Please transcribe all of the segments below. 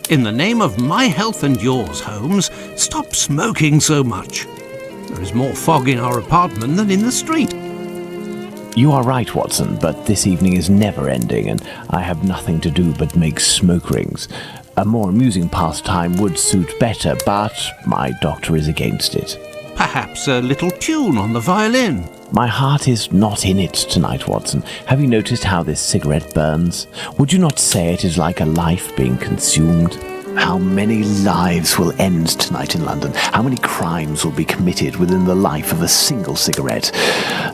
In the name of my health and yours, Holmes, stop smoking so much. There is more fog in our apartment than in the street. You are right, Watson, but this evening is never ending, and I have nothing to do but make smoke rings. A more amusing pastime would suit better, but my doctor is against it. Perhaps a little tune on the violin. My heart is not in it tonight, Watson. Have you noticed how this cigarette burns? Would you not say it is like a life being consumed? How many lives will end tonight in London? How many crimes will be committed within the life of a single cigarette?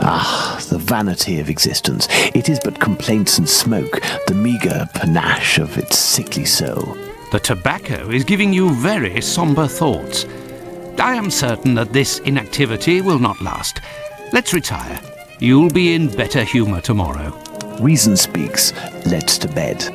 Ah, the vanity of existence. It is but complaints and smoke, the meagre panache of its sickly soul. The tobacco is giving you very sombre thoughts. I am certain that this inactivity will not last. Let's retire. You'll be in better humour tomorrow. Reason speaks. Let's to bed.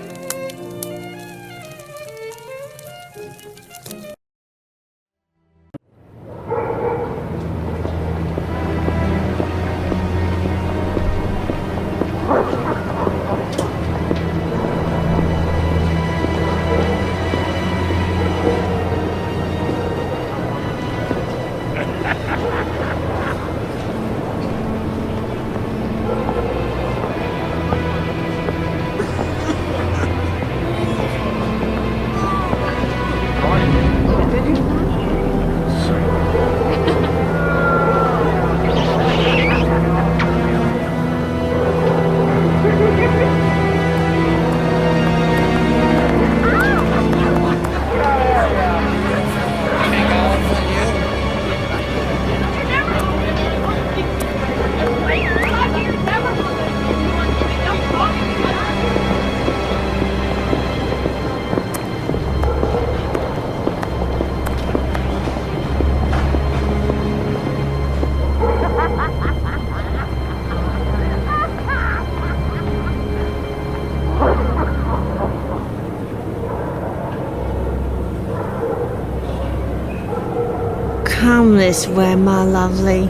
Come this way, my lovely.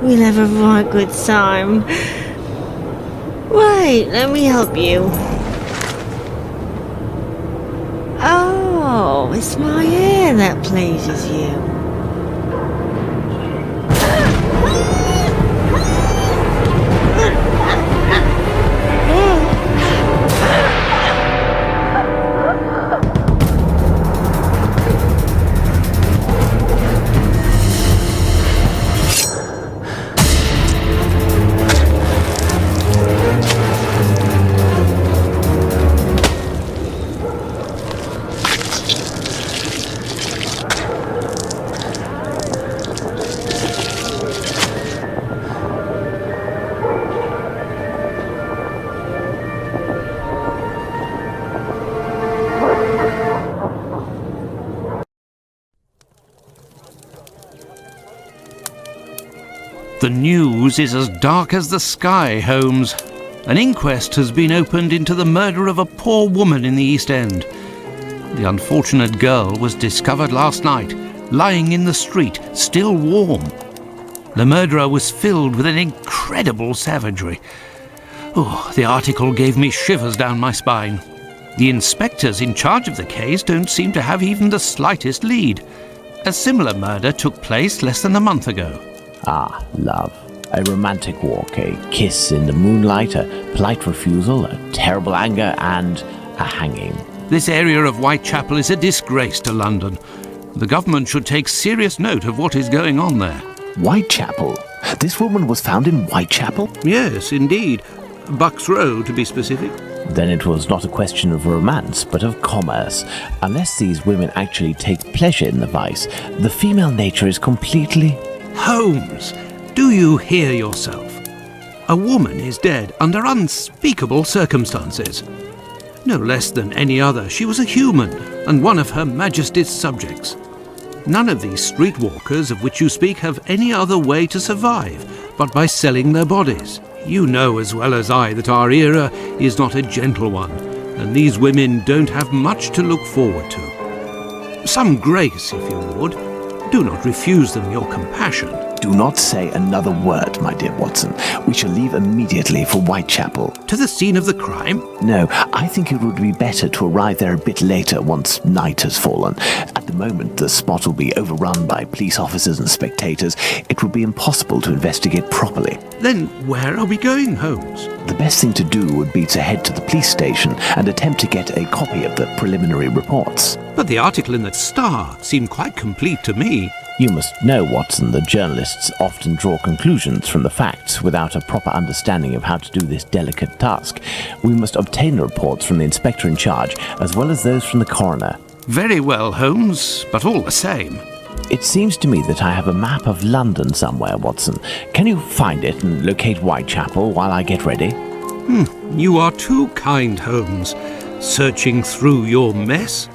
We'll have a right good time. Wait, let me help you. Oh, it's my hair that pleases you. The news is as dark as the sky, Holmes. An inquest has been opened into the murder of a poor woman in the East End. The unfortunate girl was discovered last night, lying in the street, still warm. The murderer was filled with an incredible savagery. Oh, the article gave me shivers down my spine. The inspectors in charge of the case don't seem to have even the slightest lead. A similar murder took place less than a month ago. Ah, love. A romantic walk, a kiss in the moonlight, a polite refusal, a terrible anger, and a hanging. This area of Whitechapel is a disgrace to London. The government should take serious note of what is going on there. Whitechapel? This woman was found in Whitechapel? Yes, indeed. Bucks Row, to be specific. Then it was not a question of romance, but of commerce. Unless these women actually take pleasure in the vice, the female nature is completely... Holmes, do you hear yourself? A woman is dead under unspeakable circumstances. No less than any other, she was a human and one of Her Majesty's subjects. None of these streetwalkers of which you speak have any other way to survive but by selling their bodies. You know as well as I that our era is not a gentle one, and these women don't have much to look forward to. Some grace, if you would. Do not refuse them your compassion. Do not say another word, my dear Watson. We shall leave immediately for Whitechapel. To the scene of the crime? No, I think it would be better to arrive there a bit later once night has fallen. At the moment, the spot will be overrun by police officers and spectators. It would be impossible to investigate properly. Then where are we going, Holmes? The best thing to do would be to head to the police station and attempt to get a copy of the preliminary reports. But the article in the Star seemed quite complete to me. You must know, Watson, that journalists often draw conclusions from the facts without a proper understanding of how to do this delicate task. We must obtain the reports from the inspector in charge, as well as those from the coroner. Very well, Holmes, but all the same. It seems to me that I have a map of London somewhere, Watson. Can you find it and locate Whitechapel while I get ready? You are too kind, Holmes. Searching through your mess?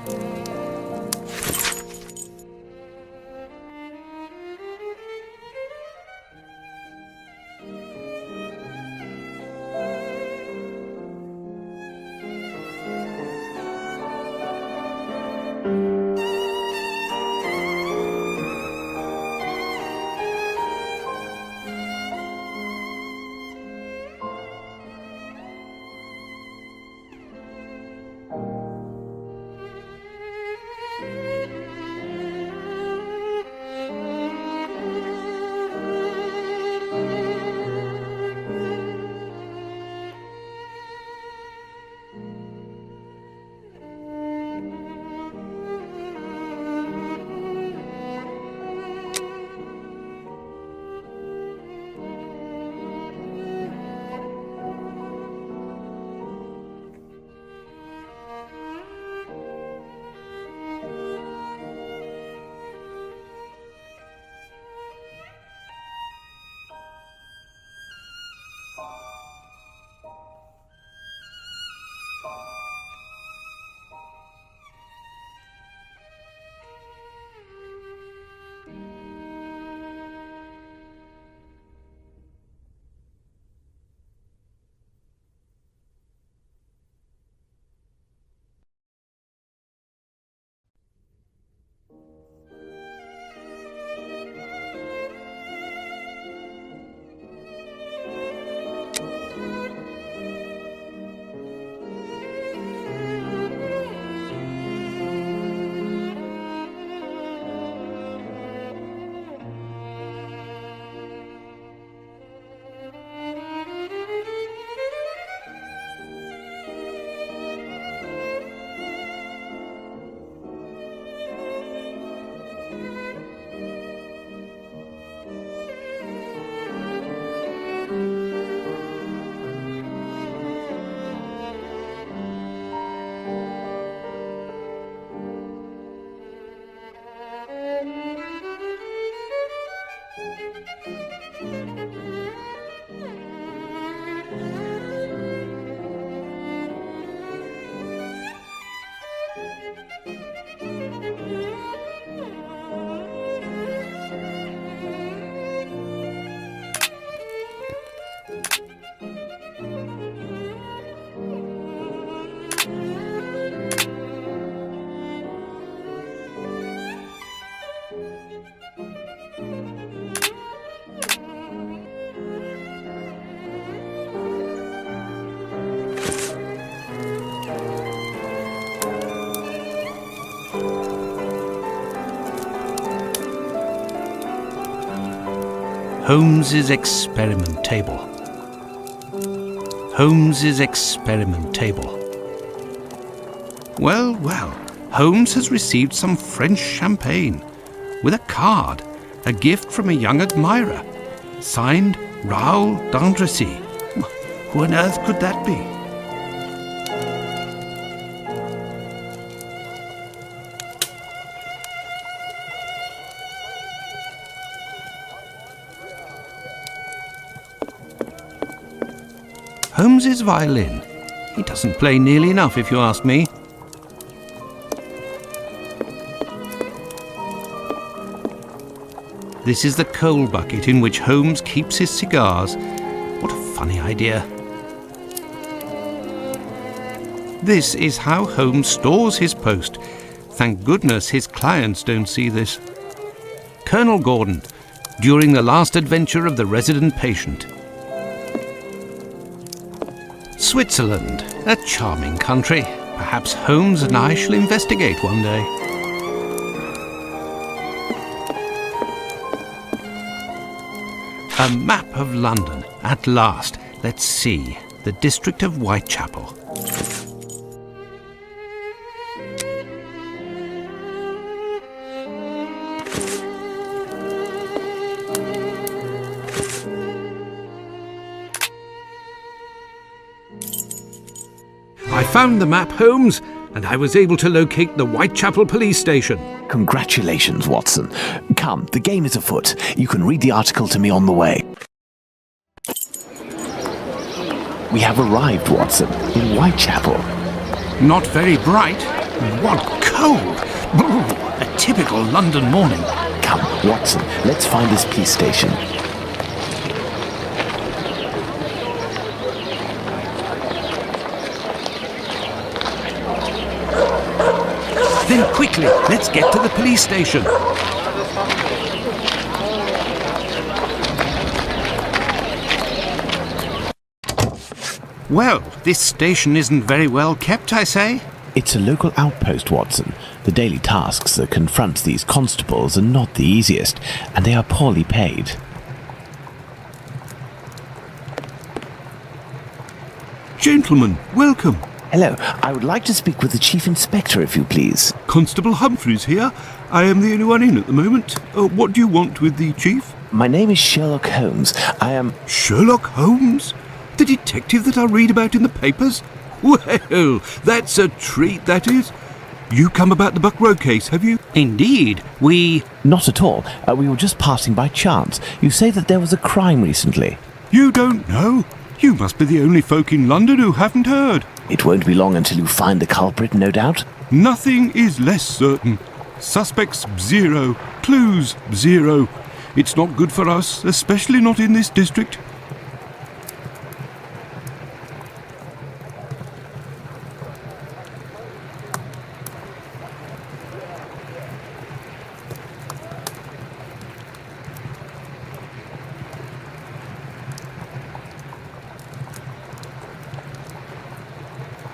Holmes's experiment table. Holmes's experiment table. Well, well, Holmes has received some French champagne with a card, a gift from a young admirer, signed Raoul d'Andrecy. Who on earth could that be? Holmes's violin. He doesn't play nearly enough, if you ask me. This is the coal bucket in which Holmes keeps his cigars. What a funny idea. This is how Holmes stores his post. Thank goodness his clients don't see this. Colonel Gordon, during the last adventure of the resident patient. Switzerland, a charming country. Perhaps Holmes and I shall investigate one day. A map of London, at last. Let's see. The district of Whitechapel. I found the map, Holmes, and I was able to locate the Whitechapel police station. Congratulations, Watson. Come, the game is afoot. You can read the article to me on the way. We have arrived, Watson, in Whitechapel. Not very bright. What cold! A typical London morning. Come, Watson, let's find this police station. Then quickly, let's get to the police station. Well, this station isn't very well kept, I say. It's a local outpost, Watson. The daily tasks that confront these constables are not the easiest, and they are poorly paid. Gentlemen, welcome. Hello, I would like to speak with the Chief Inspector, if you please. Constable Humphreys here. I am the only one in at the moment. What do you want with the Chief? My name is Sherlock Holmes. I am... Sherlock Holmes? The detective that I read about in the papers? Well, that's a treat, that is. You come about the Buck Road case, have you? Indeed, we... Not at all. We were just passing by chance. You say that there was a crime recently. You don't know? You must be the only folk in London who haven't heard. It won't be long until you find the culprit, no doubt. Nothing is less certain. Suspects, 0. Clues, 0. It's not good for us, especially not in this district.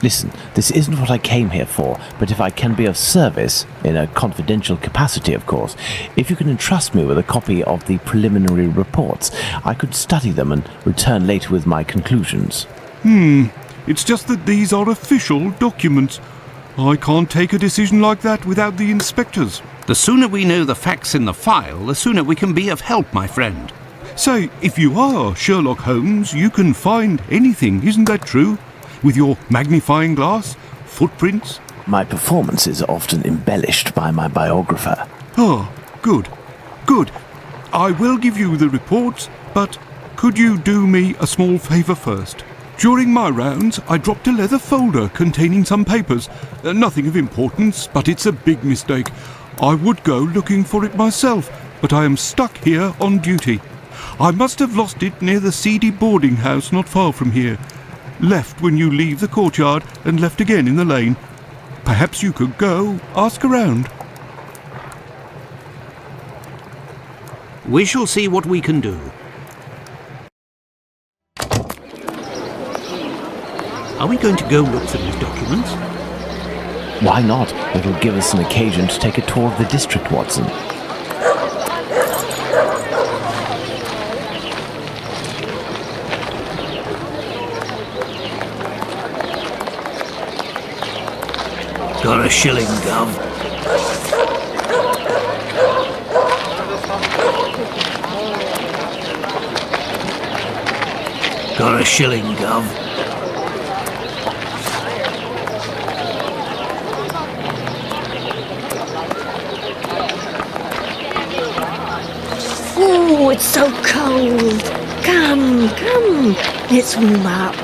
Listen, this isn't what I came here for, but if I can be of service, in a confidential capacity, of course, if you can entrust me with a copy of the preliminary reports, I could study them and return later with my conclusions. It's just that these are official documents. I can't take a decision like that without the inspectors. The sooner we know the facts in the file, the sooner we can be of help, my friend. Say, if you are Sherlock Holmes, you can find anything, isn't that true? With your magnifying glass, footprints. My performances are often embellished by my biographer. Ah, good. Good. I will give you the reports, but could you do me a small favour first? During my rounds, I dropped a leather folder containing some papers. Nothing of importance, but it's a big mistake. I would go looking for it myself, but I am stuck here on duty. I must have lost it near the seedy boarding house not far from here. Left when you leave the courtyard and left again in the lane. Perhaps you could go ask around. We shall see what we can do. Are we going to go look for these documents? Why not? It'll give us an occasion to take a tour of the district, Watson. Got a shilling, Gov. Got a shilling, Gov. Oh, it's so cold. Come, let's warm up.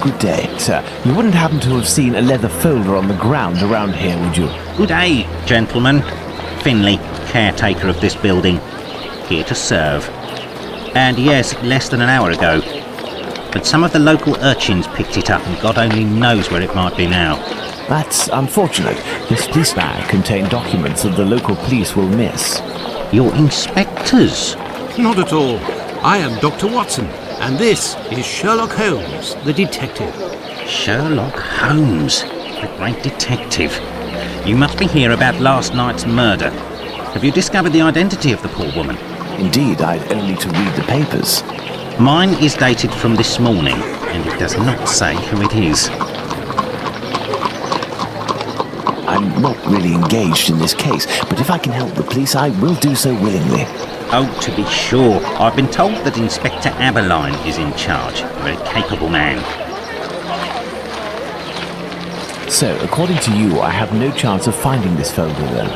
Good day, sir. You wouldn't happen to have seen a leather folder on the ground around here, would you? Good day, gentlemen. Finley, caretaker of this building. Here to serve. And yes, less than an hour ago. But some of the local urchins picked it up and God only knows where it might be now. That's unfortunate. This police bag contained documents that the local police will miss. You're inspectors? Not at all. I am Dr. Watson, and this is Sherlock Holmes, the detective. Sherlock Holmes, the great detective. You must be here about last night's murder. Have you discovered the identity of the poor woman? Indeed, I'd only to read the papers. Mine is dated from this morning, and it does not say who it is. I'm not really engaged in this case, but if I can help the police, I will do so willingly. Oh, to be sure. I've been told that Inspector Aberline is in charge. A very capable man. So, according to you, I have no chance of finding this folder then?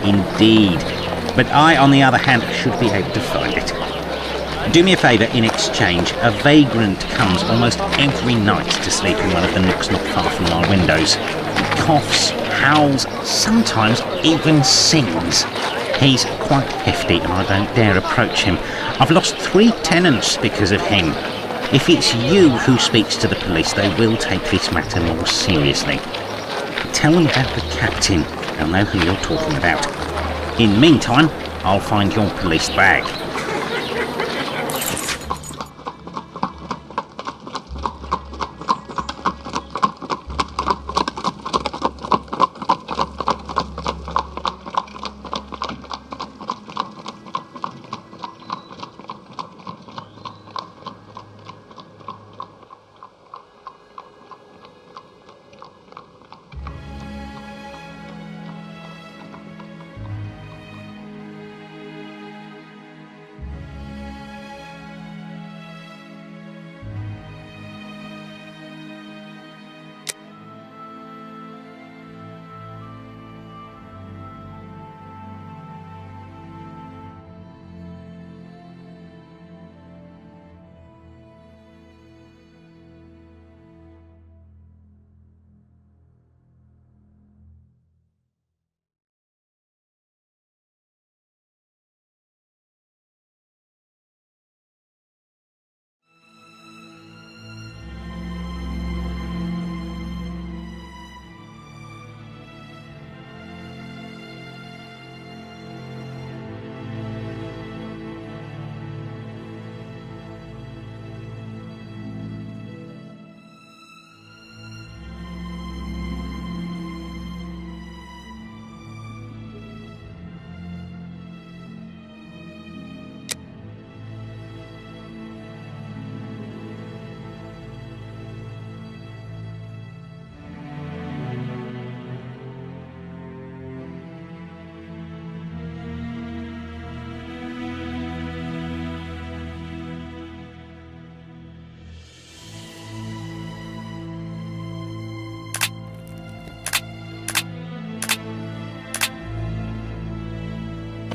Indeed. But I, on the other hand, should be able to find it. Do me a favour in exchange. A vagrant comes almost every night to sleep in one of the nooks not far from our windows. He coughs, howls, sometimes even sings. He's quite hefty and I don't dare approach him. I've lost 3 tenants because of him. If it's you who speaks to the police, they will take this matter more seriously. Tell them about the captain. They'll know who you're talking about. In the meantime, I'll find your police bag.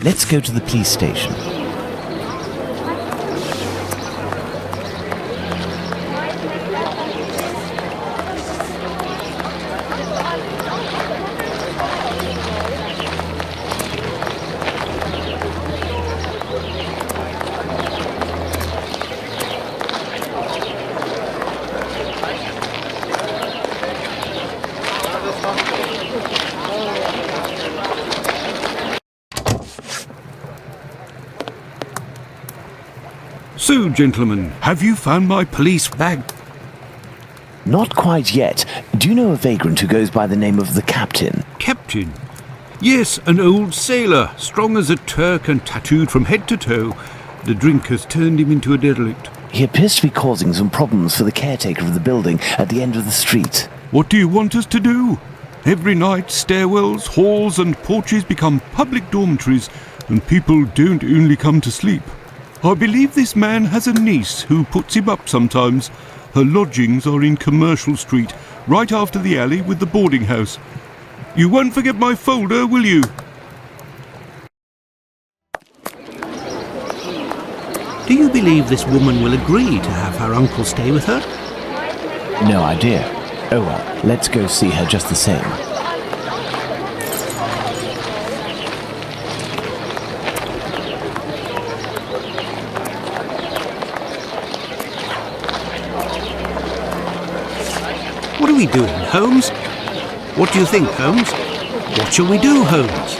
Let's go to the police station. So, gentlemen, have you found my police bag? Not quite yet. Do you know a vagrant who goes by the name of the Captain? Captain? Yes, an old sailor, strong as a Turk and tattooed from head to toe. The drink has turned him into a derelict. He appears to be causing some problems for the caretaker of the building at the end of the street. What do you want us to do? Every night, stairwells, halls and porches become public dormitories, and people don't only come to sleep. I believe this man has a niece who puts him up sometimes. Her lodgings are in Commercial Street, right after the alley with the boarding house. You won't forget my folder, will you? Do you believe this woman will agree to have her uncle stay with her? No idea. Oh well, let's go see her just the same. What are we doing, Holmes? What do you think, Holmes? What shall we do, Holmes?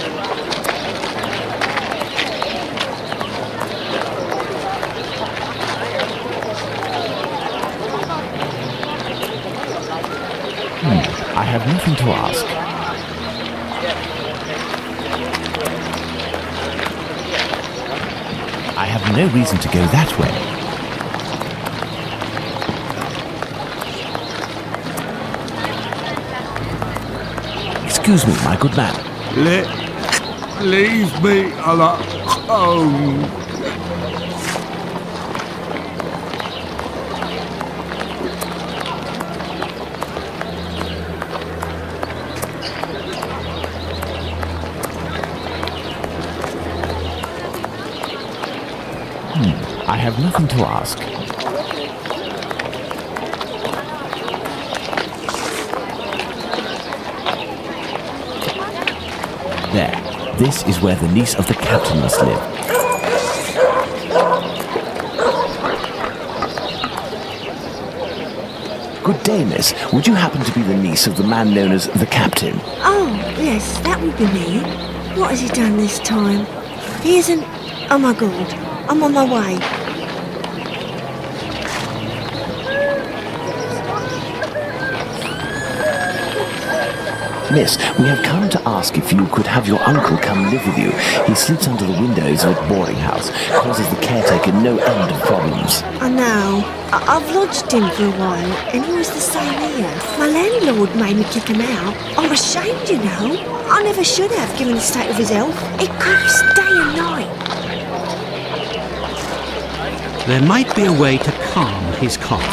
I have nothing to ask. I have no reason to go that way. Excuse me, my good man. Leave me alone. I have nothing to ask. There. This is where the niece of the captain must live. Good day, miss. Would you happen to be the niece of the man known as the captain? Oh, yes, that would be me. What has he done this time? He isn't... Oh my God, I'm on my way. Miss, we have come to ask if you could have your uncle come live with you. He sleeps under the windows of a boarding house, causes the caretaker no end of problems. I know. I've lodged him for a while, and he was the same here. My landlord made me kick him out. I'm ashamed, you know. I never should have, given the state of his health. It coughs day and night. There might be a way to calm his cough.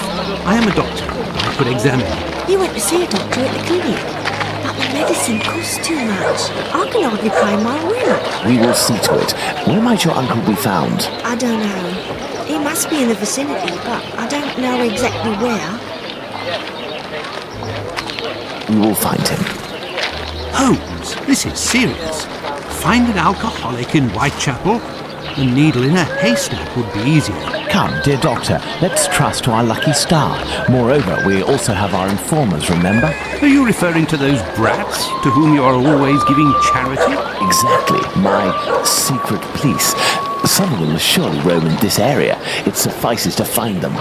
I am a doctor. I could examine him. You went to see a doctor at the clinic. But the medicine costs too much. I can hardly pay my rent. We will see to it. Where might your uncle be found? I don't know. He must be in the vicinity, but I don't know exactly where. We will find him. Holmes, this is serious. Find an alcoholic in Whitechapel? A needle in a haystack would be easier. Come, dear doctor, let's trust to our lucky star. Moreover, we also have our informers, remember? Are you referring to those brats to whom you are always giving charity? Exactly, my secret police. Some of them must surely roam in this area. It suffices to find them.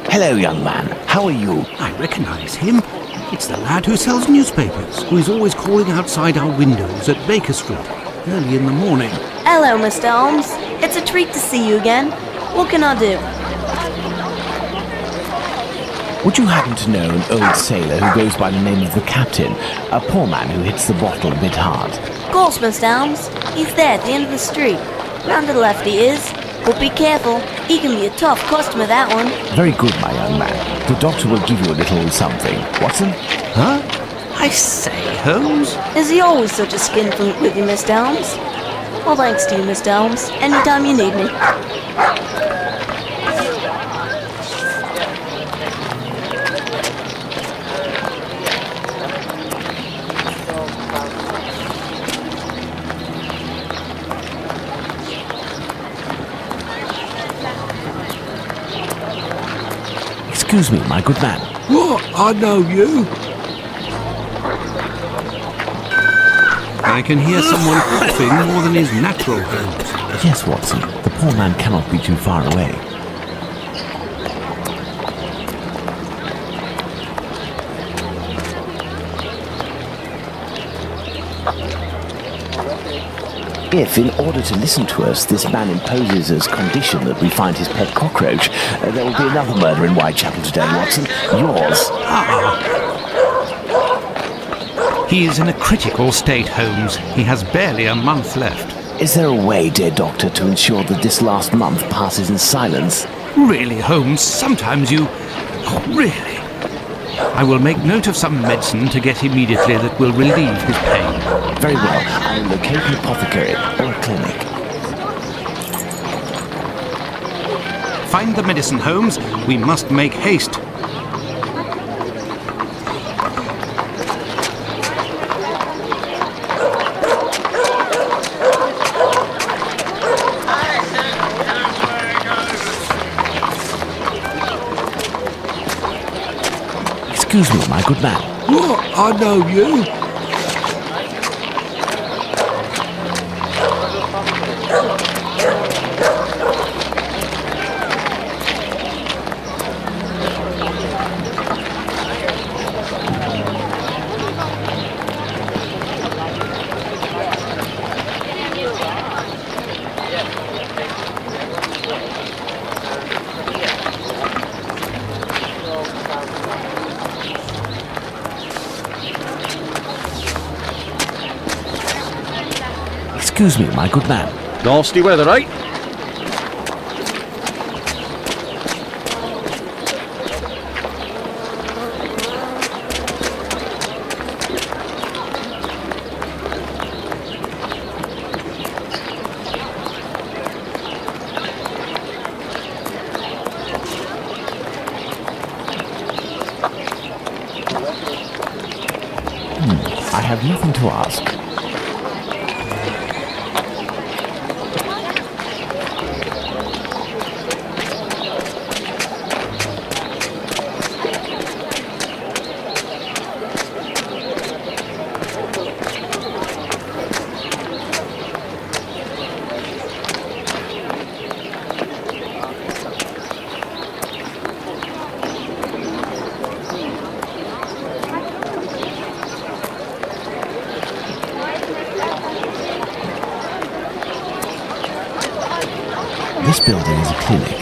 Hello, young man. How are you? I recognise him. It's the lad who sells newspapers, who is always calling outside our windows at Baker Street, early in the morning. Hello, Mr. Holmes. It's a treat to see you again. What can I do? Would you happen to know an old sailor who goes by the name of the Captain? A poor man who hits the bottle a bit hard. Of course, Mr. Holmes. He's there at the end of the street. Round to the left he is. But be careful. He can be a tough customer, that one. Very good, my young man. The doctor will give you a little something. Watson? Huh? I say, Holmes? Is he always such a skinflint with you, Mr. Holmes? Well, thanks to you, Mr. Holmes. Anytime you need me. Excuse me, my good man. What? I know you. I can hear someone coughing more than is natural, Holmes. Yes, Watson. The poor man cannot be too far away. If, in order to listen to us, this man imposes as condition that we find his pet cockroach, there will be another murder in Whitechapel today, Watson. Yours. He is in a critical state, Holmes. He has barely a month left. Is there a way, dear Doctor, to ensure that this last month passes in silence? Really, Holmes, sometimes you... Oh, really? I will make note of some medicine to get immediately that will relieve his pain. Very well. I will locate an apothecary or a clinic. Find the medicine, Holmes. We must make haste. Excuse me, my good man. What? I know you. Excuse me, my good man. Nasty weather, eh? I have nothing to ask. This building is a clinic.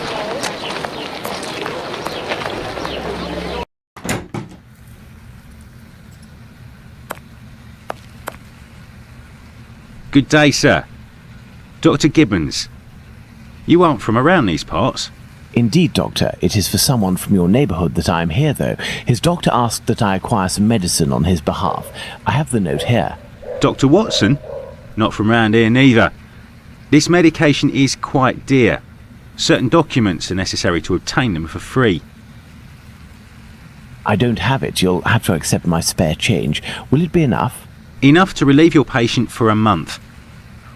Good day, sir. Dr. Gibbons. You aren't from around these parts? Indeed, Doctor. It is for someone from your neighbourhood that I am here, though. His doctor asked that I acquire some medicine on his behalf. I have the note here. Dr. Watson? Not from round here neither. This medication is quite dear. Certain documents are necessary to obtain them for free. I don't have it. You'll have to accept my spare change. Will it be enough? Enough to relieve your patient for a month.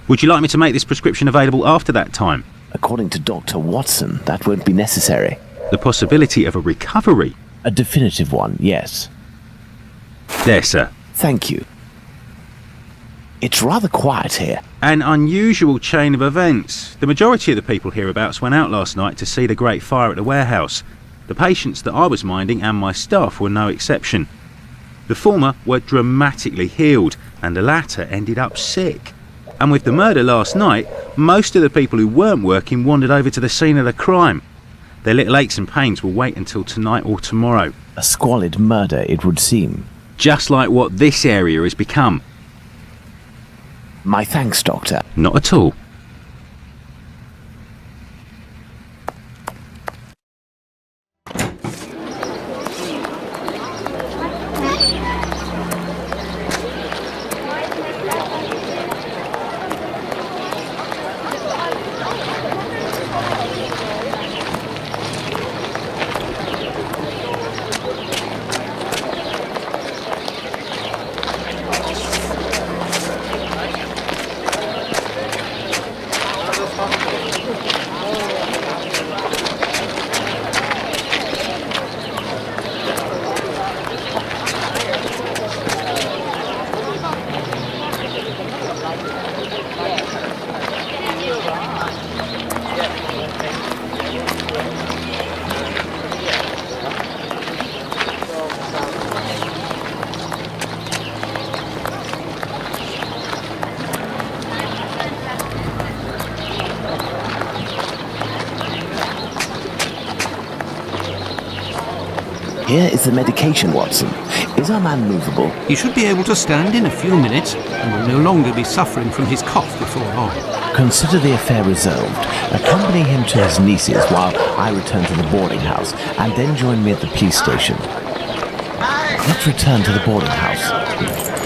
Would you like me to make this prescription available after that time? According to Dr. Watson, that won't be necessary. The possibility of a recovery? A definitive one, yes. There, sir. Thank you. It's rather quiet here. An unusual chain of events. The majority of the people hereabouts went out last night to see the great fire at the warehouse. The patients that I was minding and my staff were no exception. The former were dramatically healed, and the latter ended up sick. And with the murder last night, most of the people who weren't working wandered over to the scene of the crime. Their little aches and pains will wait until tonight or tomorrow. A squalid murder, it would seem. Just like what this area has become. My thanks, Doctor. Not at all. Here is the medication, Watson. Is our man movable? He should be able to stand in a few minutes and will no longer be suffering from his cough before long. Consider the affair resolved. Accompany him to his niece's while I return to the boarding house, and then join me at the police station. Let's return to the boarding house.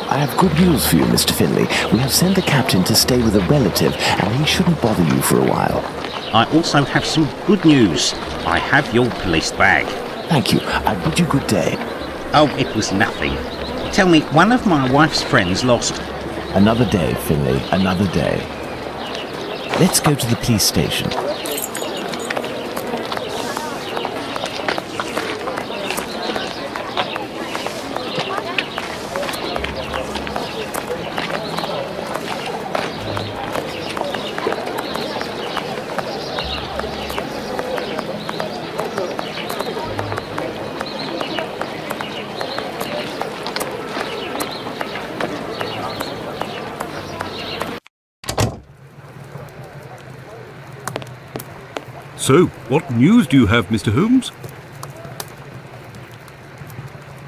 I have good news for you, Mr. Finlay. We have sent the captain to stay with a relative, and he shouldn't bother you for a while. I also have some good news. I have your police bag. Thank you. I bid you good day. Oh, it was nothing. Tell me, one of my wife's friends lost... Another day, Finlay. Another day. Let's go to the police station. So, what news do you have, Mr. Holmes?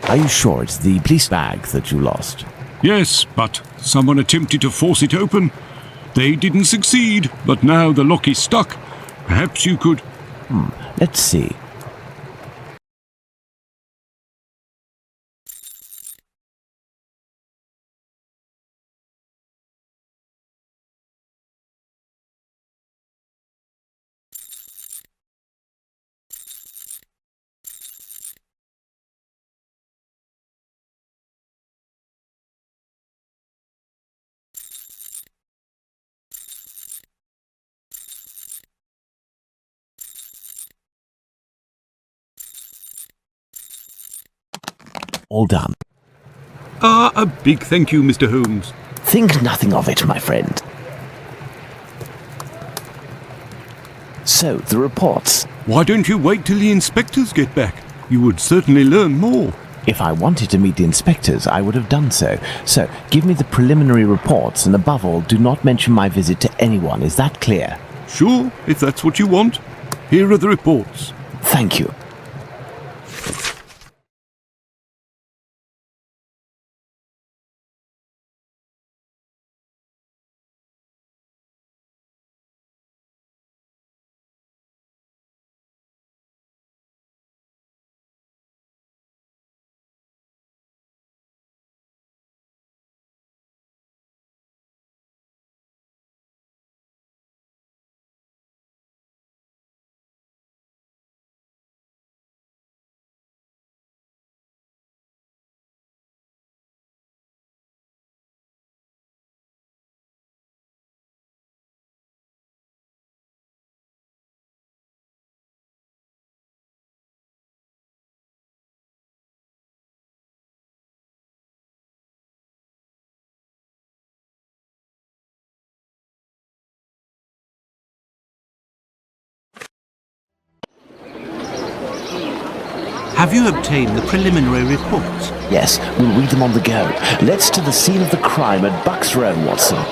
Are you sure it's the police bag that you lost? Yes, but someone attempted to force it open. They didn't succeed, but now the lock is stuck. Perhaps you could... Let's see. All done. A big thank you, Mr. Holmes. Think nothing of it, my friend. So, the reports. Why don't you wait till the inspectors get back? You would certainly learn more. If I wanted to meet the inspectors, I would have done so. So, give me the preliminary reports, and above all, do not mention my visit to anyone. Is that clear? Sure, if that's what you want. Here are the reports. Thank you. Have you obtained the preliminary reports? Yes, we'll read them on the go. Let's to the scene of the crime at Buck's Row, Watson.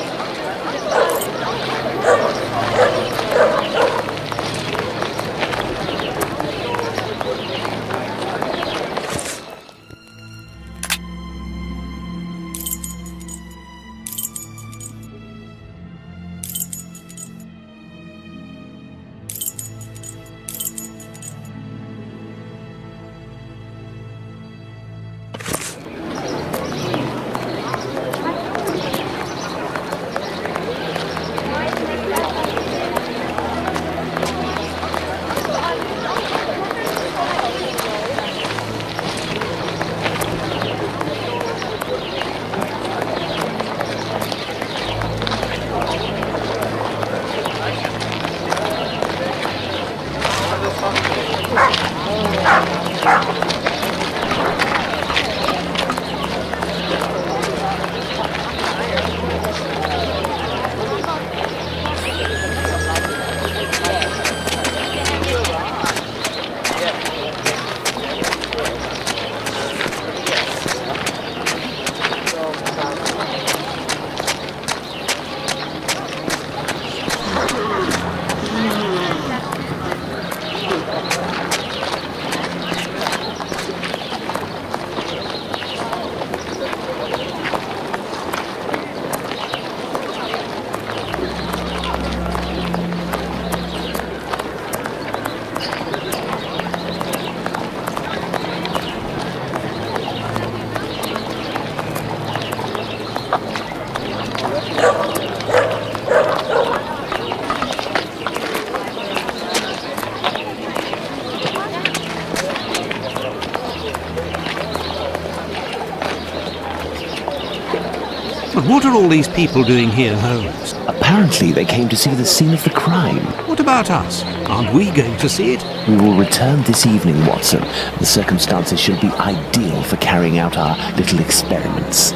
But what are all these people doing here, Holmes? Apparently they came to see the scene of the crime. What about us? Aren't we going to see it? We will return this evening, Watson. The circumstances should be ideal for carrying out our little experiments.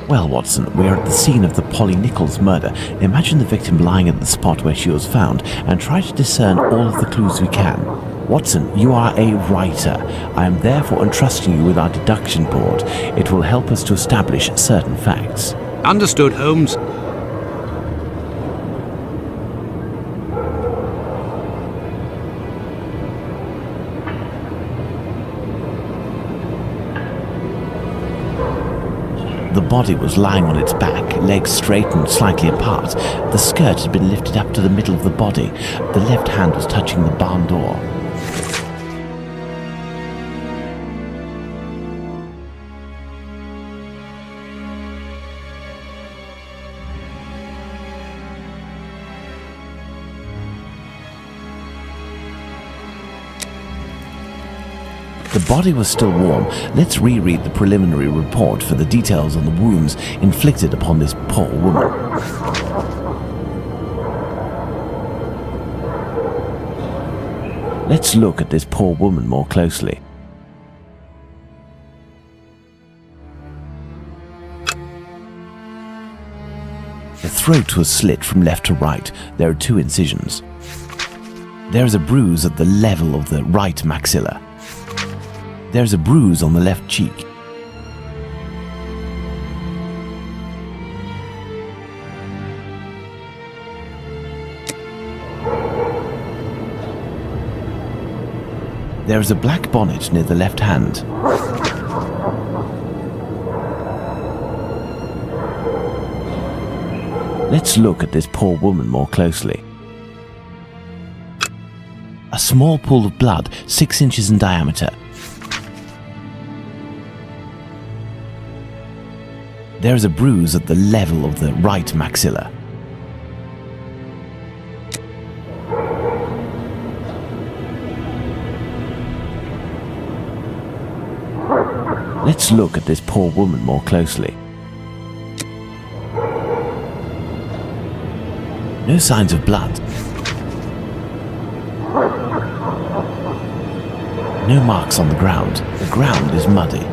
Well, Watson, we are at the scene of the Polly Nichols murder. Imagine the victim lying at the spot where she was found and try to discern all of the clues we can. Watson, you are a writer. I am therefore entrusting you with our deduction board. It will help us to establish certain facts. Understood, Holmes. The body was lying on its back, legs straight and slightly apart. The skirt had been lifted up to the middle of the body. The left hand was touching the barn door. The body was still warm. Let's reread the preliminary report for the details on the wounds inflicted upon this poor woman. Let's look at this poor woman more closely. The throat was slit from left to right. There are 2 incisions. There is a bruise at the level of the right maxilla. There's a bruise on the left cheek. There is a black bonnet near the left hand. Let's look at this poor woman more closely. A small pool of blood, 6 inches in diameter. There is a bruise at the level of the right maxilla. Let's look at this poor woman more closely. No signs of blood. No marks on the ground. The ground is muddy.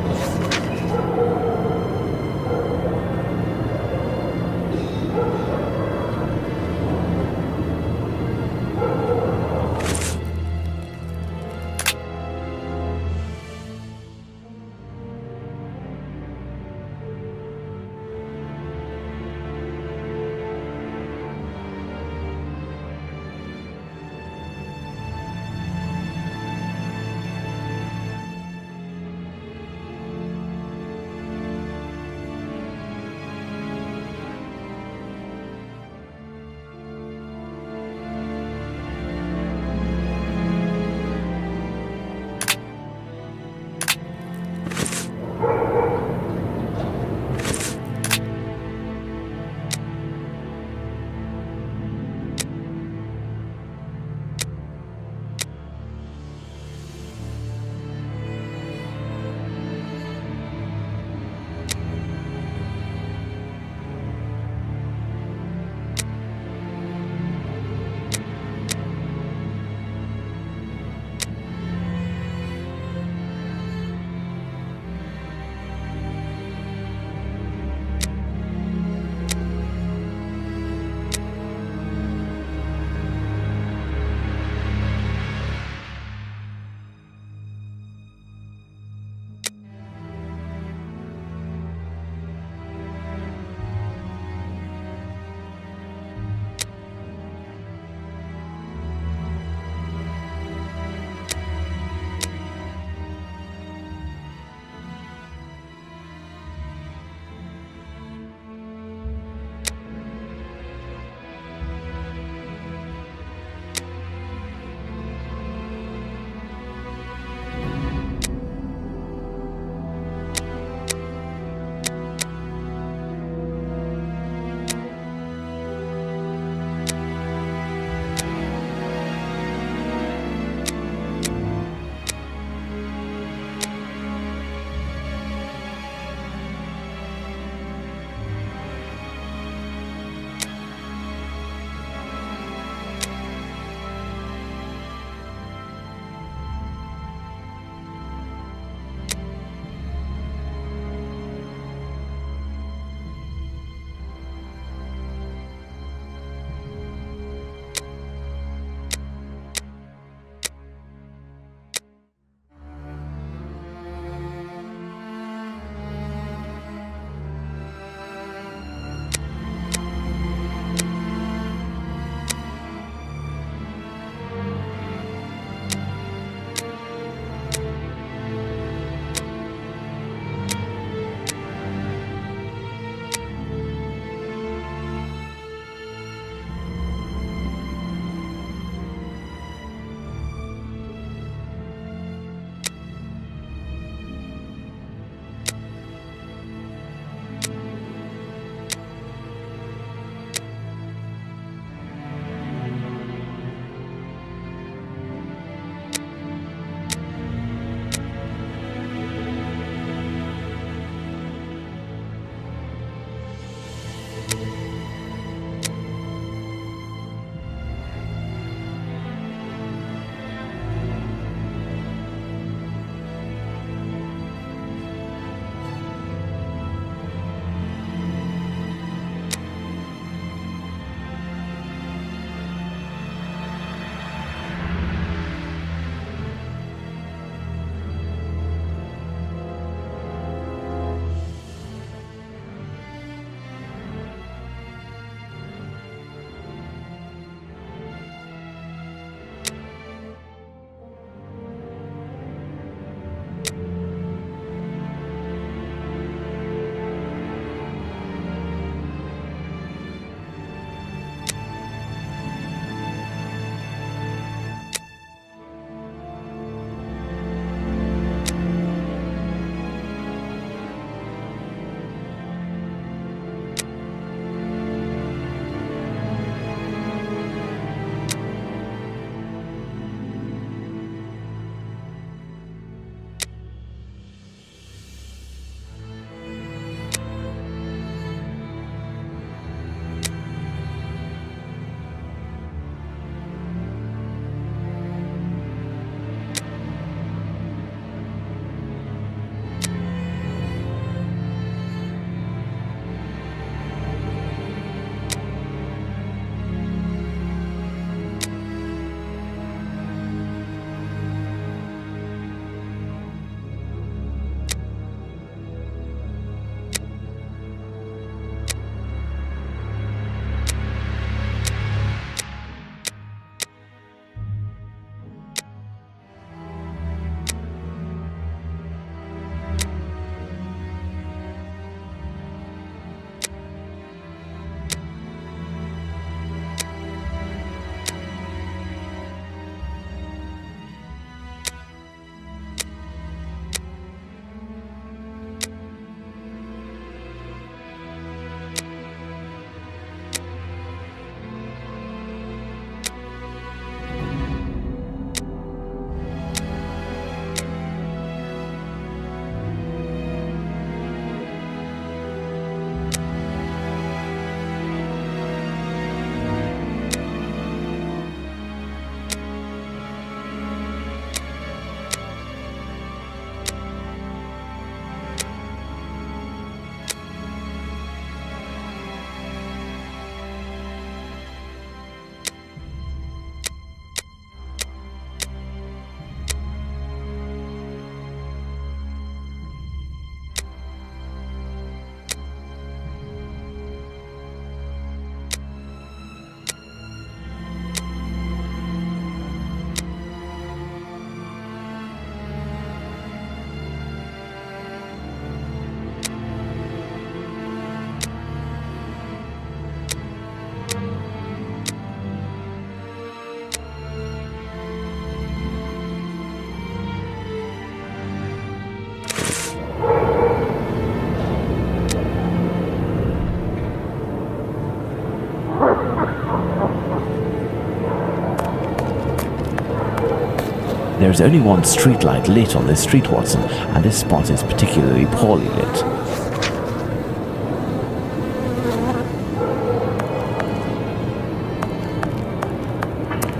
There is only one streetlight lit on this street, Watson, and this spot is particularly poorly lit.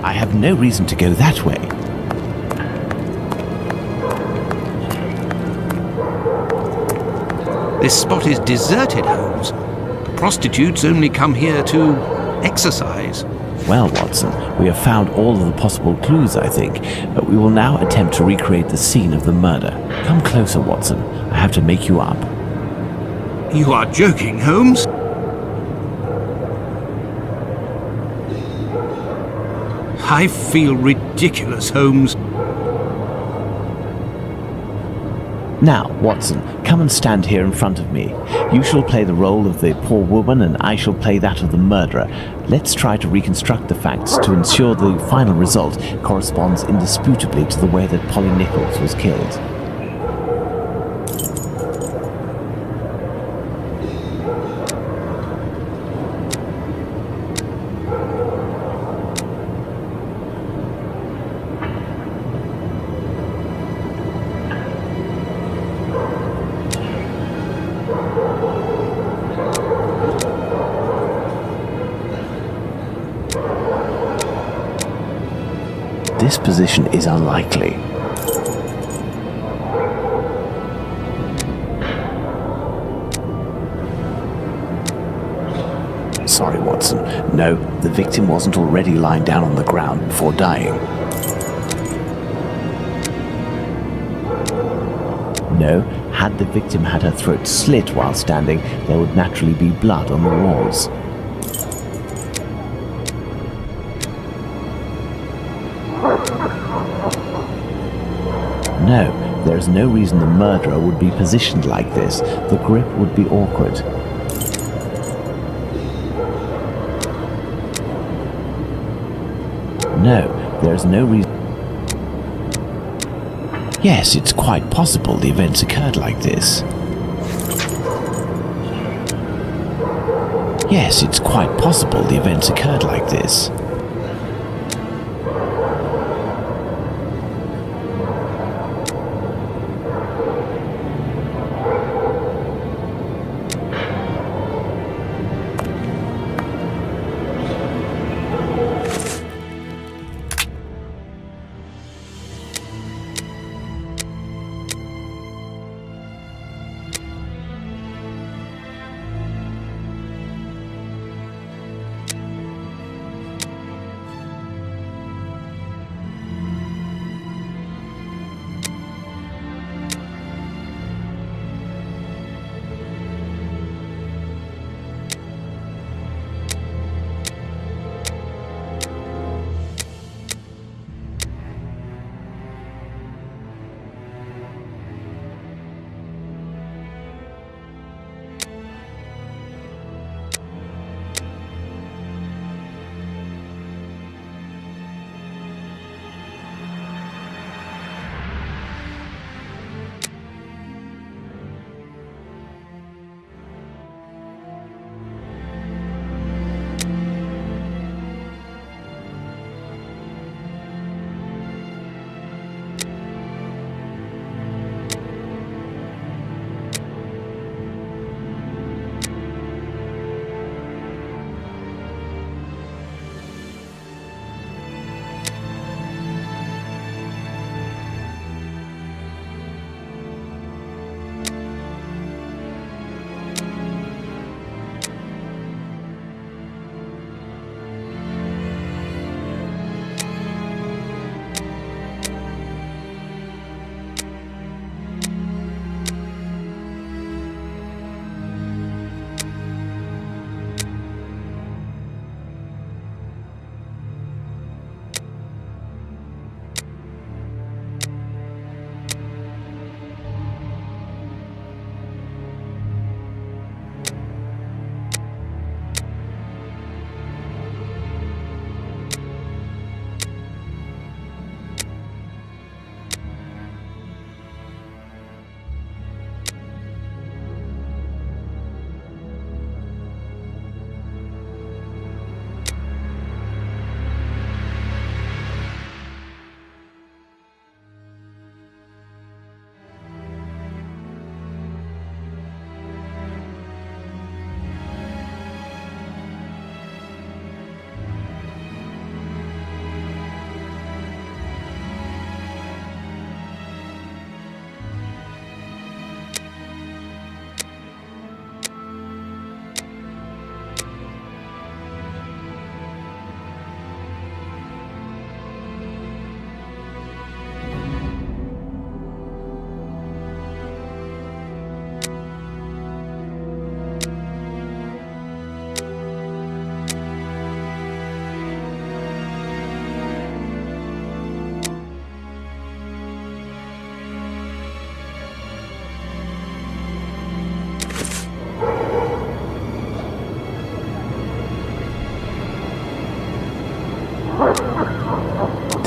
I have no reason to go that way. This spot is deserted, Holmes. The prostitutes only come here to exercise. Well, Watson, we have found all of the possible clues, I think, but we will now attempt to recreate the scene of the murder. Come closer, Watson. I have to make you up. You are joking, Holmes? I feel ridiculous, Holmes. Now, Watson, come and stand here in front of me. You shall play the role of the poor woman and I shall play that of the murderer. Let's try to reconstruct the facts to ensure the final result corresponds indisputably to the way that Polly Nichols was killed. This position is unlikely. Sorry, Watson. No, the victim wasn't already lying down on the ground before dying. No, had the victim had her throat slit while standing, there would naturally be blood on the walls. No, there is no reason the murderer would be positioned like this. The grip would be awkward. No, there is no reason. Yes, it's quite possible the events occurred like this. Yes, it's quite possible the events occurred like this.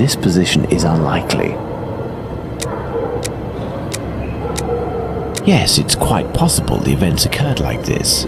disposition is unlikely. Yes, it's quite possible the events occurred like this.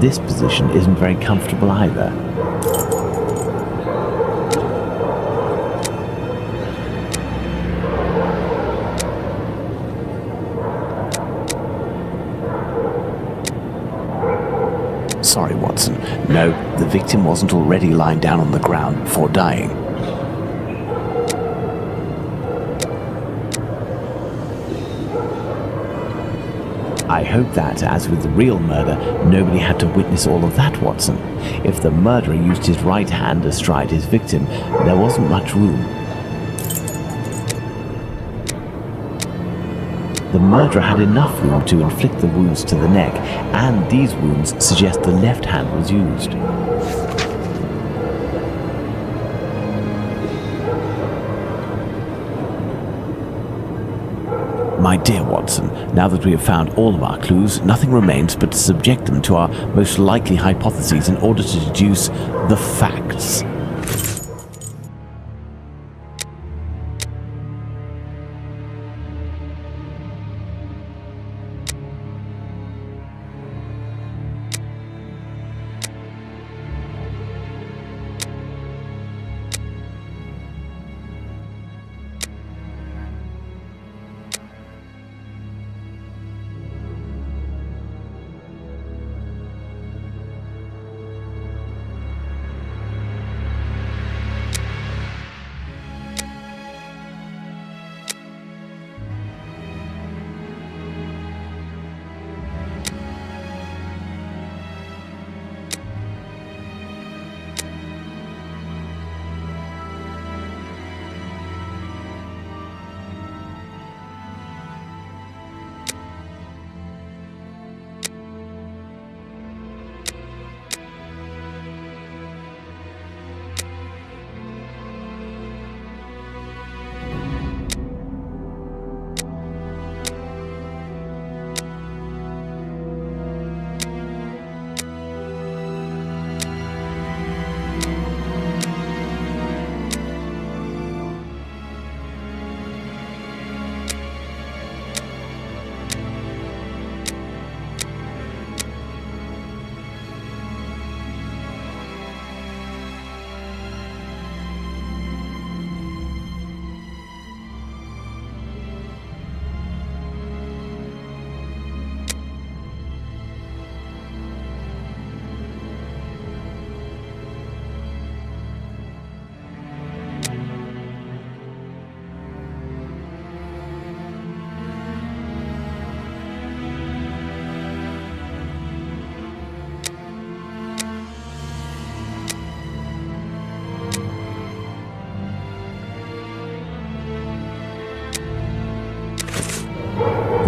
This position isn't very comfortable either. Sorry, Watson. No, the victim wasn't already lying down on the ground before dying. I hope that, as with the real murder, nobody had to witness all of that, Watson. If the murderer used his right hand astride his victim, there wasn't much room. The murderer had enough room to inflict the wounds to the neck, and these wounds suggest the left hand was used. My dear Watson, now that we have found all of our clues, nothing remains but to subject them to our most likely hypotheses in order to deduce the facts.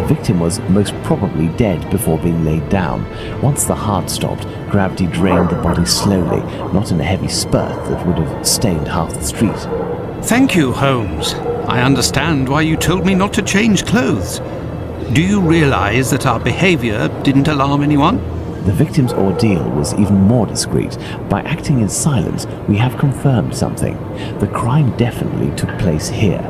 The victim was most probably dead before being laid down. Once the heart stopped, gravity drained the body slowly, not in a heavy spurt that would have stained half the street. Thank you, Holmes. I understand why you told me not to change clothes. Do you realize that our behavior didn't alarm anyone? The victim's ordeal was even more discreet. By acting in silence, we have confirmed something. The crime definitely took place here.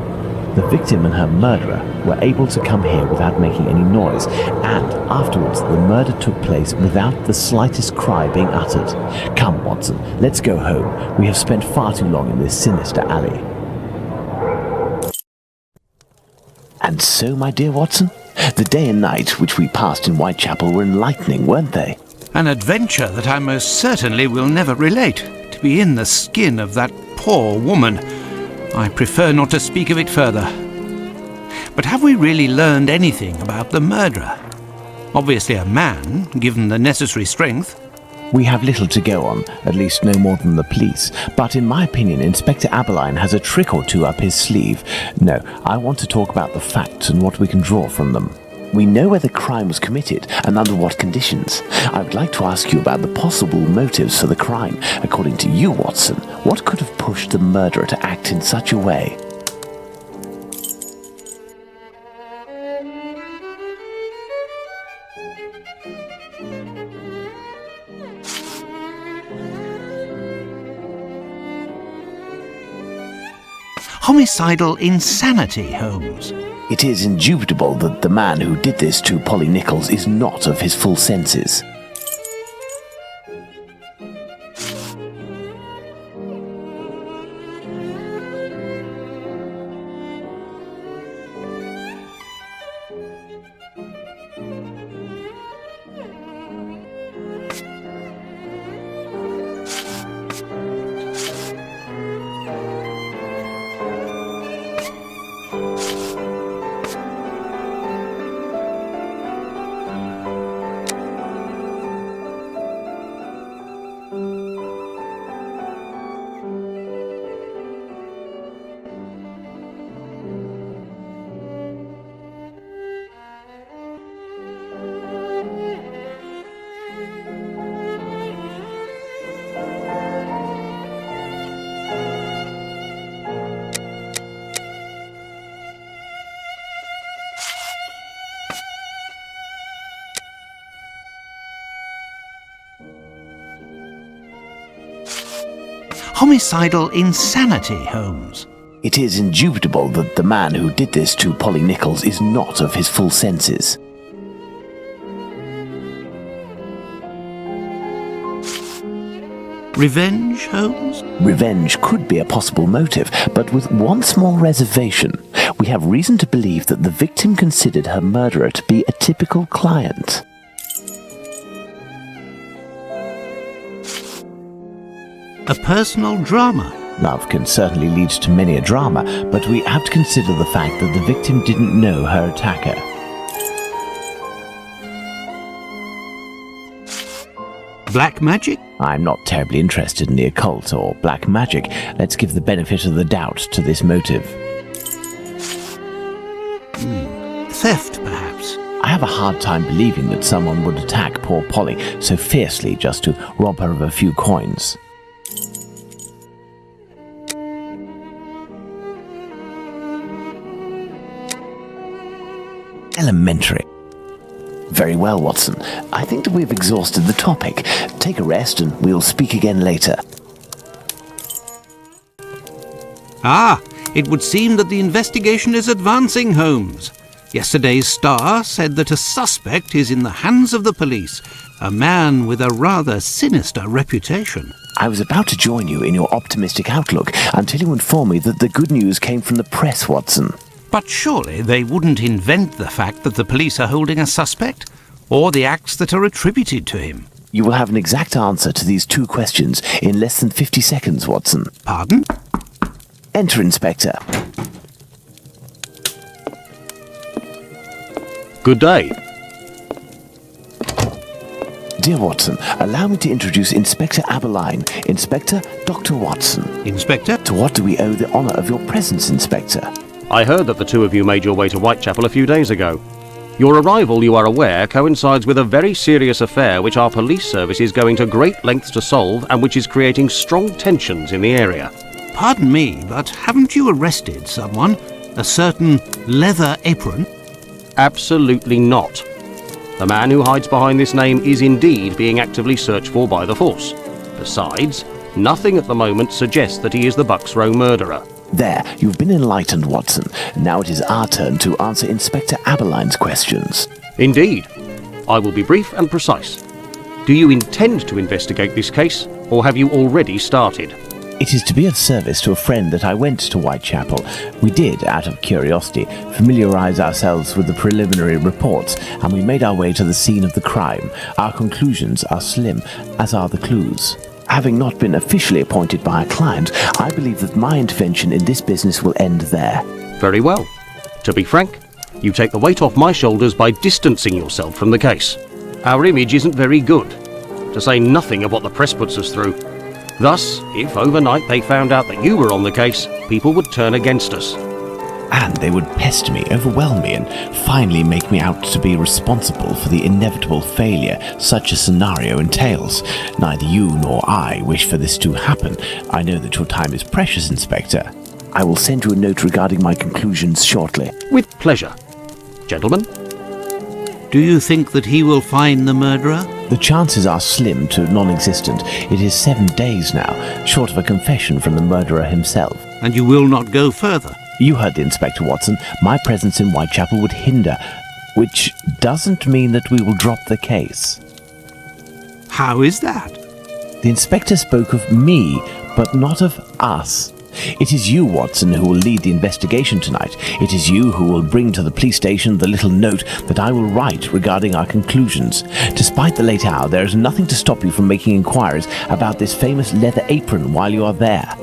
The victim and her murderer were able to come here without making any noise, and afterwards the murder took place without the slightest cry being uttered. Come, Watson, let's go home. We have spent far too long in this sinister alley. And so, my dear Watson, the day and night which we passed in Whitechapel were enlightening, weren't they? An adventure that I most certainly will never relate. To be in the skin of that poor woman. I prefer not to speak of it further. But have we really learned anything about the murderer? Obviously a man, given the necessary strength. We have little to go on, at least no more than the police. But in my opinion, Inspector Aberline has a trick or two up his sleeve. No, I want to talk about the facts and what we can draw from them. We know where the crime was committed and under what conditions. I would like to ask you about the possible motives for the crime. According to you, Watson, what could have pushed the murderer to act in such a way? Homicidal insanity, Holmes. It is indubitable that the man who did this to Polly Nichols is not of his full senses. Homicidal insanity, Holmes. It is indubitable that the man who did this to Polly Nichols is not of his full senses. Revenge, Holmes? Revenge could be a possible motive, but with one small reservation. We have reason to believe that the victim considered her murderer to be a typical client. A personal drama. Love can certainly lead to many a drama, but we have to consider the fact that the victim didn't know her attacker. Black magic? I'm not terribly interested in the occult or black magic. Let's give the benefit of the doubt to this motive. Theft, perhaps? I have a hard time believing that someone would attack poor Polly so fiercely just to rob her of a few coins. Elementary. Very well, Watson. I think that we've exhausted the topic. Take a rest and we'll speak again later. Ah, it would seem that the investigation is advancing, Holmes. Yesterday's Star said that a suspect is in the hands of the police, a man with a rather sinister reputation. I was about to join you in your optimistic outlook until you informed me that the good news came from the press, Watson. But surely they wouldn't invent the fact that the police are holding a suspect, or the acts that are attributed to him. You will have an exact answer to these two questions in less than 50 seconds, Watson. Pardon? Enter, Inspector. Good day. Dear Watson, allow me to introduce Inspector Aberline. Inspector, Dr. Watson. Inspector? To what do we owe the honour of your presence, Inspector? I heard that the two of you made your way to Whitechapel a few days ago. Your arrival, you are aware, coincides with a very serious affair which our police service is going to great lengths to solve and which is creating strong tensions in the area. Pardon me, but haven't you arrested someone? A certain Leather Apron? Absolutely not. The man who hides behind this name is indeed being actively searched for by the force. Besides, nothing at the moment suggests that he is the Bucks Row murderer. There, you've been enlightened, Watson. Now it is our turn to answer Inspector Abeline's questions. Indeed. I will be brief and precise. Do you intend to investigate this case, or have you already started? It is to be of service to a friend that I went to Whitechapel. We did, out of curiosity, familiarise ourselves with the preliminary reports, and we made our way to the scene of the crime. Our conclusions are slim, as are the clues. Having not been officially appointed by a client, I believe that my intervention in this business will end there. Very well. To be frank, you take the weight off my shoulders by distancing yourself from the case. Our image isn't very good, to say nothing of what the press puts us through. Thus, if overnight they found out that you were on the case, people would turn against us. And they would pester me, overwhelm me, and finally make me out to be responsible for the inevitable failure such a scenario entails. Neither you nor I wish for this to happen. I know that your time is precious, Inspector. I will send you a note regarding my conclusions shortly. With pleasure. Gentlemen? Do you think that he will find the murderer? The chances are slim to non-existent. It is 7 days now, short of a confession from the murderer himself. And you will not go further? You heard the Inspector, Watson. My presence in Whitechapel would hinder, which doesn't mean that we will drop the case. How is that? The Inspector spoke of me, but not of us. It is you, Watson, who will lead the investigation tonight. It is you who will bring to the police station the little note that I will write regarding our conclusions. Despite the late hour, there is nothing to stop you from making inquiries about this famous leather apron while you are there.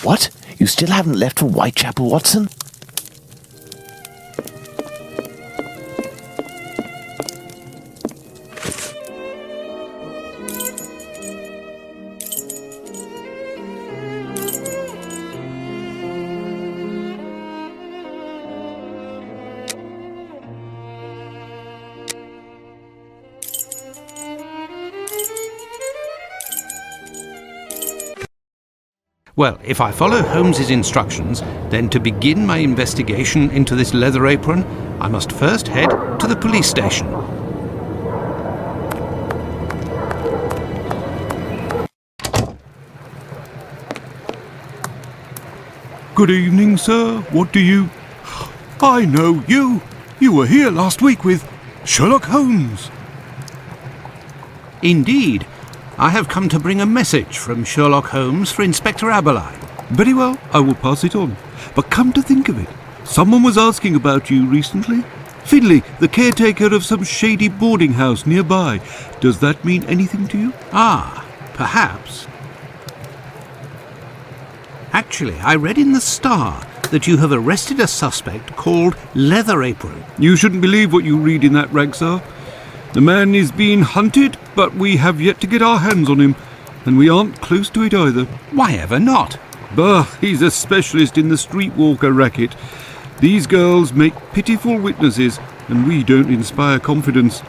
What? You still haven't left for Whitechapel, Watson? Well, if I follow Holmes's instructions, then to begin my investigation into this leather apron, I must first head to the police station. Good evening, sir. What do you... I know you. You were here last week with Sherlock Holmes. Indeed. I have come to bring a message from Sherlock Holmes for Inspector Abeline. Very well, I will pass it on. But come to think of it, someone was asking about you recently. Finley, the caretaker of some shady boarding house nearby. Does that mean anything to you? Ah, perhaps. Actually, I read in the Star that you have arrested a suspect called Leather Apron. You shouldn't believe what you read in that rag, sir. The man is being hunted, but we have yet to get our hands on him, and we aren't close to it either. Why ever not? Bah, he's a specialist in the streetwalker racket. These girls make pitiful witnesses, and we don't inspire confidence.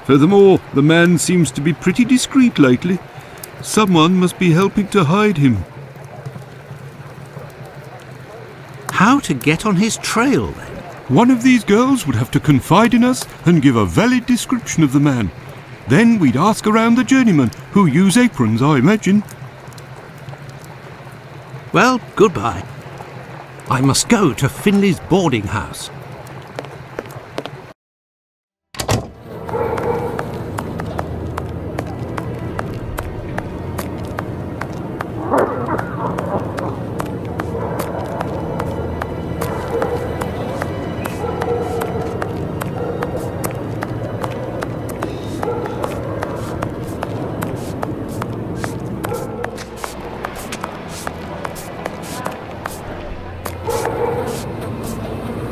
Furthermore, the man seems to be pretty discreet lately. Someone must be helping to hide him. How to get on his trail, then? One of these girls would have to confide in us and give a valid description of the man. Then we'd ask around the journeymen, who use aprons, I imagine. Well, goodbye. I must go to Finley's boarding house.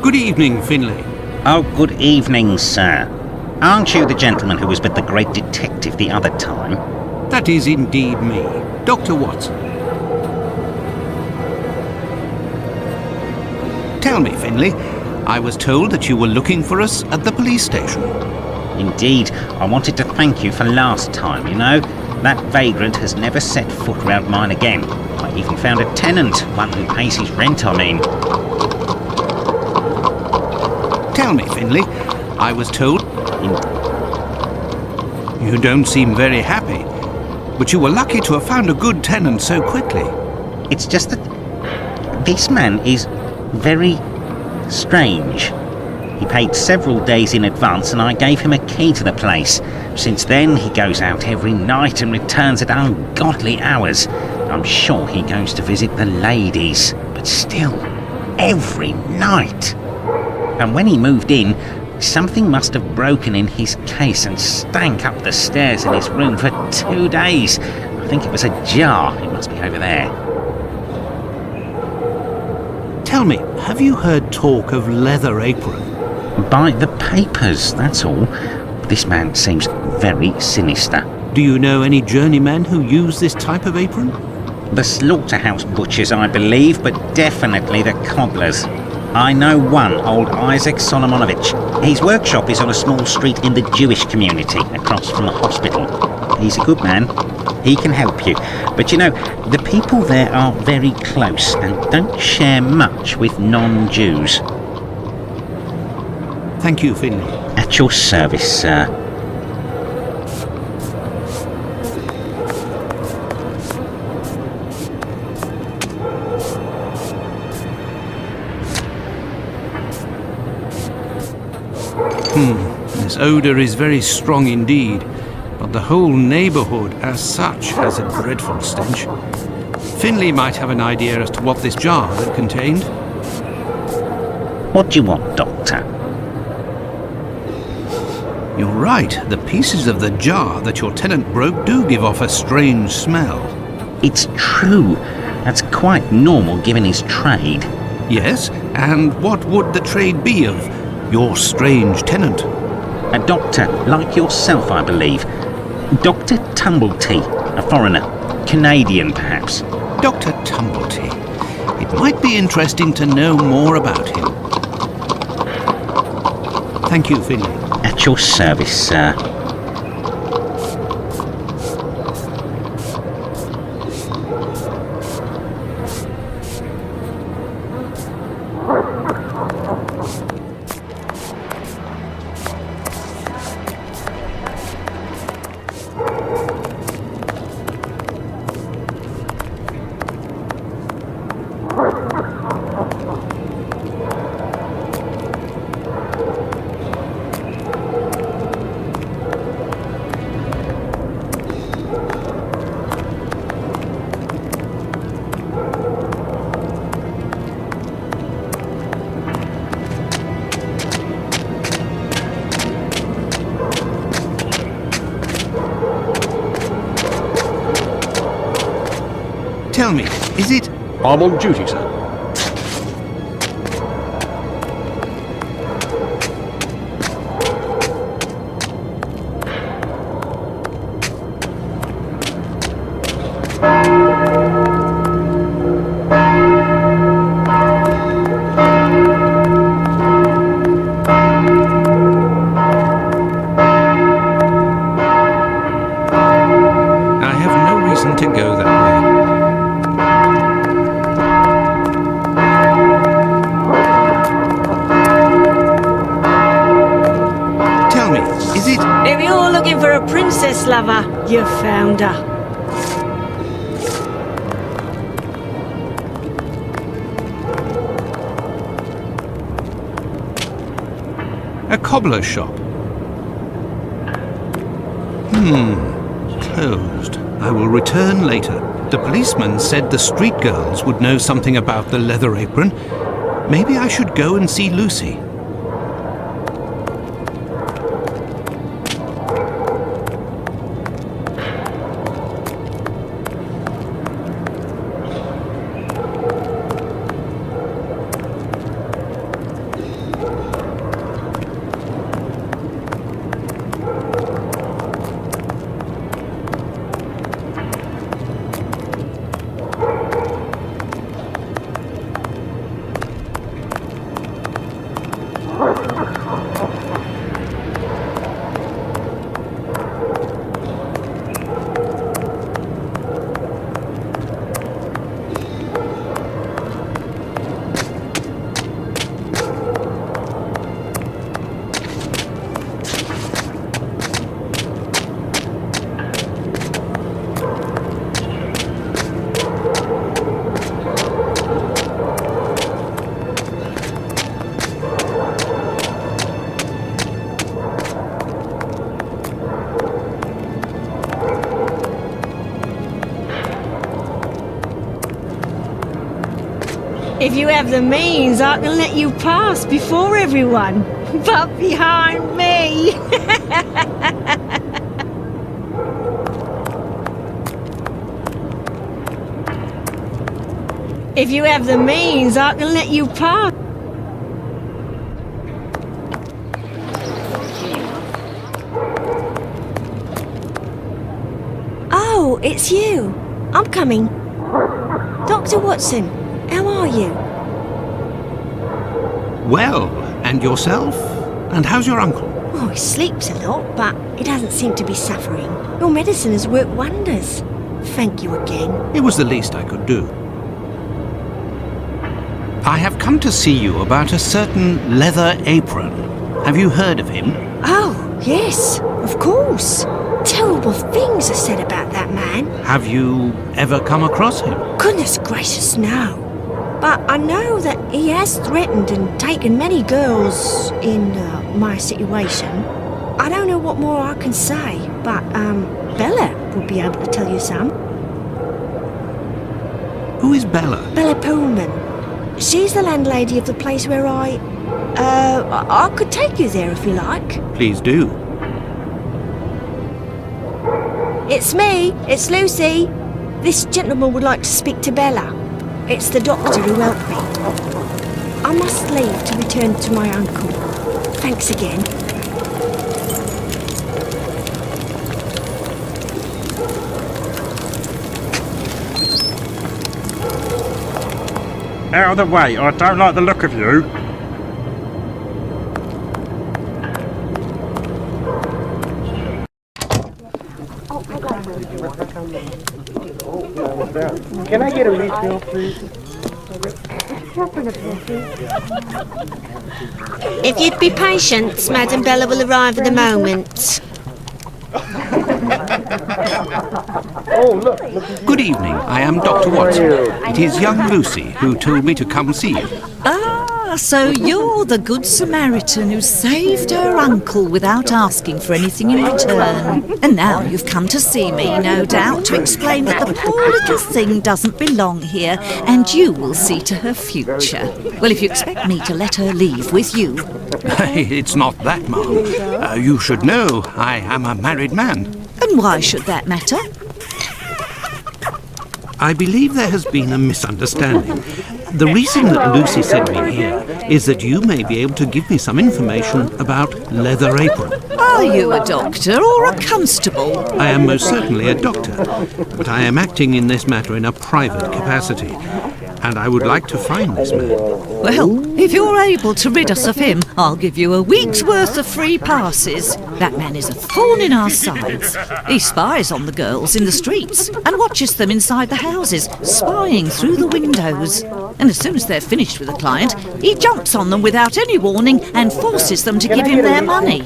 Good evening, Finley. Oh, good evening, sir. Aren't you the gentleman who was with the great detective the other time? That is indeed me, Dr. Watson. Tell me, Finley, I was told that you were looking for us at the police station. Indeed, I wanted to thank you for last time, you know. That vagrant has never set foot round mine again. I even found a tenant, one who pays his rent, I mean. Tell me, Finley, I was told... You don't seem very happy, but you were lucky to have found a good tenant so quickly. It's just that this man is very strange. He paid several days in advance and I gave him a key to the place. Since then, he goes out every night and returns at ungodly hours. I'm sure he goes to visit the ladies, but still, every night. And when he moved in, something must have broken in his case and stank up the stairs in his room for 2 days. I think it was a jar. It must be over there. Tell me, have you heard talk of Leather Apron? By the papers, that's all. This man seems very sinister. Do you know any journeymen who use this type of apron? The slaughterhouse butchers, I believe, but definitely the cobblers. I know one, old Isaac Solomonovich. His workshop is on a small street in the Jewish community, across from the hospital. He's a good man. He can help you. But you know, the people there are very close and don't share much with non-Jews. Thank you, Finley. At your service, sir. This odour is very strong indeed, but the whole neighbourhood as such has a dreadful stench. Finley might have an idea as to what this jar had contained. What do you want, Doctor? You're right, the pieces of the jar that your tenant broke do give off a strange smell. It's true. That's quite normal given his trade. Yes, and what would the trade be of your strange tenant? A doctor, like yourself, I believe. Dr. Tumblety, a foreigner. Canadian, perhaps. Dr. Tumblety. It might be interesting to know more about him. Thank you, Finley. At your service, sir. Tell me, is it... I'm on duty, sir. I have no reason to go that way. lover, you found her. A cobbler's shop. Closed. I will return later. The policeman said the street girls would know something about the leather apron. Maybe I should go and see Lucy. If you have the means, I can let you pass before everyone. But behind me. If you have the means, I can let you pass. Oh, it's you. I'm coming. Dr. Watson, how are you? Well, and yourself? And how's your uncle? Oh, he sleeps a lot, but he doesn't seem to be suffering. Your medicine has worked wonders. Thank you again. It was the least I could do. I have come to see you about a certain leather apron. Have you heard of him? Oh, yes, of course. Terrible things are said about that man. Have you ever come across him? Goodness gracious, no. But I know that he has threatened and taken many girls in my situation. I don't know what more I can say, but Bella will be able to tell you some. Who is Bella? Bella Pullman. She's the landlady of the place where I could take you there if you like. Please do. It's me, it's Lucy. This gentleman would like to speak to Bella. It's the doctor who helped me. I must leave to return to my uncle. Thanks again. Out of the way, I don't like the look of you. Can I get a refill, please? If you'd be patient, Madam Bella will arrive in a moment. Good evening. I am Dr. Watson. It is young Lucy who told me to come see you. Ah, so you're the Good Samaritan who saved her uncle without asking for anything in return. And now you've come to see me, no doubt, to explain that the poor little thing doesn't belong here, and you will see to her future. Well, if you expect me to let her leave with you... It's not that, ma'am. You should know I am a married man. And why should that matter? I believe there has been a misunderstanding. The reason that Lucy sent me here is that you may be able to give me some information about Leather Apron. Are you a doctor or a constable? I am most certainly a doctor, but I am acting in this matter in a private capacity, and I would like to find this man. Well, if you're able to rid us of him, I'll give you a week's worth of free passes. That man is a thorn in our sides. He spies on the girls in the streets and watches them inside the houses, spying through the windows. And as soon as they're finished with a client, he jumps on them without any warning and forces them to give him their money.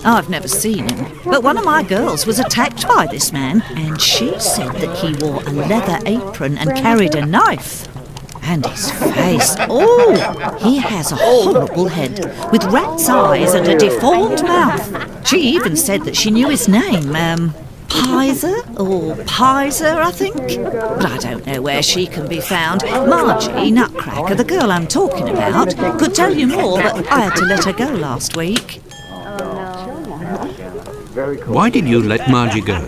I've never seen him, but one of my girls was attacked by this man, and she said that he wore a leather apron and carried a knife. And his face, oh, he has a horrible head, with rat's eyes and a deformed mouth. She even said that she knew his name, Pizer, I think. But I don't know where she can be found. Margie, Nutcracker, the girl I'm talking about, could tell you more, but I had to let her go last week. Why did you let Margie go?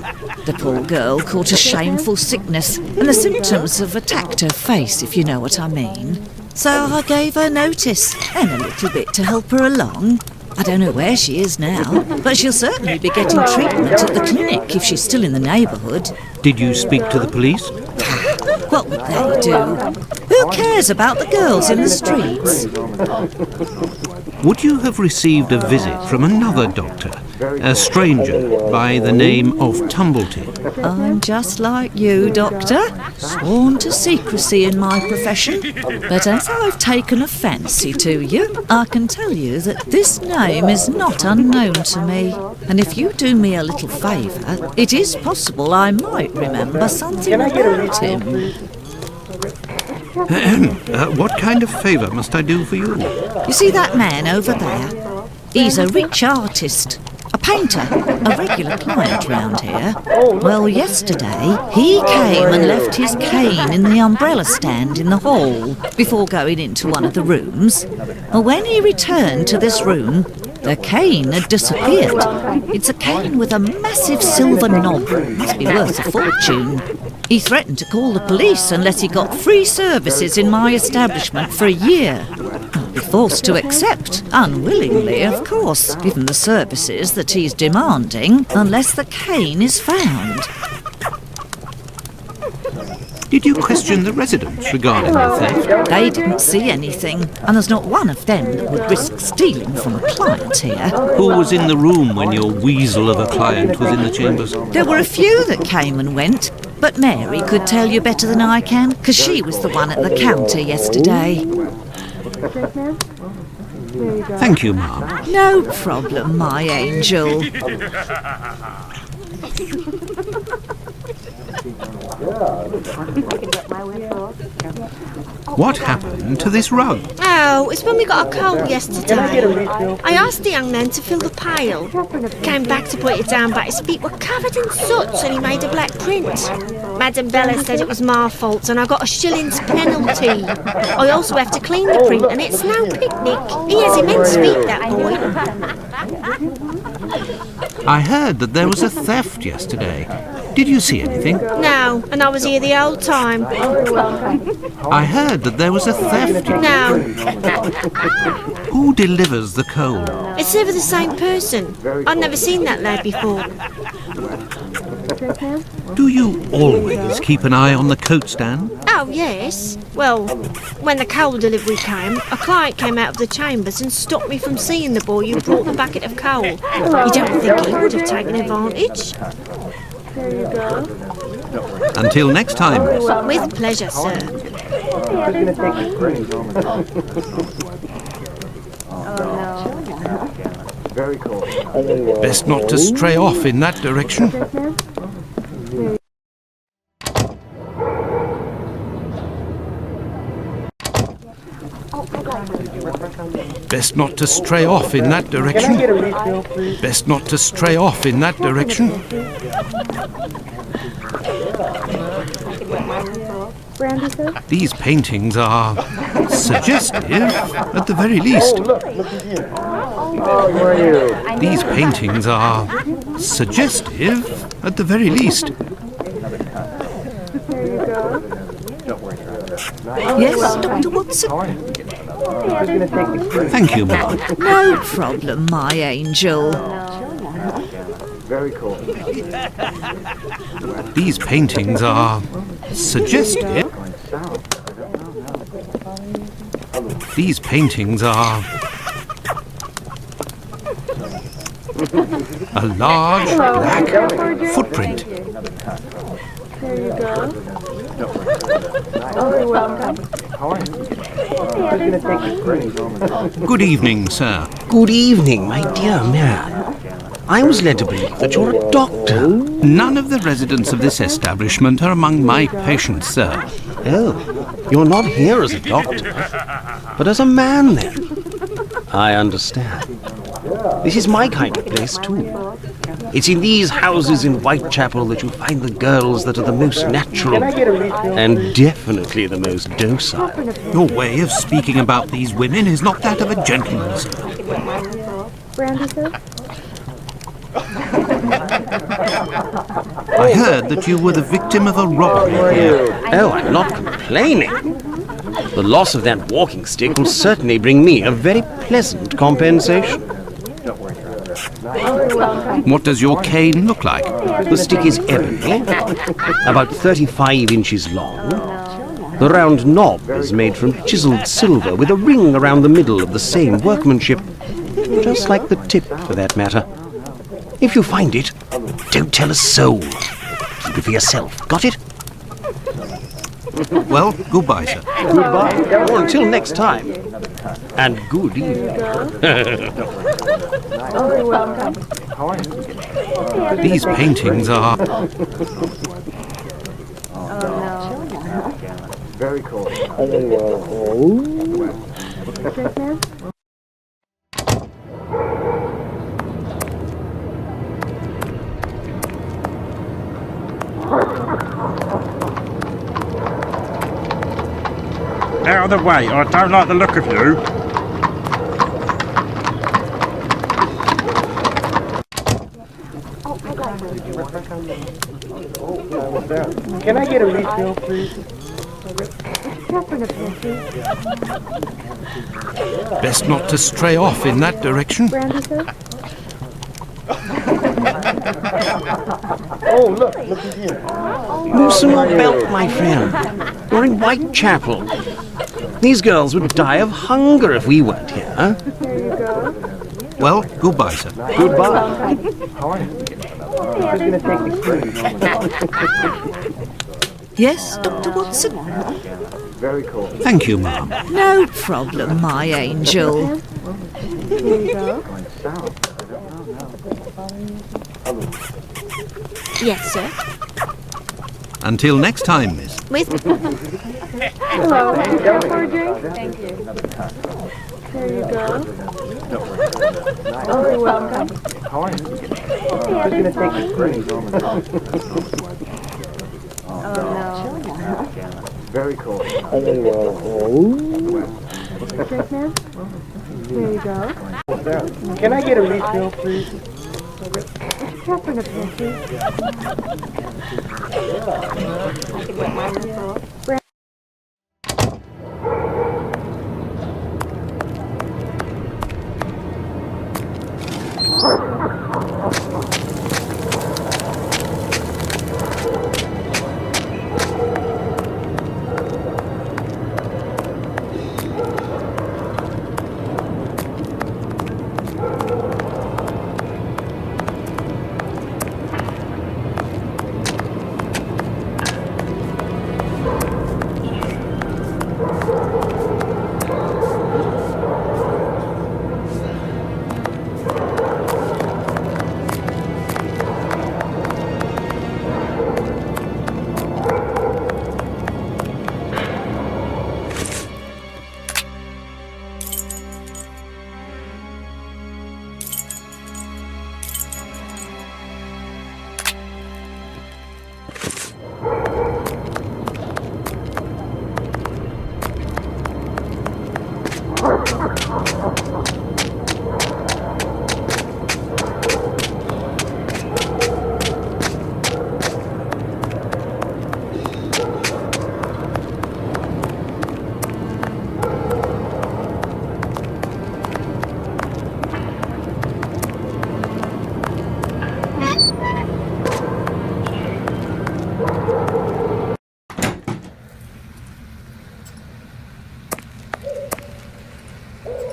The poor girl caught a shameful sickness, and the symptoms have attacked her face, if you know what I mean. So I gave her notice, and a little bit to help her along. I don't know where she is now, but she'll certainly be getting treatment at the clinic if she's still in the neighbourhood. Did you speak to the police? What would they do? Who cares about the girls in the streets? Would you have received a visit from another doctor, a stranger by the name of Tumbleton? I'm just like you, Doctor, sworn to secrecy in my profession. But as I've taken a fancy to you, I can tell you that this name is not unknown to me. And if you do me a little favour, it is possible I might remember something about him. What kind of favour must I do for you? You see that man over there? He's a rich artist, a painter, a regular client round here. Well, yesterday he came and left his cane in the umbrella stand in the hall before going into one of the rooms. Well, when he returned to this room, the cane had disappeared. It's a cane with a massive silver knob. Must be worth a fortune. He threatened to call the police unless he got free services in my establishment for a year. I'll be forced to accept, unwillingly, of course, given the services that he's demanding, unless the cane is found. Did you question the residents regarding the theft? They didn't see anything, and there's not one of them that would risk stealing from a client here. Who was in the room when your weasel of a client was in the chambers? There were a few that came and went, but Mary could tell you better than I can, because she was the one at the counter yesterday. Thank you, ma'am. No problem, my angel. What happened to this rug? Oh, it's when we got a cold yesterday. I asked the young man to fill the pail. Came back to put it down, but his feet were covered in soot and he made a black print. Madam Bella said it was my fault and I got a shilling's penalty. I also have to clean the print and it's no picnic. He has immense feet, that boy. I heard that there was a theft yesterday. Did you see anything? No, and I was here the whole time. I heard that there was a theft. No. Who delivers the coal? It's never the same person. I've never seen that lad before. Do you always keep an eye on the coat stand? Oh, yes. Well, when the coal delivery came, a client came out of the chambers and stopped me from seeing the boy who brought the bucket of coal. You don't think he would have taken advantage? There you go. Until next time, miss. With pleasure, sir. Very cool. Best not to stray off in that direction. Best not to stray off in that direction. Best not to stray off in that direction. These paintings are suggestive, at the very least. These paintings are suggestive, at the very least. Yes, Dr. Watson? Thank you, ma'am. No problem, my angel. Very cool. These paintings are suggestive. These paintings are a large black footprint. There you go. Oh, you're welcome. Good evening, sir. Good evening, my dear man. I was led to believe that you're a doctor. None of the residents of this establishment are among my patients, sir. Oh, you're not here as a doctor, but as a man, then. I understand. This is my kind of place, too. It's in these houses in Whitechapel that you find the girls that are the most natural and definitely the most docile. Your way of speaking about these women is not that of a gentleman, sir. Brandy, sir? I heard that you were the victim of a robbery here. Oh, I'm not complaining. The loss of that walking stick will certainly bring me a very pleasant compensation. What does your cane look like? The stick is ebony, about 35 inches long. The round knob is made from chiseled silver with a ring around the middle of the same workmanship, just like the tip, for that matter. If you find it, don't tell a soul. Keep it for yourself. Got it? Well, goodbye, sir. Goodbye. Or until next time. And good evening. Oh, you're welcome. These paintings are... Oh, no. Very cool. Chapman? Out of the way, I don't like the look of you. Can I get a refill, please? Best not to stray off in that direction. Brandy, sir? Oh, look at here. Loosen your belt, my friend. You're in Whitechapel. These girls would die of hunger if we weren't here. There you go. Well, goodbye, sir. Goodbye. How are you? Who's going to take the keys? Yes, Dr. Watson? Very cool. Thank you, ma'am. No problem, my angel. There you go. Yes, sir. Until next time, miss. Hello. Would you care for a drink? Thank you. There you go. Oh, you're welcome. How are you? Who's going to take the keys? Oh, no. Very cool. Chapman? There you go. Can I get a refill, please? Chapman, a please. I can get mine as well.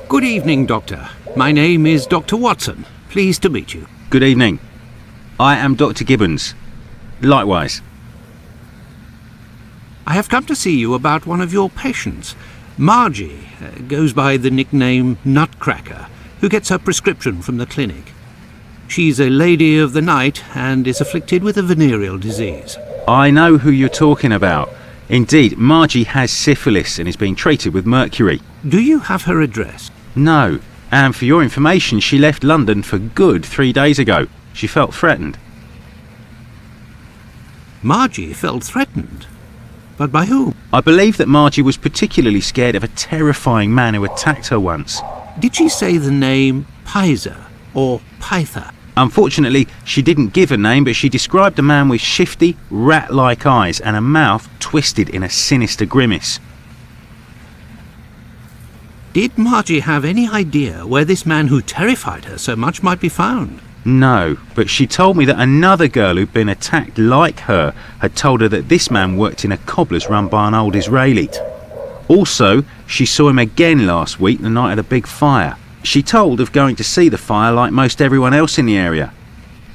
Good evening, Doctor. My name is Dr. Watson. Pleased to meet you. Good evening. I am Dr. Gibbons. Likewise. I have come to see you about one of your patients. Margie goes by the nickname Nutcracker, who gets her prescription from the clinic. She's a lady of the night and is afflicted with a venereal disease. I know who you're talking about. Indeed, Margie has syphilis and is being treated with mercury. Do you have her address? No. And for your information, she left London for good 3 days ago. She felt threatened. Margie felt threatened? But by whom? I believe that Margie was particularly scared of a terrifying man who attacked her once. Did she say the name Pizer or Pyther? Unfortunately, she didn't give a name, but she described a man with shifty, rat-like eyes and a mouth twisted in a sinister grimace. Did Margie have any idea where this man who terrified her so much might be found? No, but she told me that another girl who'd been attacked like her had told her that this man worked in a cobbler's run by an old Israeli. Also, she saw him again last week, the night of the big fire. She told of going to see the fire like most everyone else in the area.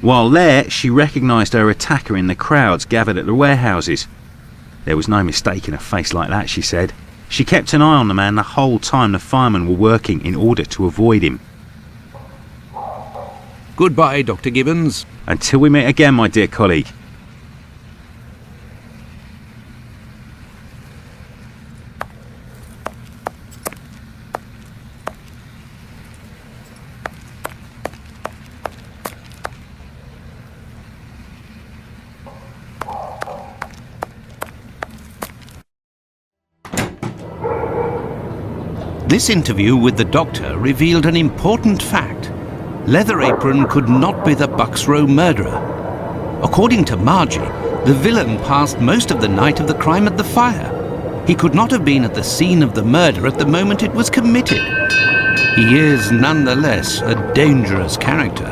While there, she recognised her attacker in the crowds gathered at the warehouses. There was no mistaking a face like that, she said. She kept an eye on the man the whole time the firemen were working in order to avoid him. Goodbye, Dr. Gibbons. Until we meet again, my dear colleague. This interview with the doctor revealed an important fact. Leather Apron could not be the Bucks Row murderer. According to Margie, the villain passed most of the night of the crime at the fire. He could not have been at the scene of the murder at the moment it was committed. He is nonetheless a dangerous character.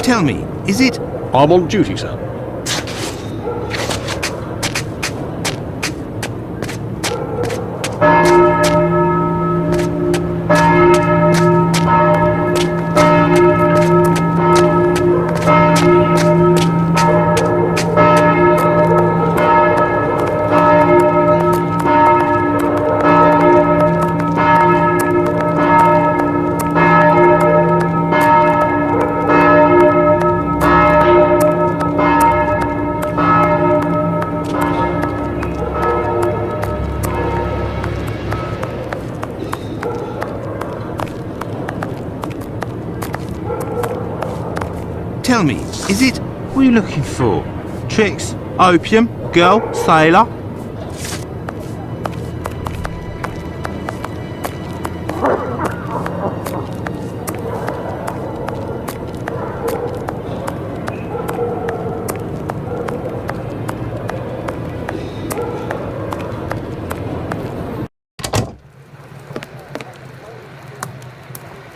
Tell me, is it... I'm on duty, sir. Tell me, is it... What are you looking for? Tricks? Opium? Girl? Sailor?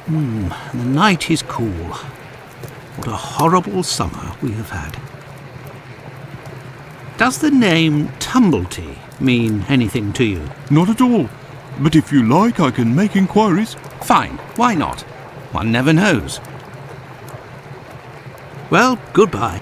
The night is cool. What a horrible summer we have had. Does the name Tumblety mean anything to you? Not at all. But if you like, I can make inquiries. Fine, why not? One never knows. Well, goodbye.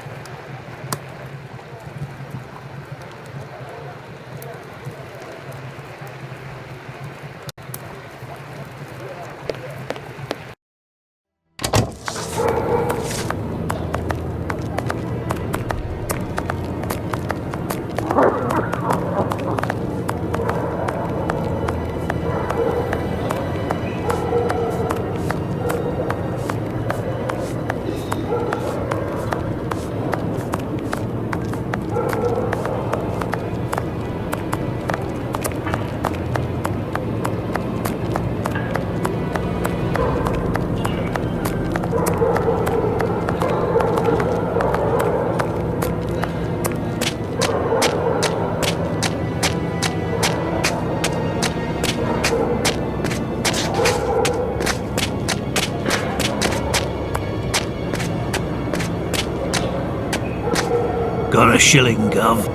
Got a shilling, Gov.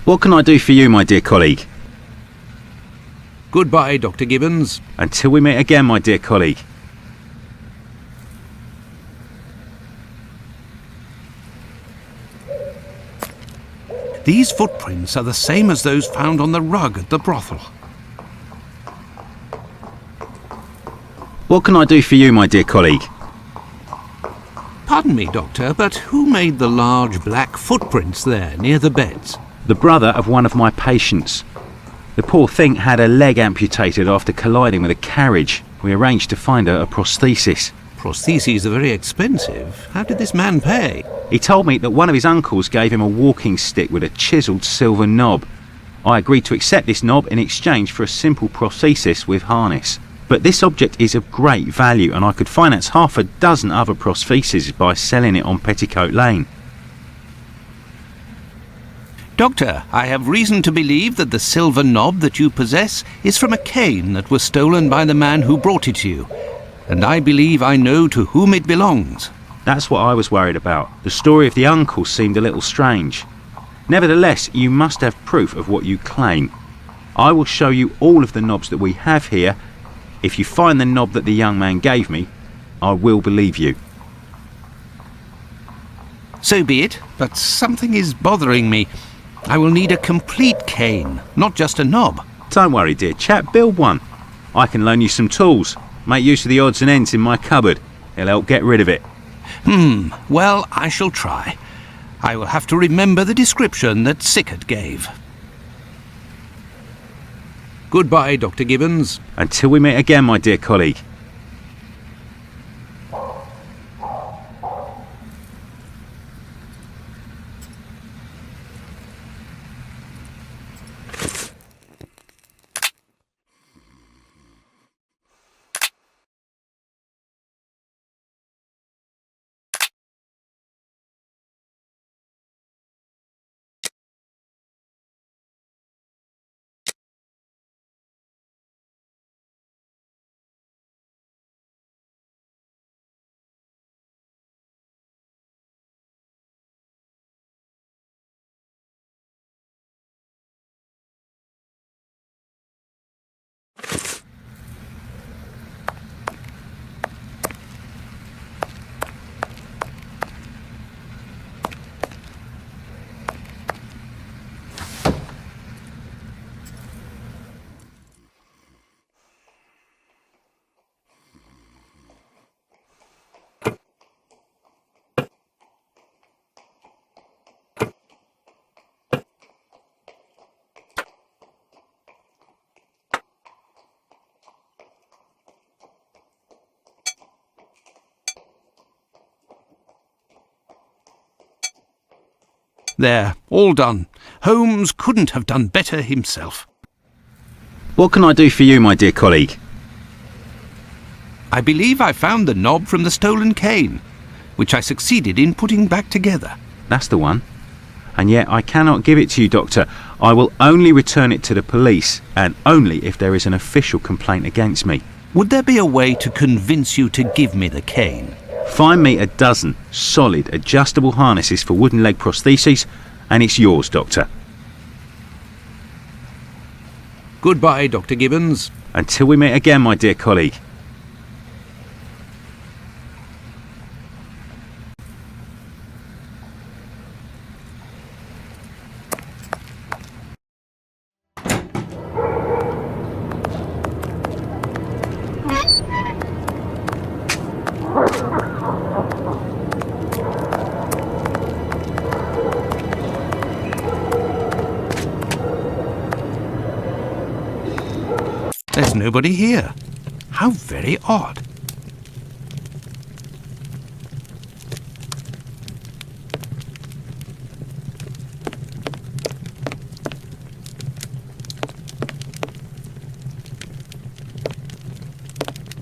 What can I do for you, my dear colleague? Goodbye, Dr. Gibbons. Until we meet again, my dear colleague. These footprints are the same as those found on the rug at the brothel. What can I do for you, my dear colleague? Pardon me, Doctor, but who made the large black footprints there near the beds? The brother of one of my patients. The poor thing had a leg amputated after colliding with a carriage. We arranged to find her a prosthesis. Prostheses are very expensive. How did this man pay? He told me that one of his uncles gave him a walking stick with a chiselled silver knob. I agreed to accept this knob in exchange for a simple prosthesis with harness. But this object is of great value, and I could finance half a dozen other prostheses by selling it on Petticoat Lane. Doctor, I have reason to believe that the silver knob that you possess is from a cane that was stolen by the man who brought it to you, and I believe I know to whom it belongs. That's what I was worried about. The story of the uncle seemed a little strange. Nevertheless, you must have proof of what you claim. I will show you all of the knobs that we have here. If you find the knob that the young man gave me, I will believe you. So be it, but something is bothering me. I will need a complete cane, not just a knob. Don't worry, dear chap, build one. I can loan you some tools. Make use of the odds and ends in my cupboard. It'll help get rid of it. Well, I shall try. I will have to remember the description that Sickert gave. Goodbye, Dr. Gibbons. Until we meet again, my dear colleague. There, all done. Holmes couldn't have done better himself. What can I do for you, my dear colleague? I believe I found the knob from the stolen cane, which I succeeded in putting back together. That's the one. And yet I cannot give it to you, Doctor. I will only return it to the police, and only if there is an official complaint against me. Would there be a way to convince you to give me the cane? Find me a dozen solid adjustable harnesses for wooden leg prostheses, and it's yours, Doctor. Goodbye, Dr. Gibbons. Until we meet again, my dear colleague. There's nobody here. How very odd.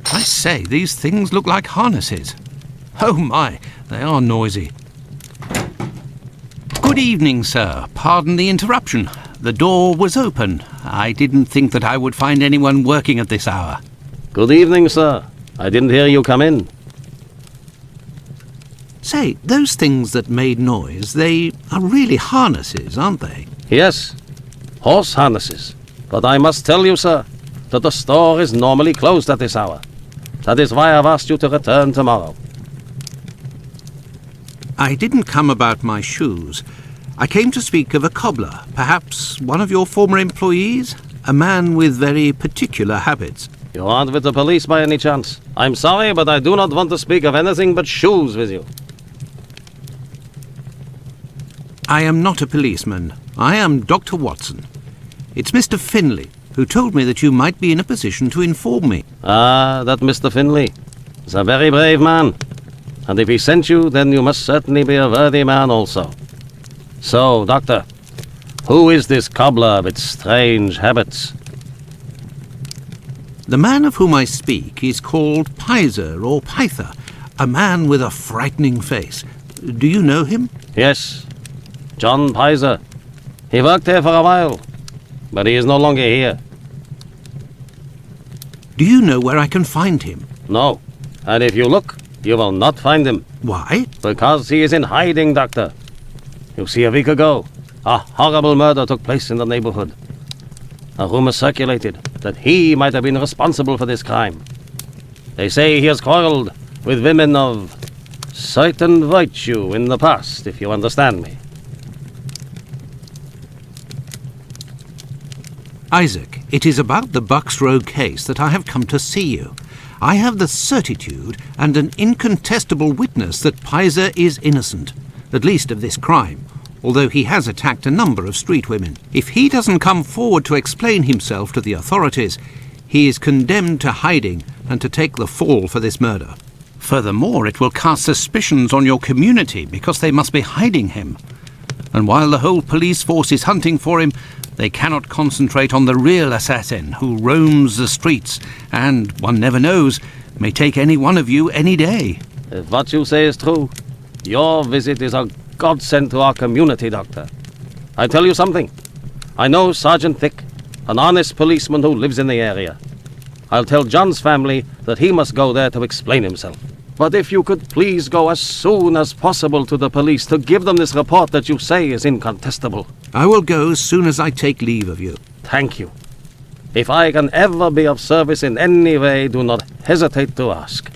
I say, these things look like harnesses. Oh my, they are noisy. Good evening, sir. Pardon the interruption. The door was open. I didn't think that I would find anyone working at this hour. Good evening, sir. I didn't hear you come in. Say, those things that made noise, they are really harnesses, aren't they? Yes, horse harnesses. But I must tell you, sir, that the store is normally closed at this hour. That is why I've asked you to return tomorrow. I didn't come about my shoes. I came to speak of a cobbler, perhaps one of your former employees, a man with very particular habits. You aren't with the police by any chance? I'm sorry, but I do not want to speak of anything but shoes with you. I am not a policeman. I am Dr. Watson. It's Mr. Finlay, who told me that you might be in a position to inform me. Ah, that Mr. Finlay is a very brave man. And if he sent you, then you must certainly be a worthy man also. So, Doctor, who is this cobbler with strange habits? The man of whom I speak is called Pizer or Pyther, a man with a frightening face. Do you know him? Yes, John Pizer. He worked here for a while, but he is no longer here. Do you know where I can find him? No, and if you look, you will not find him. Why? Because he is in hiding, Doctor. You see, a week ago, a horrible murder took place in the neighborhood. A rumor circulated that he might have been responsible for this crime. They say he has quarreled with women of certain virtue in the past, if you understand me. Isaac, it is about the Bucks Row case that I have come to see you. I have the certitude and an incontestable witness that Pizer is innocent, at least of this crime, although he has attacked a number of street women. If he doesn't come forward to explain himself to the authorities, he is condemned to hiding and to take the fall for this murder. Furthermore, it will cast suspicions on your community because they must be hiding him. And while the whole police force is hunting for him, they cannot concentrate on the real assassin who roams the streets and, one never knows, may take any one of you any day. If what you say is true, your visit is a godsend to our community, Doctor. I tell you something. I know Sergeant Thick, an honest policeman who lives in the area. I'll tell John's family that he must go there to explain himself. But if you could please go as soon as possible to the police to give them this report that you say is incontestable. I will go as soon as I take leave of you. Thank you. If I can ever be of service in any way, do not hesitate to ask.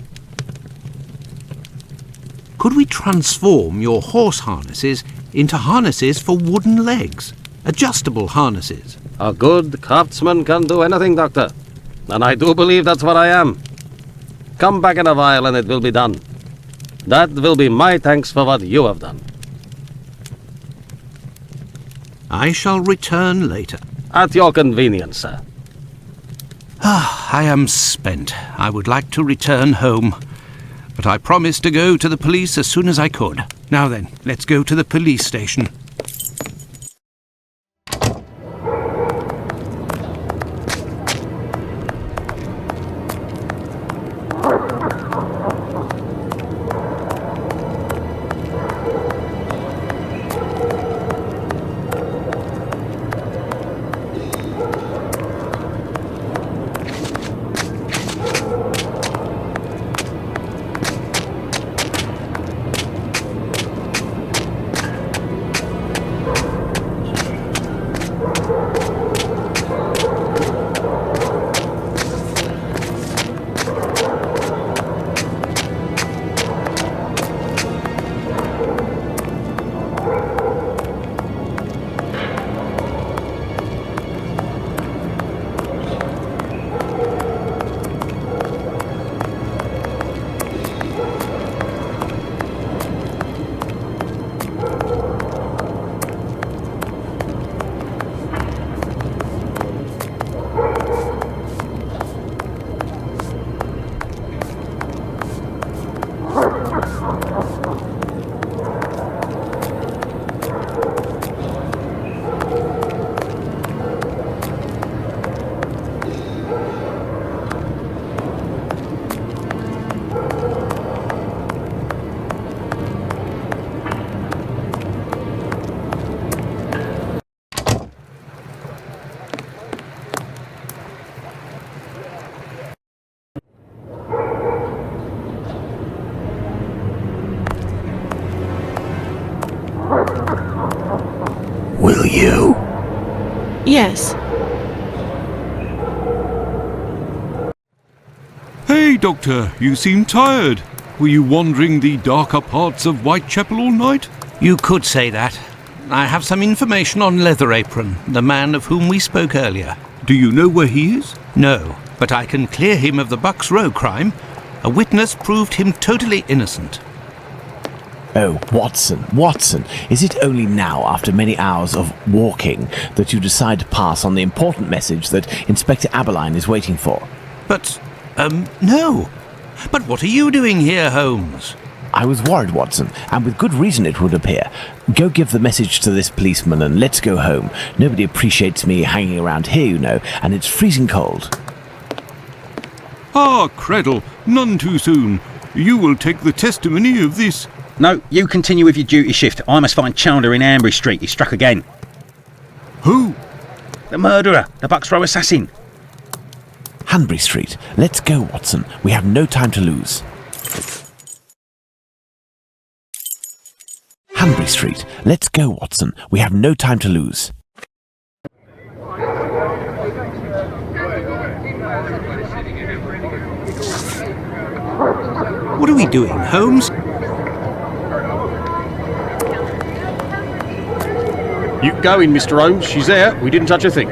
Could we transform your horse harnesses into harnesses for wooden legs? Adjustable harnesses? A good craftsman can do anything, Doctor. And I do believe that's what I am. Come back in a while and it will be done. That will be my thanks for what you have done. I shall return later. At your convenience, sir. I am spent. I would like to return home. But I promised to go to the police as soon as I could. Now then, let's go to the police station. Yes. Hey, Doctor, you seem tired. Were you wandering the darker parts of Whitechapel all night? You could say that. I have some information on Leatherapron, the man of whom we spoke earlier. Do you know where he is? No, but I can clear him of the Bucks Row crime. A witness proved him totally innocent. Oh, Watson, is it only now, after many hours of walking, that you decide to pass on the important message that Inspector Aberline is waiting for? But, no. But what are you doing here, Holmes? I was worried, Watson, and with good reason it would appear. Go give the message to this policeman and let's go home. Nobody appreciates me hanging around here, you know, and it's freezing cold. Ah, Creddle, none too soon. You will take the testimony of this... No, you continue with your duty shift. I must find Chandler in Ambury Street. He's struck again. Who? The murderer, the Bucks Row assassin. Hanbury Street. Let's go, Watson. We have no time to lose. Hanbury Street. Let's go, Watson. We have no time to lose. What are we doing, Holmes? You go in, Mr. Holmes. She's there. We didn't touch a thing.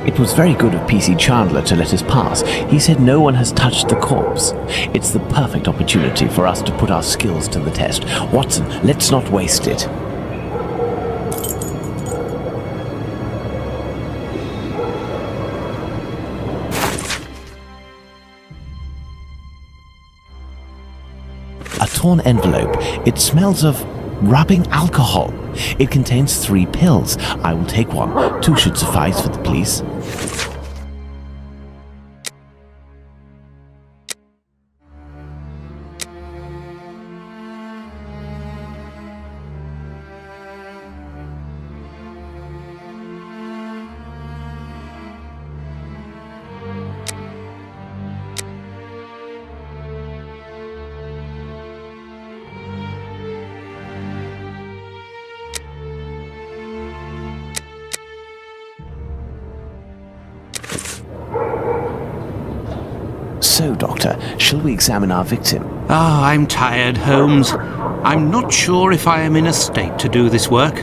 It was very good of PC Chandler to let us pass. He said no one has touched the corpse. It's the perfect opportunity for us to put our skills to the test. Watson, let's not waste it. A torn envelope. It smells of rubbing alcohol. It contains 3 pills. I will take one. 2 should suffice for the police. So, Doctor, shall we examine our victim? Ah, I'm tired, Holmes. I'm not sure if I am in a state to do this work.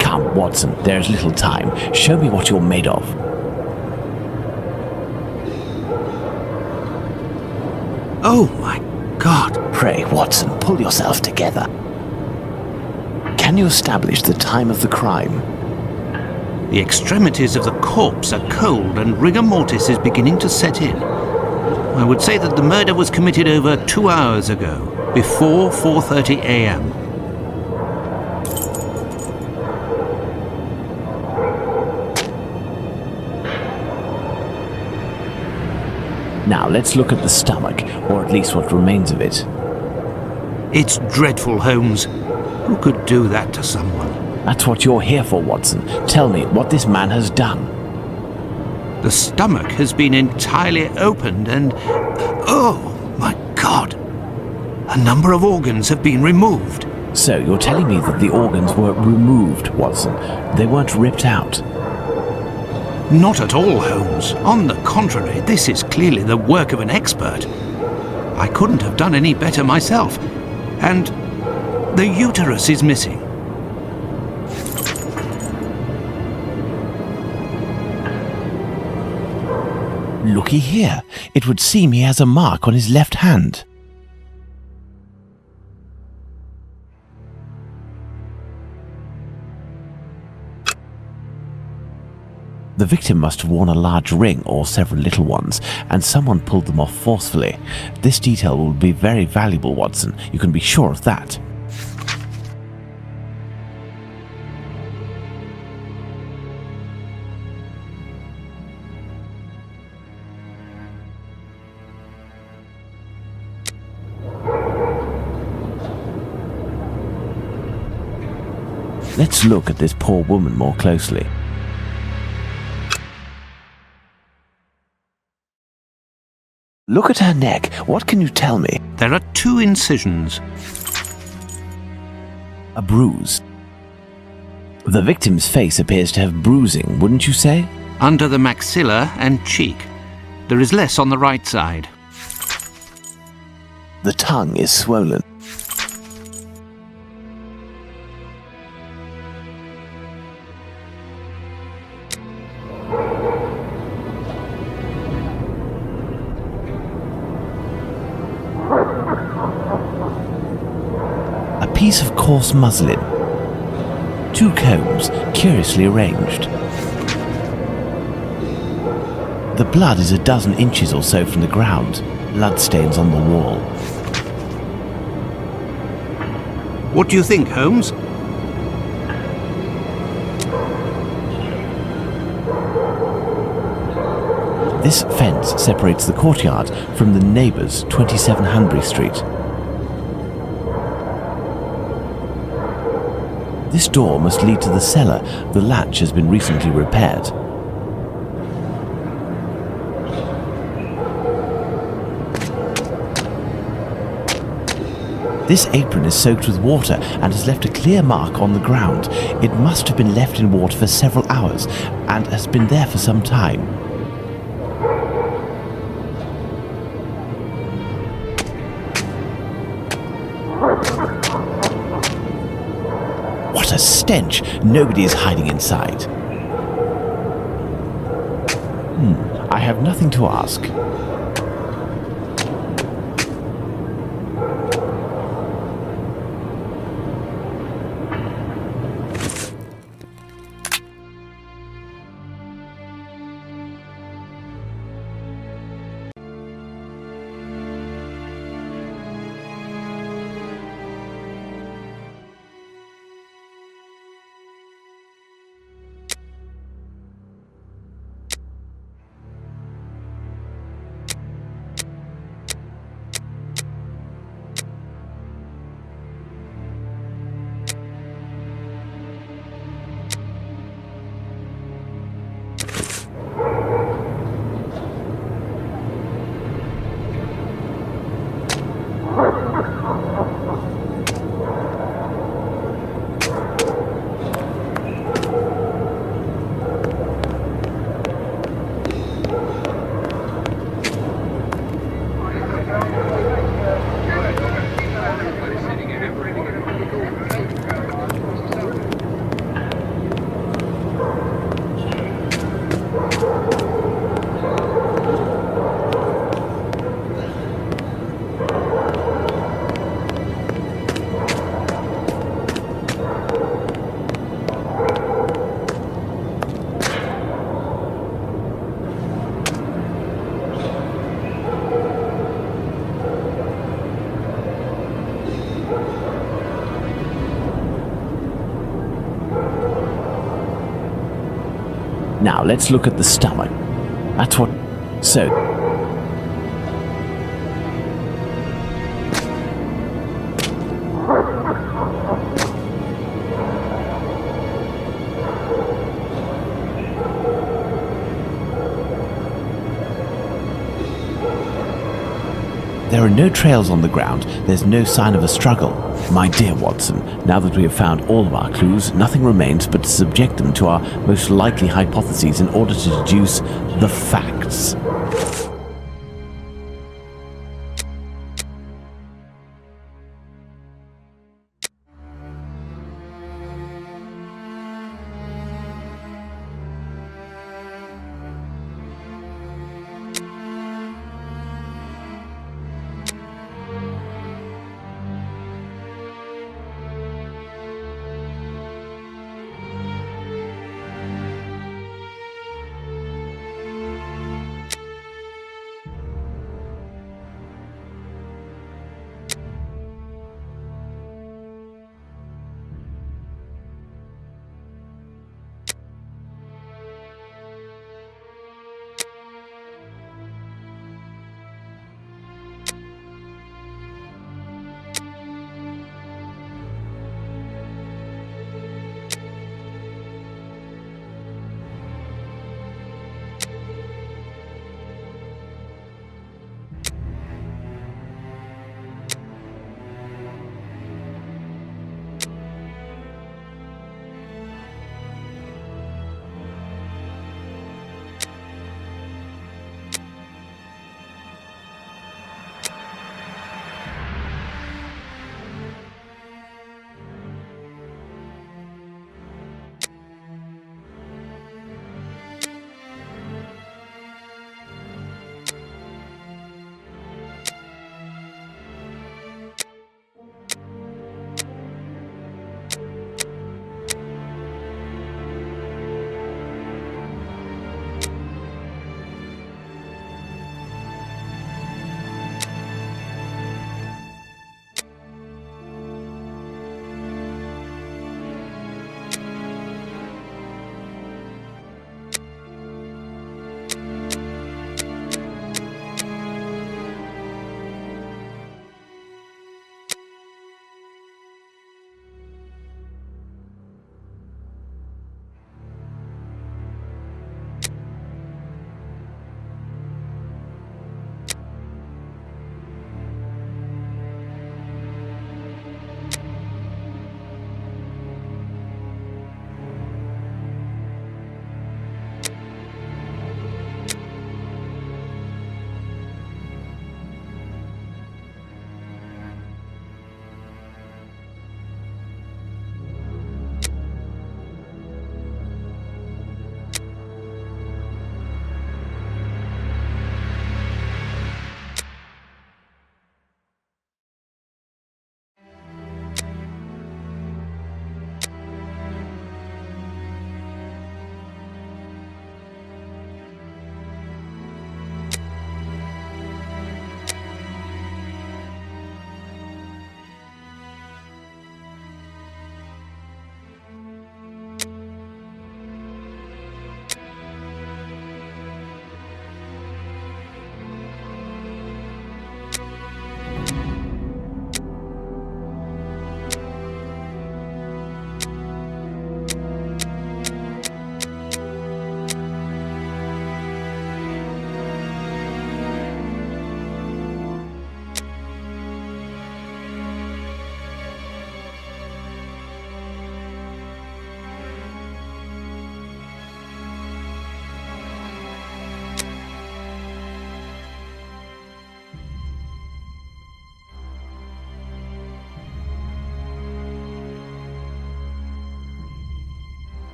Come, Watson, there is little time. Show me what you're made of. Oh, my God. Pray, Watson, pull yourself together. Can you establish the time of the crime? The extremities of the corpse are cold and rigor mortis is beginning to set in. I would say that the murder was committed over 2 hours ago, before 4:30 a.m. Now let's look at the stomach, or at least what remains of it. It's dreadful, Holmes. Who could do that to someone? That's what you're here for, Watson. Tell me what this man has done. The stomach has been entirely opened and... oh, my God! A number of organs have been removed. So you're telling me that the organs were removed, Watson? They weren't ripped out? Not at all, Holmes. On the contrary, this is clearly the work of an expert. I couldn't have done any better myself. And the uterus is missing. Looky here. It would seem he has a mark on his left hand. The victim must have worn a large ring or several little ones, and someone pulled them off forcefully. This detail will be very valuable, Watson. You can be sure of that. Let's look at this poor woman more closely. Look at her neck. What can you tell me? There are 2 incisions. A bruise. The victim's face appears to have bruising, wouldn't you say? Under the maxilla and cheek. There is less on the right side. The tongue is swollen. A piece of coarse muslin. 2 combs, curiously arranged. The blood is a dozen inches or so from the ground. Bloodstains on the wall. What do you think, Holmes? This fence separates the courtyard from the neighbour's 27 Hanbury Street. This door must lead to the cellar. The latch has been recently repaired. This apron is soaked with water and has left a clear mark on the ground. It must have been left in water for several hours and has been there for some time. What a stench! Nobody is hiding inside. I have nothing to ask. Now let's look at the stomach. That's what... So... There are no trails on the ground. There's no sign of a struggle. My dear Watson, now that we have found all of our clues, nothing remains but to subject them to our most likely hypotheses in order to deduce the facts.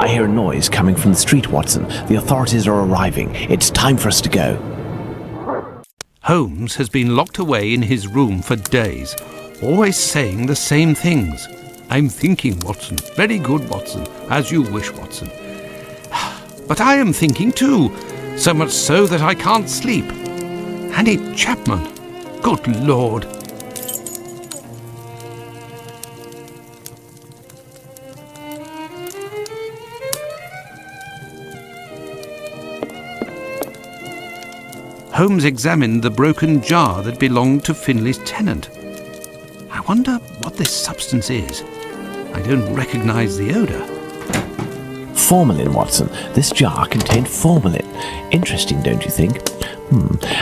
I hear a noise coming from the street, Watson. The authorities are arriving. It's time for us to go. Holmes has been locked away in his room for days, always saying the same things. I'm thinking, Watson. Very good, Watson. As you wish, Watson. But I am thinking too, so much so that I can't sleep. Annie Chapman. Good Lord. Holmes examined the broken jar that belonged to Finley's tenant. I wonder what this substance is. I don't recognize the odour. Formalin, Watson. This jar contained formalin. Interesting, don't you think?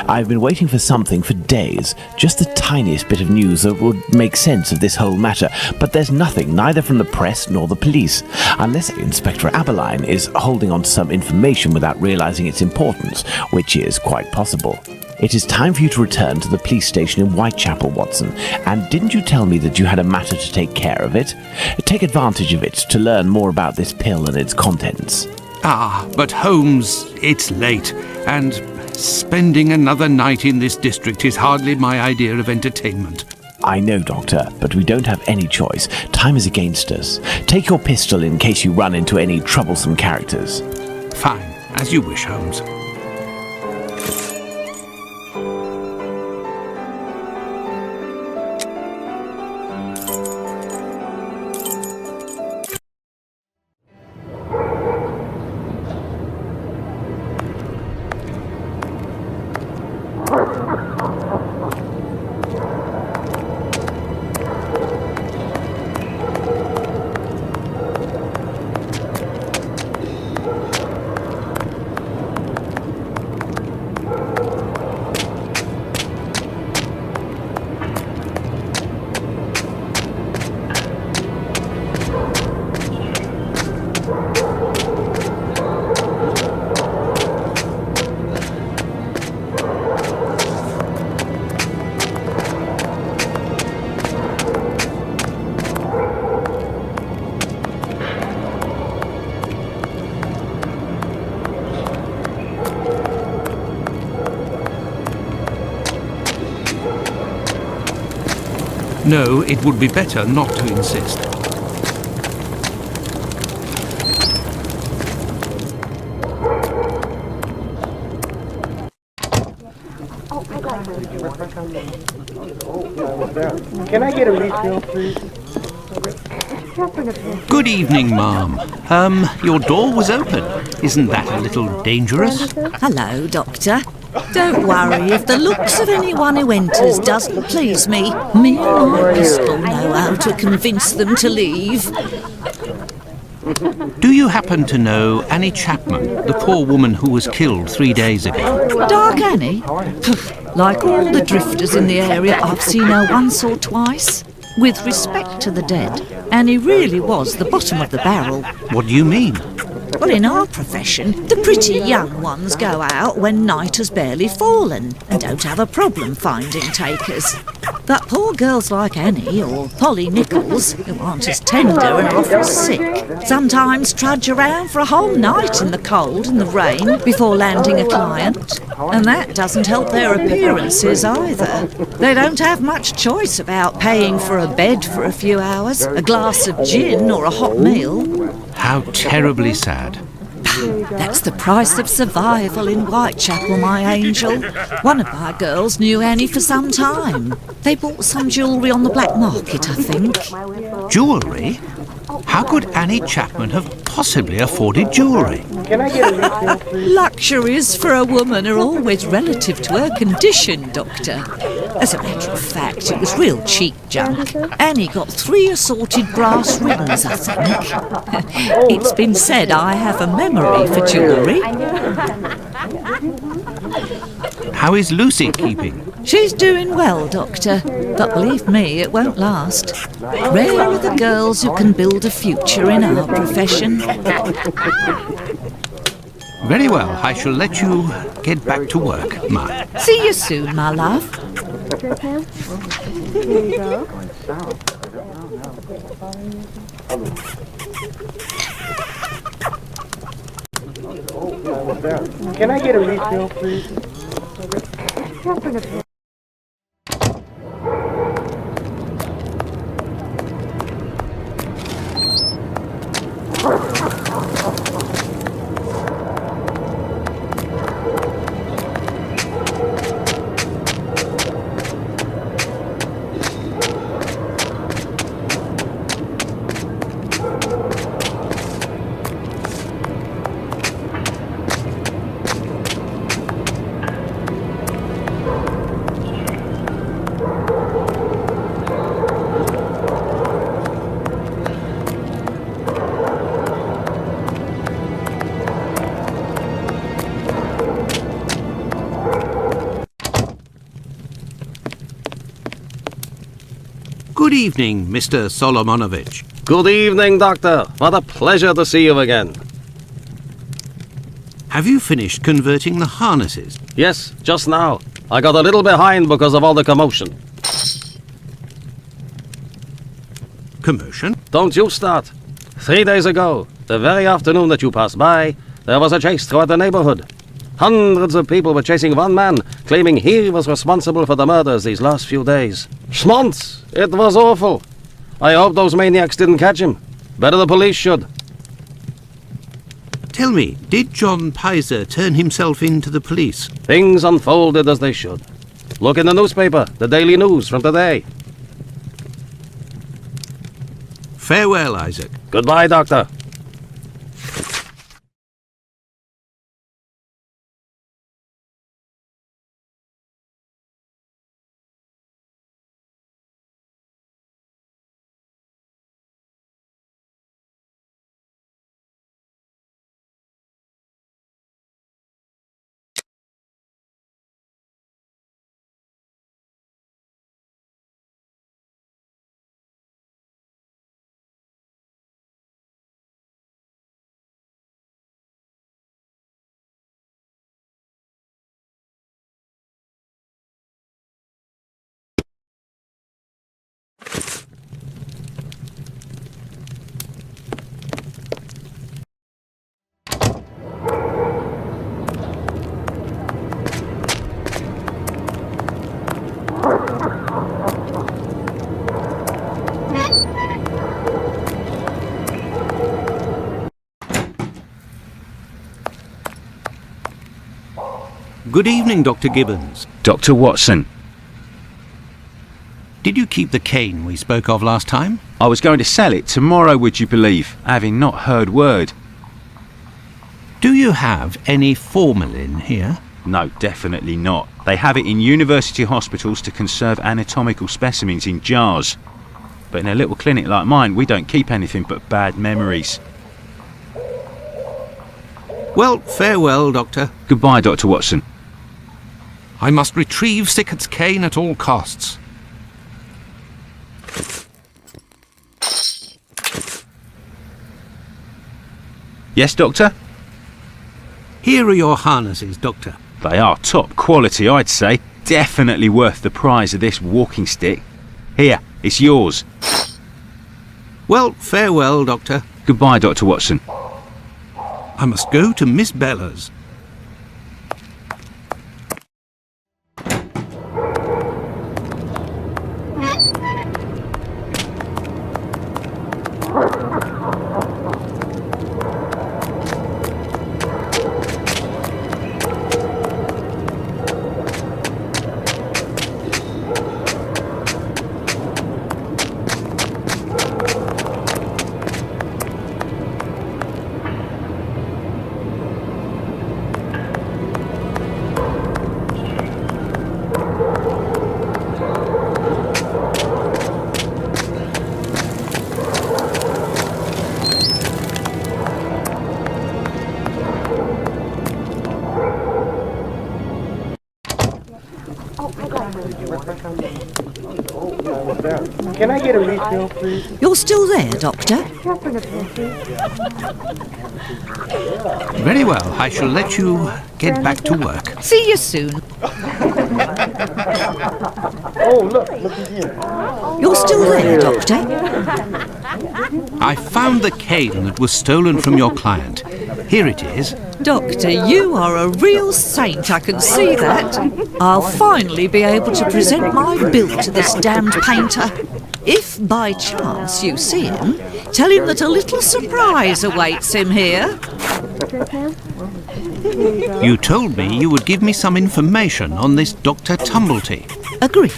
I've been waiting for something for days. Just the tiniest bit of news that would make sense of this whole matter. But there's nothing, neither from the press nor the police. Unless Inspector Aberline is holding on to some information without realizing its importance, which is quite possible. It is time for you to return to the police station in Whitechapel, Watson. And didn't you tell me that you had a matter to take care of it? Take advantage of it to learn more about this pill and its contents. Ah, but Holmes, it's late, and spending another night in this district is hardly my idea of entertainment. I know, Doctor, but we don't have any choice. Time is against us. Take your pistol in case you run into any troublesome characters. Fine, as you wish, Holmes. No, it would be better not to insist. Can I get a refill, please? Good evening, ma'am. Your door was open. Isn't that a little dangerous? Hello, Doctor. Don't worry if the looks of anyone who enters doesn't please me. Me and my pistol know how to convince them to leave. Do you happen to know Annie Chapman, the poor woman who was killed 3 days ago? Dark Annie? Like all the drifters in the area, I've seen her once or twice. With respect to the dead, Annie really was the bottom of the barrel. What do you mean? Well, in our profession, the pretty young ones go out when night has barely fallen and don't have a problem finding takers. But poor girls like Annie or Polly Nichols, who aren't as tender and are often sick, sometimes trudge around for a whole night in the cold and the rain before landing a client. And that doesn't help their appearances either. They don't have much choice about paying for a bed for a few hours, a glass of gin or a hot meal. How terribly sad. That's the price of survival in Whitechapel, my angel. One of my girls knew Annie for some time. They bought some jewellery on the black market, I think. Jewellery? How could Annie Chapman have possibly afforded jewellery? Can I get a refill, please? Luxuries for a woman are always relative to her condition, Doctor. As a matter of fact, it was real cheap junk. Annie got 3 assorted brass rings, I think. It's been said I have a memory for jewellery. How is Lucy keeping? She's doing well, Doctor, but believe me, it won't last. Rare are the girls who can build a future in our profession. Very well, I shall let you get back to work, Ma. See you soon, my love. Here you go. Can I get a refill, please? Good evening, Mr. Solomonovich. Good evening, Doctor. What a pleasure to see you again. Have you finished converting the harnesses? Yes, just now. I got a little behind because of all the commotion. Commotion? Don't you start. 3 days ago, the very afternoon that you passed by, there was a chase throughout the neighborhood. Hundreds of people were chasing one man, claiming he was responsible for the murders these last few days. Schmonz! It was awful. I hope those maniacs didn't catch him. Better the police should. Tell me, did John Pizer turn himself in to the police? Things unfolded as they should. Look in the newspaper, the Daily News from today. Farewell, Isaac. Goodbye, Doctor. Good evening, Dr. Gibbons. Dr. Watson, Did you keep the cane we spoke of last time? I was going to sell it tomorrow, would you believe, having not heard word. Do you have any formalin here? No, definitely not. They have it in university hospitals to conserve anatomical specimens in jars. But in a little clinic like mine, we don't keep anything but bad memories. Well, farewell, Doctor. Goodbye, Dr. Watson. I must retrieve Sickert's cane at all costs. Yes, Doctor? Here are your harnesses, Doctor. They are top quality, I'd say. Definitely worth the price of this walking stick. Here, it's yours. Well, farewell, Doctor. Goodbye, Dr. Watson. I must go to Miss Bella's. Can I get a refill, please? You're still there, Doctor? Very well, I shall let you get back to work. See you soon. Oh, look at you. You're still there, Doctor? I found the cane that was stolen from your client. Here it is. Doctor, you are a real saint, I can see that. I'll finally be able to present my bill to this damned painter. If by chance you see him, tell him that a little surprise awaits him here. You told me you would give me some information on this Dr. Tumblety. Agreed.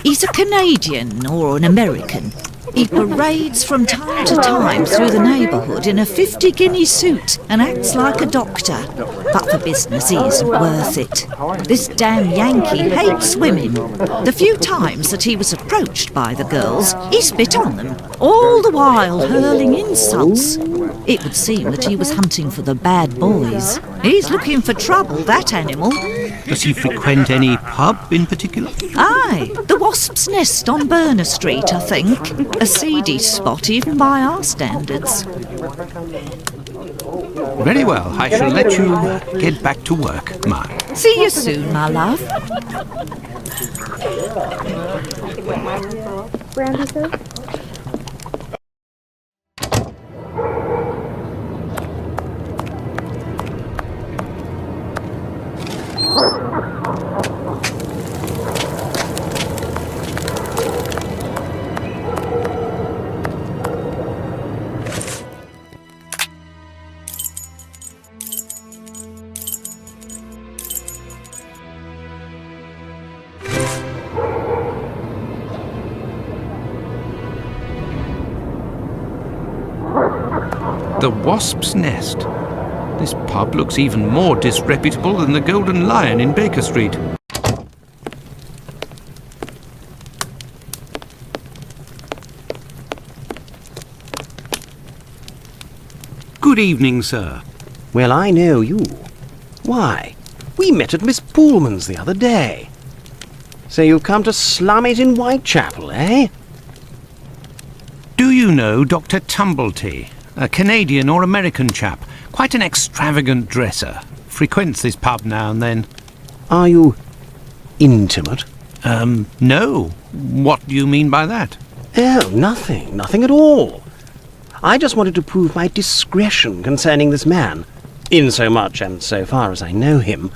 He's a Canadian or an American. He parades from time to time through the neighbourhood in a 50-guinea suit and acts like a doctor. But for business, he isn't worth it. This damn Yankee hates women. The few times that he was approached by the girls, he spit on them, all the while hurling insults. It would seem that he was hunting for the bad boys. He's looking for trouble, that animal. Does he frequent any pub in particular? Aye, the Wasp's Nest on Burner Street, I think. A seedy spot even by our standards. Very well, I shall let you get back to work, Ma. See you soon, my love. Brandy, sir? The Wasp's Nest. This pub looks even more disreputable than the Golden Lion in Baker Street. Good evening, sir. Well, I know you. Why, we met at Miss Poolman's the other day. So you've come to slum it in Whitechapel, eh? Do you know Dr. Tumblety, a Canadian or American chap? Quite an extravagant dresser. Frequents this pub now and then. Are you intimate? No. What do you mean by that? Oh, nothing. Nothing at all. I just wanted to prove my discretion concerning this man, insomuch and so far as I know him.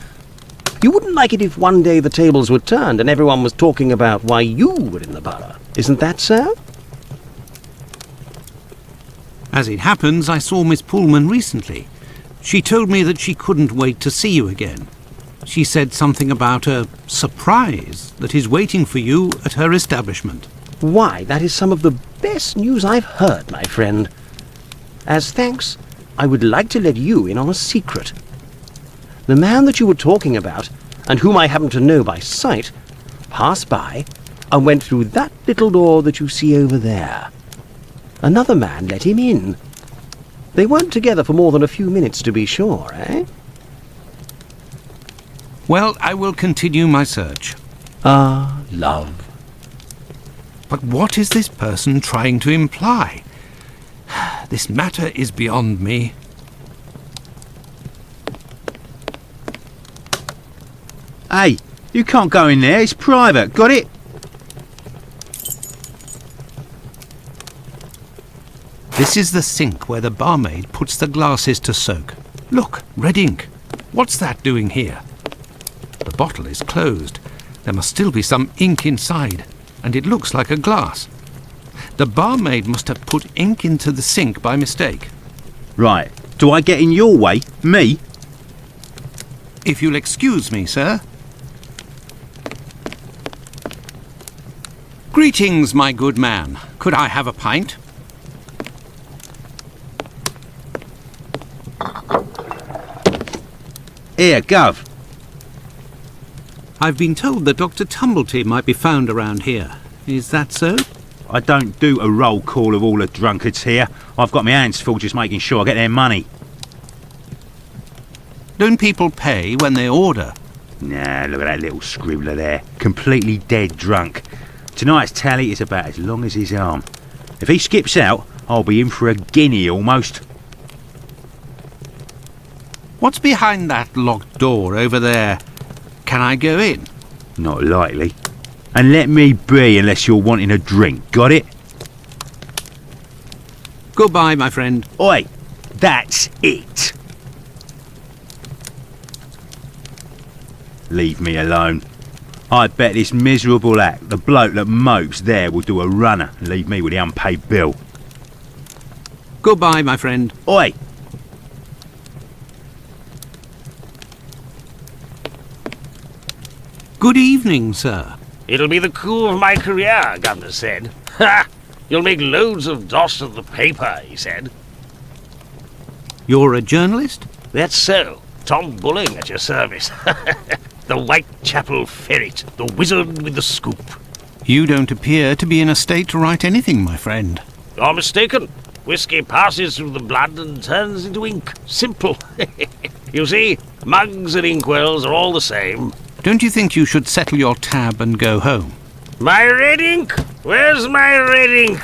You wouldn't like it if one day the tables were turned and everyone was talking about why you were in the borough. Isn't that so? As it happens, I saw Miss Poolman recently. She told me that she couldn't wait to see you again. She said something about a surprise that is waiting for you at her establishment. Why, that is some of the best news I've heard, my friend. As thanks, I would like to let you in on a secret. The man that you were talking about, and whom I happen to know by sight, passed by and went through that little door that you see over there. Another man let him in. They weren't together for more than a few minutes, to be sure, eh? Well, I will continue my search. Ah, love. But what is this person trying to imply? This matter is beyond me. Hey, you can't go in there. It's private. Got it? This is the sink where the barmaid puts the glasses to soak. Look, red ink. What's that doing here? The bottle is closed. There must still be some ink inside, and it looks like a glass. The barmaid must have put ink into the sink by mistake. Right. Do I get in your way? Me? If you'll excuse me, sir. Greetings, my good man. Could I have a pint? Here, Gov. I've been told that Dr. Tumblety might be found around here. Is that so? I don't do a roll call of all the drunkards here. I've got my hands full just making sure I get their money. Don't people pay when they order? Nah, look at that little scribbler there. Completely dead drunk. Tonight's tally is about as long as his arm. If he skips out, I'll be in for a guinea almost. What's behind that locked door over there? Can I go in? Not likely. And let me be unless you're wanting a drink. Got it? Goodbye, my friend. Oi, that's it. Leave me alone. I bet this miserable act, the bloke that mopes there, will do a runner and leave me with the unpaid bill. Goodbye, my friend. Oi! Good evening, sir. It'll be the coup of my career, Governor said. Ha! You'll make loads of doss of the paper, he said. You're a journalist? That's so. Tom Bulling at your service. The Whitechapel ferret, the wizard with the scoop. You don't appear to be in a state to write anything, my friend. You're mistaken. Whiskey passes through the blood and turns into ink. Simple. You see, mugs and inkwells are all the same. Don't you think you should settle your tab and go home? My red ink? Where's my red ink?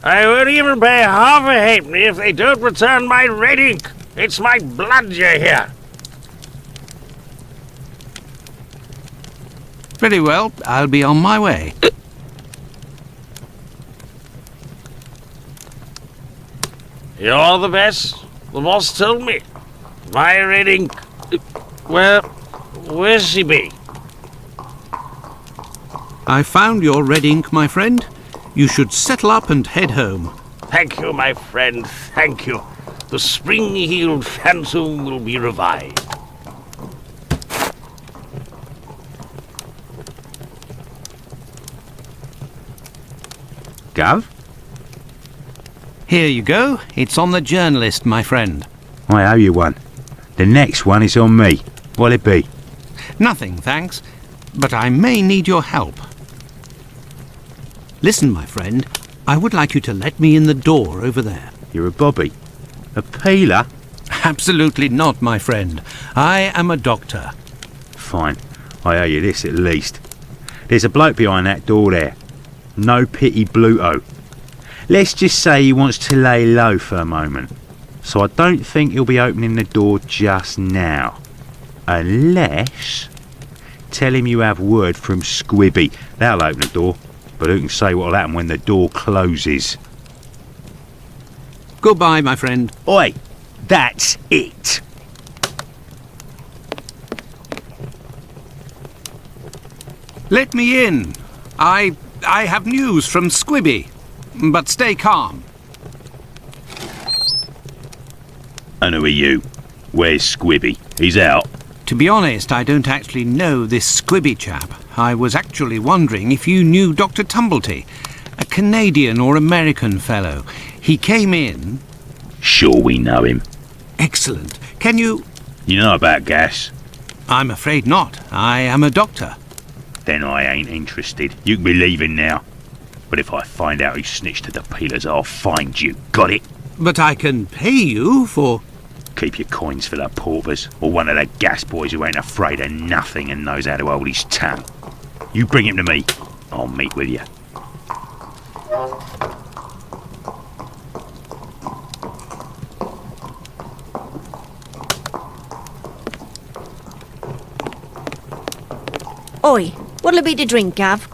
I won't even pay half a halfpenny if they don't return my red ink. It's my blood, you hear? Very well, I'll be on my way. You're the best. The boss told me. My red ink. Well, where's she be? I found your red ink, my friend. You should settle up and head home. Thank you, my friend, thank you. The spring-heeled phantom will be revived. Gov? Here you go. It's on the journalist, my friend. I owe you one. The next one is on me. What'll it be? Nothing, thanks. But I may need your help. Listen, my friend. I would like you to let me in the door over there. You're a bobby. A peeler? Absolutely not, my friend. I am a doctor. Fine. I owe you this at least. There's a bloke behind that door there. No pity Bluto. Let's just say he wants to lay low for a moment. So I don't think he'll be opening the door just now. Unless... Tell him you have word from Squibby. That'll open the door. But who can say what'll happen when the door closes? Goodbye, my friend. Oi! That's it! Let me in. I have news from Squibby. But stay calm. And who are you? Where's Squibby? He's out. To be honest, I don't actually know this Squibby chap. I was actually wondering if you knew Dr. Tumblety, a Canadian or American fellow. He came in... Sure we know him. Excellent. Can you... You know about gas? I'm afraid not. I am a doctor. Then I ain't interested. You can be leaving now. But if I find out who snitched to the peelers, I'll find you. Got it? But I can pay you for... Keep your coins for the paupers, or one of the gas boys who ain't afraid of nothing and knows how to hold his tongue. You bring him to me. I'll meet with you. Oi, what'll it be to drink, Gav?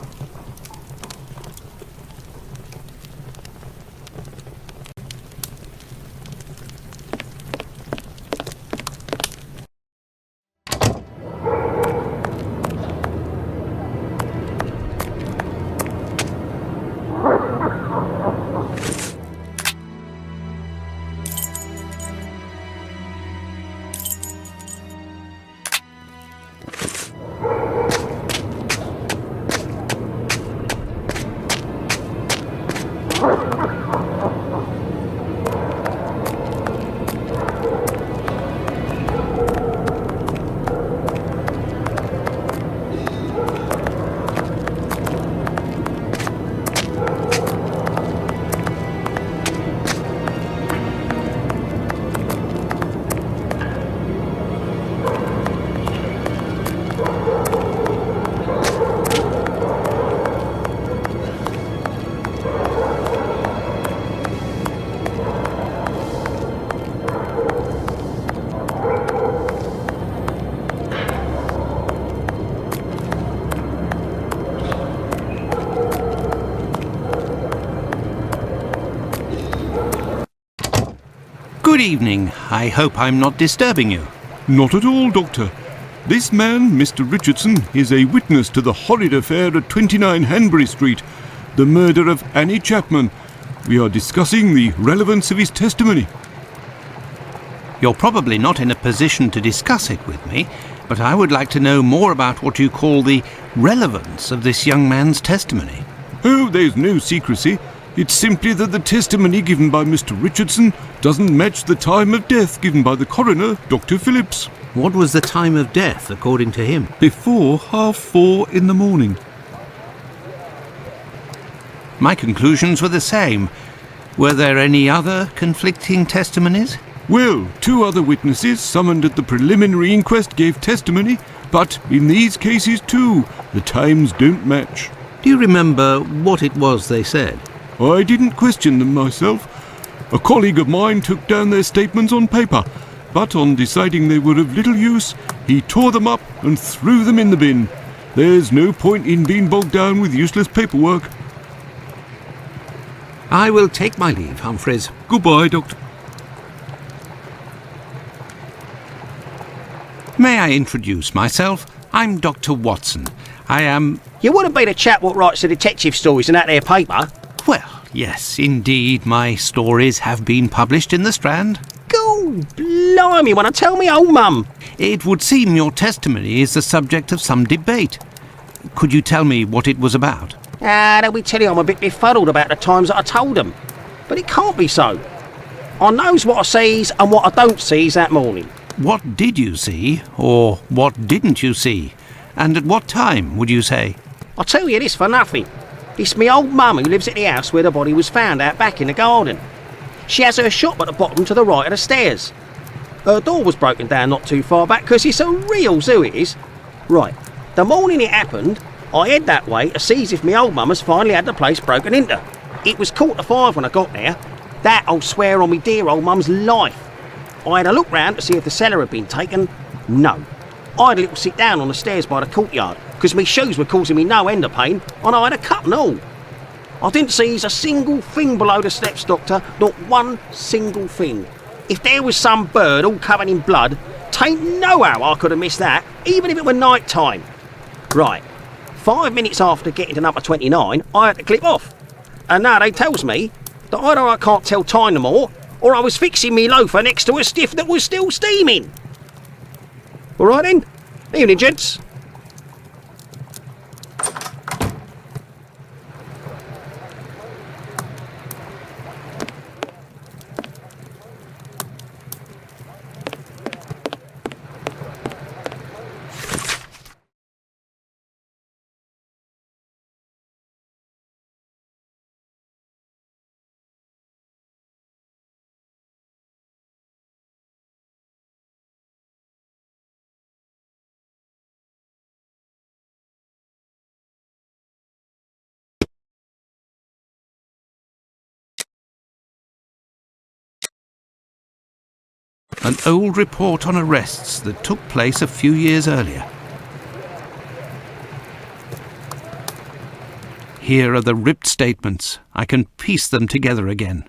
Good evening. I hope I'm not disturbing you. Not at all, Doctor. This man, Mr. Richardson, is a witness to the horrid affair at 29 Hanbury Street, the murder of Annie Chapman. We are discussing the relevance of his testimony. You're probably not in a position to discuss it with me, but I would like to know more about what you call the relevance of this young man's testimony. Oh, there's no secrecy. It's simply that the testimony given by Mr. Richardson doesn't match the time of death given by the coroner, Dr. Phillips. What was the time of death, according to him? Before 4:30 in the morning. My conclusions were the same. Were there any other conflicting testimonies? Well, 2 other witnesses summoned at the preliminary inquest gave testimony, but in these cases too, the times don't match. Do you remember what it was they said? I didn't question them myself. A colleague of mine took down their statements on paper, but on deciding they were of little use, he tore them up and threw them in the bin. There's no point in being bogged down with useless paperwork. I will take my leave, Humphreys. Goodbye, Doctor. May I introduce myself? I'm Dr. Watson. I am... You wouldn't be the chap what writes the detective stories in that there paper? Well, yes, indeed, my stories have been published in the Strand. Go blimey, wanna tell me old mum? It would seem your testimony is the subject of some debate. Could you tell me what it was about? They'll be telling I'm a bit befuddled about the times that I told them. But it can't be so. I knows what I sees and what I don't sees that morning. What did you see, or what didn't you see? And at what time, would you say? I'll tell you this for nothing. It's me old mum who lives at the house where the body was found out back in the garden. She has her shop at the bottom to the right of the stairs. Her door was broken down not too far back because it's a real zoo it is. Right, the morning it happened, I head that way to see if me old mum has finally had the place broken into. It was 4:45 when I got there. That I'll swear on me dear old mum's life. I had a look round to see if the cellar had been taken. No. I had a little sit down on the stairs by the courtyard because me shoes were causing me no end of pain and I had a cut and all. I didn't see a single thing below the steps, Doctor, not one single thing. If there was some bird all covered in blood, tain't no how I could have missed that, even if it were night time. Right, 5 minutes after getting to number 29, I had to clip off. And now they tells me that either I can't tell time no more, or I was fixing me loafer next to a stiff that was still steaming. All right then. Evening, gents. An old report on arrests that took place a few years earlier. Here are the ripped statements. I can piece them together again.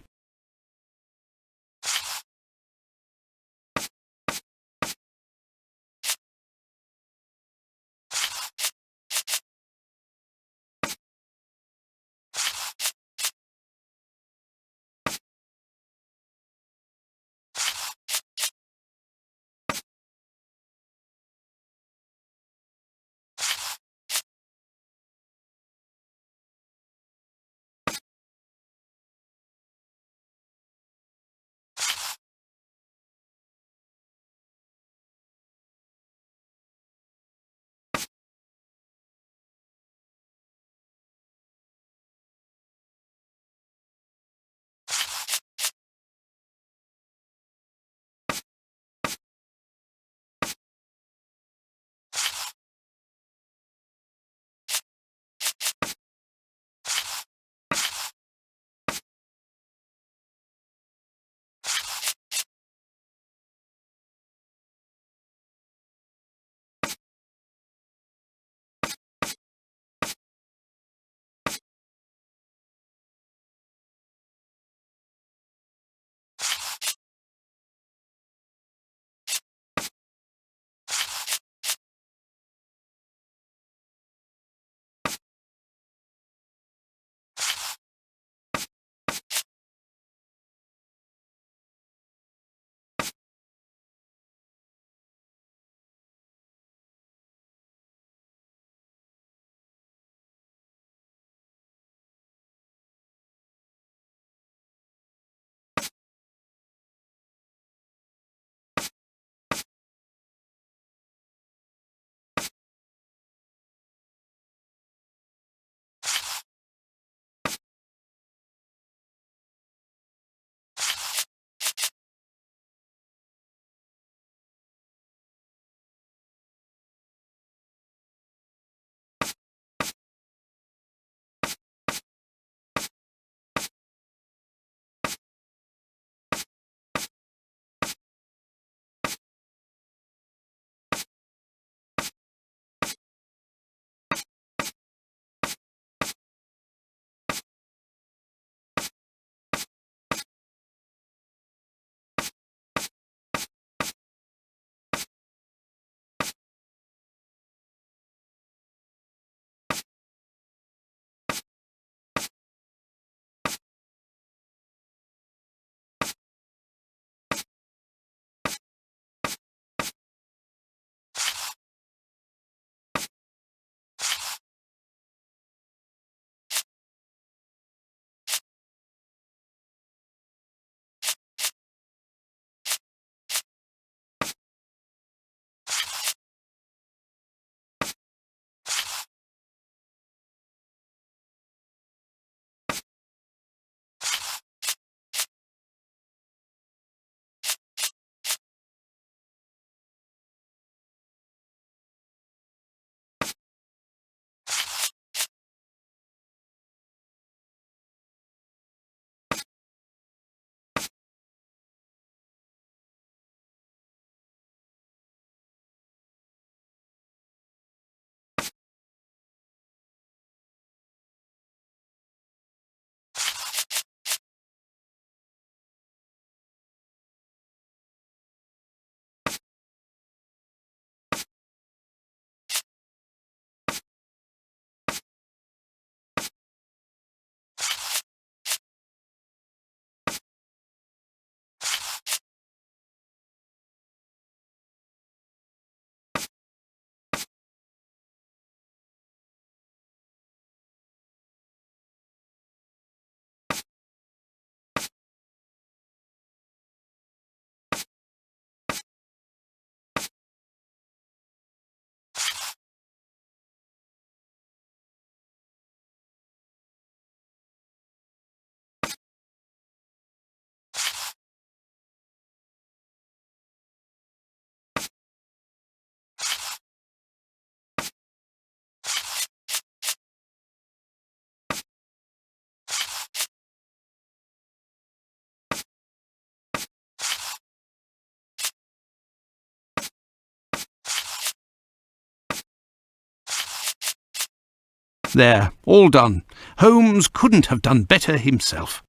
There, all done. Holmes couldn't have done better himself.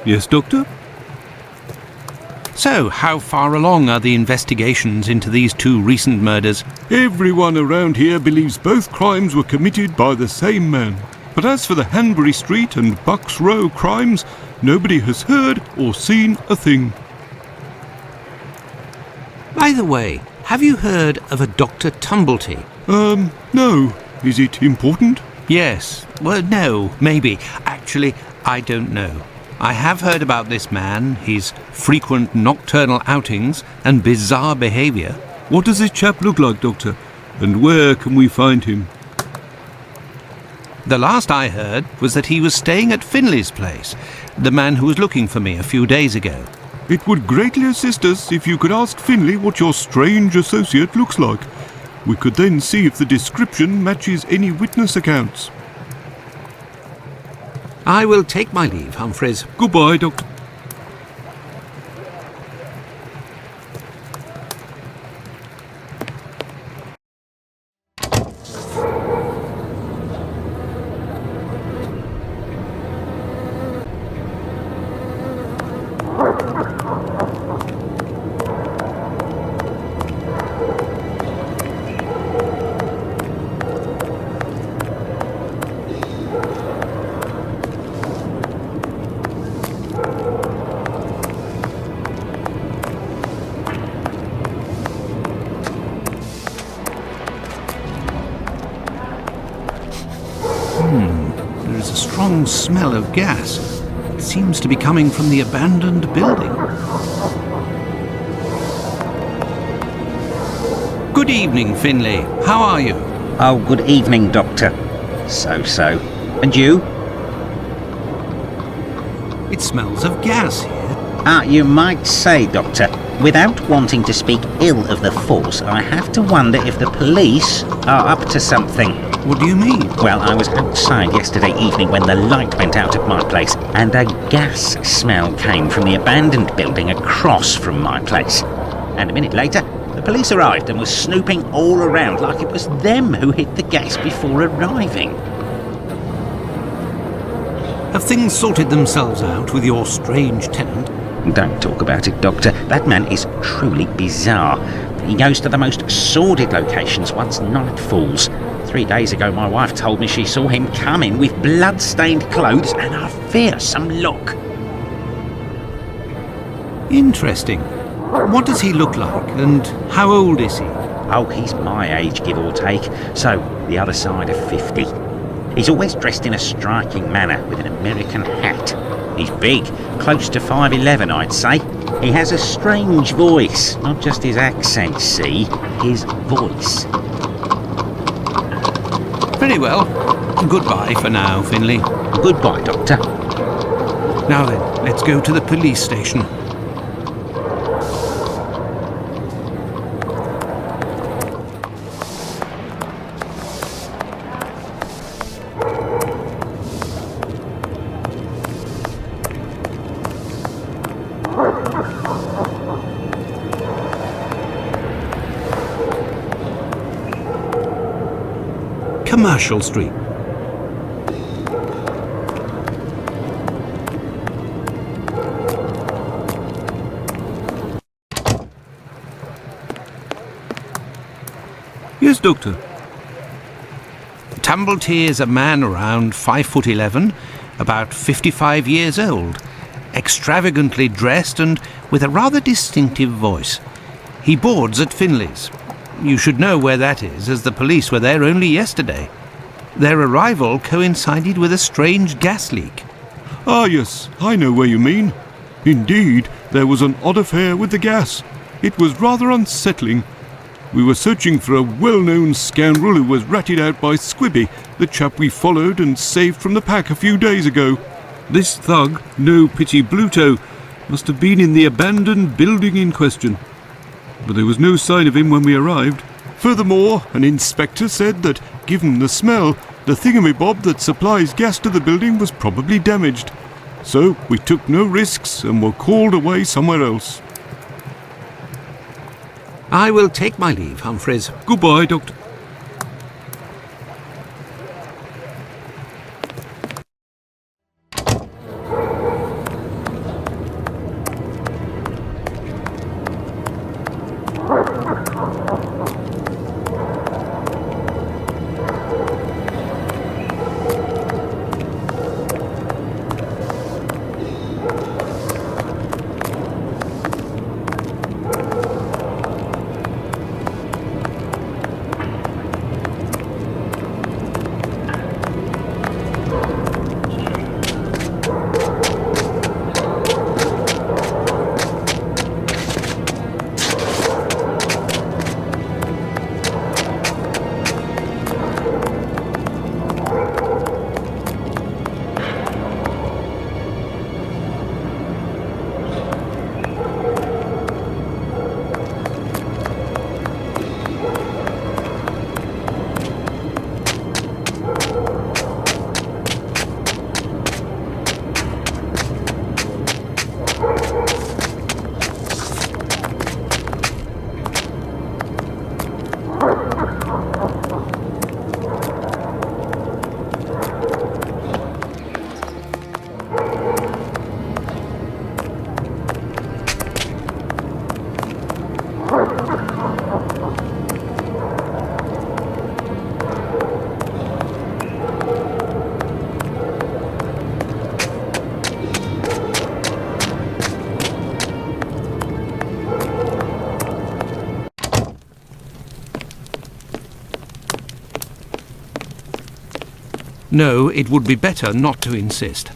Yes, Doctor? So, how far along are the investigations into these two recent murders? Everyone around here believes both crimes were committed by the same man. But as for the Hanbury Street and Bucks Row crimes, nobody has heard or seen a thing. By the way, have you heard of a Dr. Tumblety? No. Is it important? Yes. Well, no, maybe. Actually, I don't know. I have heard about this man, his frequent nocturnal outings and bizarre behaviour. What does this chap look like, Doctor? And where can we find him? The last I heard was that he was staying at Finley's place, the man who was looking for me a few days ago. It would greatly assist us if you could ask Finley what your strange associate looks like. We could then see if the description matches any witness accounts. I will take my leave, Humphreys. Goodbye, Doctor. There is a strong smell of gas. It seems to be coming from the abandoned building. Good evening, Finley. How are you? Oh, good evening, Doctor. So. And you? It smells of gas here. You might say, Doctor. Without wanting to speak ill of the force, I have to wonder if the police are up to something. What do you mean? Well, I was outside yesterday evening when the light went out at my place, and a gas smell came from the abandoned building across from my place. And a minute later, the police arrived and was snooping all around like it was them who hid the gas before arriving. Have things sorted themselves out with your strange tenant? Don't talk about it, Doctor. That man is truly bizarre. He goes to the most sordid locations once night falls. 3 days ago, my wife told me she saw him come in with blood-stained clothes and a fearsome look. Interesting. What does he look like, and how old is he? Oh, he's my age, give or take, so the other side of 50. He's always dressed in a striking manner, with an American hat. He's big, close to 5'11", I'd say. He has a strange voice, not just his accent, see, his voice. Very well. Goodbye for now, Finley. Goodbye, Doctor. Now then, let's go to the police station. Commercial Street. Yes, Doctor. Tumblety is a man around 5'11", about 55 years old, extravagantly dressed and with a rather distinctive voice. He boards at Finley's. You should know where that is, as the police were there only yesterday. Their arrival coincided with a strange gas leak. Ah, yes, I know where you mean. Indeed, there was an odd affair with the gas. It was rather unsettling. We were searching for a well-known scoundrel who was ratted out by Squibby, the chap we followed and saved from the pack a few days ago. This thug, No Pity Bluto, must have been in the abandoned building in question. But there was no sign of him when we arrived. Furthermore, an inspector said that, given the smell, the thingamabob that supplies gas to the building was probably damaged. So we took no risks and were called away somewhere else. I will take my leave, Humphreys. Goodbye, Doctor. No, it would be better not to insist.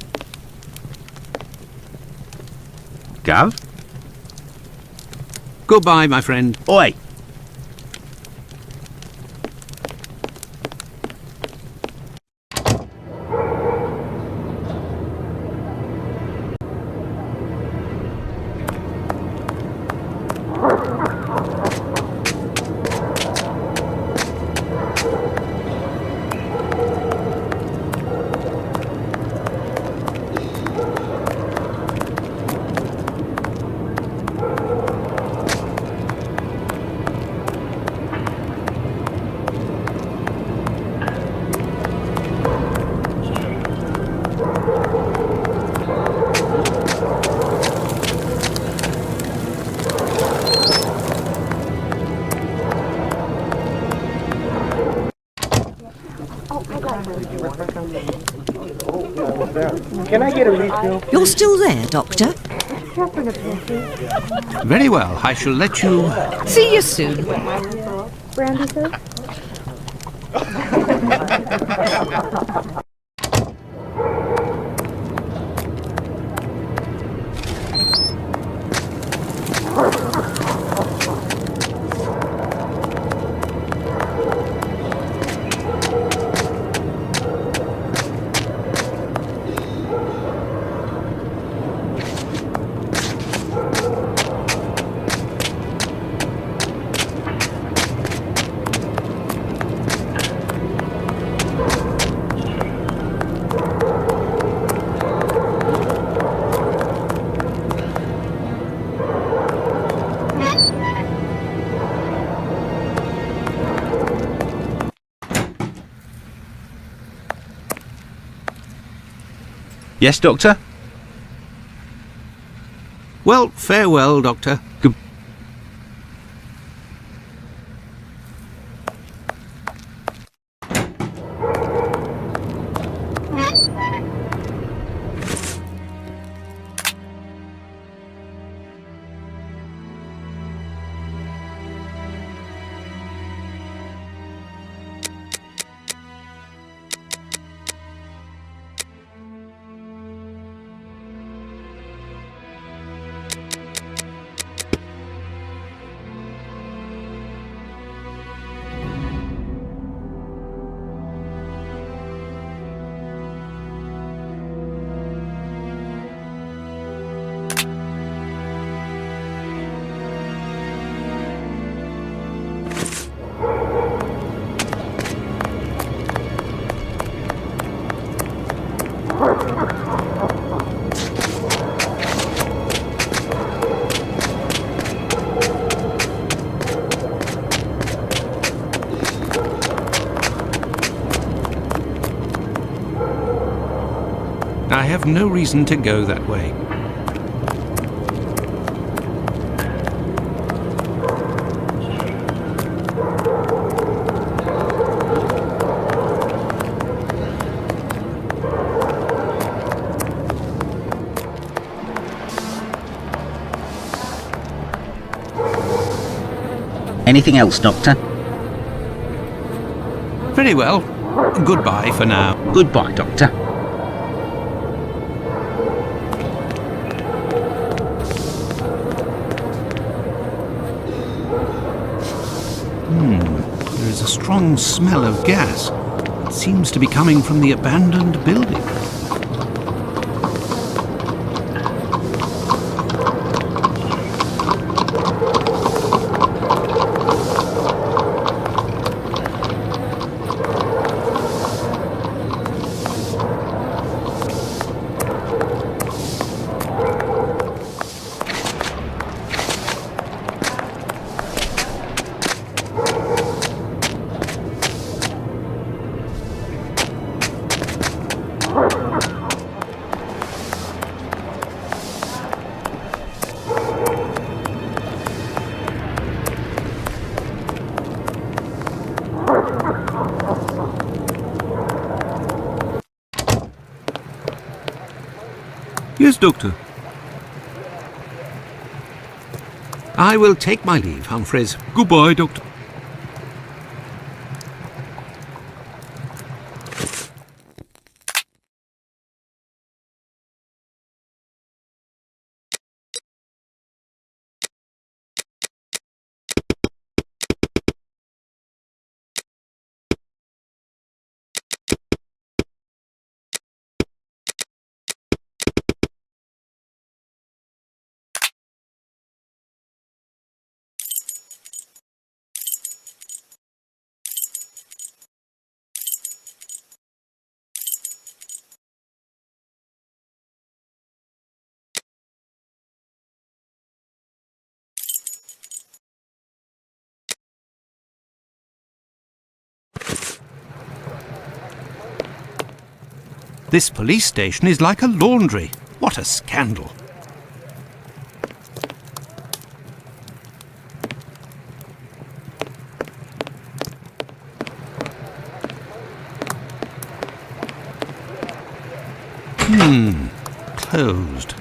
Gav? Goodbye, my friend. Oi! Can I get a refill? You're still there, Doctor? Very well, I shall let you... See you soon. Brandy, sir? Yes, Doctor? Well, farewell, Doctor. have no reason to go that way. Anything else, Doctor? Very well. Goodbye for now. Goodbye, Doctor. There is a strong smell of gas. It seems to be coming from the abandoned building. Yes, Doctor. I will take my leave, Humphreys. Goodbye, Doctor. This police station is like a laundry. What a scandal. Closed.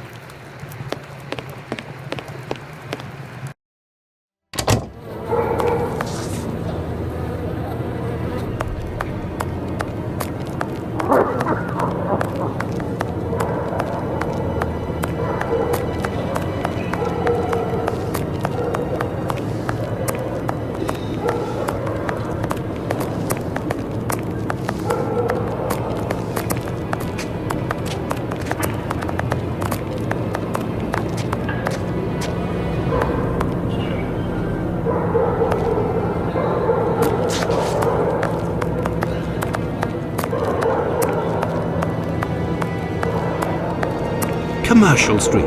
Commercial Street.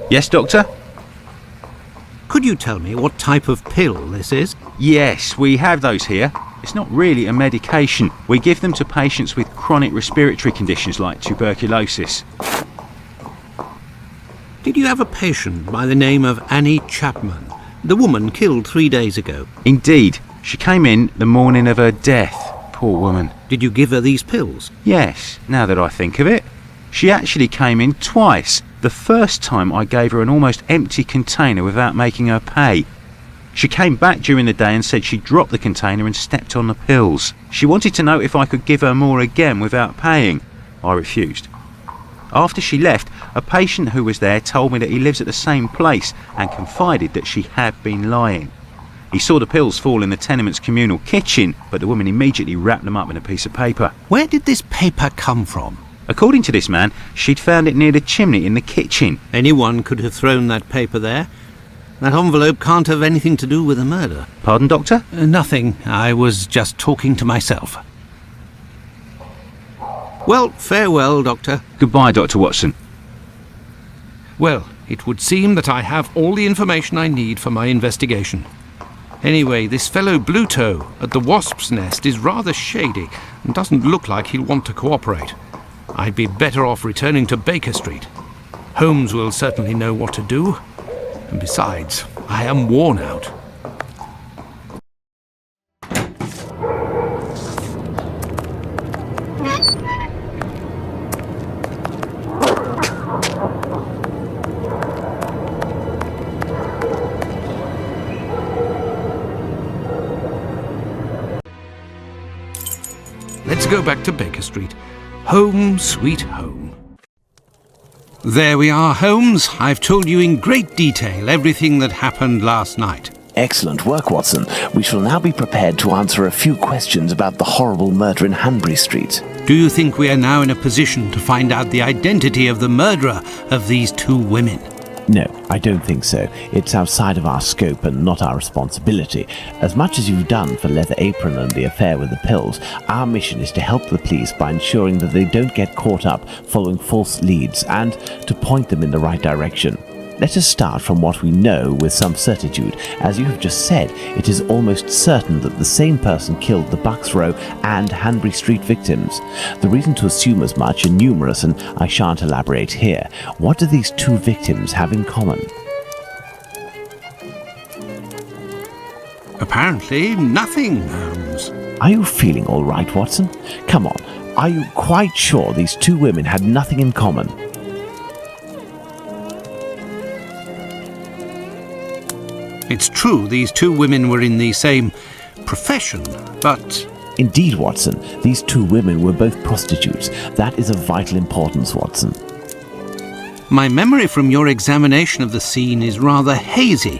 Yes, Doctor? Could you tell me what type of pill this is? Yes, we have those here. It's not really a medication. We give them to patients with chronic respiratory conditions like tuberculosis. Did you have a patient by the name of Annie Chapman, the woman killed 3 days ago? Indeed. She came in the morning of her death. Poor woman. Did you give her these pills? Yes, now that I think of it. She actually came in twice. The first time I gave her an almost empty container without making her pay. She came back during the day and said she dropped the container and stepped on the pills. She wanted to know if I could give her more again without paying. I refused. After she left, a patient who was there told me that he lives at the same place and confided that she had been lying. He saw the pills fall in the tenement's communal kitchen, but the woman immediately wrapped them up in a piece of paper. Where did this paper come from? According to this man, she'd found it near the chimney in the kitchen. Anyone could have thrown that paper there. That envelope can't have anything to do with the murder. Pardon, Doctor? Nothing. I was just talking to myself. Well, farewell, Doctor. Goodbye, Dr. Watson. Well, it would seem that I have all the information I need for my investigation. Anyway, this fellow Bluto at the Wasp's Nest is rather shady and doesn't look like he'll want to cooperate. I'd be better off returning to Baker Street. Holmes will certainly know what to do. And besides, I am worn out. Let's go back to Baker Street. Home, sweet home. There we are, Holmes. I've told you in great detail everything that happened last night. Excellent work, Watson. We shall now be prepared to answer a few questions about the horrible murder in Hanbury Street. Do you think we are now in a position to find out the identity of the murderer of these two women? No, I don't think so. It's outside of our scope and not our responsibility. As much as you've done for Leather Apron and the affair with the pills, our mission is to help the police by ensuring that they don't get caught up following false leads and to point them in the right direction. Let us start from what we know with some certitude. As you have just said, it is almost certain that the same person killed the Bucks Row and Hanbury Street victims. The reason to assume as much are numerous, and I shan't elaborate here. What do these two victims have in common? Apparently nothing, Holmes. Are you feeling all right, Watson? Come on, are you quite sure these two women had nothing in common? It's true these two women were in the same profession, but... Indeed, Watson, these two women were both prostitutes. That is of vital importance, Watson. My memory from your examination of the scene is rather hazy.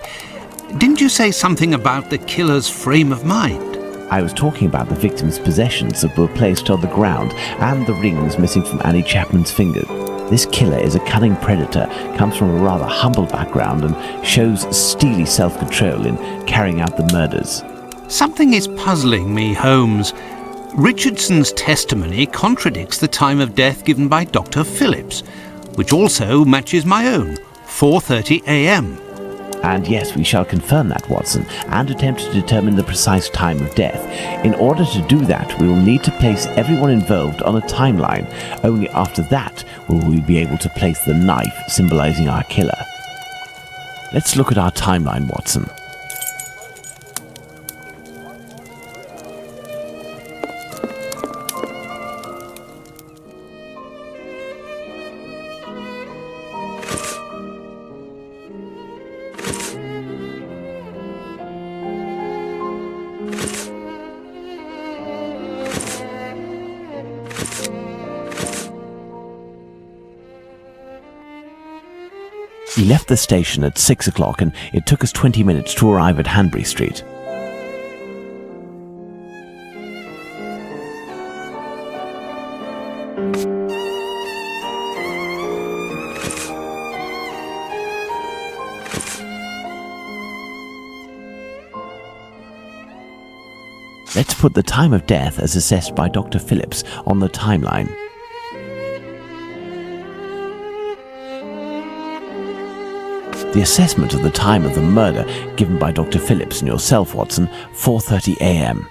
Didn't you say something about the killer's frame of mind? I was talking about the victim's possessions that were placed on the ground and the rings missing from Annie Chapman's finger. This killer is a cunning predator, comes from a rather humble background and shows steely self-control in carrying out the murders. Something is puzzling me, Holmes. Richardson's testimony contradicts the time of death given by Dr. Phillips, which also matches my own, 4:30 a.m. And yes, we shall confirm that, Watson, and attempt to determine the precise time of death. In order to do that, we will need to place everyone involved on a timeline. Only after that will we be able to place the knife symbolizing our killer. Let's look at our timeline, Watson. We left the station at 6 o'clock and it took us 20 minutes to arrive at Hanbury Street. Let's put the time of death as assessed by Dr. Phillips on the timeline. The assessment of the time of the murder given by Dr. Phillips and yourself, Watson, 4:30 a.m.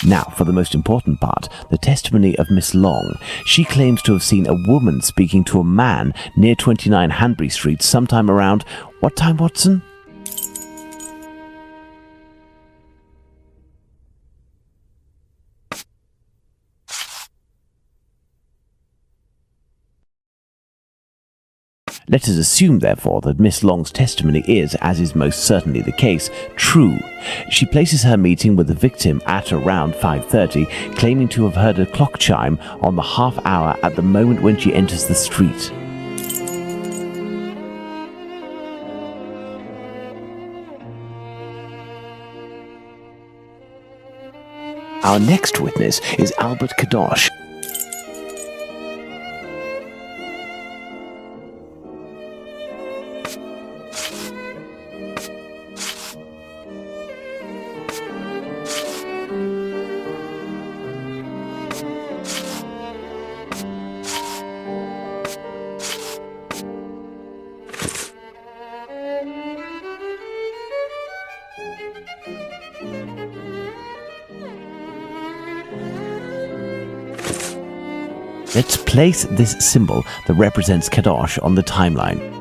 Now, for the most important part, the testimony of Miss Long. She claims to have seen a woman speaking to a man near 29 Hanbury Street sometime around... What time, Watson? Let us assume, therefore, that Miss Long's testimony is, as is most certainly the case, true. She places her meeting with the victim at around 5:30, claiming to have heard a clock chime on the half hour at the moment when she enters the street. Our next witness is Albert Kadosh. Let's place this symbol that represents Kadosh on the timeline.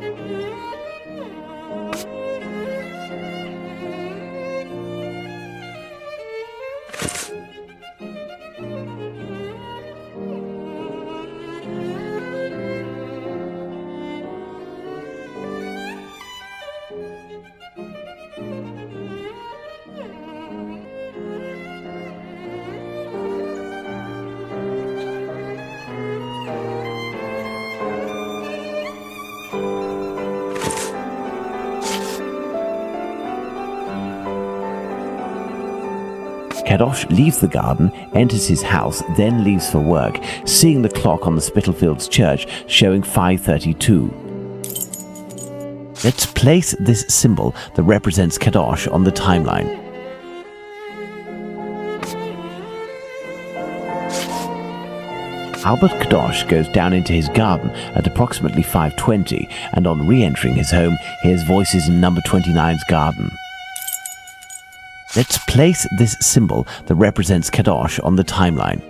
Kadosh leaves the garden, enters his house, then leaves for work, seeing the clock on the Spitalfields church showing 5:32. Let's place this symbol that represents Kadosh on the timeline. Albert Kadosh goes down into his garden at approximately 5:20, and on re-entering his home, hears voices in number 29's garden. Let's place this symbol that represents Kadosh on the timeline.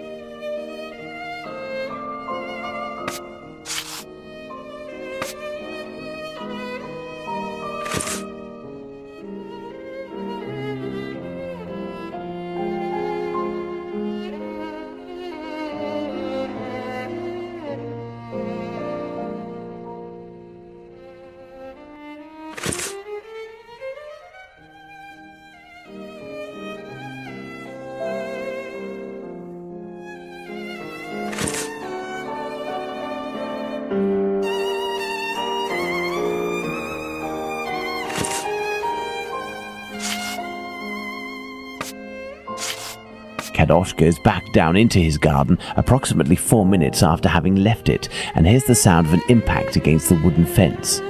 Kadosh goes back down into his garden approximately 4 minutes after having left it, and hears the sound of an impact against the wooden fence.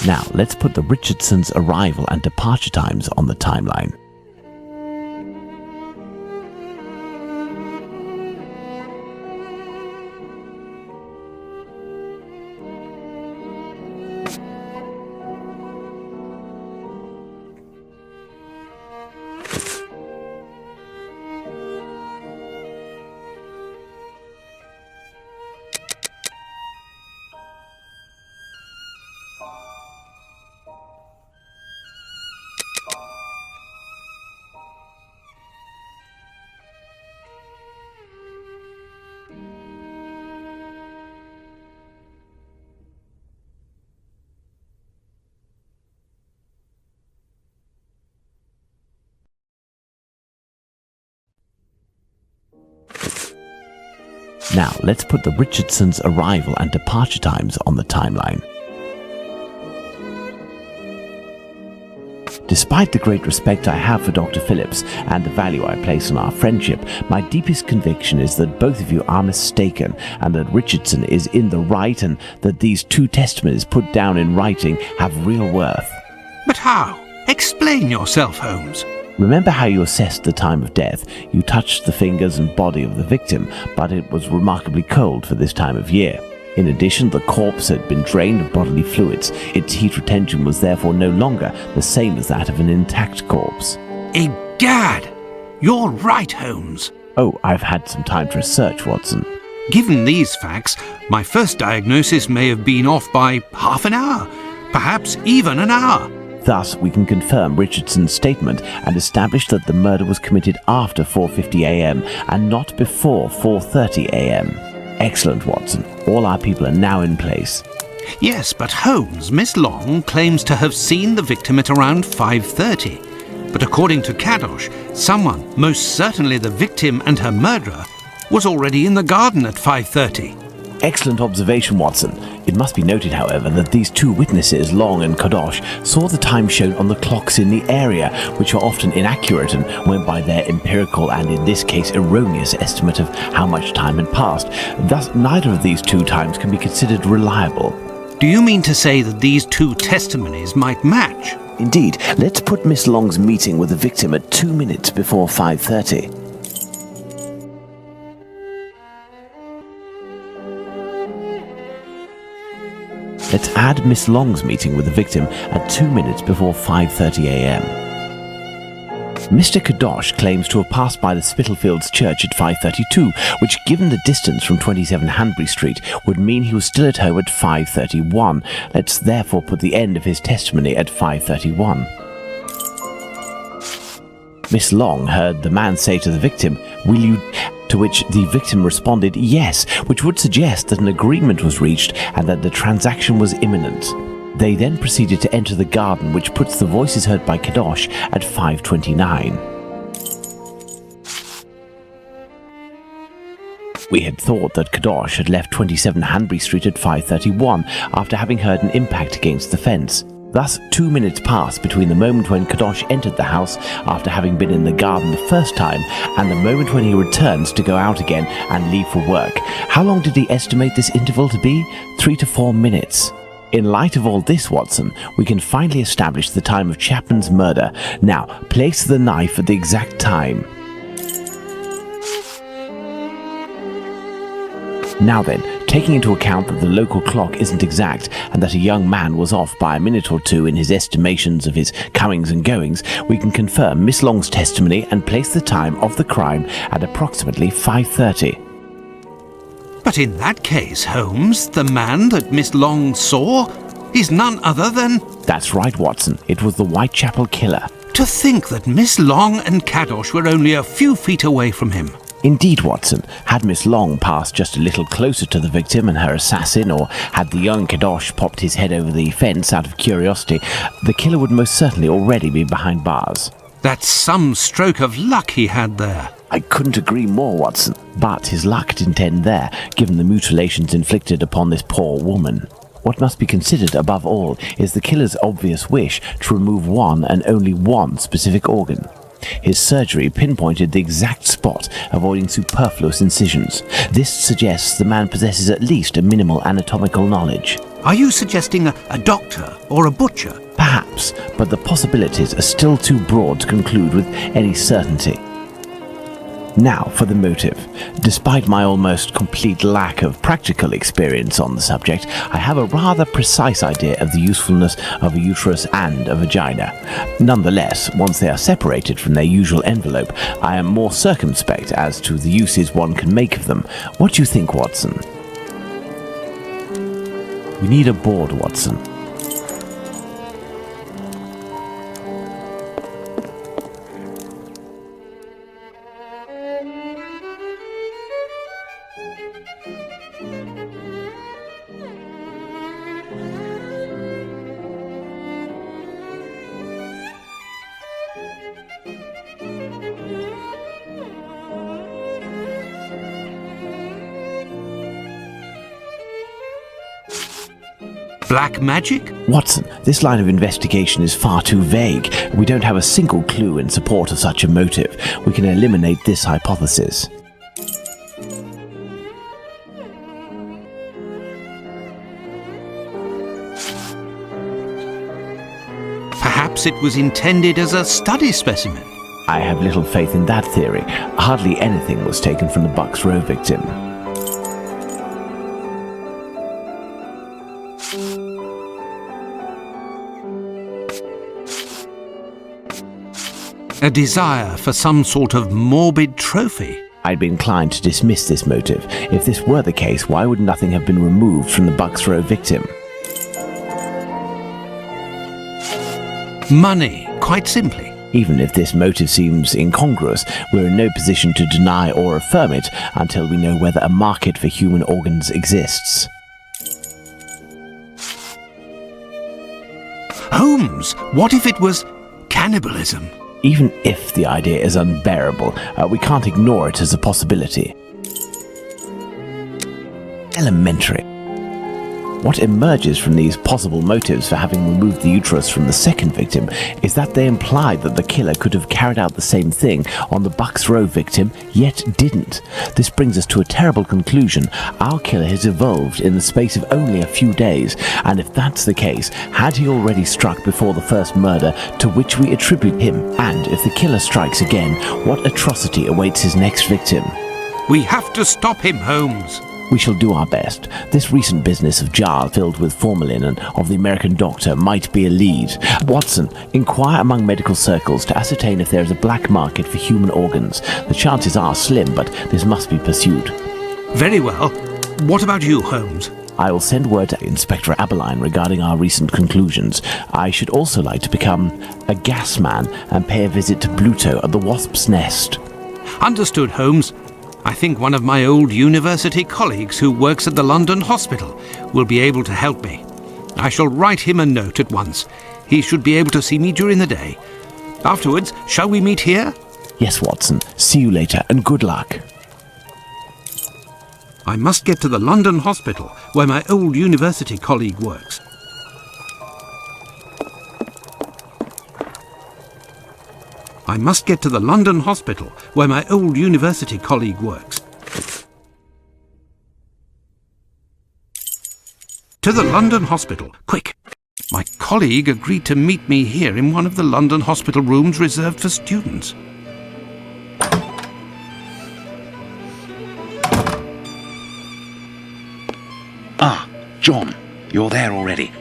Now, let's put the Richardsons' arrival and departure times on the timeline. Now, let's put the Richardsons' arrival and departure times on the timeline. Despite the great respect I have for Dr. Phillips and the value I place on our friendship, my deepest conviction is that both of you are mistaken and that Richardson is in the right and that these two testimonies put down in writing have real worth. But how? Explain yourself, Holmes. Remember how you assessed the time of death? You touched the fingers and body of the victim, but it was remarkably cold for this time of year. In addition, the corpse had been drained of bodily fluids. Its heat retention was therefore no longer the same as that of an intact corpse. Egad! You're right, Holmes. Oh, I've had some time to research, Watson. Given these facts, my first diagnosis may have been off by half an hour, perhaps even an hour. Thus, we can confirm Richardson's statement and establish that the murder was committed after 4:50 a.m. and not before 4:30 a.m. Excellent, Watson. All our people are now in place. Yes, but Holmes, Miss Long claims to have seen the victim at around 5:30. But according to Kadosh, someone, most certainly the victim and her murderer, was already in the garden at 5:30. Excellent observation, Watson. It must be noted, however, that these two witnesses, Long and Kadosh, saw the time shown on the clocks in the area, which are often inaccurate and went by their empirical and, in this case, erroneous estimate of how much time had passed. Thus, neither of these two times can be considered reliable. Do you mean to say that these two testimonies might match? Indeed. Let's put Miss Long's meeting with the victim at 2 minutes before 5:30. Let's add Miss Long's meeting with the victim at 2 minutes before 5:30 a.m. Mr. Kadosh claims to have passed by the Spitalfields Church at 5:32, which, given the distance from 27 Hanbury Street, would mean he was still at home at 5:31. Let's therefore put the end of his testimony at 5:31. Miss Long heard the man say to the victim, "Will you?" To which the victim responded yes, which would suggest that an agreement was reached and that the transaction was imminent. They then proceeded to enter the garden, which puts the voices heard by Kadosh at 5:29. We had thought that Kadosh had left 27 Hanbury Street at 5:31 after having heard an impact against the fence. Thus, 2 minutes passed between the moment when Kadosh entered the house after having been in the garden the first time and the moment when he returns to go out again and leave for work. How long did he estimate this interval to be? 3 to 4 minutes. In light of all this, Watson, we can finally establish the time of Chapman's murder. Now, place the knife at the exact time. Now then, taking into account that the local clock isn't exact and that a young man was off by a minute or two in his estimations of his comings and goings, we can confirm Miss Long's testimony and place the time of the crime at approximately 5:30. But in that case, Holmes, the man that Miss Long saw is none other than... That's right, Watson. It was the Whitechapel killer. To think that Miss Long and Kadosh were only a few feet away from him. Indeed, Watson. Had Miss Long passed just a little closer to the victim and her assassin, or had the young Kadosh popped his head over the fence out of curiosity, the killer would most certainly already be behind bars. That's some stroke of luck he had there. I couldn't agree more, Watson. But his luck didn't end there, given the mutilations inflicted upon this poor woman. What must be considered above all is the killer's obvious wish to remove one and only one specific organ. His surgery pinpointed the exact spot, avoiding superfluous incisions. This suggests the man possesses at least a minimal anatomical knowledge. Are you suggesting a doctor or a butcher? Perhaps, but the possibilities are still too broad to conclude with any certainty. Now for the motive. Despite my almost complete lack of practical experience on the subject, I have a rather precise idea of the usefulness of a uterus and a vagina. Nonetheless, once they are separated from their usual envelope, I am more circumspect as to the uses one can make of them. What do you think, Watson? We need a board, Watson. Black magic? Watson, this line of investigation is far too vague. We don't have a single clue in support of such a motive. We can eliminate this hypothesis. Perhaps it was intended as a study specimen. I have little faith in that theory. Hardly anything was taken from the Bucks Row victim. A desire for some sort of morbid trophy. I'd be inclined to dismiss this motive. If this were the case, why would nothing have been removed from the Bucks Row victim? Money, quite simply. Even if this motive seems incongruous, we're in no position to deny or affirm it until we know whether a market for human organs exists. Holmes, what if it was cannibalism? Even if the idea is unbearable, we can't ignore it as a possibility. Elementary. What emerges from these possible motives for having removed the uterus from the second victim is that they imply that the killer could have carried out the same thing on the Bucks Row victim, yet didn't. This brings us to a terrible conclusion. Our killer has evolved in the space of only a few days, and if that's the case, had he already struck before the first murder to which we attribute him? And if the killer strikes again, what atrocity awaits his next victim? We have to stop him, Holmes. We shall do our best. This recent business of jars filled with formalin and of the American doctor might be a lead. Watson, inquire among medical circles to ascertain if there is a black market for human organs. The chances are slim, but this must be pursued. Very well. What about you, Holmes? I will send word to Inspector Aberline regarding our recent conclusions. I should also like to become a gas man and pay a visit to Bluto at the Wasp's Nest. Understood, Holmes. I think one of my old university colleagues who works at the London hospital will be able to help me. I shall write him a note at once. He should be able to see me during the day. Afterwards, shall we meet here? Yes, Watson. See you later, and good luck. I must get to the London hospital, where my old university colleague works. I must get to the London hospital, where my old university colleague works. To the London hospital, quick! My colleague agreed to meet me here in one of the London hospital rooms reserved for students. Ah, John, you're there already.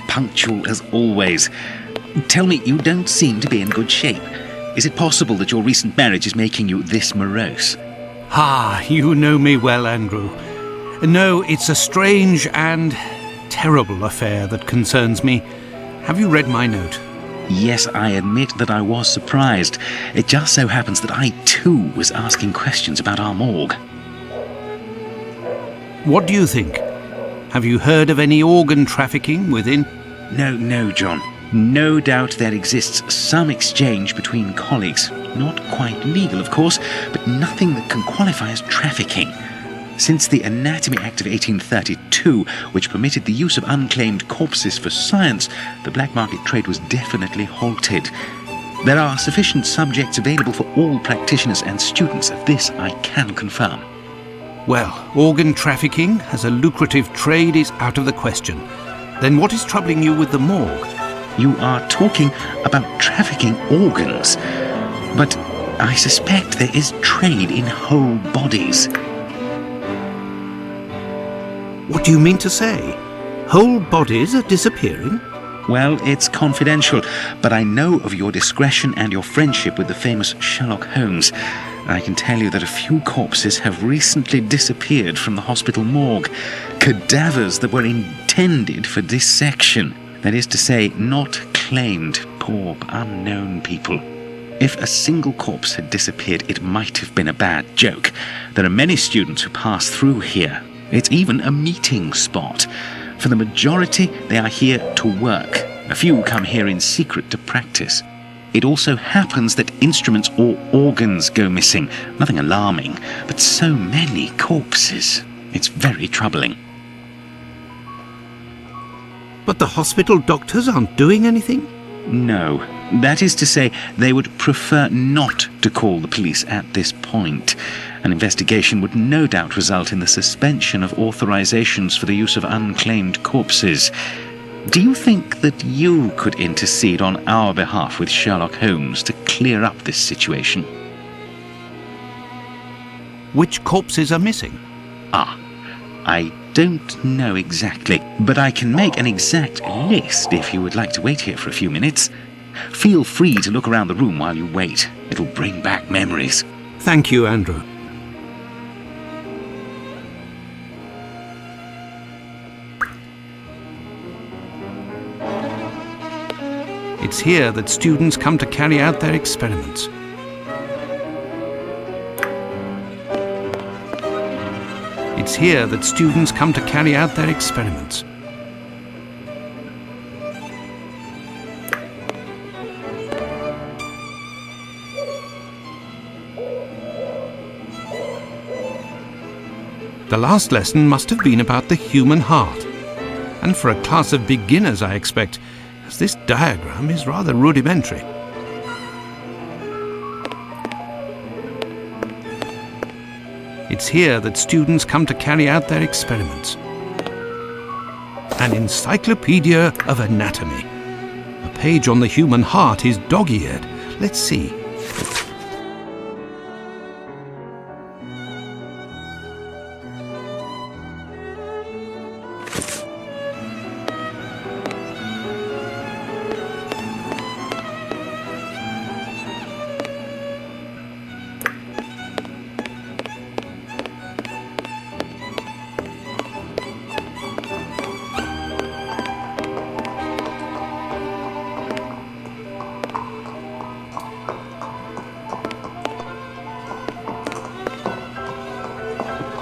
Punctual as always. Tell me, you don't seem to be in good shape. Is it possible that your recent marriage is making you this morose? Ah, you know me well, Andrew. No, it's a strange and terrible affair that concerns me. Have you read my note? Yes, I admit that I was surprised. It just so happens that I, too, was asking questions about our morgue. What do you think? Have you heard of any organ trafficking within? No, John. No doubt there exists some exchange between colleagues. Not quite legal, of course, but nothing that can qualify as trafficking. Since the Anatomy Act of 1832, which permitted the use of unclaimed corpses for science, the black market trade was definitely halted. There are sufficient subjects available for all practitioners and students. This I can confirm. Well, organ trafficking as a lucrative trade is out of the question. Then what is troubling you with the morgue? You are talking about trafficking organs, but I suspect there is trade in whole bodies. What do you mean to say? Whole bodies are disappearing? Well, it's confidential, but I know of your discretion and your friendship with the famous Sherlock Holmes. I can tell you that a few corpses have recently disappeared from the hospital morgue. Cadavers that were intended for dissection. That is to say, not claimed, poor, unknown people. If a single corpse had disappeared, it might have been a bad joke. There are many students who pass through here. It's even a meeting spot. For the majority, they are here to work. A few come here in secret to practice. It also happens that instruments or organs go missing. Nothing alarming, but so many corpses. It's very troubling. But the hospital doctors aren't doing anything? No. That is to say, they would prefer not to call the police at this point. An investigation would no doubt result in the suspension of authorizations for the use of unclaimed corpses. Do you think that you could intercede on our behalf with Sherlock Holmes to clear up this situation? Which corpses are missing? I don't know exactly, but I can make an exact list if you would like to wait here for a few minutes. Feel free to look around the room while you wait. It'll bring back memories. Thank you, Andrew. It's here that students come to carry out their experiments. It's here that students come to carry out their experiments. The last lesson must have been about the human heart. And for a class of beginners, I expect, as this diagram is rather rudimentary. It's here that students come to carry out their experiments. An encyclopedia of anatomy. A page on the human heart is dog-eared. Let's see.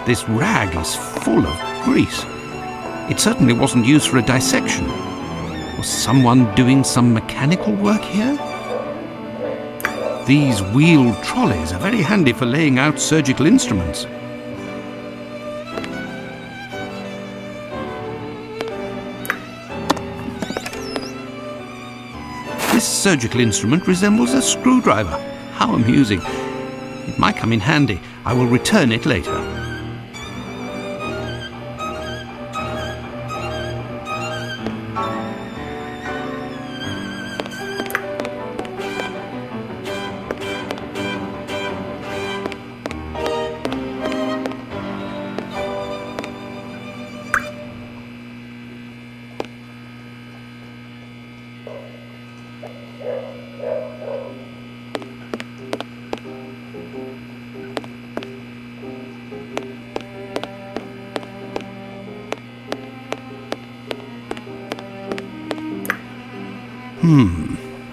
This rag is full of grease. It certainly wasn't used for a dissection. Was someone doing some mechanical work here? These wheeled trolleys are very handy for laying out surgical instruments. This surgical instrument resembles a screwdriver. How amusing. It might come in handy. I will return it later.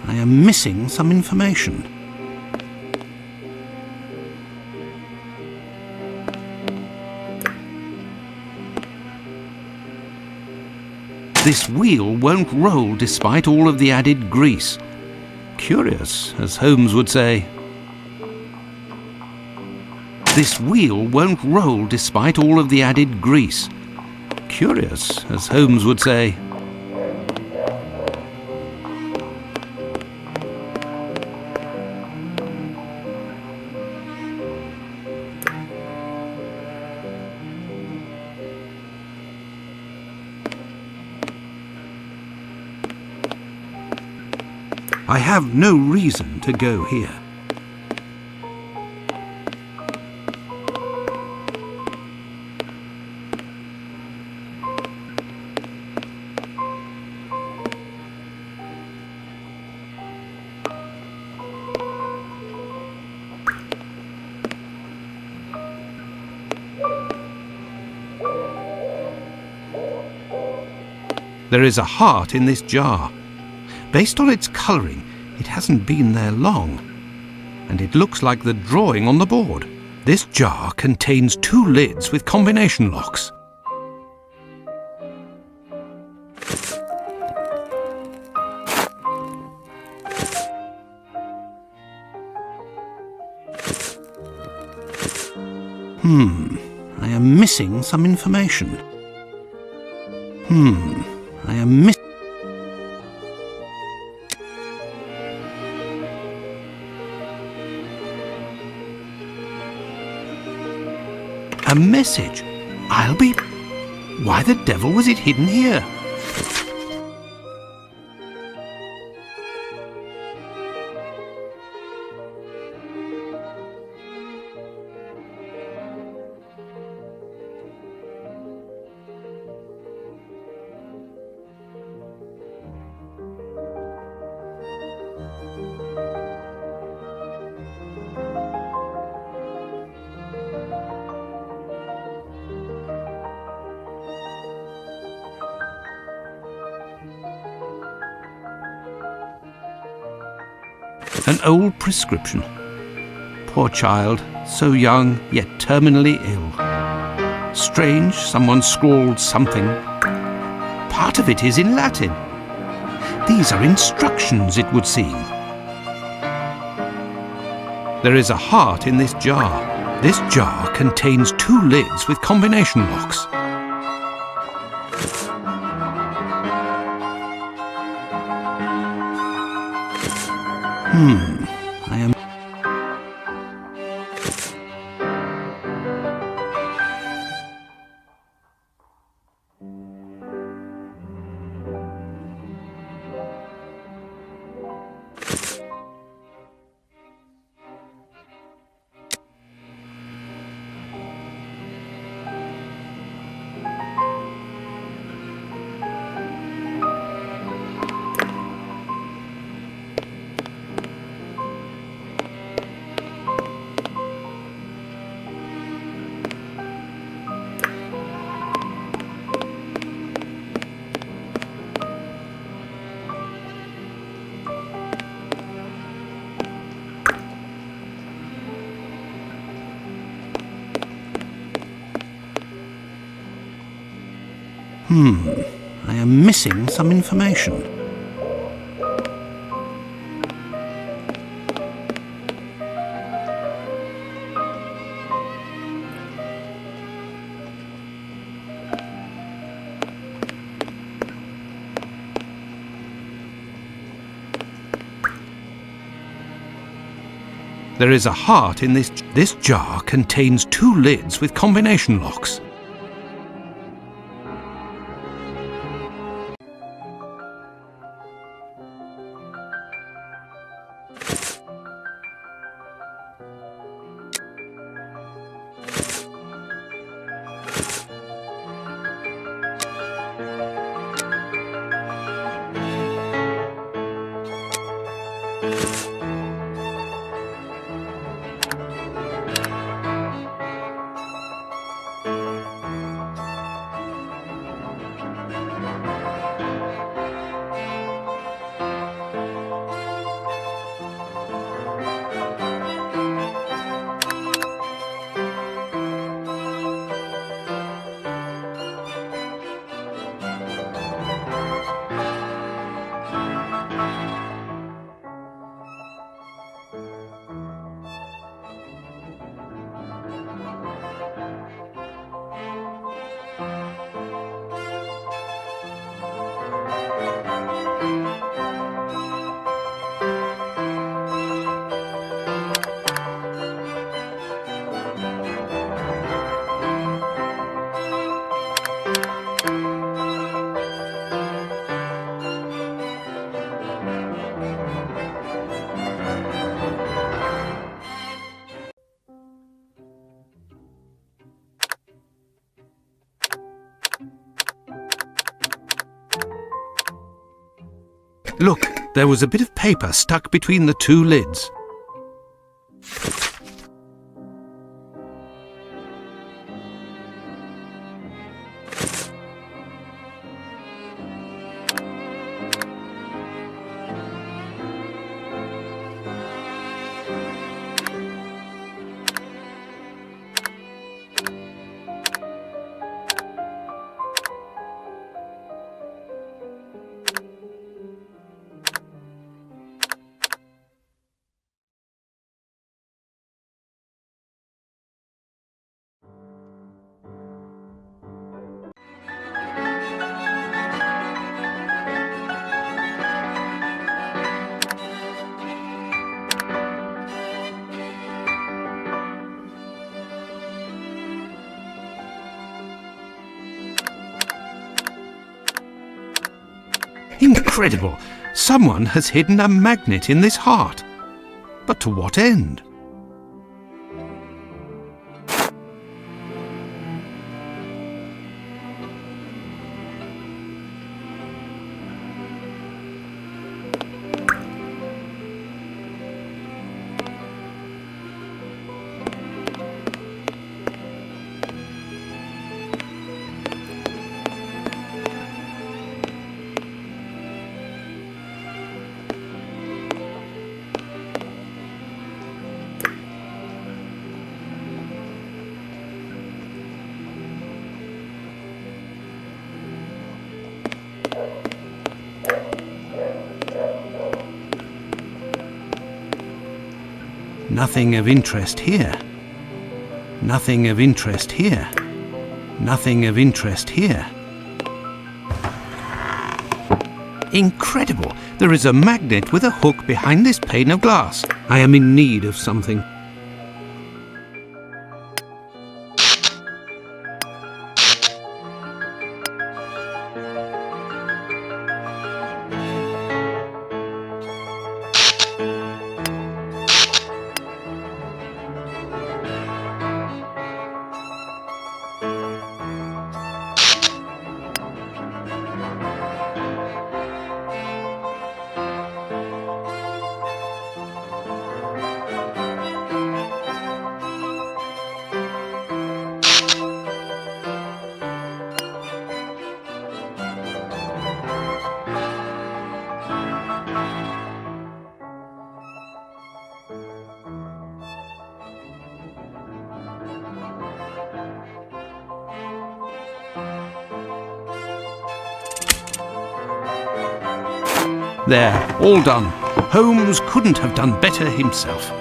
I am missing some information. This wheel won't roll despite all of the added grease. Curious, as Holmes would say. This wheel won't roll despite all of the added grease. Curious, as Holmes would say. I have no reason to go here. There is a heart in this jar. Based on its colouring, it hasn't been there long, and it looks like the drawing on the board. This jar contains 2 lids with combination locks. I am missing some information. I am missing... A message. I'll be... Why the devil was it hidden here? An old prescription. Poor child, so young yet terminally ill. Strange, someone scrawled something. Part of it is in Latin. These are instructions, it would seem. There is a heart in this jar. This jar contains 2 lids with combination locks. I am... I am missing some information. There is a heart in this. This jar contains 2 lids with combination locks. Look, there was a bit of paper stuck between the 2 lids. Incredible! Someone has hidden a magnet in this heart. But to what end? Nothing of interest here. Nothing of interest here. Nothing of interest here. Incredible! There is a magnet with a hook behind this pane of glass. I am in need of something. There, all done. Holmes couldn't have done better himself.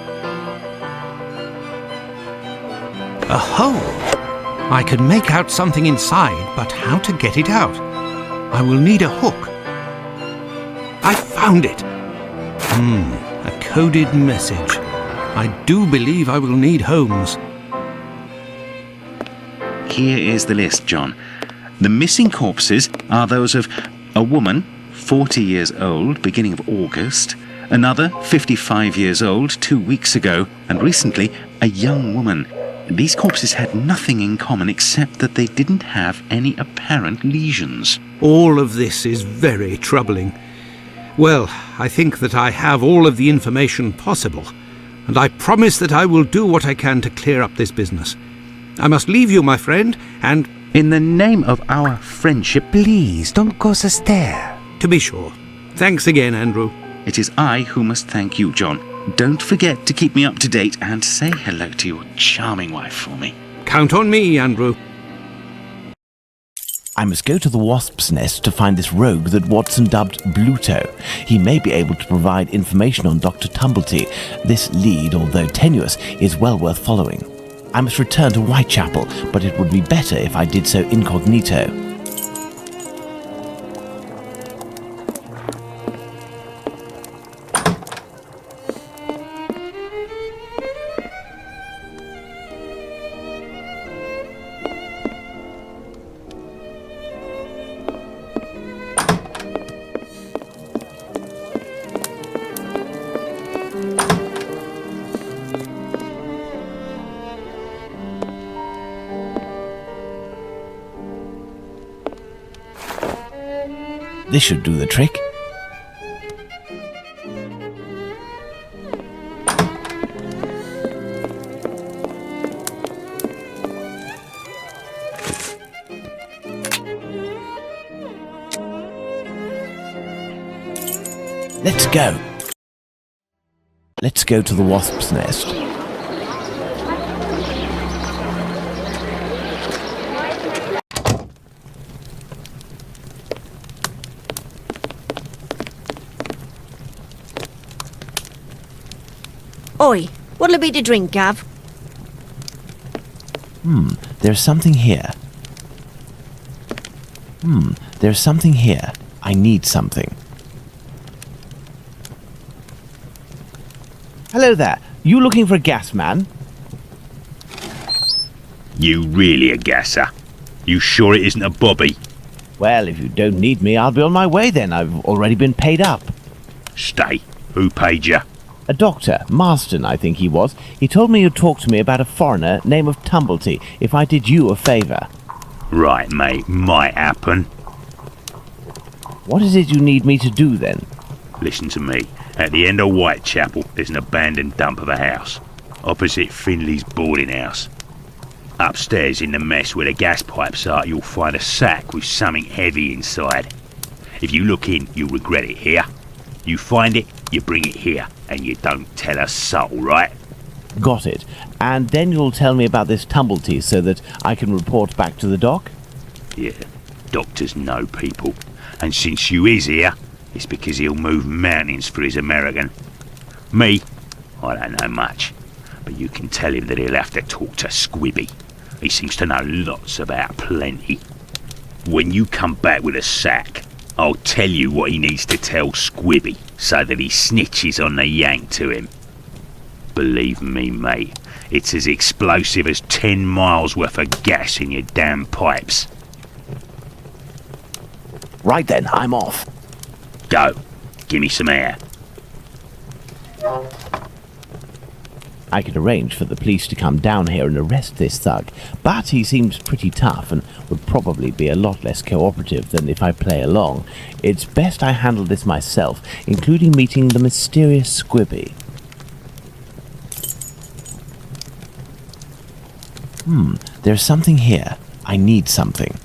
A hole! I could make out something inside, but how to get it out? I will need a hook. I found it! A coded message. I do believe I will need Holmes. Here is the list, John. The missing corpses are those of a woman, 40 years old, beginning of August, another 55 years old 2 weeks ago, and recently a young woman. These corpses had nothing in common except that they didn't have any apparent lesions. All of this is very troubling. Well, I think that I have all of the information possible, and I promise that I will do what I can to clear up this business. I must leave you, my friend, and... In the name of our friendship... Please, don't go so stare. To be sure. Thanks again, Andrew. It is I who must thank you, John. Don't forget to keep me up to date and say hello to your charming wife for me. Count on me, Andrew. I must go to the Wasp's Nest to find this rogue that Watson dubbed Bluto. He may be able to provide information on Dr. Tumblety. This lead, although tenuous, is well worth following. I must return to Whitechapel, but it would be better if I did so incognito. This should do the trick. Let's go. Let's go to the Wasp's Nest. Oi, what'll it be to drink, Gav? There's something here. There's something here. I need something. Hello there. You looking for a gas man? You really a gasser? You sure it isn't a bobby? Well, if you don't need me, I'll be on my way then. I've already been paid up. Stay. Who paid you? A doctor, Marston, I think he was. He told me you'd talk to me about a foreigner, name of Tumblety, if I did you a favour. Right, mate. Might happen. What is it you need me to do, then? Listen to me. At the end of Whitechapel, there's an abandoned dump of a house. Opposite Finley's boarding house. Upstairs in the mess where the gas pipes are, you'll find a sack with something heavy inside. If you look in, you'll regret it here. You find it, you bring it here, and you don't tell a soul, right? Got it. And then you'll tell me about this Tumblety so that I can report back to the doc? Yeah, doctors know people. And since you is here, it's because he'll move mountains for his American. Me, I don't know much, but you can tell him that he'll have to talk to Squibby. He seems to know lots about plenty. When you come back with a sack, I'll tell you what he needs to tell Squibby so that he snitches on the yank to him. Believe me, mate, it's as explosive as 10 miles worth of gas in your damn pipes. Right then, I'm off. Go. Give me some air. I could arrange for the police to come down here and arrest this thug, but he seems pretty tough and would probably be a lot less cooperative than if I play along. It's best I handle this myself, including meeting the mysterious Squibby. There's something here. I need something.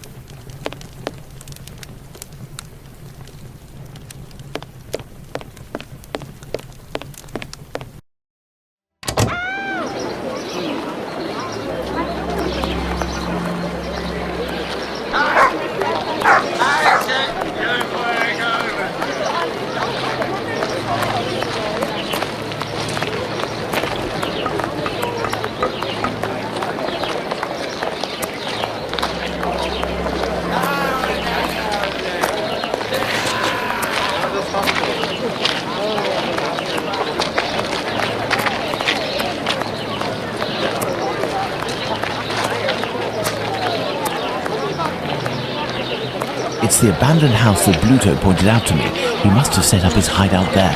It's the abandoned house that Bluto pointed out to me. He must have set up his hideout there.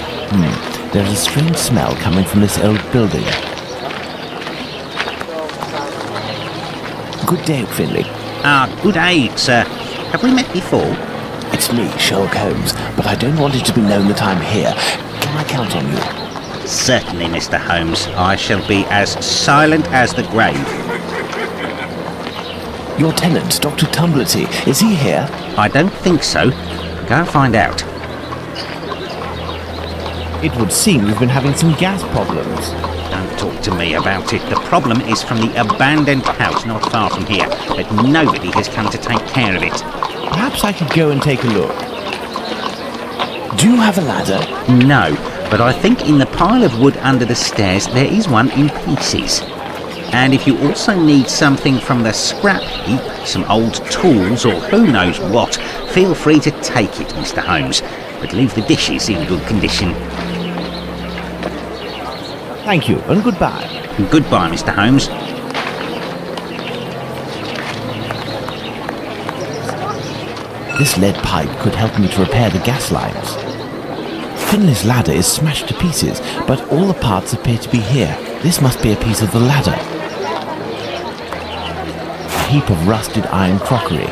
There's a strange smell coming from this old building. Good day, Finley. Good day, sir. Have we met before? It's me, Sherlock Holmes, but I don't want it to be known that I'm here. Can I count on you? Certainly, Mr. Holmes. I shall be as silent as the grave. Your tenant, Dr. Tumblety, is he here? I don't think so. Go and find out. It would seem you've been having some gas problems. Don't talk to me about it. The problem is from the abandoned house not far from here, but nobody has come to take care of it. Perhaps I could go and take a look. Do you have a ladder? No, but I think in the pile of wood under the stairs there is one in pieces. And if you also need something from the scrap heap, some old tools or who knows what, feel free to take it, Mr. Holmes, but leave the dishes in good condition. Thank you, and goodbye. Goodbye, Mr. Holmes. This lead pipe could help me to repair the gas lines. Finley's ladder is smashed to pieces, but all the parts appear to be here. This must be a piece of the ladder. A heap of rusted iron crockery.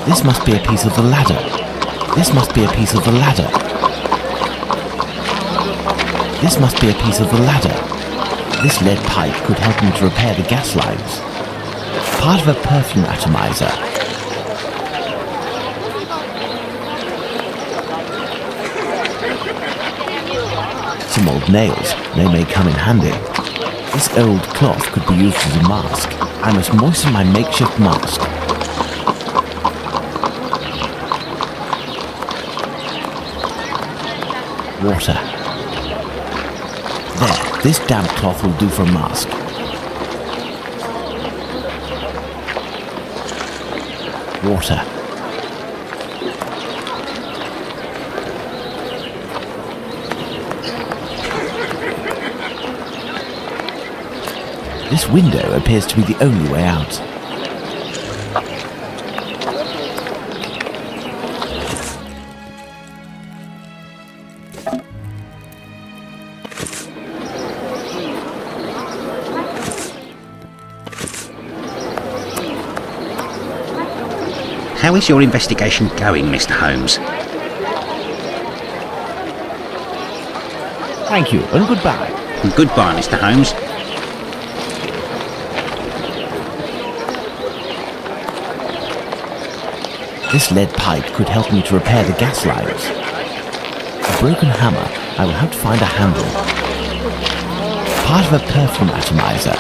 This must be a piece of the ladder. This must be a piece of the ladder. This must be a piece of the ladder. This lead pipe could help me to repair the gas lines. Part of a perfume atomizer. Some old nails. They may come in handy. This old cloth could be used as a mask. I must moisten my makeshift mask. Water. There, this damp cloth will do for a mask. Water. This window appears to be the only way out. How is your investigation going, Mr. Holmes? Thank you, and goodbye. Goodbye, Mr. Holmes. This lead pipe could help me to repair the gas lines. A broken hammer. I will have to find a handle. Part of a perfume atomizer.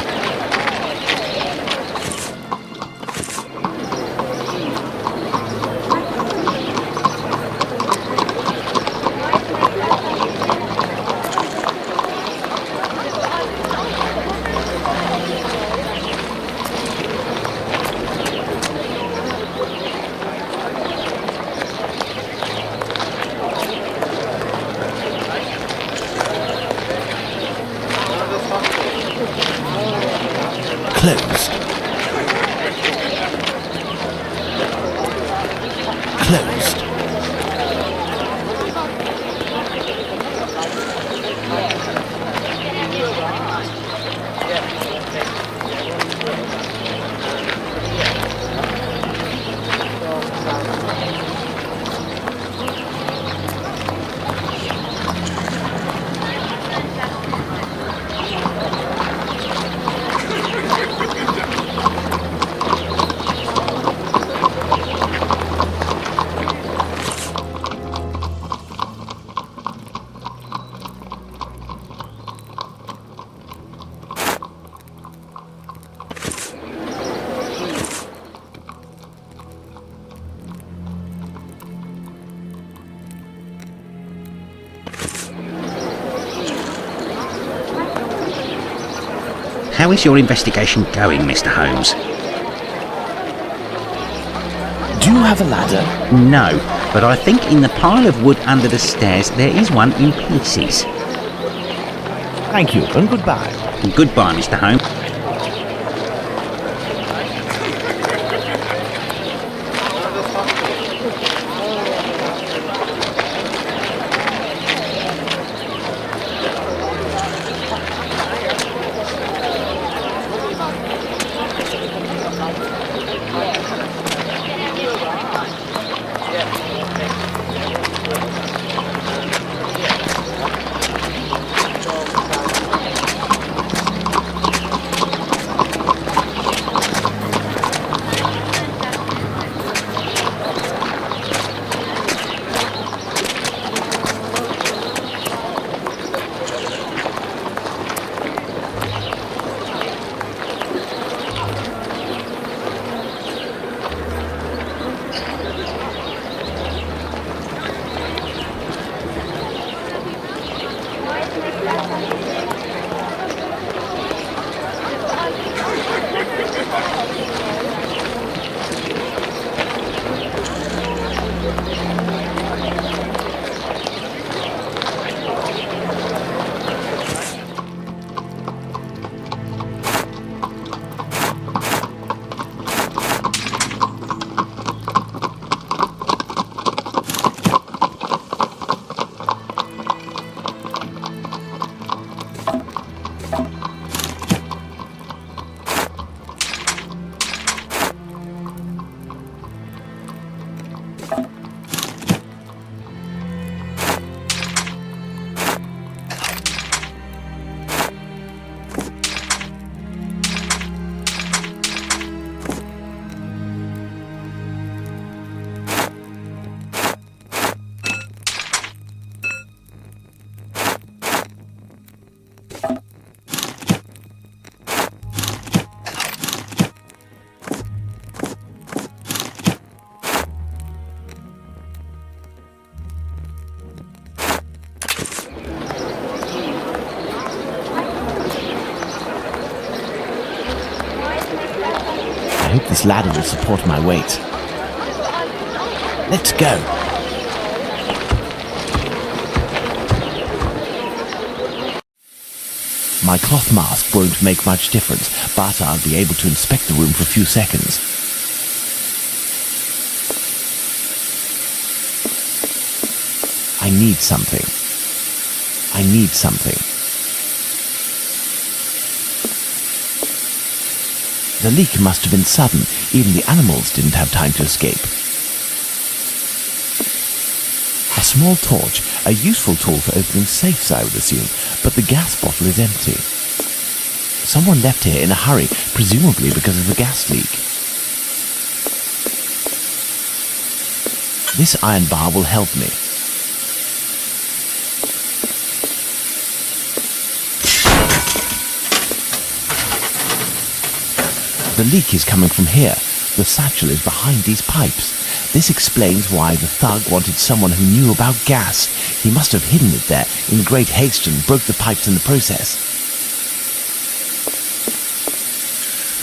How is your investigation going, Mr. Holmes? Do you have a ladder? No, but I think in the pile of wood under the stairs there is one in pieces. Thank you, and goodbye. Goodbye, Mr. Holmes. I hope this ladder will support my weight. Let's go. My cloth mask won't make much difference, but I'll be able to inspect the room for a few seconds. I need something. I need something. The leak must have been sudden. Even the animals didn't have time to escape. A small torch, a useful tool for opening safes, I would assume, but the gas bottle is empty. Someone left here in a hurry, presumably because of the gas leak. This iron bar will help me. The leak is coming from here. The satchel is behind these pipes. This explains why the thug wanted someone who knew about gas. He must have hidden it there in great haste and broke the pipes in the process.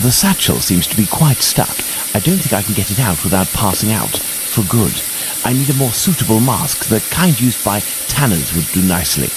The satchel seems to be quite stuck. I don't think I can get it out without passing out. For good. I need a more suitable mask. The kind used by tanners would do nicely.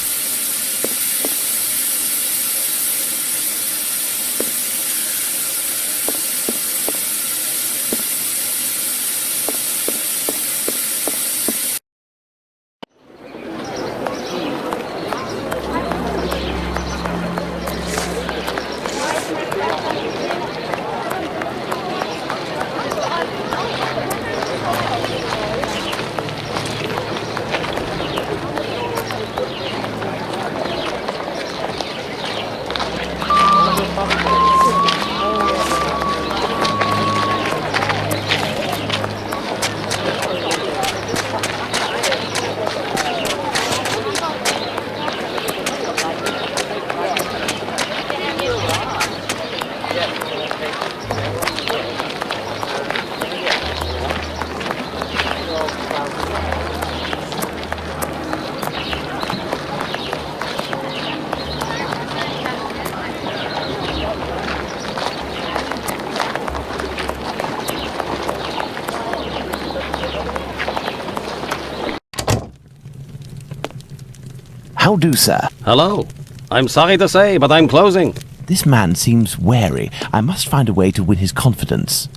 How do, sir? Hello. I'm sorry to say, but I'm closing. This man seems wary. I must find a way to win his confidence.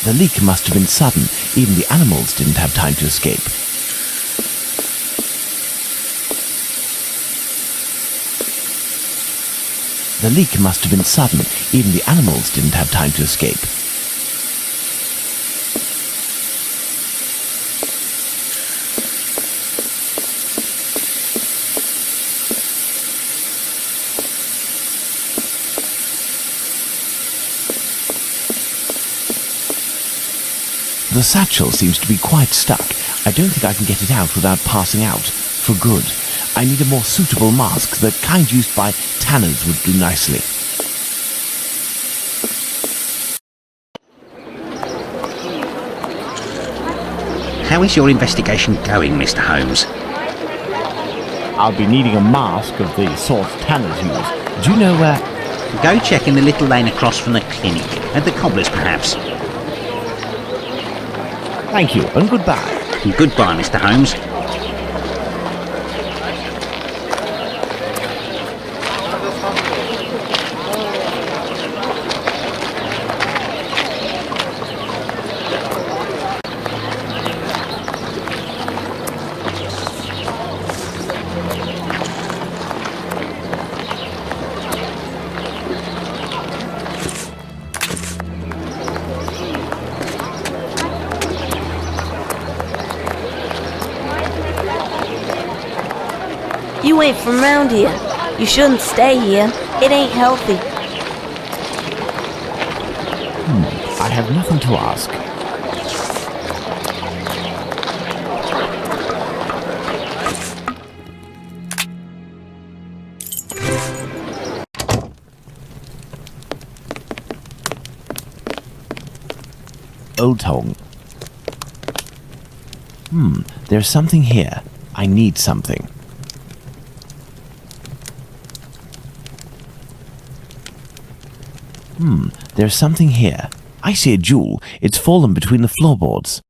The leak must have been sudden. Even the animals didn't have time to escape. The leak must have been sudden. Even the animals didn't have time to escape. The satchel seems to be quite stuck. I don't think I can get it out without passing out. For good. I need a more suitable mask. The kind used by tanners would do nicely. How is your investigation going, Mr. Holmes? I'll be needing a mask of the sort tanners use. Do you know where? Go check in the little lane across from the clinic. At the cobbler's, perhaps. Thank you, and goodbye. Goodbye, Mr. Holmes. You ain't from round here. You shouldn't stay here. It ain't healthy. I have nothing to ask. Old Tong. There's something here. I need something. There's something here. I see a jewel. It's fallen between the floorboards.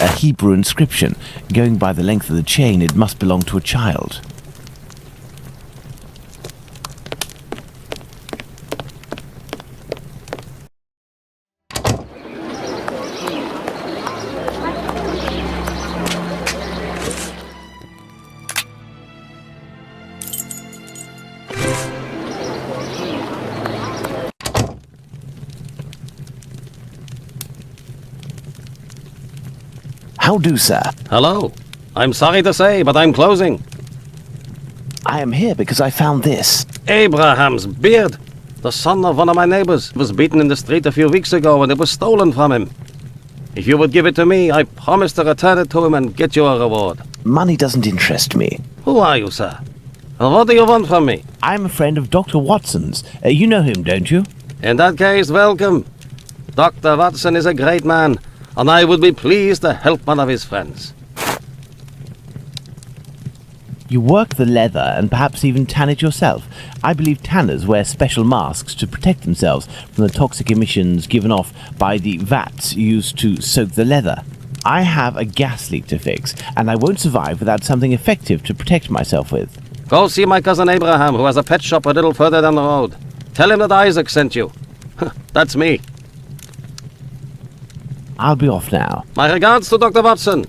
a Hebrew inscription. Going by the length of the chain, it must belong to a child. How do, sir? Hello. I'm sorry to say, but I'm closing. I am here because I found this. Abraham's beard. The son of one of my neighbors was beaten in the street a few weeks ago and it was stolen from him. If you would give it to me, I promise to return it to him and get you a reward. Money doesn't interest me. Who are you, sir? And what do you want from me? I'm a friend of Dr. Watson's. You know him, don't you? In that case, welcome. Dr. Watson is a great man, and I would be pleased to help one of his friends. You work the leather and perhaps even tan it yourself. I believe tanners wear special masks to protect themselves from the toxic emissions given off by the vats used to soak the leather. I have a gas leak to fix, and I won't survive without something effective to protect myself with. Go see my cousin Abraham, who has a pet shop a little further down the road. Tell him that Isaac sent you. That's me. I'll be off now. My regards to Dr. Watson.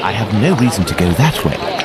I have no reason to go that way.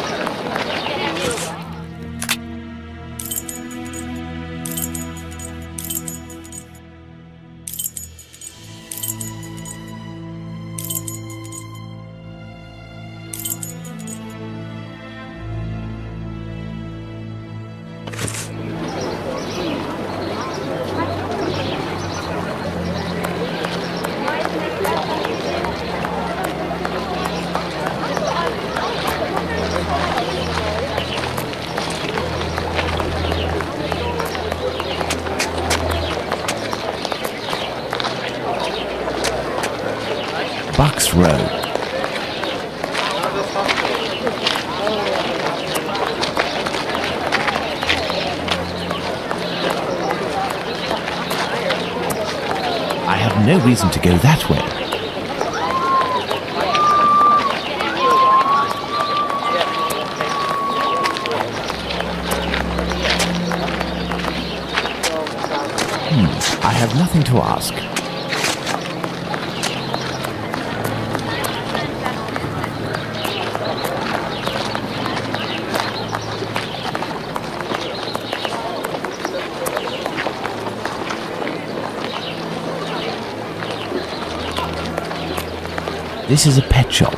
Bucks Row. I have no reason to go that way. I have nothing to ask. This is a pet shop.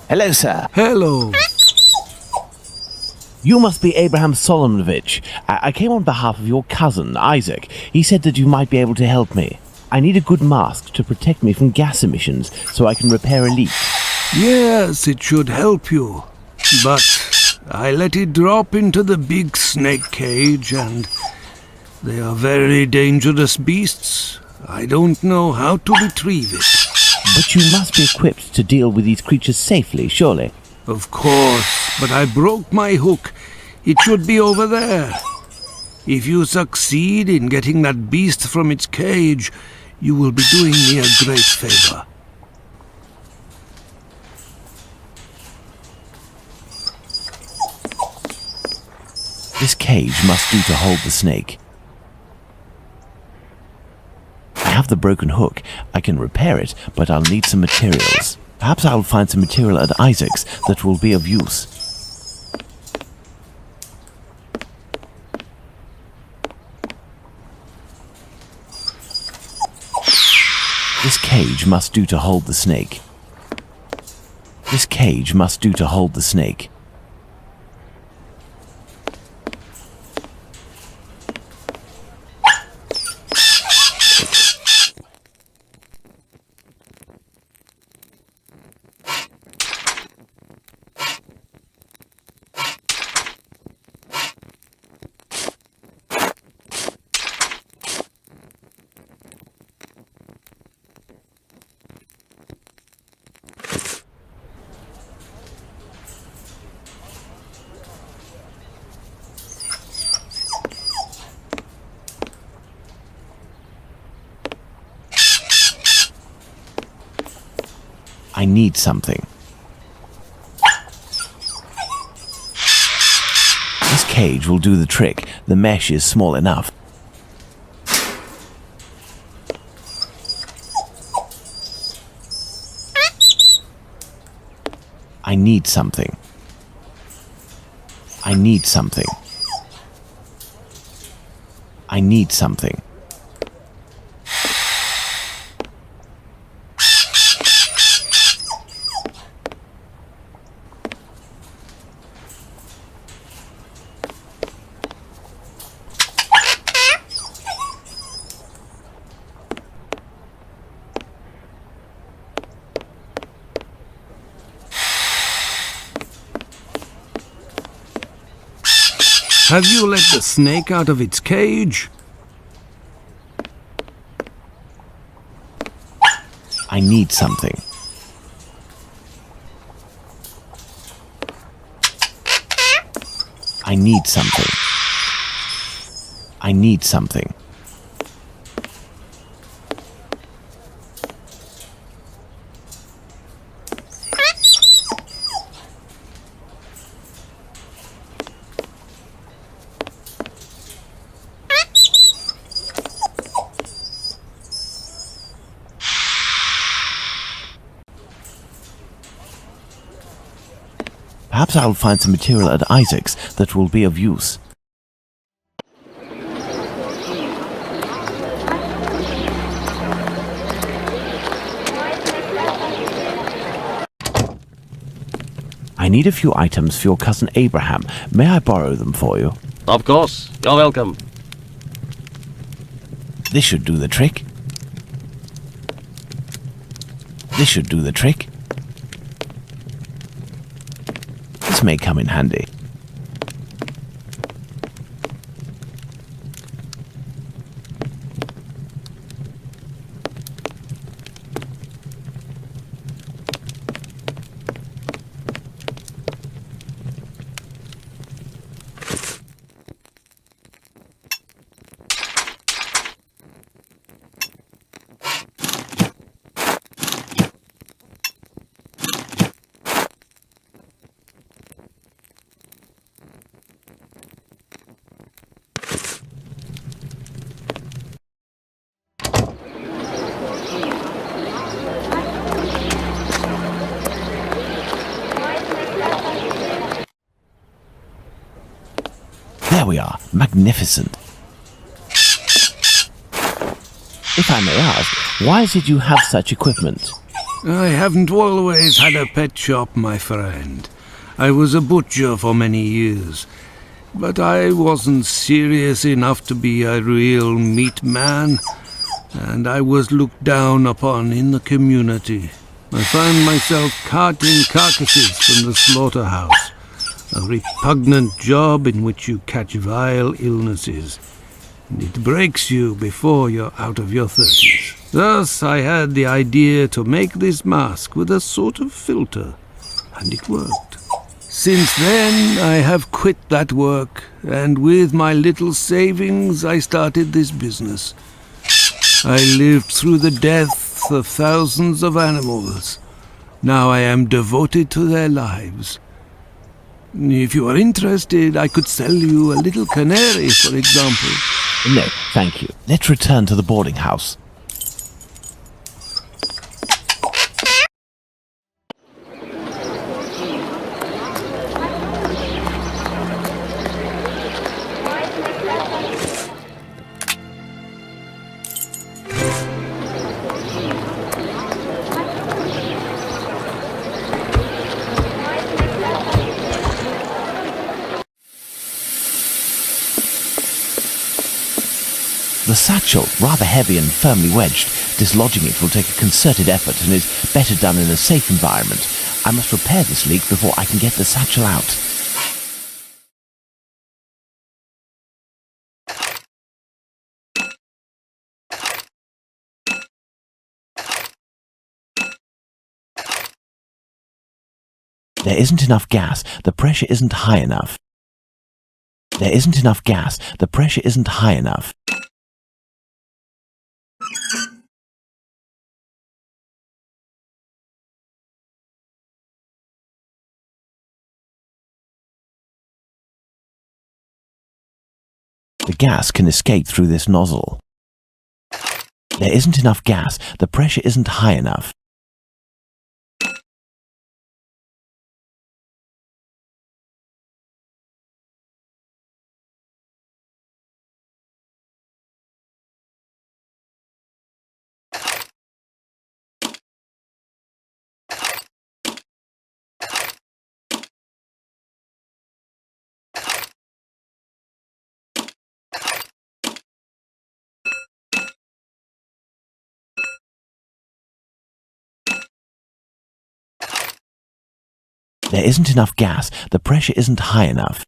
Hello, sir. Hello. You must be Abraham Solomonovich. I came on behalf of your cousin, Isaac. He said that you might be able to help me. I need a good mask to protect me from gas emissions so I can repair a leak. Yes, it should help you. But I let it drop into the big snake cage and they are very dangerous beasts. I don't know how to retrieve it. But you must be equipped to deal with these creatures safely, surely? Of course, but I broke my hook. It should be over there. If you succeed in getting that beast from its cage, you will be doing me a great favor. This cage must do to hold the snake. I have the broken hook. I can repair it, but I'll need some materials. Perhaps I'll find some material at Isaac's that will be of use. This cage must do to hold the snake. This cage must do to hold the snake. I need something. This cage will do the trick. The mesh is small enough. I need something. I need something. I need something. Have you let the snake out of its cage? I need something. I need something. I need something. Perhaps I'll find some material at Isaac's that will be of use. I need a few items for your cousin Abraham. May I borrow them for you? Of course. You're welcome. This should do the trick. This should do the trick. This may come in handy. There we are. Magnificent. If I may ask, why is it you have such equipment? I haven't always had a pet shop, my friend. I was a butcher for many years, but I wasn't serious enough to be a real meat man, and I was looked down upon in the community. I found myself carting carcasses from the slaughterhouse, a repugnant job in which you catch vile illnesses, and it breaks you before you're out of your 30s. Thus I had the idea to make this mask with a sort of filter, and it worked. Since then I have quit that work, and with my little savings I started this business. I lived through the death of thousands of animals. Now I am devoted to their lives. If you are interested, I could sell you a little canary, for example. No, thank you. Let's return to the boarding house. The satchel, rather heavy and firmly wedged, dislodging it will take a concerted effort and is better done in a safe environment. I must repair this leak before I can get the satchel out. There isn't enough gas. The pressure isn't high enough. There isn't enough gas. The pressure isn't high enough. The gas can escape through this nozzle. There isn't enough gas. The pressure isn't high enough. There isn't enough gas. The pressure isn't high enough.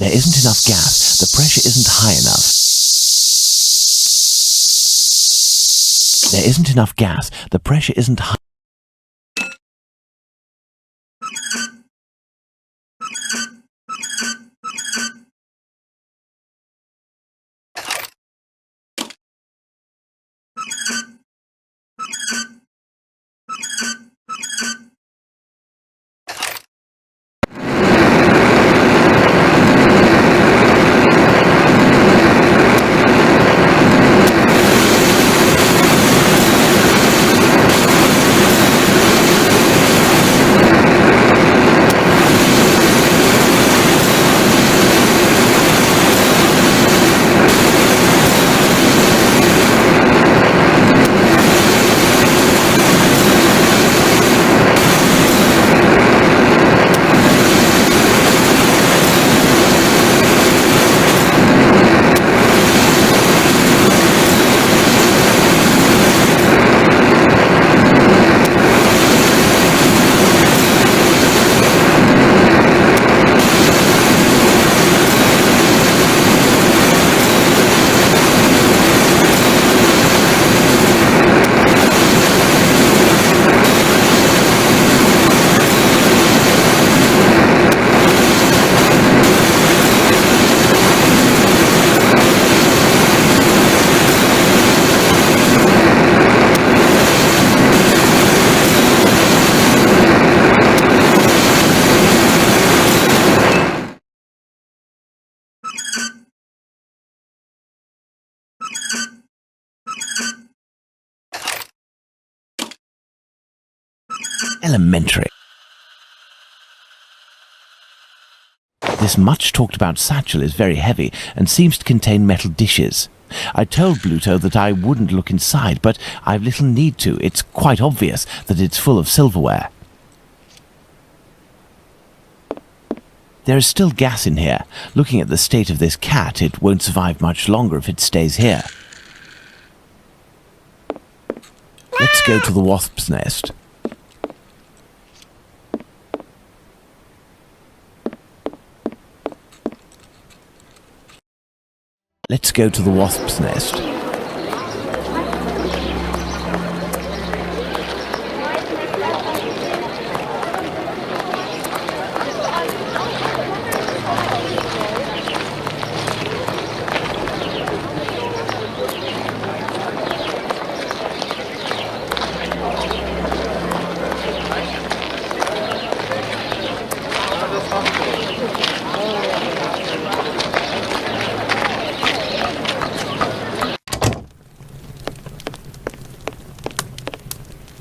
There isn't enough gas. The pressure isn't high enough. There isn't enough gas. The pressure isn't high. Elementary. This much talked about satchel is very heavy and seems to contain metal dishes. I told Bluto that I wouldn't look inside, but I've little need to. It's quite obvious that it's full of silverware. There is still gas in here. Looking at the state of this cat, it won't survive much longer if it stays here. Let's go to the wasp's nest. Let's go to the wasp's nest.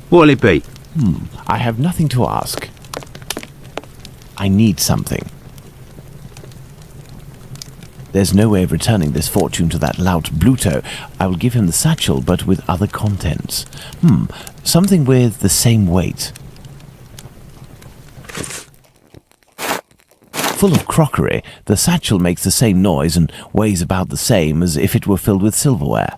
What'll it be? I have nothing to ask. I need something. There's no way of returning this fortune to that lout Bluto. I will give him the satchel, but with other contents. Something with the same weight. Full of crockery, the satchel makes the same noise and weighs about the same as if it were filled with silverware.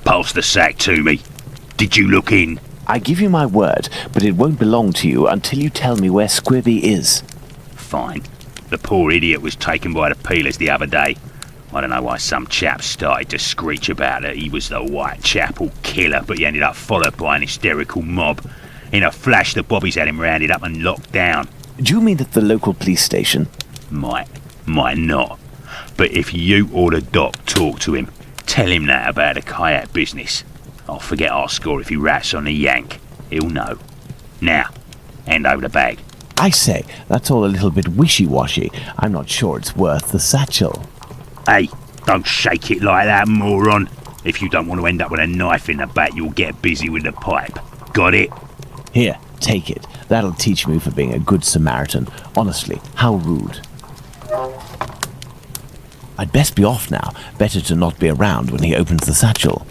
Pass the sack to me. Did you look in? I give you my word, but it won't belong to you until you tell me where Squibby is. Fine. The poor idiot was taken by the peelers the other day. I don't know why some chap started to screech about it. He was the Whitechapel killer, but he ended up followed by an hysterical mob. In a flash, the bobbies had him rounded up and locked down. Do you mean at the local police station? Might not. But if you or the doc talk to him, tell him that about the kayak business. I'll forget our score if he rats on the yank. He'll know. Now, hand over the bag. I say, that's all a little bit wishy-washy. I'm not sure it's worth the satchel. Hey, don't shake it like that, moron. If you don't want to end up with a knife in the back, you'll get busy with the pipe. Got it? Here, take it. That'll teach me for being a good Samaritan. Honestly, how rude. I'd best be off now. Better to not be around when he opens the satchel.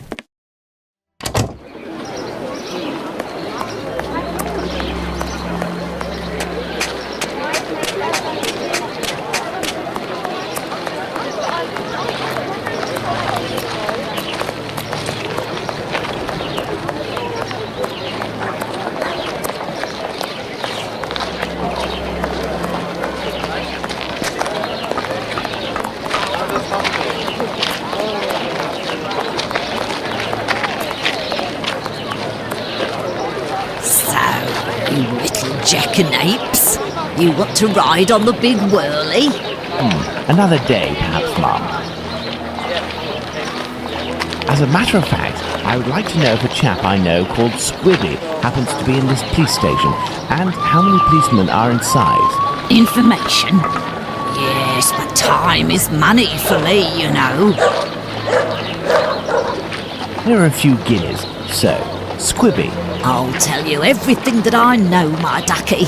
Jackanapes, you want to ride on the big whirly? Another day, perhaps, Mum. As a matter of fact, I would like to know if a chap I know called Squibby happens to be in this police station, and how many policemen are inside. Information? Yes, but time is money for me, you know. Here are a few guineas. So, Squibby. I'll tell you everything that I know, my ducky.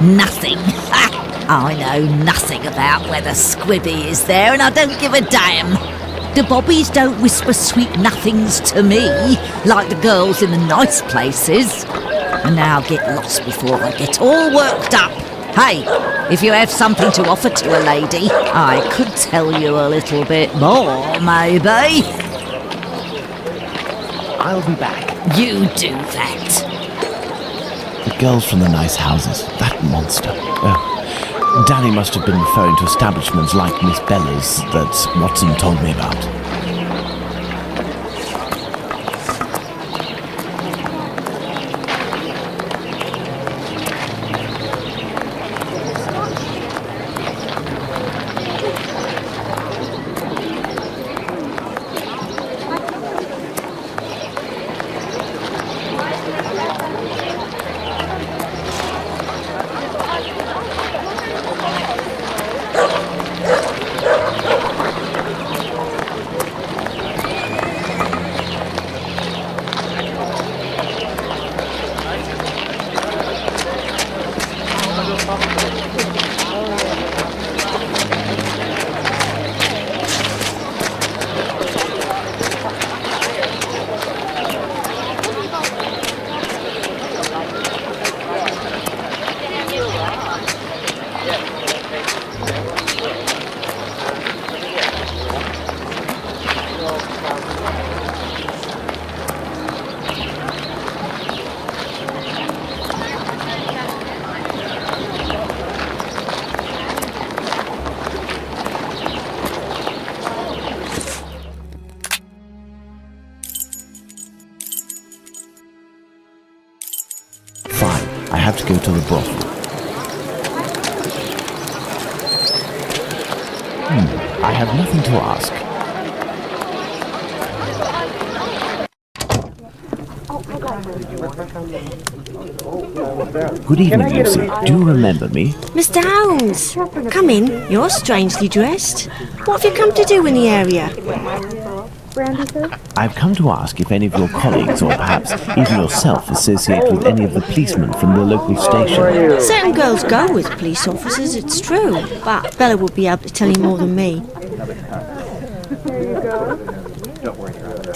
Nothing. I know nothing about whether Squibby is there, and I don't give a damn. The bobbies don't whisper sweet nothings to me, like the girls in the nice places. And now get lost before I get all worked up. Hey, if you have something to offer to a lady, I could tell you a little bit more, maybe. I'll be back. You do that. The girls from the nice houses. That monster. Oh, Danny must have been referring to establishments like Miss Bella's that Watson told me about. I have to go to the brothel. I have nothing to ask. Good evening, Lucy. Do you remember me? Mr. Holmes, come in. You're strangely dressed. What have you come to do in the area? I've come to ask if any of your colleagues, or perhaps even yourself, associate with any of the policemen from the local station. Certain girls go with police officers, it's true, but Bella would be able to tell you more than me.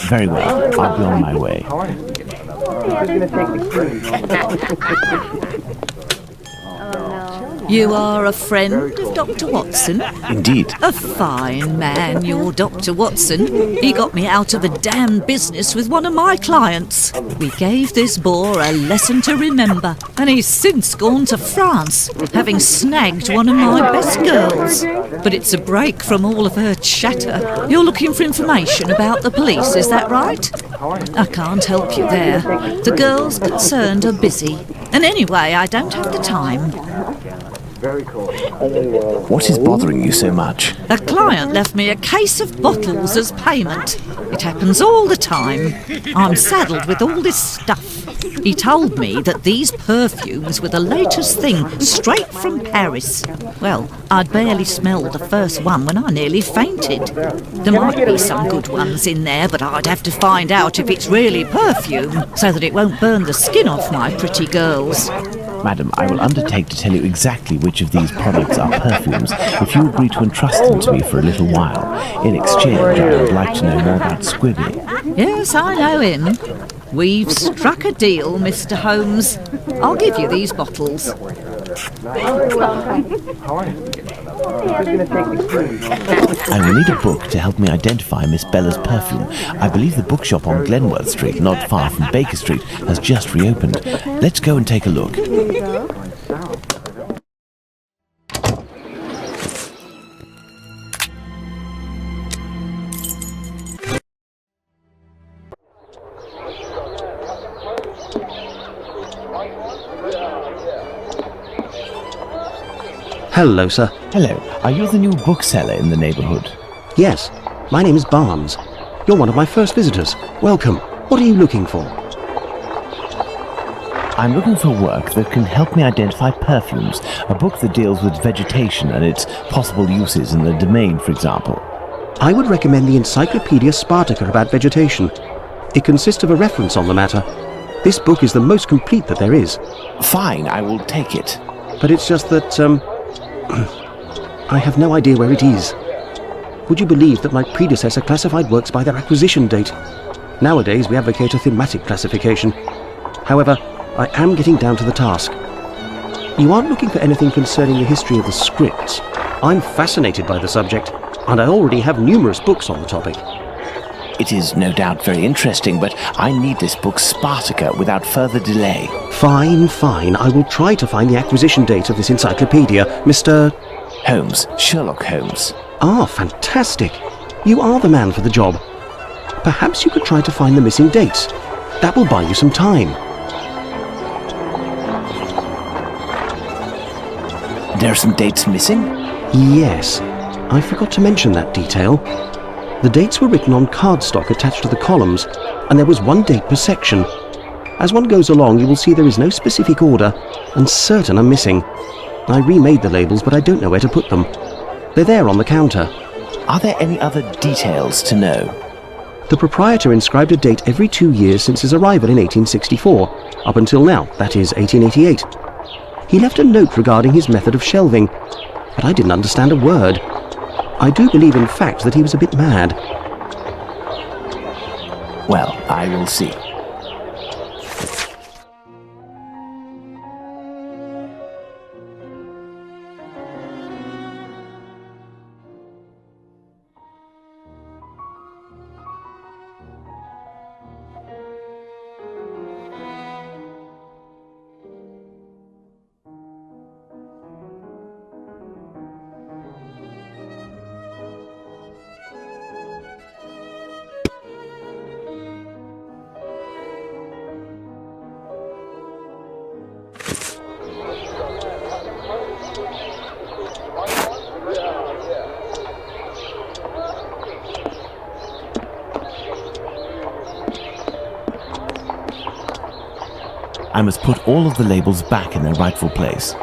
Very well. I'll be on my way. You are a friend of Dr. Watson? Indeed. A fine man, your Dr. Watson. He got me out of a damn business with one of my clients. We gave this boor a lesson to remember, and he's since gone to France, having snagged one of my best girls. But it's a break from all of her chatter. You're looking for information about the police, is that right? I can't help you there. The girls concerned are busy. And anyway, I don't have the time. What is bothering you so much? A client left me a case of bottles as payment. It happens all the time. I'm saddled with all this stuff. He told me that these perfumes were the latest thing, straight from Paris. Well, I'd barely smelled the first one when I nearly fainted. There might be some good ones in there, but I'd have to find out if it's really perfume, so that it won't burn the skin off my pretty girls. Madam, I will undertake to tell you exactly which of these products are perfumes if you agree to entrust them to me for a little while. In exchange, I would like to know more about Squibby. Yes, I know him. We've struck a deal, Mr. Holmes. I'll give you these bottles. I will need a book to help me identify Miss Bella's perfume. I believe the bookshop on Glenworth Street, not far from Baker Street, has just reopened. Let's go and take a look. Hello, sir. Hello. Are you the new bookseller in the neighbourhood? Yes. My name is Barnes. You're one of my first visitors. Welcome. What are you looking for? I'm looking for work that can help me identify perfumes. A book that deals with vegetation and its possible uses in the domain, for example. I would recommend the Encyclopedia Spartica about vegetation. It consists of a reference on the matter. This book is the most complete that there is. Fine, I will take it. But it's just that, I have no idea where it is. Would you believe that my predecessor classified works by their acquisition date? Nowadays, we advocate a thematic classification. However, I am getting down to the task. You aren't looking for anything concerning the history of the scripts. I'm fascinated by the subject, and I already have numerous books on the topic. It is no doubt very interesting, but I need this book Spartica without further delay. Fine, fine. I will try to find the acquisition date of this encyclopedia, Mr. Holmes, Sherlock Holmes. Ah, fantastic. You are the man for the job. Perhaps you could try to find the missing dates. That will buy you some time. There are some dates missing? Yes. I forgot to mention that detail. The dates were written on cardstock attached to the columns, and there was one date per section. As one goes along, you will see there is no specific order, and certain are missing. I remade the labels, but I don't know where to put them. They're there on the counter. Are there any other details to know? The proprietor inscribed a date every 2 years since his arrival in 1864, up until now, that is 1888. He left a note regarding his method of shelving, but I didn't understand a word. I do believe, in fact, that he was a bit mad. Well, I will see. I must put all of the labels back in their rightful place.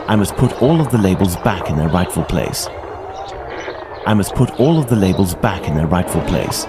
I must put all of the labels back in their rightful place. I must put all of the labels back in their rightful place.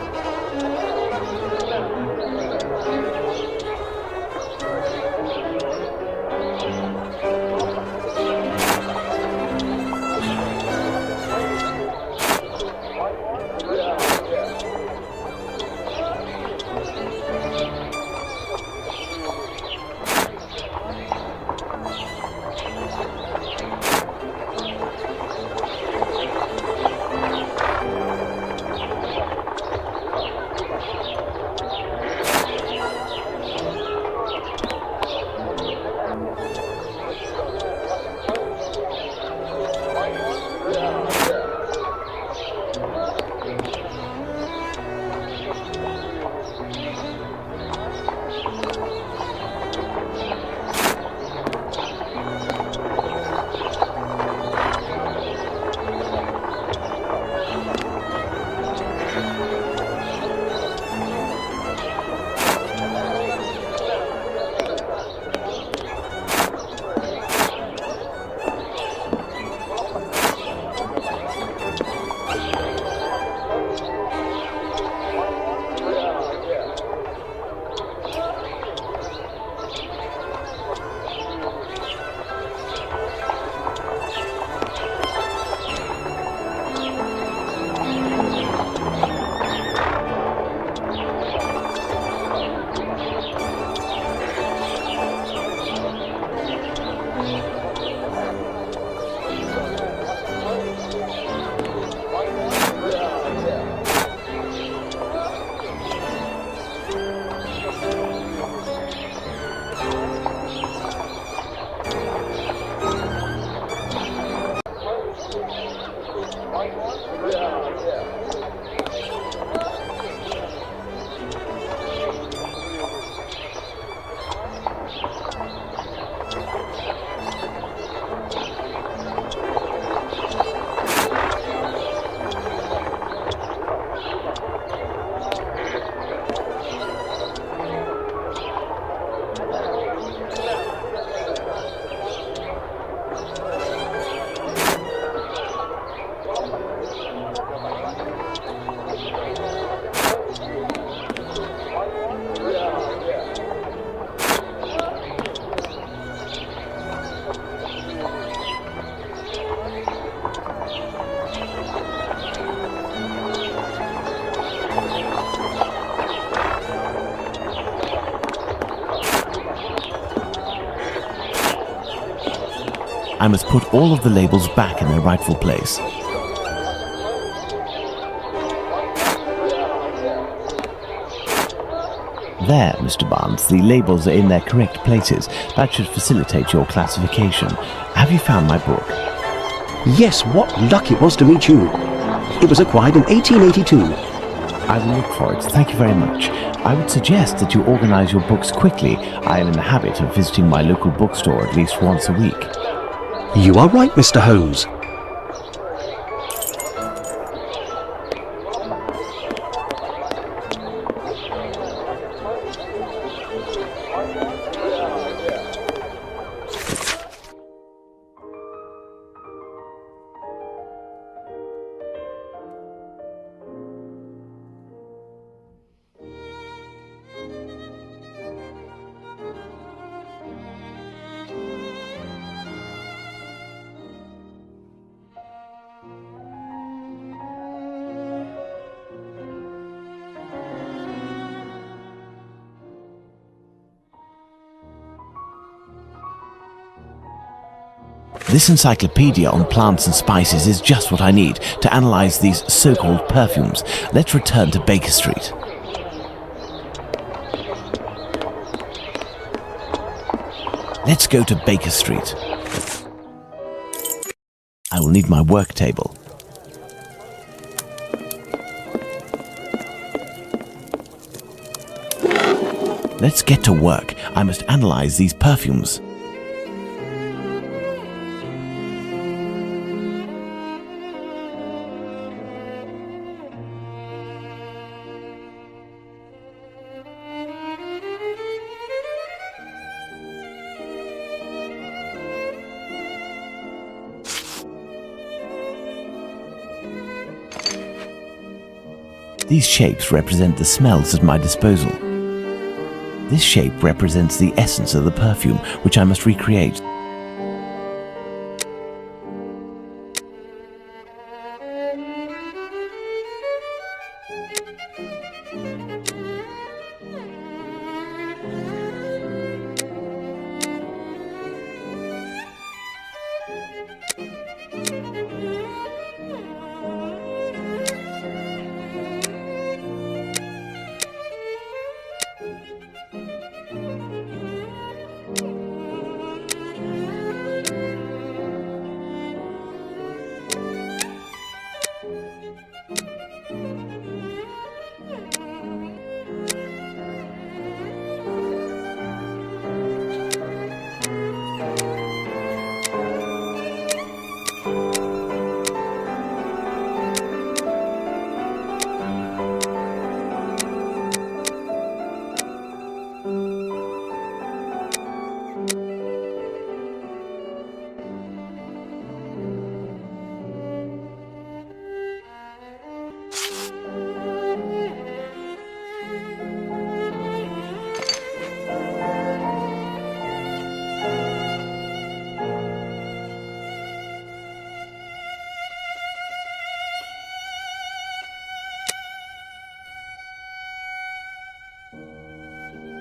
I must put all of the labels back in their rightful place. There, Mr. Barnes, the labels are in their correct places. That should facilitate your classification. Have you found my book? Yes, what luck it was to meet you. It was acquired in 1882. I will look for it. Thank you very much. I would suggest that you organize your books quickly. I am in the habit of visiting my local bookstore at least once a week. You are right, Mr. Holmes. This encyclopedia on plants and spices is just what I need to analyze these so-called perfumes. Let's return to Baker Street. Let's go to Baker Street. I will need my work table. Let's get to work. I must analyze these perfumes. These shapes represent the smells at my disposal. This shape represents the essence of the perfume, which I must recreate.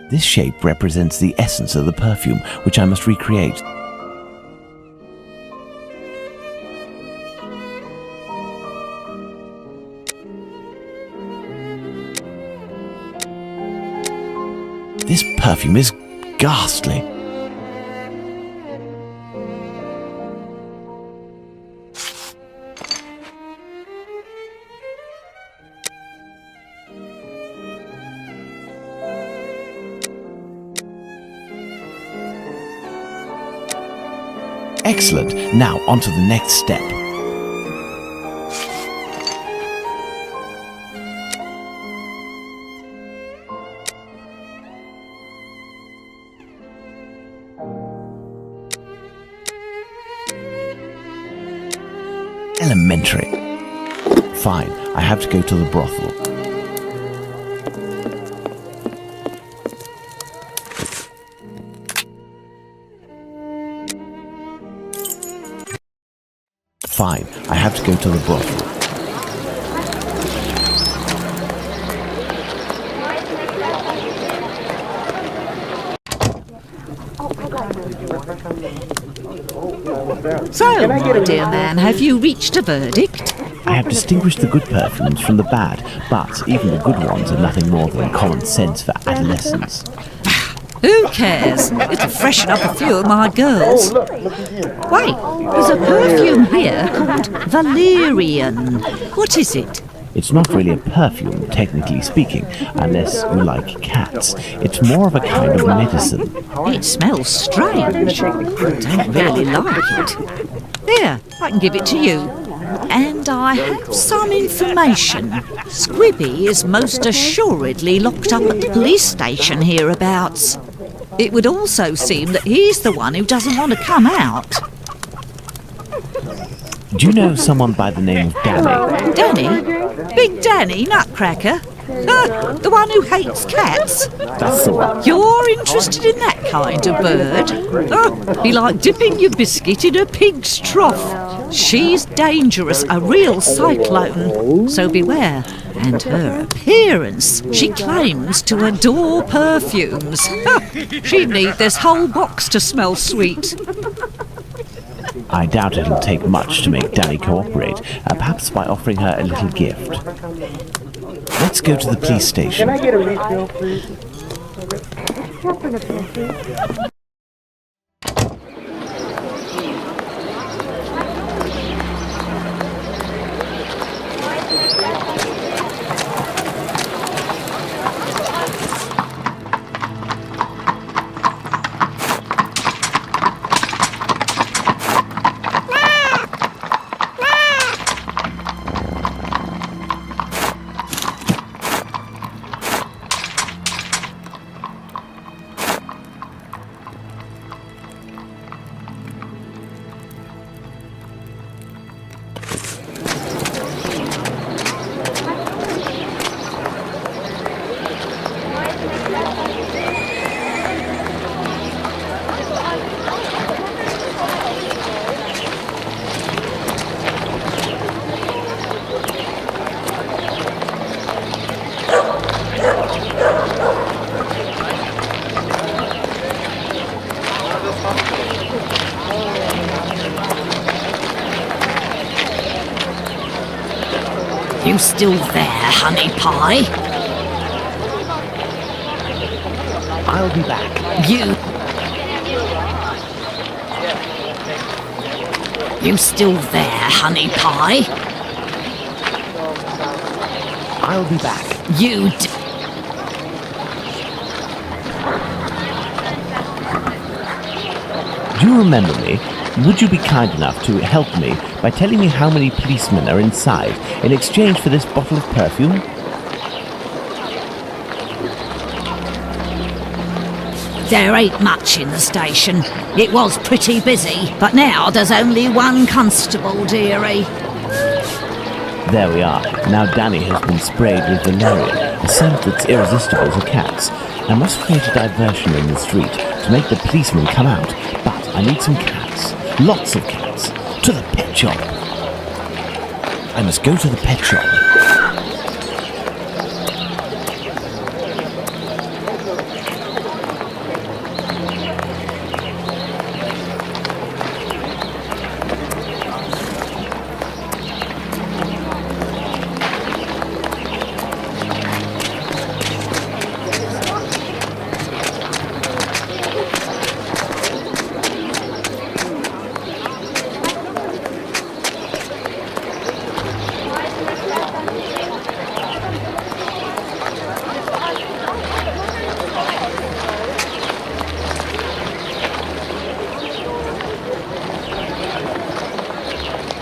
This shape represents the essence of the perfume, which I must recreate. This perfume is ghastly. Excellent. Now on to the next step. Elementary. Fine, I have to go to the brothel. Fine, I have to go to the brothel. So, my dear man, have you reached a verdict? I have distinguished the good perfumes from the bad, but even the good ones are nothing more than common sense for adolescents. Who cares? It'll freshen up a few of my girls. Wait, there's a perfume here called Valerian. What is it? It's not really a perfume, technically speaking, unless you like cats. It's more of a kind of medicine. It smells strange. I don't really like it. Here, I can give it to you. And I have some information. Squibby is most assuredly locked up at the police station hereabouts. It would also seem that he's the one who doesn't want to come out. Do you know someone by the name of Danny? Danny? Big Danny, Nutcracker? The one who hates cats? That's the one. You're interested in that kind of bird? Be like dipping your biscuit in a pig's trough. She's dangerous, a real cyclone, so beware. And her appearance, she claims to adore perfumes. She'd need this whole box to smell sweet. I doubt it'll take much to make Danny cooperate, perhaps by offering her a little gift. Let's go to the police station. Can I get a refill, please? You still there, honey pie? I'll be back. You still there, honey pie? I'll be back. Do you remember me? Would you be kind enough to help me by telling me how many policemen are inside in exchange for this bottle of perfume? There ain't much in the station. It was pretty busy, but now there's only one constable, dearie. There we are. Now Danny has been sprayed with valerian, a scent that's irresistible to cats. I must create a diversion in the street to make the policemen come out, but I need some cats. Lots of cats. To the pet shop. I must go to the pet shop.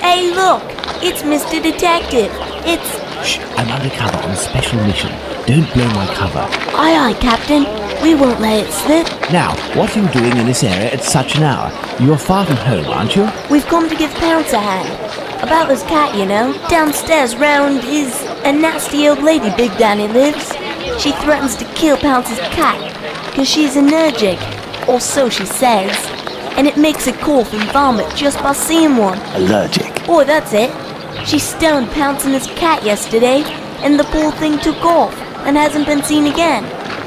Hey, look! It's Mr. Detective. It's... Shh, I'm undercover on a special mission. Don't blow my cover. Aye, aye, Captain. We won't let it slip. Now, what are you doing in this area at such an hour? You're far from home, aren't you? We've come to give Pounce a hand. About this cat, you know. Downstairs round is a nasty old lady Big Danny lives. She threatens to kill Pounce's cat, because she's allergic. Or so she says. And it makes her cough and vomit just by seeing one. Allergic? Boy, that's it. She stoned Pounce and his cat yesterday, and the poor thing took off and hasn't been seen again.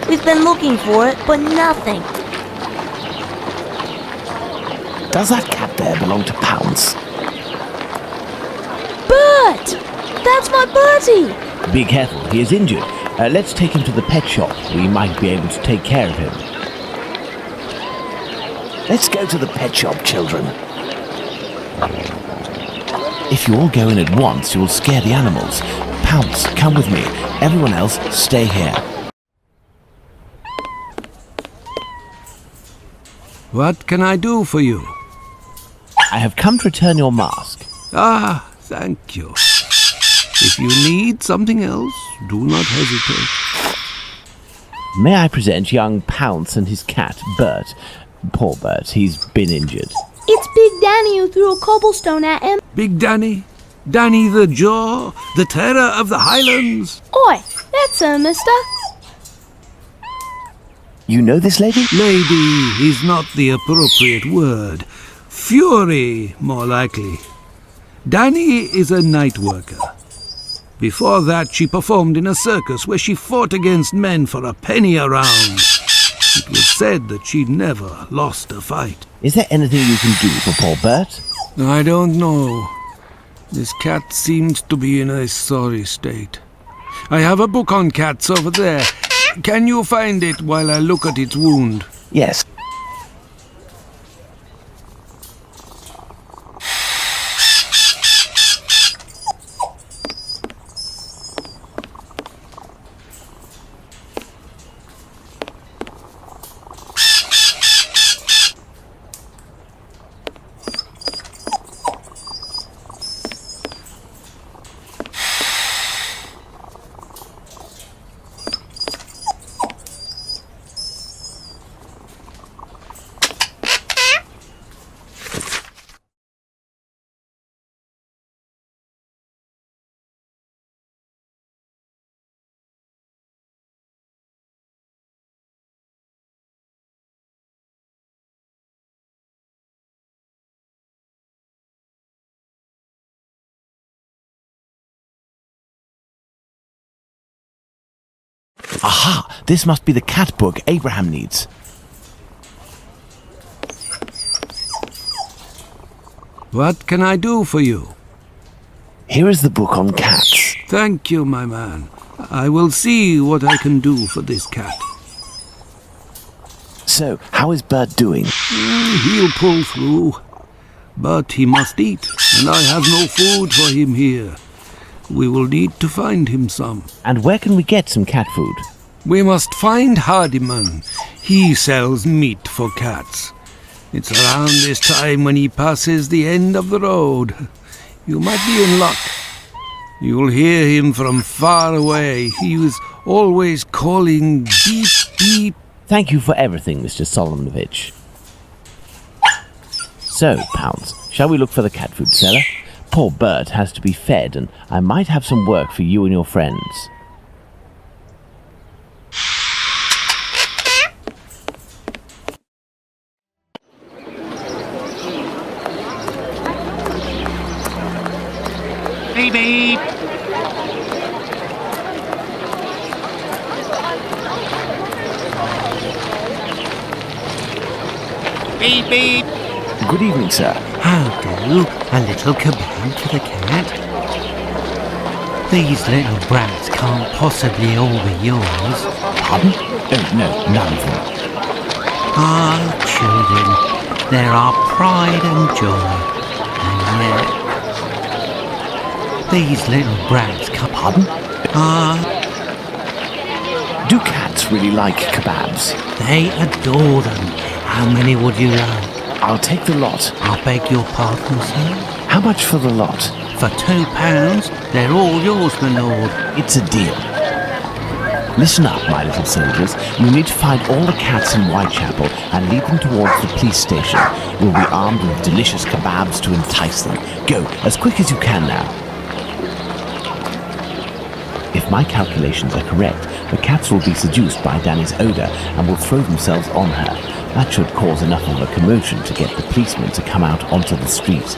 We've been looking for it, but nothing. Does that cat there belong to Pounce? Bert! That's my Bertie! Be careful, he is injured. Let's take him to the pet shop. We might be able to take care of him. Let's go to the pet shop, children. If you all go in at once, you will scare the animals. Pounce, come with me. Everyone else, stay here. What can I do for you? I have come to return your mask. Ah, thank you. If you need something else, do not hesitate. May I present young Pounce and his cat, Bert. Poor Bert, he's been injured. It's Big Danny who threw a cobblestone at him. Big Danny? Danny the Jaw? The terror of the Highlands? Oi, that's her, mister. You know this lady? Lady is not the appropriate word. Fury, more likely. Danny is a night worker. Before that, she performed in a circus where she fought against men for a penny a round. It was said that she never lost a fight. Is there anything you can do for poor Bert? I don't know. This cat seems to be in a sorry state. I have a book on cats over there. Can you find it while I look at its wound? Yes. Aha! This must be the cat book Abraham needs. What can I do for you? Here is the book on cats. Thank you, my man. I will see what I can do for this cat. So, how is Bert doing? He'll pull through. But he must eat, and I have no food for him here. We will need to find him some. And where can we get some cat food? We must find Hardiman. He sells meat for cats. It's around this time when he passes the end of the road. You might be in luck. You'll hear him from far away. He was always calling beep, beep. Thank you for everything, Mr. Solomonovich. So, Pounds, shall we look for the cat food seller? Poor Bert has to be fed, and I might have some work for you and your friends. Beep beep. Beep beep. Good evening, sir. How do? A little kebab for the cat? These little brats can't possibly all be yours. Pardon? Oh, no, none of them. Ah, children, they're our pride and joy. And yet... These little brats can't... Pardon? Ah... Do cats really like kebabs? They adore them. How many would you like? I'll take the lot. I beg your pardon, sir? How much for the lot? For £2, they're all yours, my lord. It's a deal. Listen up, my little soldiers. You need to find all the cats in Whitechapel and lead them towards the police station. We'll be armed with delicious kebabs to entice them. Go, as quick as you can now. If my calculations are correct, the cats will be seduced by Danny's odour and will throw themselves on her. That should cause enough of a commotion to get the policemen to come out onto the street.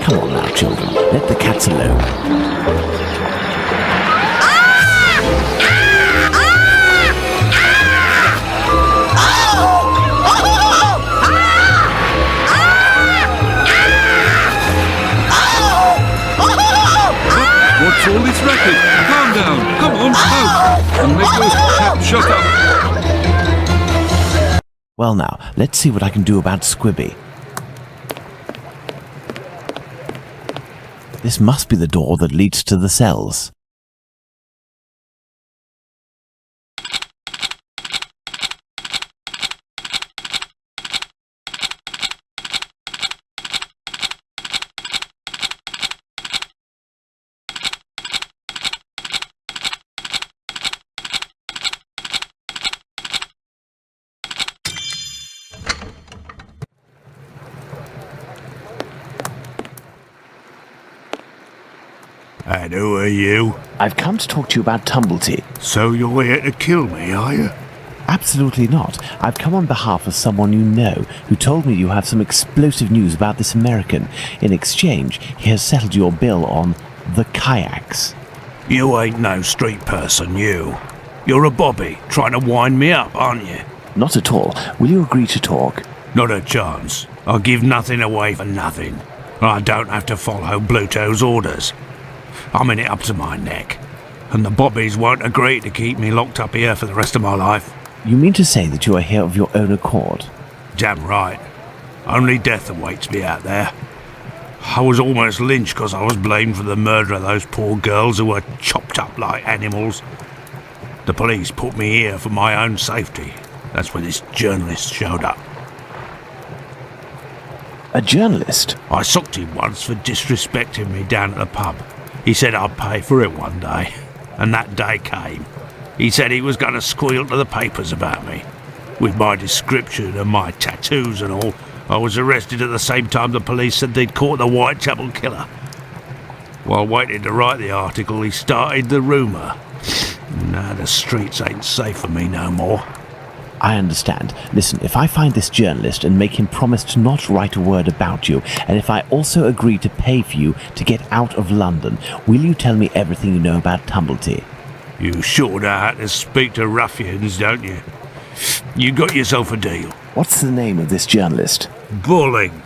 Come on now, children. Let the cats alone. What's all this racket? Calm down. Come on, out. And make those chaps shut up. Well now, let's see what I can do about Squibby. This must be the door that leads to the cells. And who are you? I've come to talk to you about Tumblety. So you're here to kill me, are you? Absolutely not. I've come on behalf of someone you know, who told me you have some explosive news about this American. In exchange, he has settled your bill on the kayaks. You ain't no street person, you. You're a bobby, trying to wind me up, aren't you? Not at all. Will you agree to talk? Not a chance. I'll give nothing away for nothing. I don't have to follow Bluto's orders. I'm in it up to my neck. And the bobbies won't agree to keep me locked up here for the rest of my life. You mean to say that you are here of your own accord? Damn right. Only death awaits me out there. I was almost lynched because I was blamed for the murder of those poor girls who were chopped up like animals. The police put me here for my own safety. That's when this journalist showed up. A journalist? I socked him once for disrespecting me down at the pub. He said I'd pay for it one day, and that day came. He said he was going to squeal to the papers about me. With my description and my tattoos and all, I was arrested at the same time the police said they'd caught the Whitechapel killer. While waiting to write the article, he started the rumour. Now the streets ain't safe for me no more. I understand. Listen, if I find this journalist and make him promise to not write a word about you, and if I also agree to pay for you to get out of London, will you tell me everything you know about Tumblety? You sure know how to speak to ruffians, don't you? You got yourself a deal. What's the name of this journalist? Bulling.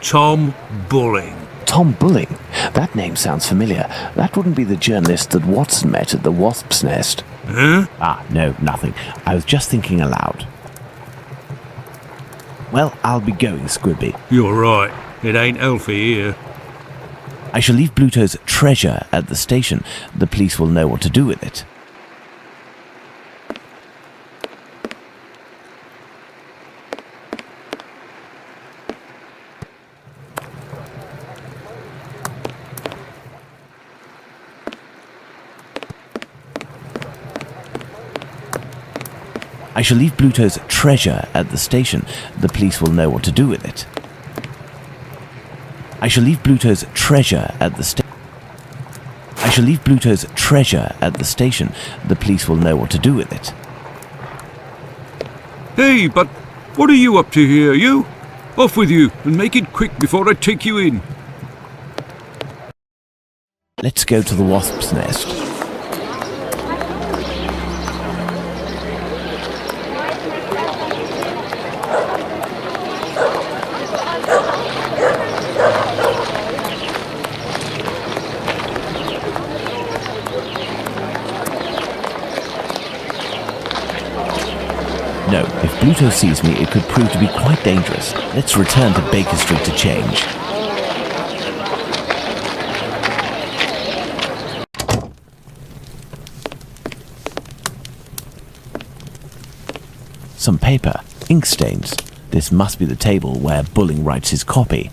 Tom Bulling. Tom Bulling? That name sounds familiar. That wouldn't be the journalist that Watson met at the Wasp's Nest. Huh? Ah, no, nothing. I was just thinking aloud. Well, I'll be going, Squibby. You're right. It ain't healthy here. I shall leave Bluto's treasure at the station. The police will know what to do with it. I shall leave Bluto's treasure at the station. The police will know what to do with it. I shall leave Bluto's treasure at the station. I shall leave Bluto's treasure at the station. The police will know what to do with it. Hey, but what are you up to here, you? Off with you, and make it quick before I take you in. Let's go to the Wasp's Nest. No, if Bluto sees me, it could prove to be quite dangerous. Let's return to Baker Street to change. Some paper, ink stains. This must be the table where Bulling writes his copy.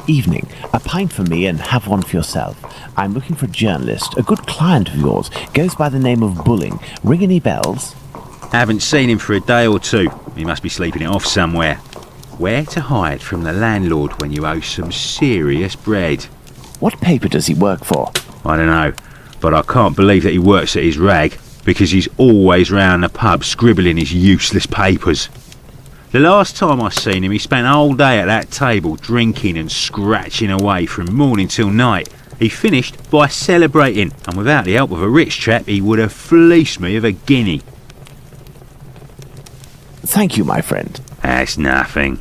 Evening. A pint for me and have one for yourself. I'm looking for a journalist, a good client of yours. Goes by the name of Bulling. Ring any bells? Haven't seen him for a day or two. He must be sleeping it off somewhere. Where to hide from the landlord when you owe some serious bread? What paper does he work for? I don't know, but I can't believe that he works at his rag, because he's always round the pub scribbling his useless papers. The last time I seen him, he spent a whole day at that table drinking and scratching away from morning till night. He finished by celebrating, and without the help of a rich chap, he would have fleeced me of a guinea. Thank you, my friend. That's nothing.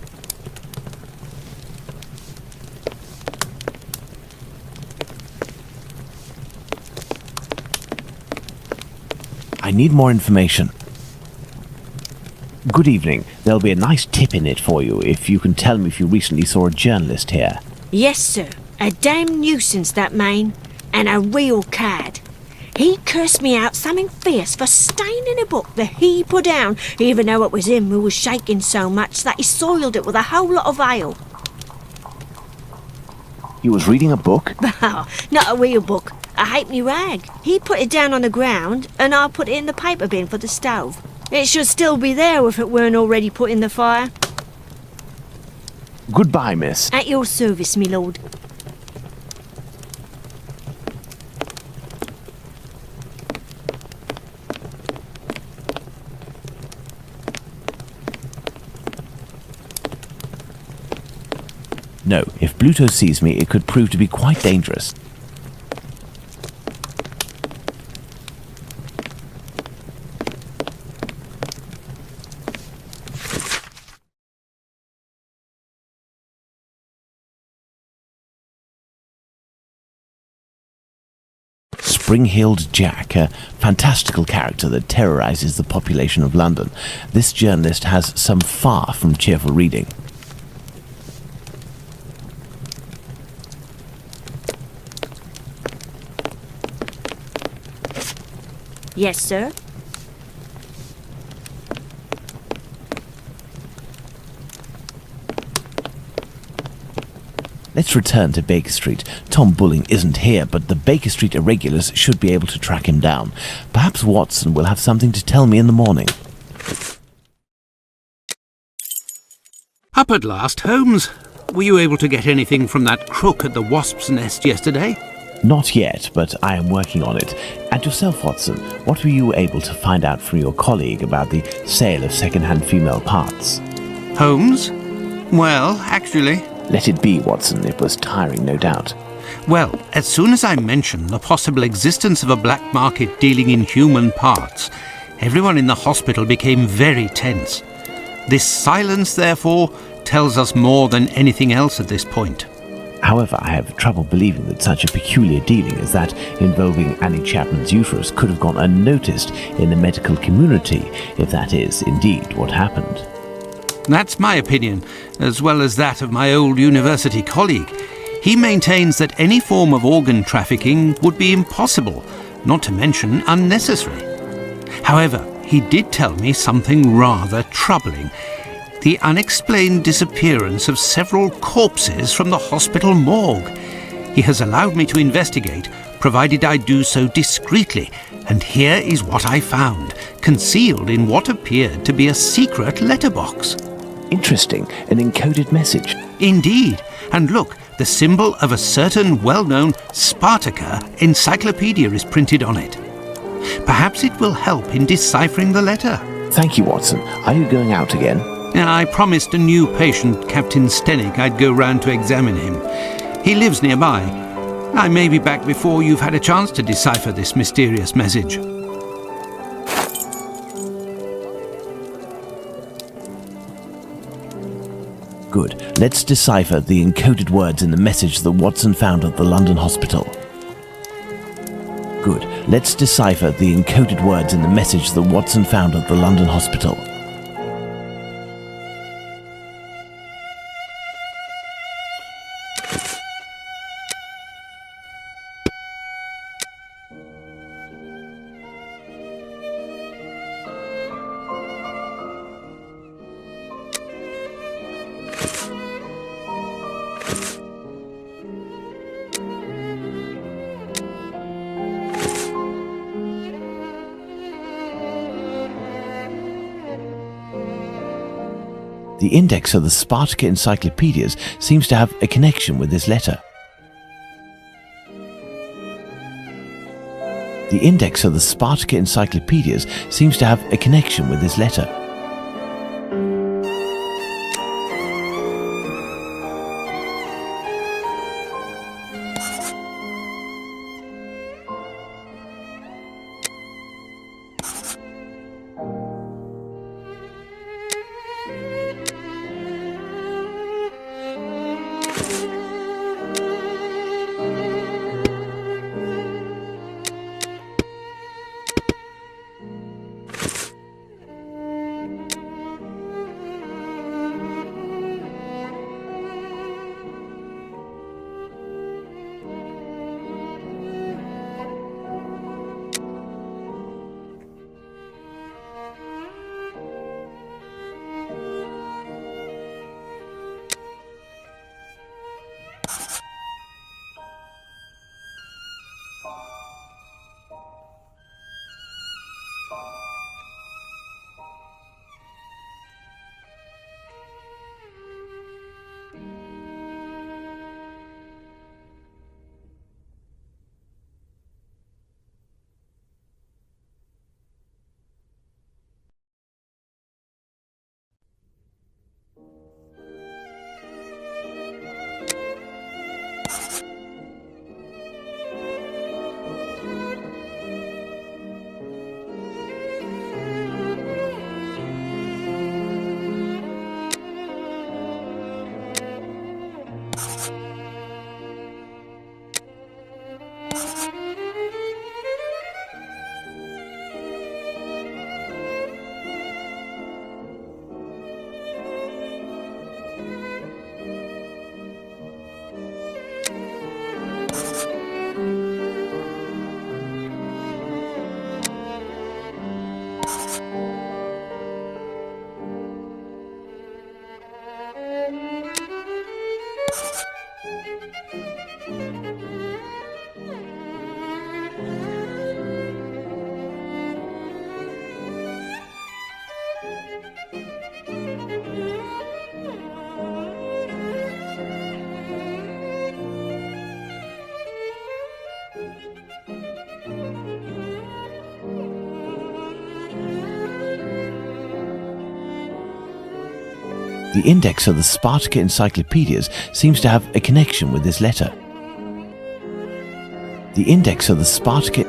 I need more information. Good evening. There'll be a nice tip in it for you if you can tell me if you recently saw a journalist here. Yes, sir. A damn nuisance, that man. And a real cad. He cursed me out something fierce for staining a book that he put down, even though it was him who was shaking so much that he soiled it with a whole lot of ale. He was reading a book? Oh, not a real book. A halfpenny rag. He put it down on the ground, and I put it in the paper bin for the stove. It should still be there if it weren't already put in the fire. Goodbye, miss. At your service, me lord. No, if Bluto sees me, it could prove to be quite dangerous. Spring-heeled Jack, a fantastical character that terrorizes the population of London. This journalist has some far from cheerful reading. Yes, sir. Let's return to Baker Street. Tom Bulling isn't here, but the Baker Street irregulars should be able to track him down. Perhaps Watson will have something to tell me in the morning. Up at last, Holmes. Were you able to get anything from that crook at the Wasp's Nest yesterday? Not yet, but I am working on it. And yourself, Watson, what were you able to find out from your colleague about the sale of second-hand female parts? Holmes? Well, actually... Let it be, Watson. It was tiring, no doubt. Well, as soon as I mentioned the possible existence of a black market dealing in human parts, everyone in the hospital became very tense. This silence, therefore, tells us more than anything else at this point. However, I have trouble believing that such a peculiar dealing as that involving Annie Chapman's uterus could have gone unnoticed in the medical community, if that is indeed what happened. That's my opinion, as well as that of my old university colleague. He maintains that any form of organ trafficking would be impossible, not to mention unnecessary. However, he did tell me something rather troubling. The unexplained disappearance of several corpses from the hospital morgue. He has allowed me to investigate, provided I do so discreetly, and here is what I found, concealed in what appeared to be a secret letterbox. Interesting, an encoded message. Indeed, and look, the symbol of a certain well-known Spartaca encyclopedia is printed on it. Perhaps it will help in deciphering the letter. Thank you, Watson. Are you going out again? I promised a new patient, Captain Stenick, I'd go round to examine him. He lives nearby. I may be back before you've had a chance to decipher this mysterious message. Good. Let's decipher the encoded words in the message that Watson found at the London hospital. Good. Let's decipher the encoded words in the message that Watson found at the London hospital. The index of the Spartaca encyclopedias seems to have a connection with this letter. The index of the Spartaca encyclopedias seems to have a connection with this letter. The index of the Spartaca encyclopedias seems to have a connection with this letter. The index of the Spartacus...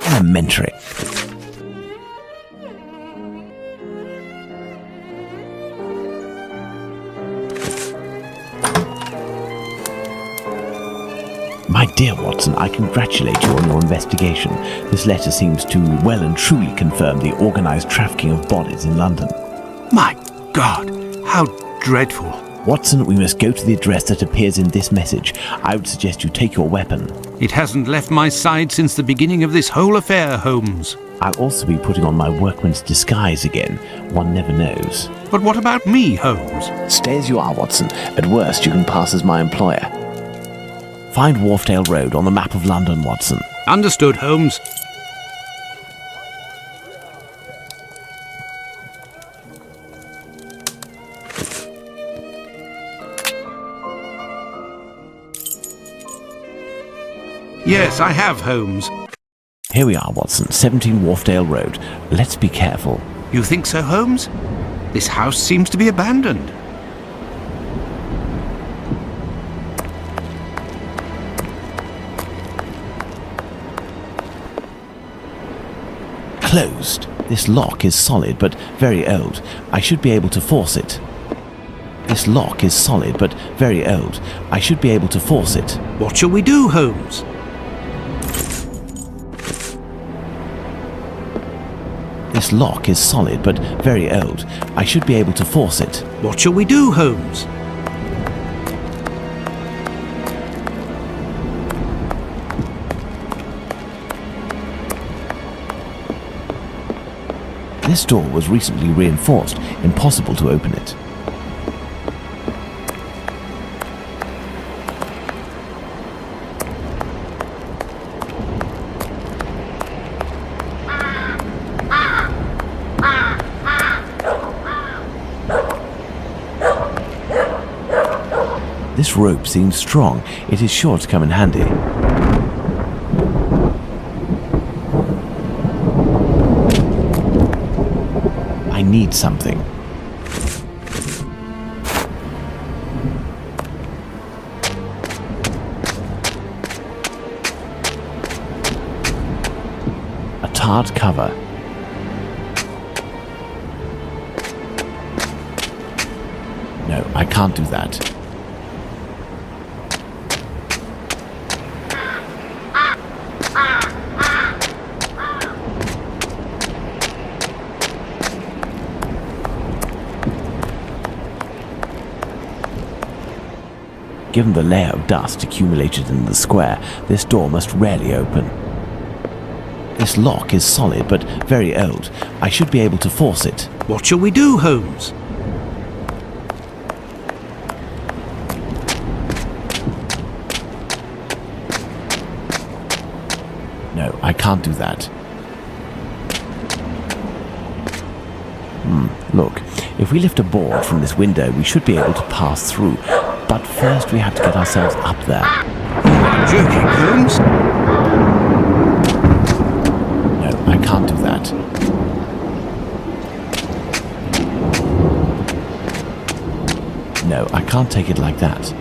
Elementary. My dear Watson, I congratulate you on your investigation. This letter seems to well and truly confirm the organised trafficking of bodies in London. My God, how dreadful. Watson, we must go to the address that appears in this message. I would suggest you take your weapon. It hasn't left my side since the beginning of this whole affair, Holmes. I'll also be putting on my workman's disguise again. One never knows. But what about me, Holmes? Stay as you are, Watson. At worst, you can pass as my employer. Find Wharfdale Road on the map of London, Watson. Understood, Holmes. Yes, I have, Holmes. Here we are, Watson. 17 Wharfdale Road. Let's be careful. You think so, Holmes? This house seems to be abandoned. Closed. This lock is solid but very old. I should be able to force it. This lock is solid but very old. I should be able to force it. What shall we do, Holmes? This lock is solid but very old. I should be able to force it. What shall we do, Holmes? This door was recently reinforced. Impossible to open it. This rope seems strong. It is sure to come in handy. I need something. A tarred cover. No, I can't do that. Given the layer of dust accumulated in the square, this door must rarely open. This lock is solid but very old. I should be able to force it. What shall we do, Holmes? No, I can't do that. Look, if we lift a board from this window, we should be able to pass through. But first we have to get ourselves up there. Joking, Holmes? No, I can't do that. No, I can't take it like that.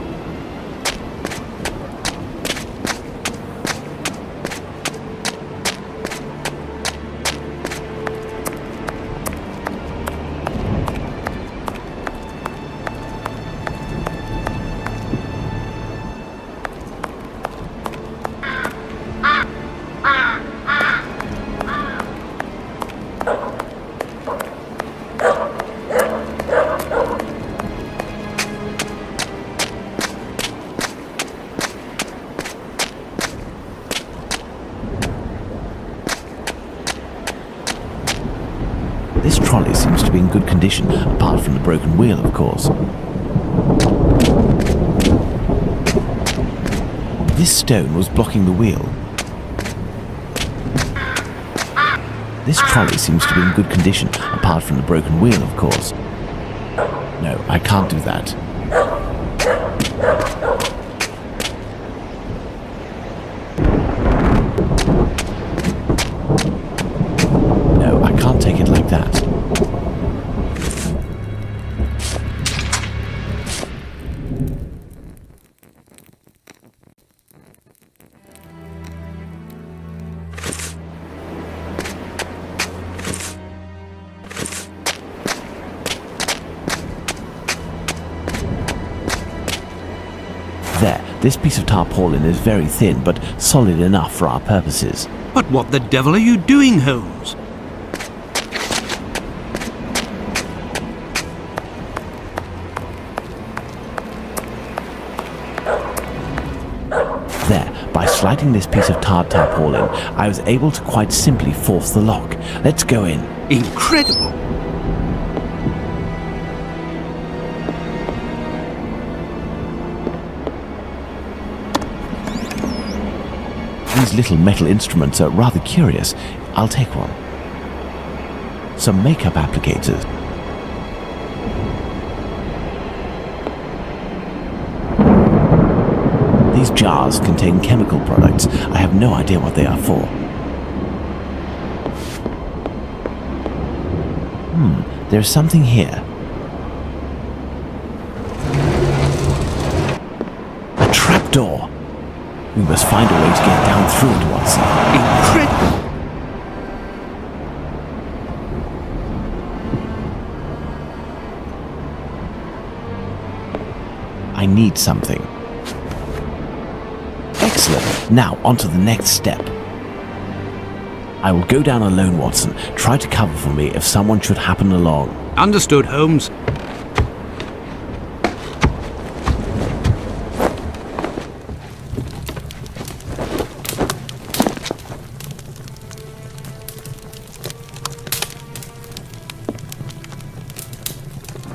This trolley seems to be in good condition, apart from the broken wheel, of course. This stone was blocking the wheel. This trolley seems to be in good condition, apart from the broken wheel, of course. No, I can't do that. No, I can't take it like that. This piece of tarpaulin is very thin, but solid enough for our purposes. But what the devil are you doing, Holmes? There, by sliding this piece of tarred tarpaulin, I was able to quite simply force the lock. Let's go in. Incredible! These little metal instruments are rather curious. I'll take one. Some makeup applicators. These jars contain chemical products. I have no idea what they are for. There's something here. A trapdoor. We must find a way to get down through it, Watson. Incredible! need something. Excellent. Now, on to the next step. I will go down alone, Watson. Try to cover for me if someone should happen along. Understood, Holmes.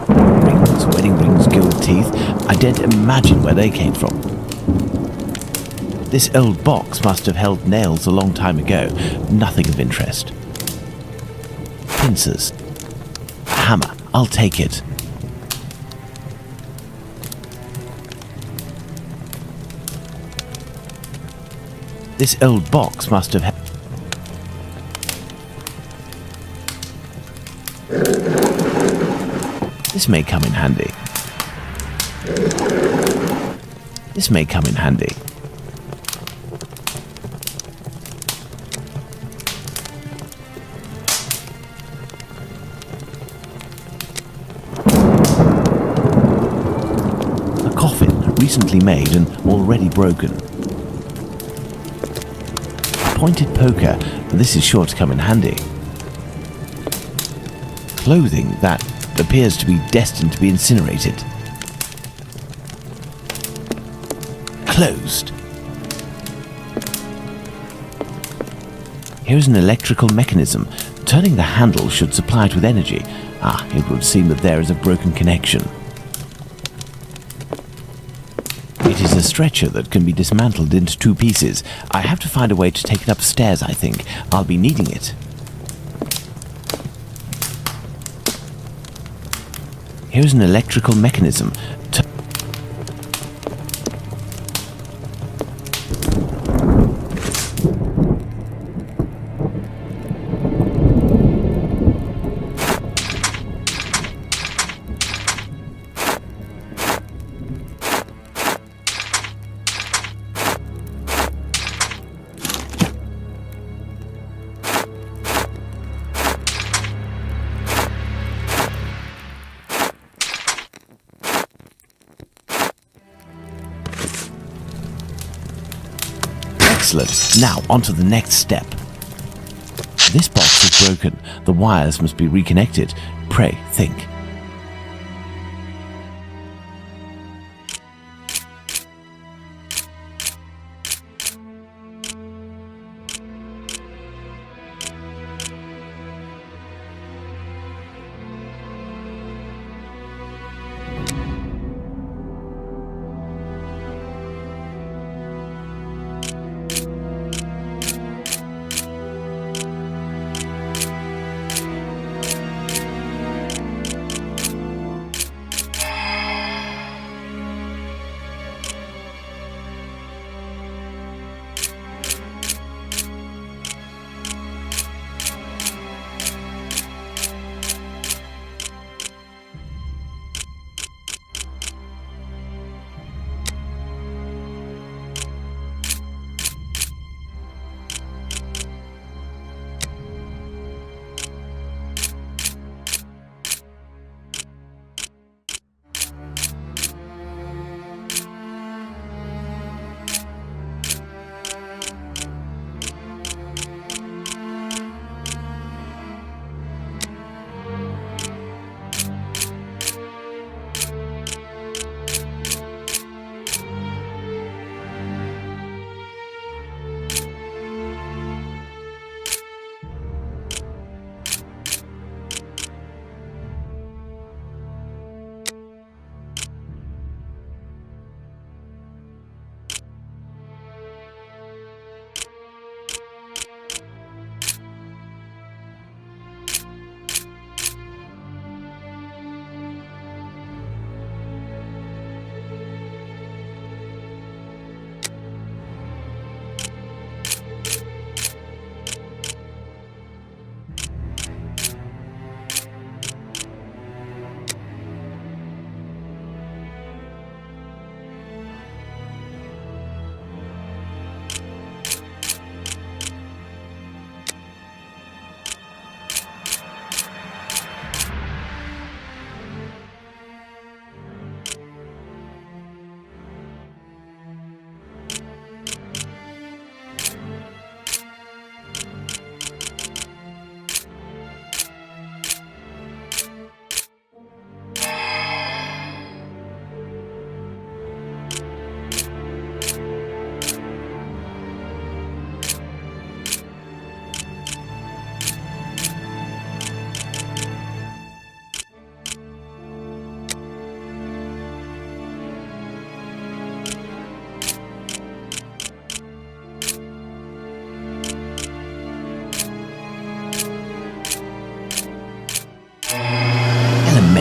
Rings, wedding rings, gold teeth. I daren't imagine where they came from. This old box must have held nails a long time ago. Nothing of interest. Pincers. A hammer. I'll take it. This old box must have This may come in handy. This may come in handy. A coffin, recently made and already broken. A pointed poker, this is sure to come in handy. Clothing that appears to be destined to be incinerated. Closed. Here's an electrical mechanism. Turning the handle should supply it with energy. Ah, it would seem that there is a broken connection. It is a stretcher that can be dismantled into 2 pieces. I have to find a way to take it upstairs, I think. I'll be needing it. Here's an electrical mechanism. Excellent. Now, on to the next step. This box is broken. The wires must be reconnected. Pray, think.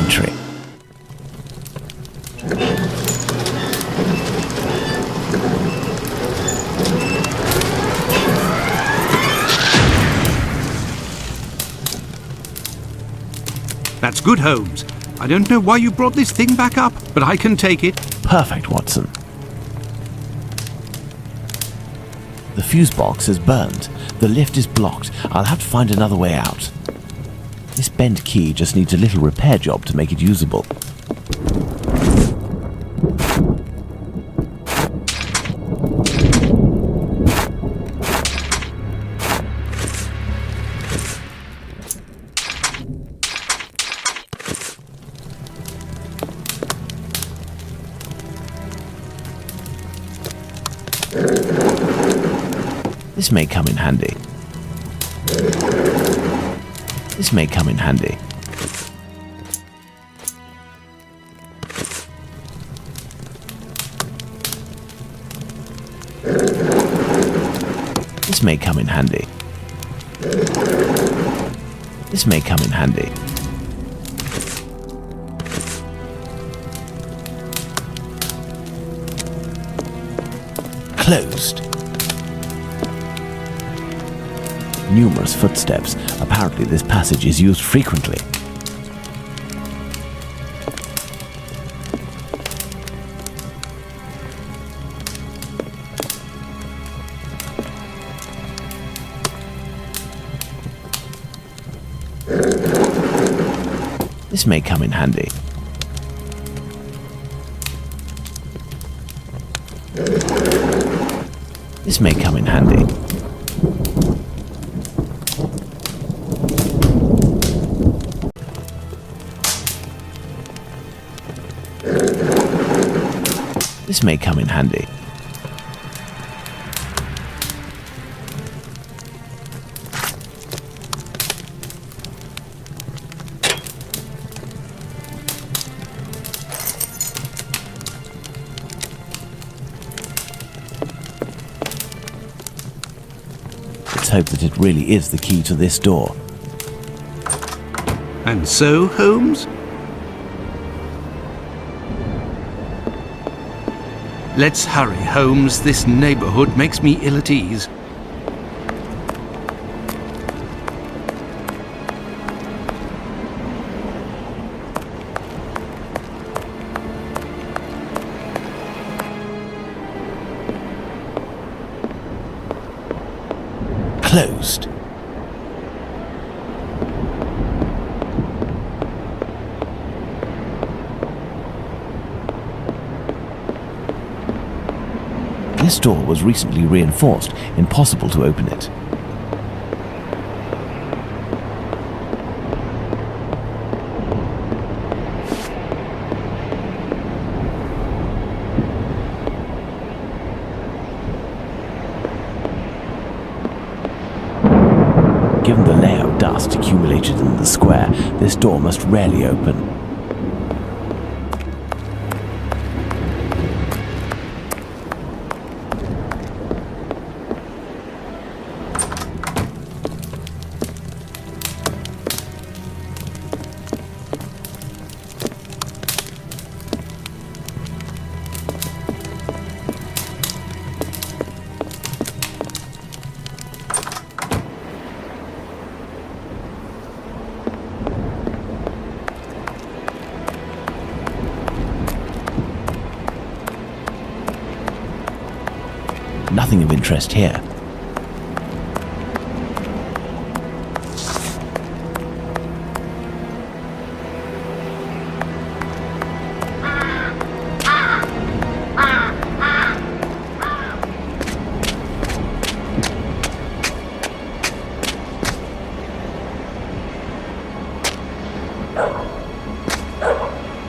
entry. That's good, Holmes. I don't know why you brought this thing back up, but I can take it. Perfect, Watson. The fuse box is burned. The lift is blocked. I'll have to find another way out. This bent key just needs a little repair job to make it usable. This may come in handy. This may come in handy. This may come in handy. This may come in handy. Closed. Numerous footsteps. Apparently this passage is used frequently. This may come in handy. This may come in handy. This may come in handy. Let's hope that it really is the key to this door. And so, Holmes? Let's hurry, Holmes. This neighborhood makes me ill at ease. Closed. This door was recently reinforced. Impossible to open it. Given the layer of dust accumulated in the square, this door must rarely open. Nothing of interest here.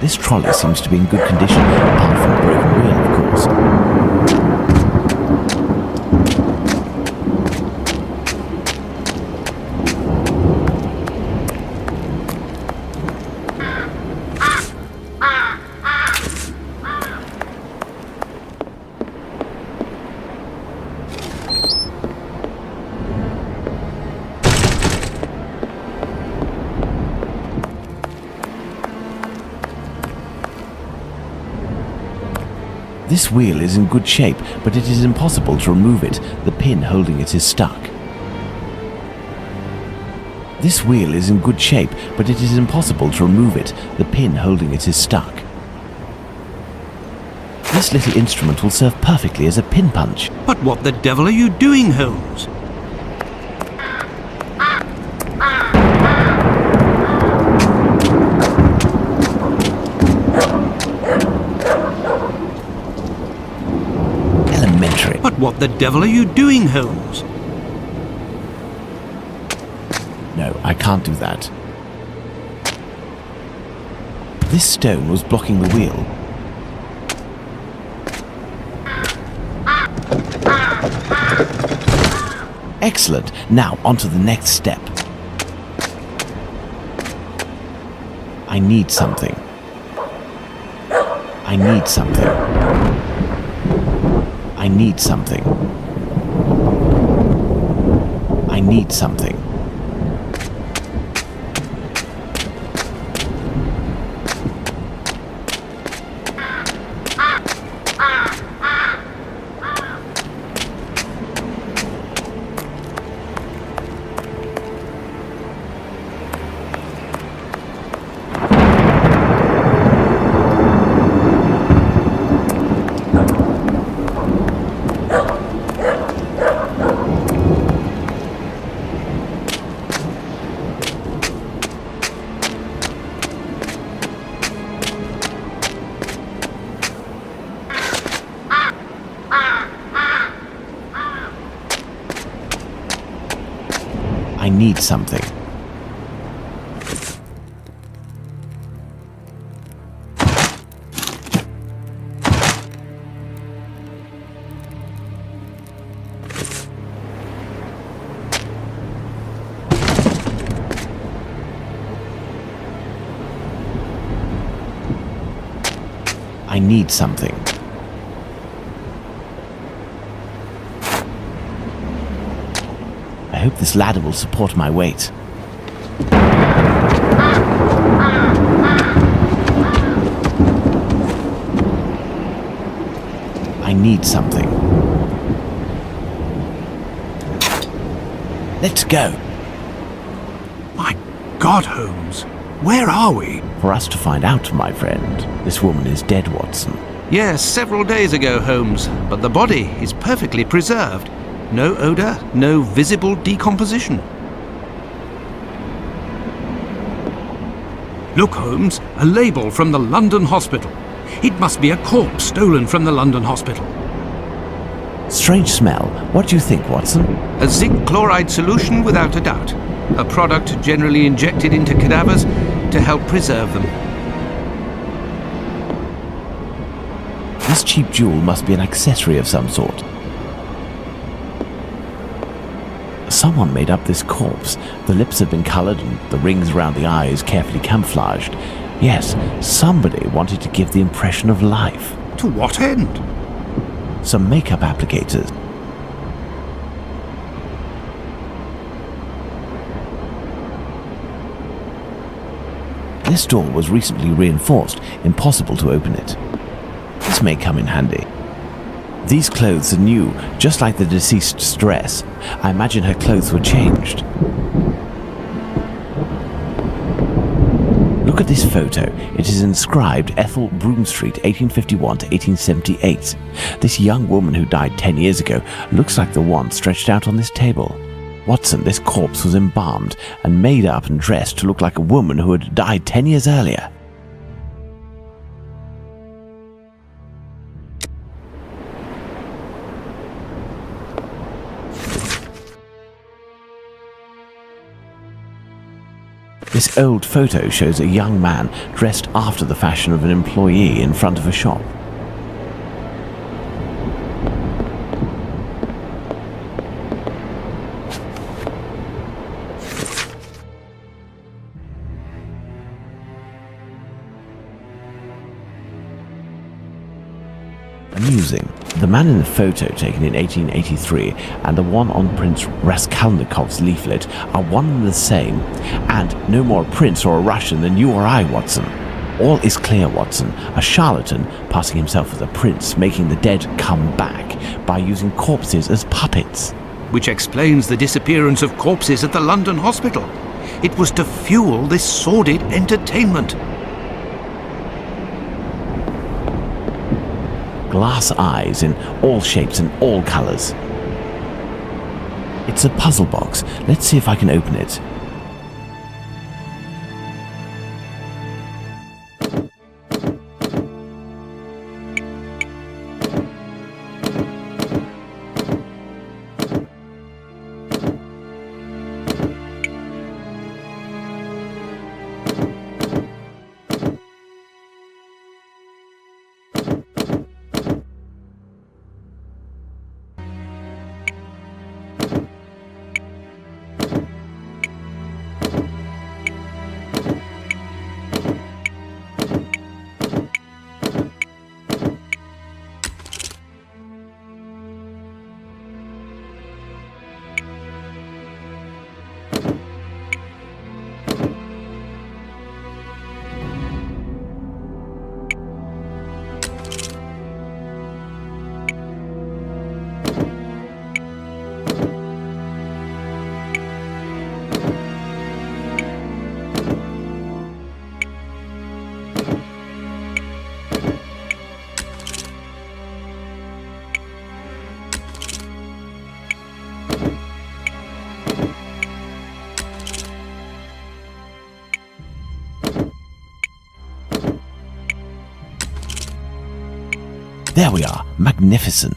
This trolley seems to be in good condition, apart from the broken wheel, of course. This wheel is in good shape, but it is impossible to remove it. The pin holding it is stuck. This wheel is in good shape, but it is impossible to remove it. The pin holding it is stuck. This little instrument will serve perfectly as a pin punch. But what the devil are you doing, Holmes? Elementary. But what the devil are you doing, Holmes? No, I can't do that. This stone was blocking the wheel. Excellent. Now, on to the next step. I need something. I need something. I need something. I need something. I need something. I need something. I hope this ladder will support my weight. I need something. Let's go. My God, Holmes, where are we? For us to find out, my friend. This woman is dead, Watson. Yes, several days ago, Holmes, but the body is perfectly preserved. No odour, no visible decomposition. Look, Holmes, a label from the London hospital. It must be a corpse stolen from the London hospital. Strange smell. What do you think, Watson? A zinc chloride solution without a doubt. A product generally injected into cadavers to help preserve them. This cheap jewel must be an accessory of some sort. Someone made up this corpse. The lips have been coloured and the rings around the eyes carefully camouflaged. Yes, somebody wanted to give the impression of life. To what end? Some makeup applicators. This door was recently reinforced. Impossible to open it. This may come in handy. These clothes are new, just like the deceased's dress. I imagine her clothes were changed. Look at this photo. It is inscribed Ethel Broomstreet, 1851 to 1878. This young woman who died 10 years ago looks like the one stretched out on this table. Watson, this corpse was embalmed and made up and dressed to look like a woman who had died 10 years earlier. This old photo shows a young man dressed after the fashion of an employee in front of a shop. Amusing. The man in the photo taken in 1883 and the one on Prince Raskolnikov's leaflet are one and the same, and no more a prince or a Russian than you or I, Watson. All is clear, Watson. A charlatan passing himself as a prince, making the dead come back by using corpses as puppets. Which explains the disappearance of corpses at the London hospital. It was to fuel this sordid entertainment. Glass eyes in all shapes and all colours. It's a puzzle box. Let's see if I can open it. There we are. Magnificent.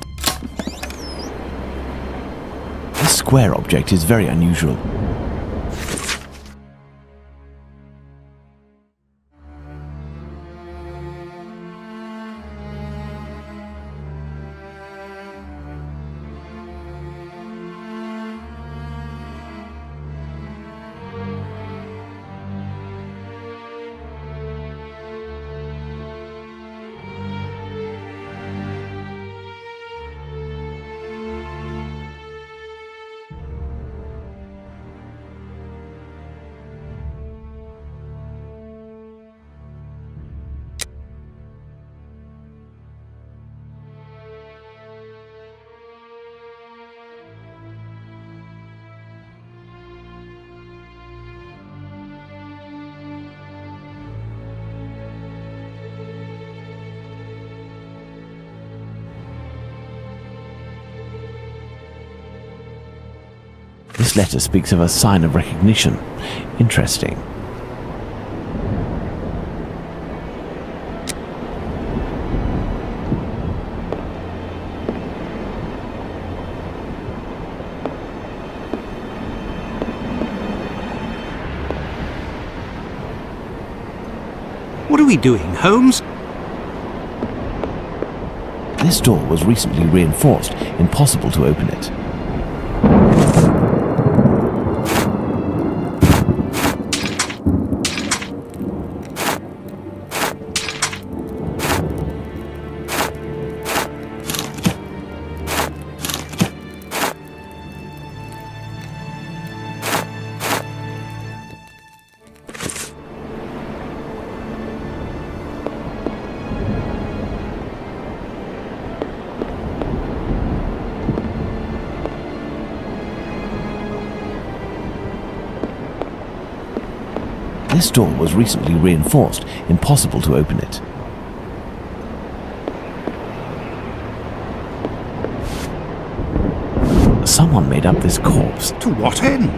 This square object is very unusual. This letter speaks of a sign of recognition. Interesting. What are we doing, Holmes? This door was recently reinforced. Impossible to open it. This door was recently reinforced. Impossible to open it. Someone made up this corpse. To what end?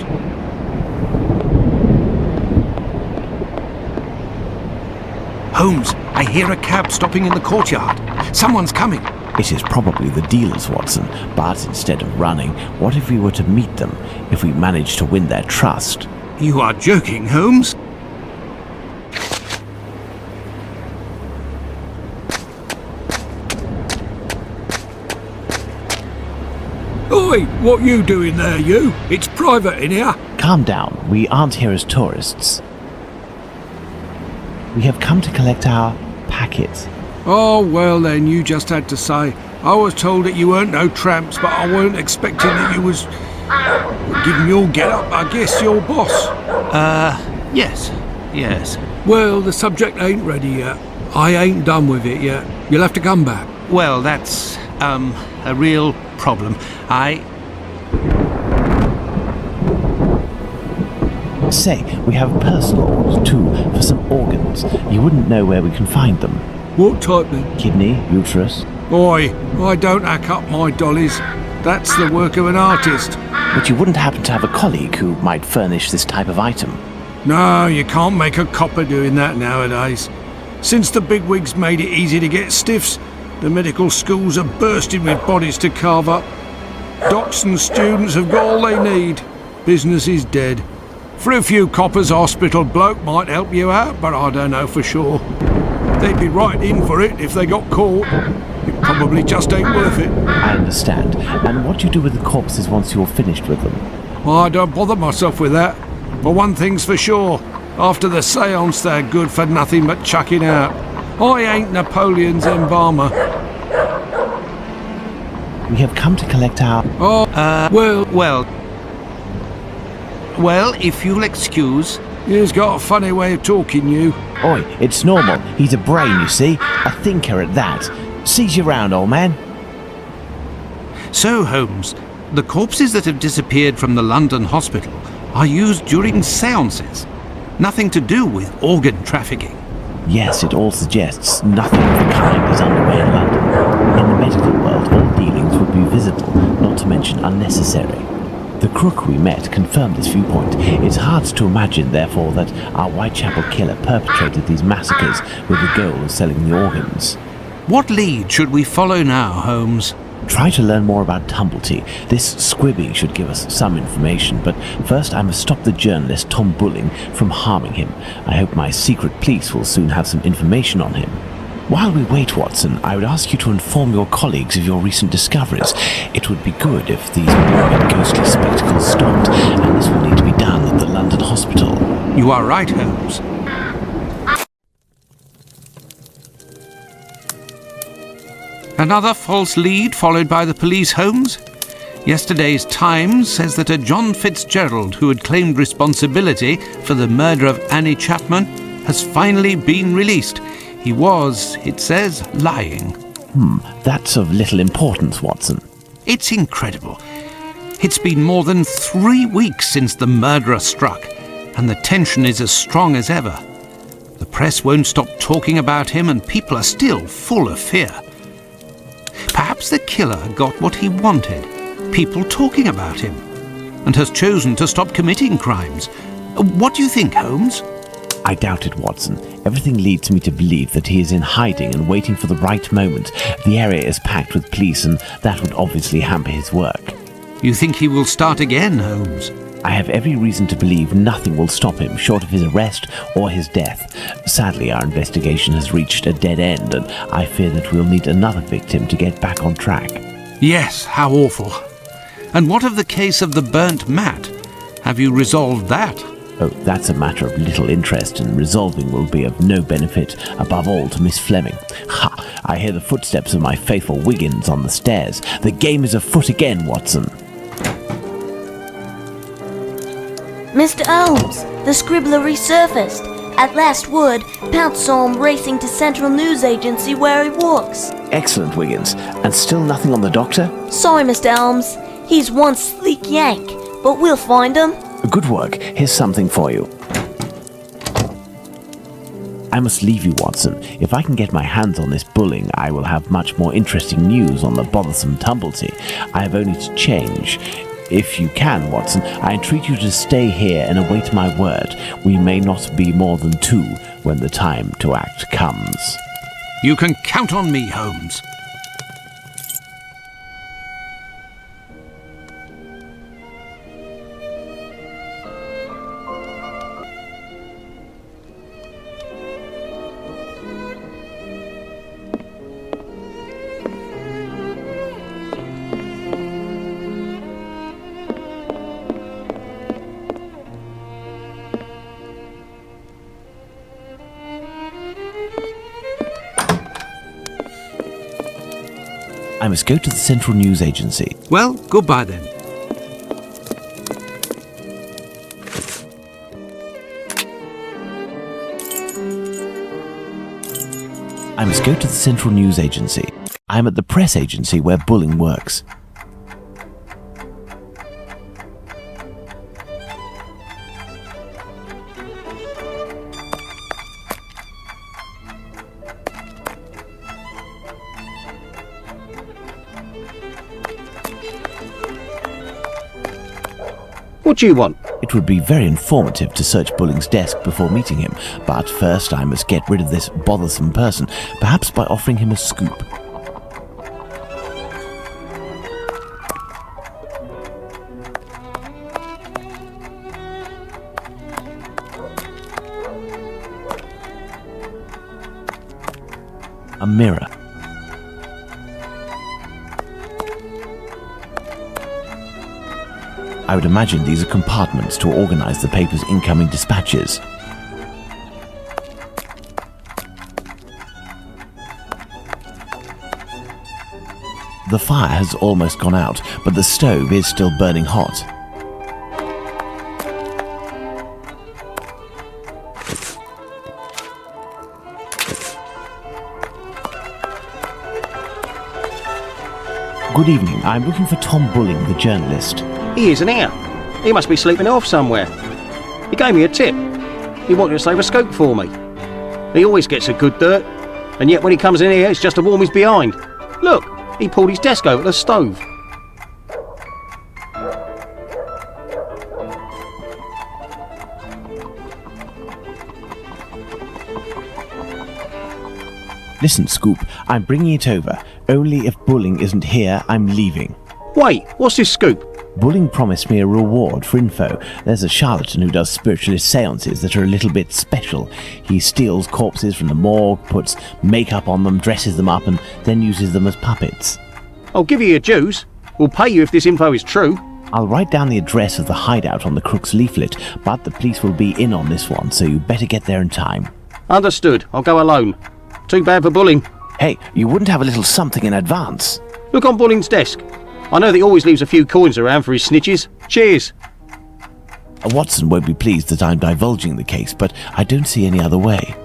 Holmes, I hear a cab stopping in the courtyard. Someone's coming. It is probably the dealers, Watson, but instead of running, what if we were to meet them, if we managed to win their trust? You are joking, Holmes? Oi, what you doing there, you? It's private in here. Calm down, we aren't here as tourists. We have come to collect our packet. Oh, well then, you just had to say. I was told that you weren't no tramps, but I weren't expecting that you was... Given your get-up, I guess your boss. Yes. Well, the subject ain't ready yet. I ain't done with it yet. You'll have to come back. Well, that's, a real problem. Say, we have personal orders too for some organs. You wouldn't know where we can find them. What type then? Kidney, uterus. Oi, I don't hack up my dollies. That's the work of an artist. But you wouldn't happen to have a colleague who might furnish this type of item? No, you can't make a copper doing that nowadays. Since the bigwigs made it easy to get stiffs, the medical schools are bursting with bodies to carve up. Docs and students have got all they need. Business is dead. For a few coppers, hospital bloke might help you out, but I don't know for sure. They'd be right in for it if they got caught. It probably just ain't worth it. I understand. And what do you do with the corpses once you're finished with them? I don't bother myself with that. But one thing's for sure. After the seance, they're good for nothing but chucking out. I ain't Napoleon's embalmer. We have come to collect our... Well, if you'll excuse... He's got a funny way of talking, you. Oi, it's normal. He's a brain, you see. A thinker at that. Seize you round, old man. So, Holmes, the corpses that have disappeared from the London hospital are used during seances. Nothing to do with organ trafficking. Yes, it all suggests nothing of the kind is underway in London. In the medical world, all dealings would be visible, not to mention unnecessary. The crook we met confirmed this viewpoint. It's hard to imagine, therefore, that our Whitechapel killer perpetrated these massacres with the goal of selling the organs. What lead should we follow now, Holmes? Try to learn more about Tumblety. This squibbing should give us some information, but first I must stop the journalist Tom Bulling from harming him. I hope my secret police will soon have some information on him. While we wait, Watson, I would ask you to inform your colleagues of your recent discoveries. It would be good if these morbid ghostly spectacles stopped, and this will need to be done at the London hospital. You are right, Holmes. Another false lead followed by the police, Holmes? Yesterday's Times says that a John Fitzgerald, who had claimed responsibility for the murder of Annie Chapman, has finally been released. He was, it says, lying. That's of little importance, Watson. It's incredible. It's been more than 3 weeks since the murderer struck, and the tension is as strong as ever. The press won't stop talking about him, and people are still full of fear. Perhaps the killer got what he wanted, people talking about him, and has chosen to stop committing crimes. What do you think, Holmes? I doubt it, Watson. Everything leads me to believe that he is in hiding and waiting for the right moment. The area is packed with police, and that would obviously hamper his work. You think he will start again, Holmes? I have every reason to believe nothing will stop him short of his arrest or his death. Sadly, our investigation has reached a dead end, and I fear that we'll need another victim to get back on track. Yes, how awful. And what of the case of the burnt mat? Have you resolved that? Oh, that's a matter of little interest, and resolving will be of no benefit, above all to Miss Fleming. Ha! I hear the footsteps of my faithful Wiggins on the stairs. The game is afoot again, Watson. Mr. Holmes, the scribbler resurfaced. At last word, Pounce saw him racing to Central News Agency where he works. Excellent, Wiggins. And still nothing on the doctor? Sorry, Mr. Holmes. He's one sleek yank, but we'll find him. Good work. Here's something for you. I must leave you, Watson. If I can get my hands on this Bulling, I will have much more interesting news on the bothersome Tumblety. I have only to change. If you can, Watson, I entreat you to stay here and await my word. We may not be more than two when the time to act comes. You can count on me, Holmes. I must go to the Central News Agency. Well, goodbye then. I must go to the Central News Agency. I am at the press agency where Bulling works. What do you want? It would be very informative to search Bulling's desk before meeting him, but first I must get rid of this bothersome person, perhaps by offering him a scoop. A mirror. I would imagine these are compartments to organize the paper's incoming dispatches. The fire has almost gone out, but the stove is still burning hot. Good evening. I'm looking for Tom Bulling, the journalist. He isn't here. He must be sleeping off somewhere. He gave me a tip. He wanted to save a scoop for me. He always gets a good dirt, and yet when he comes in here, it's just to warm his behind. Look, he pulled his desk over the stove. Listen, Scoop, I'm bringing it over. Only if Bulling isn't here, I'm leaving. Wait, what's this scoop? Bulling promised me a reward for info. There's a charlatan who does spiritualist seances that are a little bit special. He steals corpses from the morgue, puts makeup on them, dresses them up, and then uses them as puppets. I'll give you your dues. We'll pay you if this info is true. I'll write down the address of the hideout on the crook's leaflet, but the police will be in on this one, so you better get there in time. Understood. I'll go alone. Too bad for Bulling. Hey, you wouldn't have a little something in advance? Look on Bulling's desk. I know that he always leaves a few coins around for his snitches. Cheers. Watson won't be pleased that I'm divulging the case, but I don't see any other way.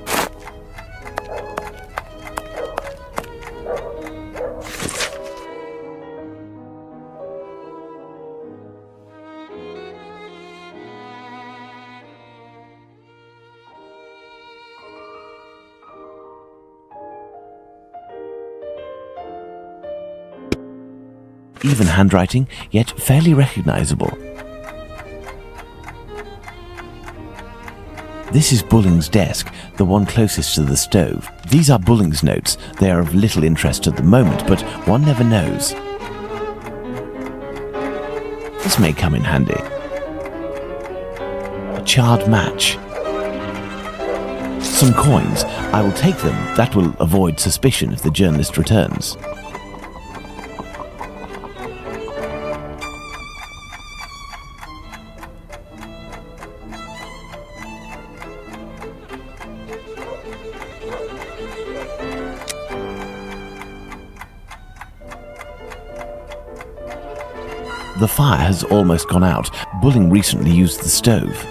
Even handwriting, yet fairly recognizable. This is Bulling's desk, the one closest to the stove. These are Bulling's notes. They are of little interest at the moment, but one never knows. This may come in handy. A charred match. Some coins. I will take them. That will avoid suspicion if the journalist returns. The fire has almost gone out. Bulling recently used the stove.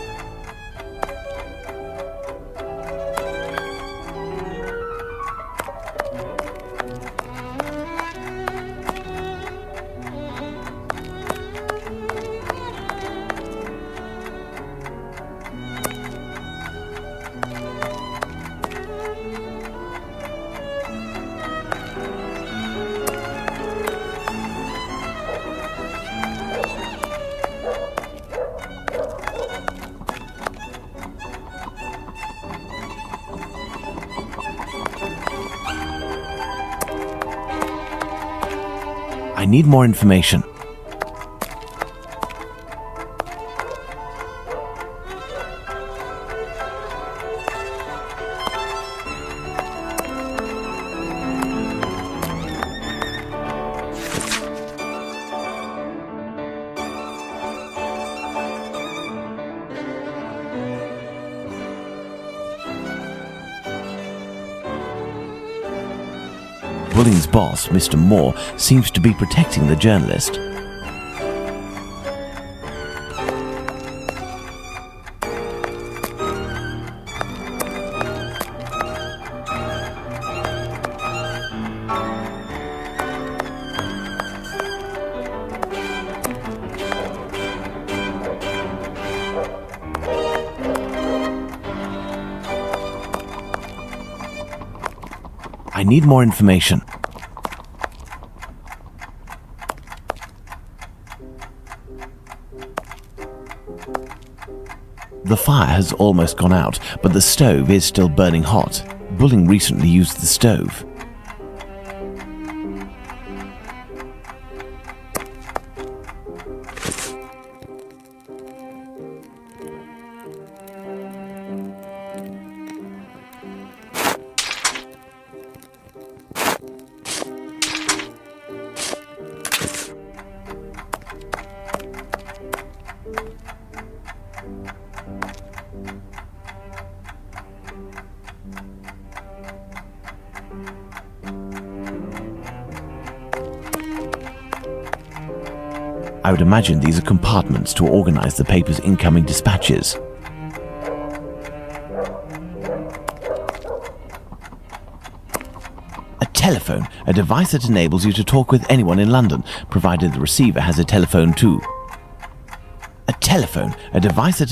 I need more information. Bulling's boss, Mr. Moore, seems to be protecting the journalist. I need more information. The fire has almost gone out, but the stove is still burning hot. Bulling recently used the stove. I would imagine these are compartments to organize the paper's incoming dispatches. A telephone, a device that enables you to talk with anyone in London, provided the receiver has a telephone too. A telephone, a device that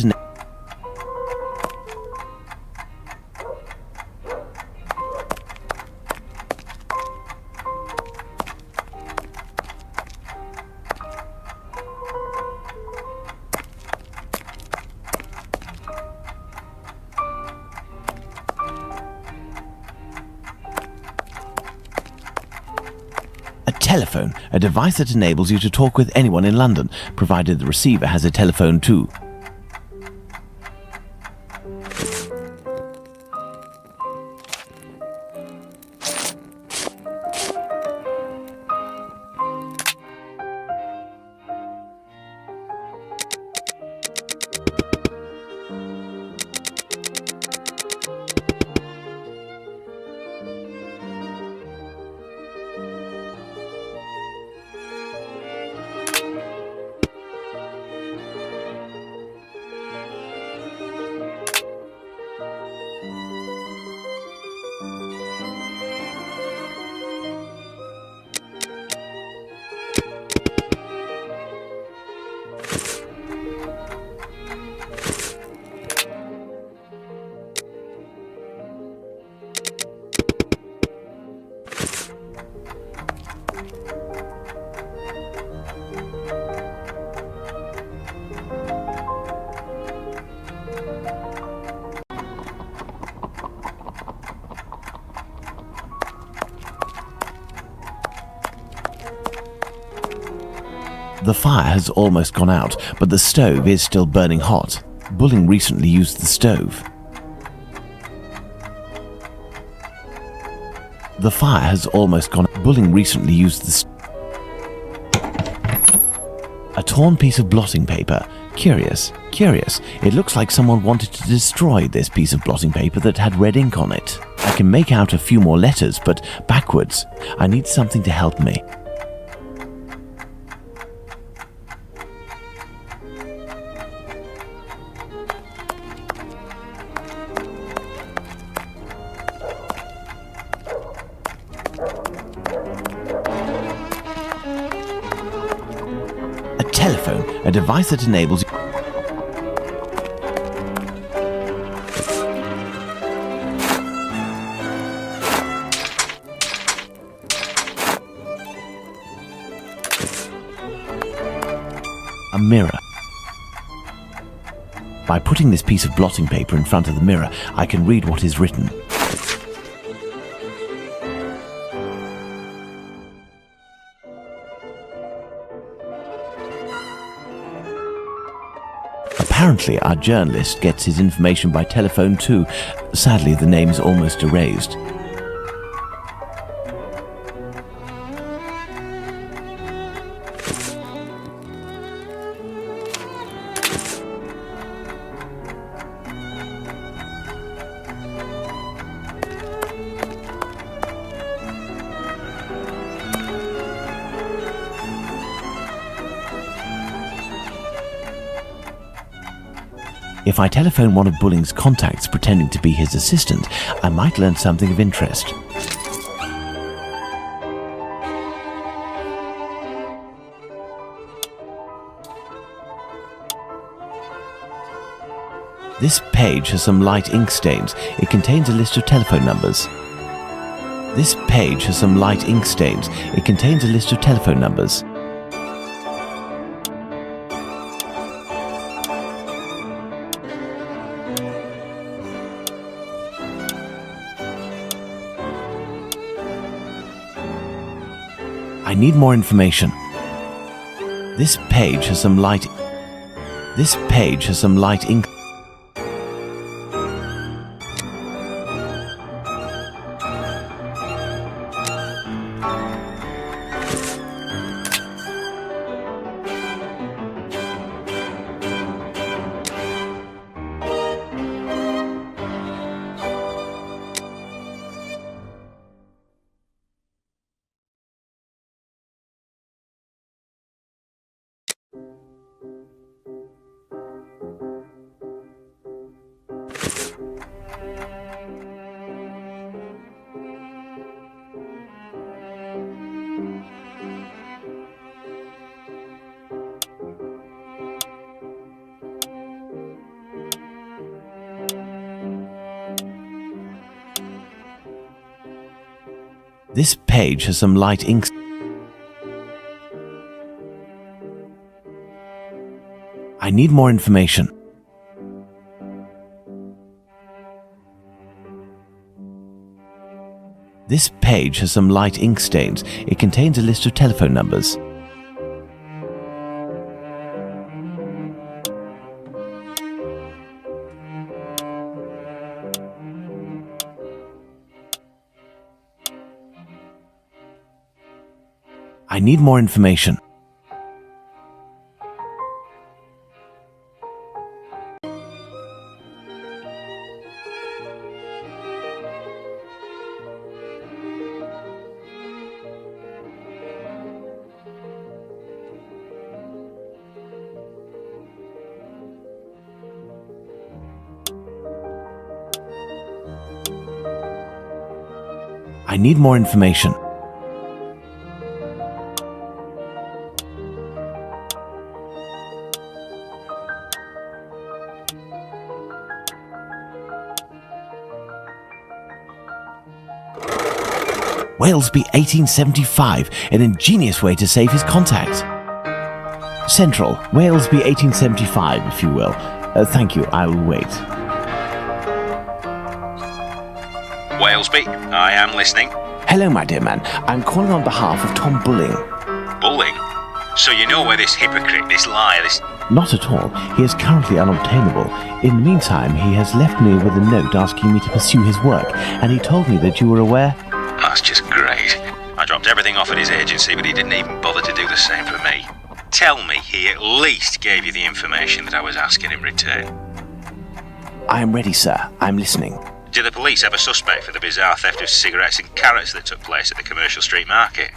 telephone, a device that enables you to talk with anyone in London, provided the receiver has a telephone too. The fire has almost gone out, but the stove is still burning hot. Bulling recently used the stove. The fire has almost gone out. Bulling recently used the A torn piece of blotting paper. Curious, curious. It looks like someone wanted to destroy this piece of blotting paper that had red ink on it. I can make out a few more letters, but backwards. I need something to help me. Telephone, a device that enables a mirror. By putting this piece of blotting paper in front of the mirror, I can read what is written. Apparently, our journalist gets his information by telephone too. Sadly, the name is almost erased. If I telephone one of Bulling's contacts pretending to be his assistant, I might learn something of interest. This page has some light ink stains. It contains a list of telephone numbers. This page has some light ink stains. It contains a list of telephone numbers. I need more information. This page has some light ink. This page has some light ink. I need more information. This page has some light ink stains. It contains a list of telephone numbers. I need more information. I need more information. Walesby 1875, an ingenious way to save his contact. Central, Walesby 1875, if you will. Thank you, I will wait. Walesby, I am listening. Hello, my dear man. I'm calling on behalf of Tom Bulling. Bulling? So you know where this hypocrite, this liar, this... Not at all. He is currently unobtainable. In the meantime, he has left me with a note asking me to pursue his work, and he told me that you were aware... That's just great. I dropped everything off at his agency, but he didn't even bother to do the same for me. Tell me he at least gave you the information that I was asking in return. I am ready, sir. I'm listening. Do the police have a suspect for the bizarre theft of cigarettes and carrots that took place at the commercial street market?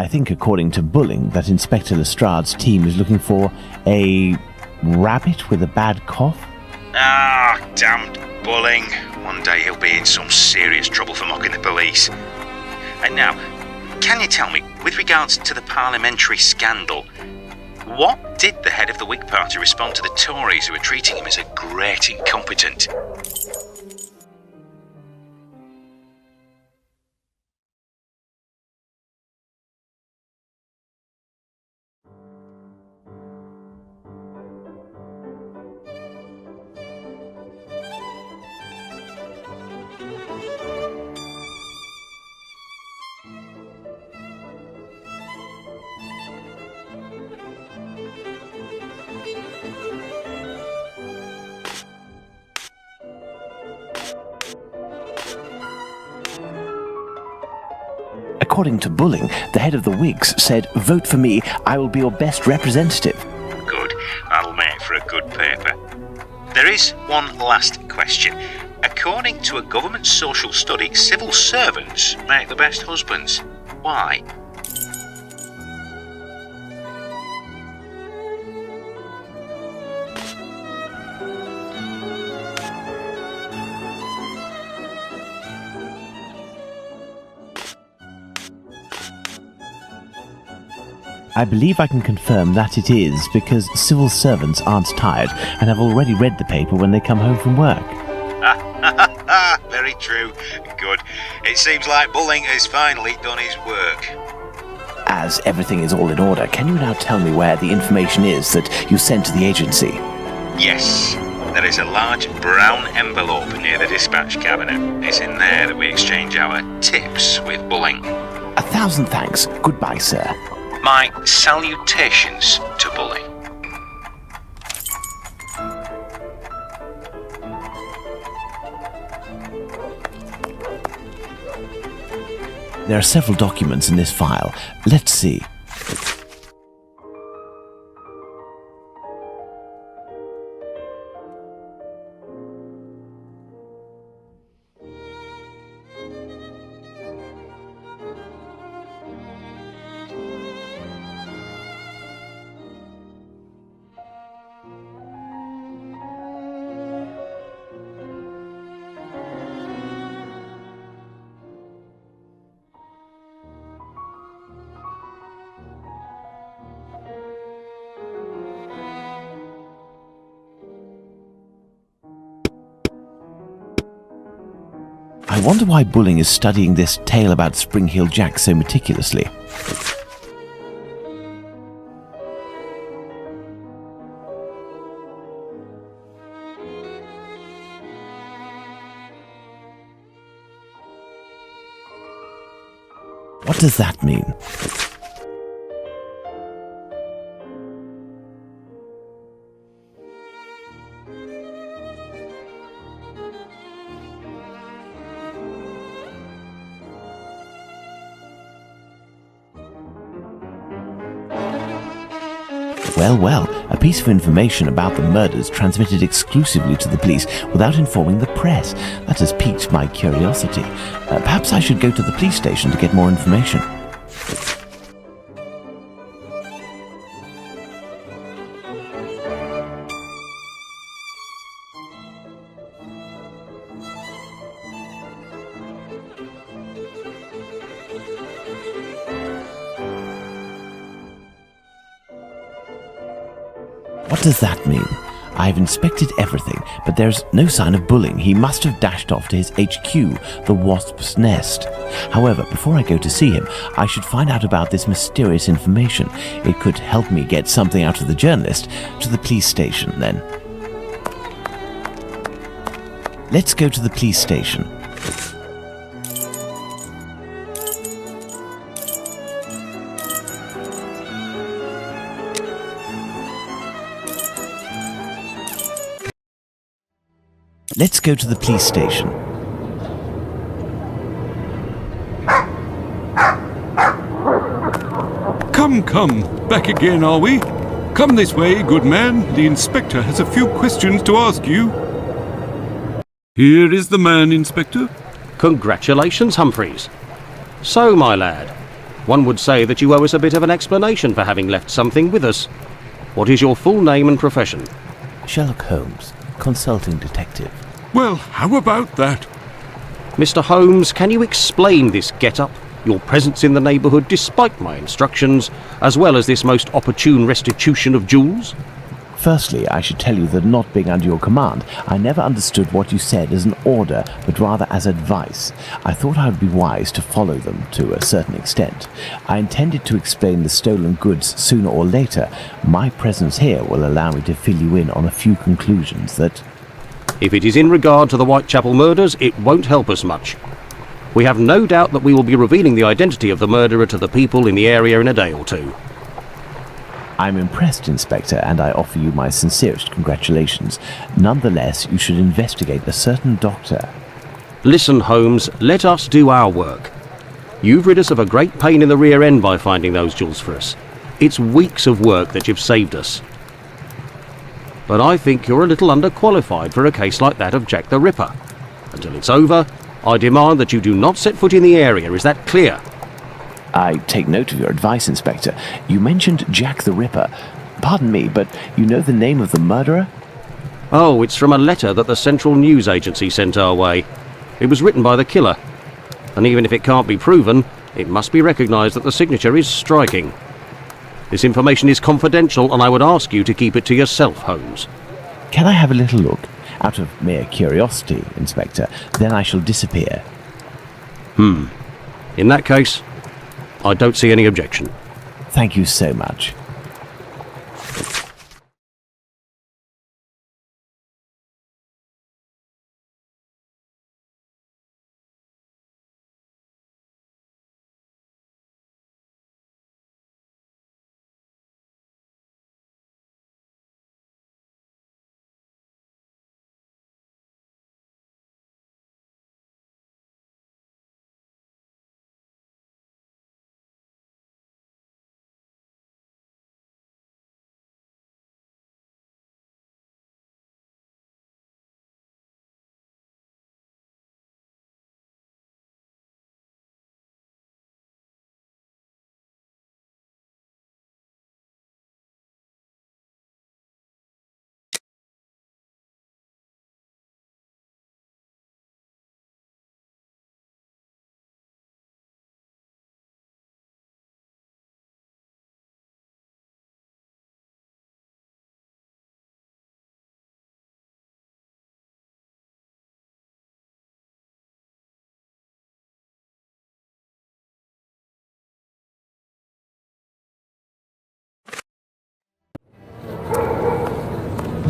I think, according to Bulling, that Inspector Lestrade's team is looking for a rabbit with a bad cough. Ah, damned Bulling. One day he'll be in some serious trouble for mocking the police. And now, can you tell me, with regards to the parliamentary scandal, what did the head of the Whig Party respond to the Tories who were treating him as a great incompetent? According to Bulling, the head of the Whigs said, "Vote for me, I will be your best representative." Good, that'll make for a good paper. There is one last question. According to a government social study, civil servants make the best husbands. Why? I believe I can confirm that it is because civil servants aren't tired and have already read the paper when they come home from work. Very true. Good. It seems like Bulling has finally done his work. As everything is all in order, can you now tell me where the information is that you sent to the agency? Yes. There is a large brown envelope near the dispatch cabinet. It's in there that we exchange our tips with Bulling. 1,000 thanks. Goodbye, sir. My salutations to Bulling. There are several documents in this file. Let's see. I wonder why Bulling is studying this tale about Spring Hill Jack so meticulously. What does that mean? Well, a piece of information about the murders transmitted exclusively to the police without informing the press. That has piqued my curiosity. Perhaps I should go to the police station to get more information. What does that mean? I've inspected everything, but there's no sign of Bulling. He must have dashed off to his HQ, the Wasp's Nest. However, before I go to see him, I should find out about this mysterious information. It could help me get something out of the journalist. To the police station, then. Let's go to the police station. Let's go to the police station. Come, back again, are we? Come this way, good man. The inspector has a few questions to ask you. Here is the man, Inspector. Congratulations, Humphreys. So, my lad, One would say that you owe us a bit of an explanation for having left something with us. What is your full name and profession? Sherlock Holmes, consulting detective. Well, how about that? Mr. Holmes, can you explain this get-up, your presence in the neighbourhood despite my instructions, as well as this most opportune restitution of jewels? Firstly, I should tell you that not being under your command, I never understood what you said as an order, but rather as advice. I thought I would be wise to follow them to a certain extent. I intended to explain the stolen goods sooner or later. My presence here will allow me to fill you in on a few conclusions that... If it is in regard to the Whitechapel murders, it won't help us much. We have no doubt that we will be revealing the identity of the murderer to the people in the area in a day or two. I'm impressed, Inspector, and I offer you my sincerest congratulations. Nonetheless, you should investigate a certain doctor. Listen, Holmes, let us do our work. You've rid us of a great pain in the rear end by finding those jewels for us. It's weeks of work that you've saved us. But I think you're a little underqualified for a case like that of Jack the Ripper. Until it's over, I demand that you do not set foot in the area. Is that clear? I take note of your advice, Inspector. You mentioned Jack the Ripper. Pardon me, but you know the name of the murderer? Oh, it's from a letter that the Central News Agency sent our way. It was written by the killer. And even if it can't be proven, it must be recognised that the signature is striking. This information is confidential, and I would ask you to keep it to yourself, Holmes. Can I have a little look? Out of mere curiosity, Inspector. Then I shall disappear. In that case, I don't see any objection. Thank you so much.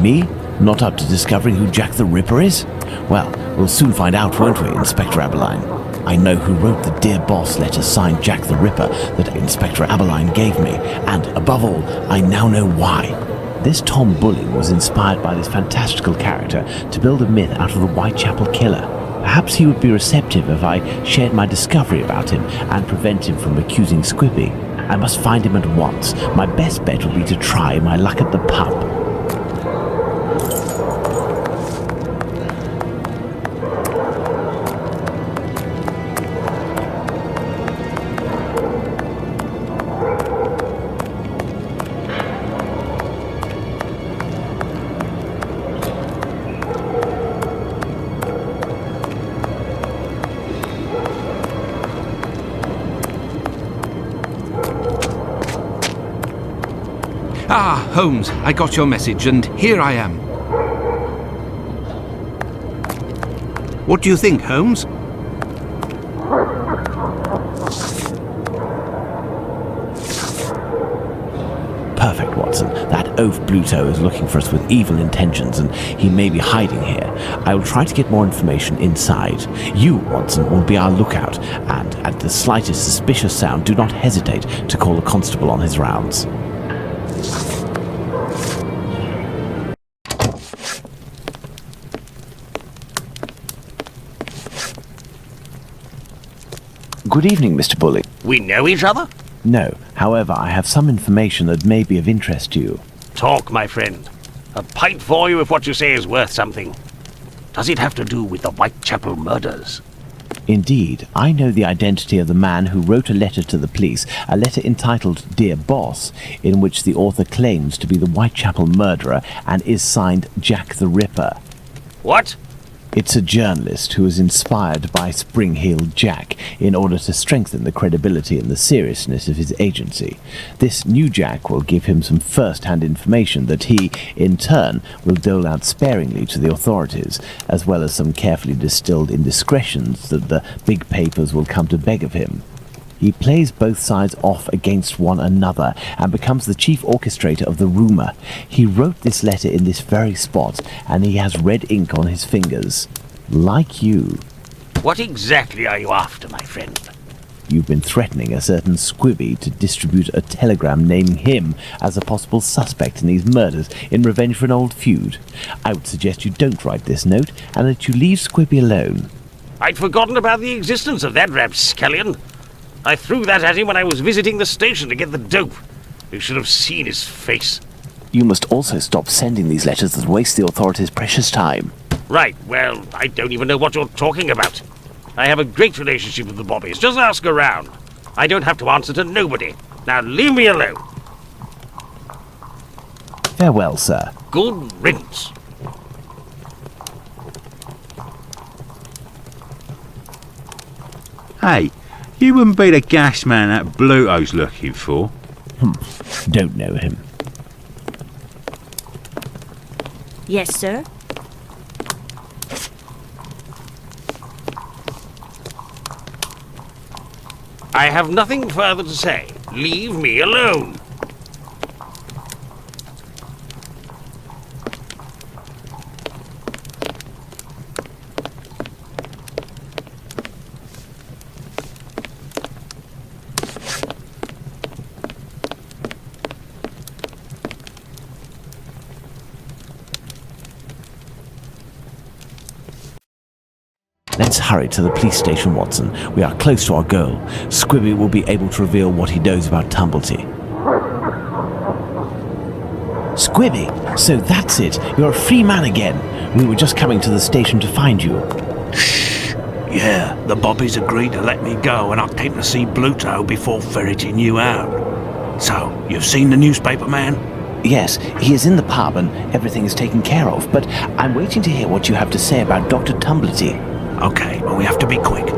Me? Not up to discovering who Jack the Ripper is? Well, we'll soon find out, won't we, Inspector Aberline? I know who wrote the Dear Boss letter signed Jack the Ripper that Inspector Aberline gave me, and above all, I now know why. This Tom Bulling was inspired by this fantastical character to build a myth out of the Whitechapel killer. Perhaps he would be receptive if I shared my discovery about him and prevent him from accusing Squippy. I must find him at once. My best bet would be to try my luck at the pub. Ah, Holmes, I got your message, and here I am. What do you think, Holmes? Perfect, Watson. That oaf Bluto is looking for us with evil intentions, and he may be hiding here. I will try to get more information inside. You, Watson, will be our lookout, and at the slightest suspicious sound, do not hesitate to call a constable on his rounds. Good evening, Mr. Bulling. We know each other? No. However, I have some information that may be of interest to you. Talk, my friend. A pint for you if what you say is worth something. Does it have to do with the Whitechapel murders? Indeed, I know the identity of the man who wrote a letter to the police, a letter entitled Dear Boss, in which the author claims to be the Whitechapel murderer and is signed Jack the Ripper. What? It's a journalist who was inspired by Spring-Heeled Jack in order to strengthen the credibility and the seriousness of his agency. This new Jack will give him some first-hand information that he, in turn, will dole out sparingly to the authorities, as well as some carefully distilled indiscretions that the big papers will come to beg of him. He plays both sides off against one another and becomes the chief orchestrator of the rumour. He wrote this letter in this very spot, and he has red ink on his fingers. Like you. What exactly are you after, my friend? You've been threatening a certain Squibby to distribute a telegram naming him as a possible suspect in these murders in revenge for an old feud. I would suggest you don't write this note, and that you leave Squibby alone. I'd forgotten about the existence of that rapscallion. I threw that at him when I was visiting the station to get the dope. You should have seen his face. You must also stop sending these letters that waste the authorities' precious time. Right, well, I don't even know what you're talking about. I have a great relationship with the Bobbies. Just ask around. I don't have to answer to nobody. Now leave me alone. Farewell, sir. Good riddance. Hey, you wouldn't be the gas man that Bluto's looking for. Don't know him. Yes, sir. I have nothing further to say. Leave me alone. Let's hurry to the police station, Watson. We are close to our goal. Squibby will be able to reveal what he knows about Tumblety. Squibby, so that's it. You're a free man again. We were just coming to the station to find you. Yeah, the Bobbies agreed to let me go, and I came to see Bluto before ferreting you out. So, you've seen the newspaper man? Yes, he is in the pub and everything is taken care of, but I'm waiting to hear what you have to say about Dr. Tumblety. Okay, but we have to be quick.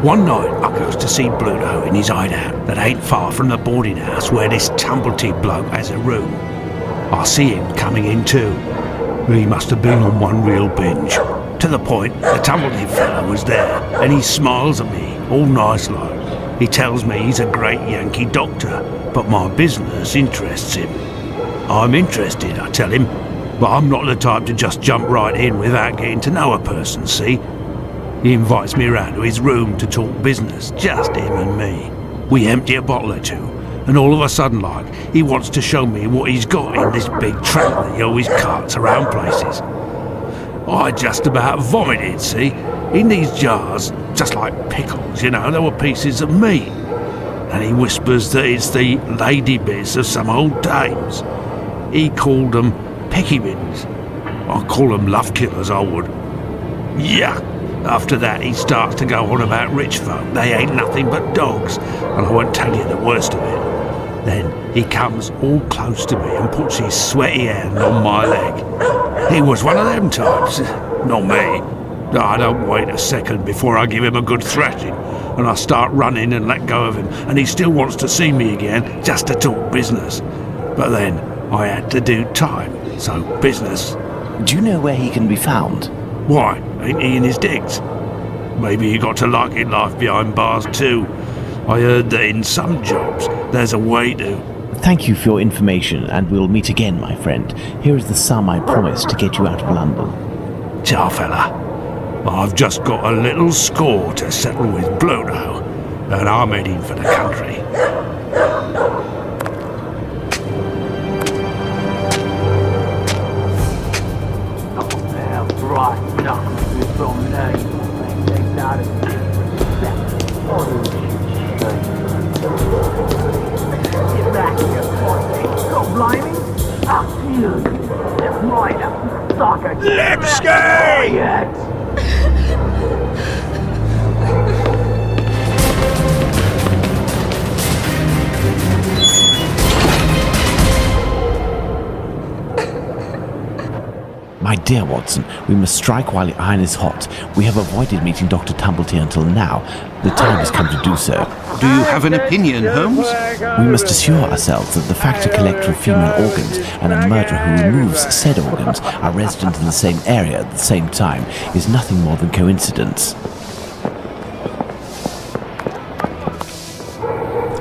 One night, I goes to see Bluto in his hideout that ain't far from the boarding house where this Tumblety bloke has a room. I see him coming in too. He must have been on one real binge. To the point, the Tumblety fella was there, and he smiles at me, all nice like. He tells me he's a great Yankee doctor, but my business interests him. I'm interested, I tell him, but I'm not the type to just jump right in without getting to know a person, see? He invites me around to his room to talk business, just him and me. We empty a bottle or two, and all of a sudden, like, he wants to show me what he's got in this big trunk that he always carts around places. I just about vomited, see? In these jars, just like pickles, you know, there were pieces of meat. And he whispers that it's the lady bits of some old dames. He called them picky bins. I call them love killers, I would. Yuck! After that, he starts to go on about rich folk. They ain't nothing but dogs, and I won't tell you the worst of it. Then he comes all close to me and puts his sweaty hand on my leg. He was one of them types, not me. I don't wait a second before I give him a good thrashing, and I start running and let go of him, and he still wants to see me again, just to talk business. But then I had to do time, so business. Do you know where he can be found? Why, ain't he in his digs? Maybe he got to liking life behind bars too. I heard that in some jobs, there's a way to... Thank you for your information, and we'll meet again, my friend. Here is the sum I promised to get you out of London. Ciao, fella. I've just got a little score to settle with Bluto, and I'm heading for the country. Right, nothing from me. They started get back here, stop blaming. Up you. Right up, sucker. Lipsky! My dear Watson, we must strike while the iron is hot. We have avoided meeting Dr. Tumblety until now. The time has come to do so. Do you have an opinion, Holmes? We must assure ourselves that the factor collector of female organs and a murderer who removes said organs are resident in the same area at the same time is nothing more than coincidence.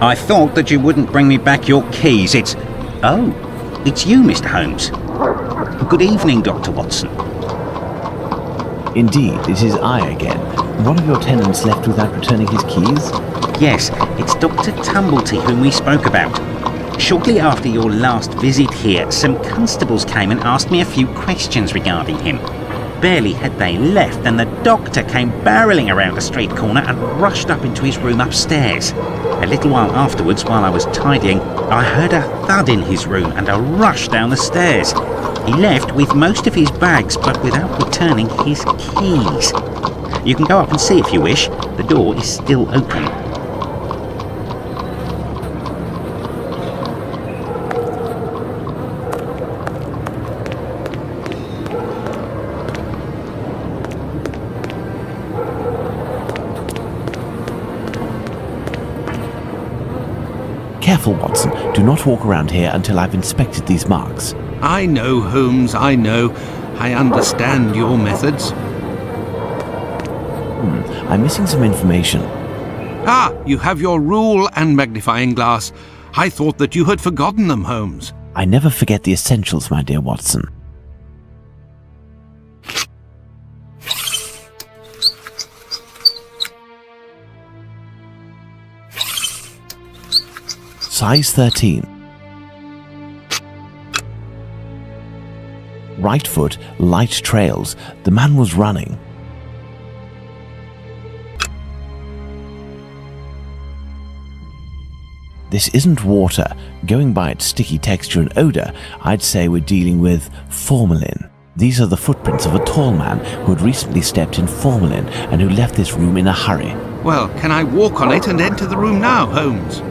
I thought that you wouldn't bring me back your keys. It's you, Mr. Holmes. Good evening, Dr. Watson. Indeed, it is I again. One of your tenants left without returning his keys? Yes, it's Dr. Tumblety whom we spoke about. Shortly after your last visit here, some constables came and asked me a few questions regarding him. Barely had they left than the doctor came barreling around a street corner and rushed up into his room upstairs. A little while afterwards, while I was tidying, I heard a thud in his room and a rush down the stairs. He left with most of his bags, but without returning his keys. You can go up and see if you wish. The door is still open. Careful, Watson. Do not walk around here until I've inspected these marks. I know, Holmes, I know. I understand your methods. I'm missing some information. Ah, you have your rule and magnifying glass. I thought that you had forgotten them, Holmes. I never forget the essentials, my dear Watson. Size 13. Right foot, light trails. The man was running. This isn't water. Going by its sticky texture and odor, I'd say we're dealing with formalin. These are the footprints of a tall man who had recently stepped in formalin and who left this room in a hurry. Well, can I walk on it and enter the room now, Holmes?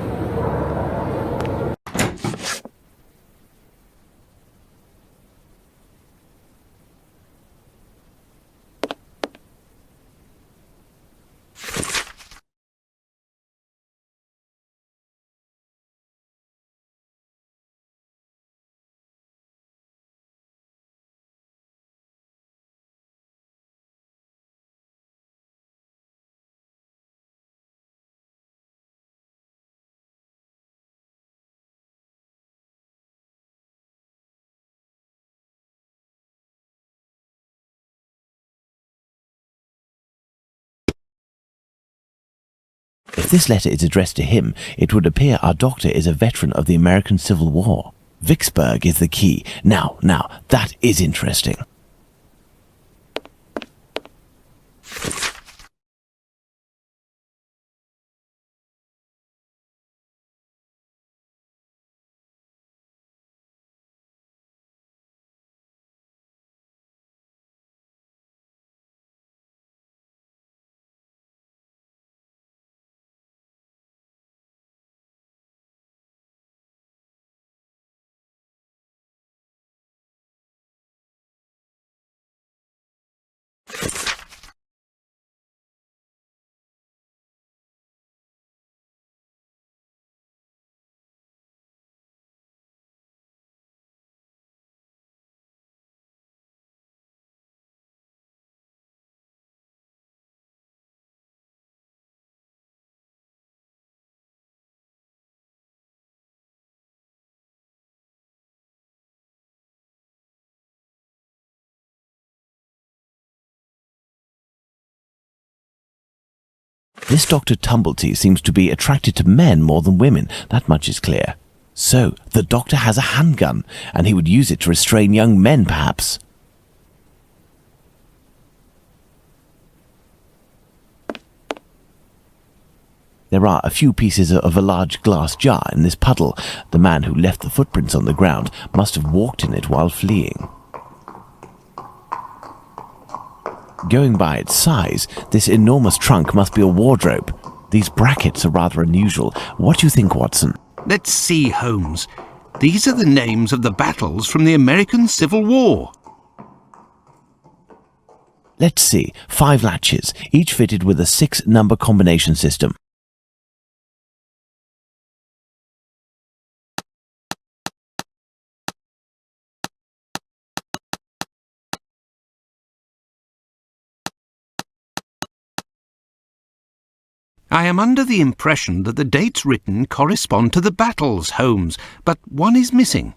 If this letter is addressed to him, it would appear our doctor is a veteran of the American Civil War. Vicksburg is the key. Now, that is interesting. This Dr. Tumblety seems to be attracted to men more than women, that much is clear. So, the doctor has a handgun, and he would use it to restrain young men, perhaps. There are a few pieces of a large glass jar in this puddle. The man who left the footprints on the ground must have walked in it while fleeing. Going by its size, this enormous trunk must be a wardrobe. These brackets are rather unusual. What do you think, Watson? Let's see, Holmes. These are the names of the battles from the American Civil War. Let's see. 5 latches, each fitted with a 6-number combination system. I am under the impression that the dates written correspond to the battles, Holmes, but one is missing.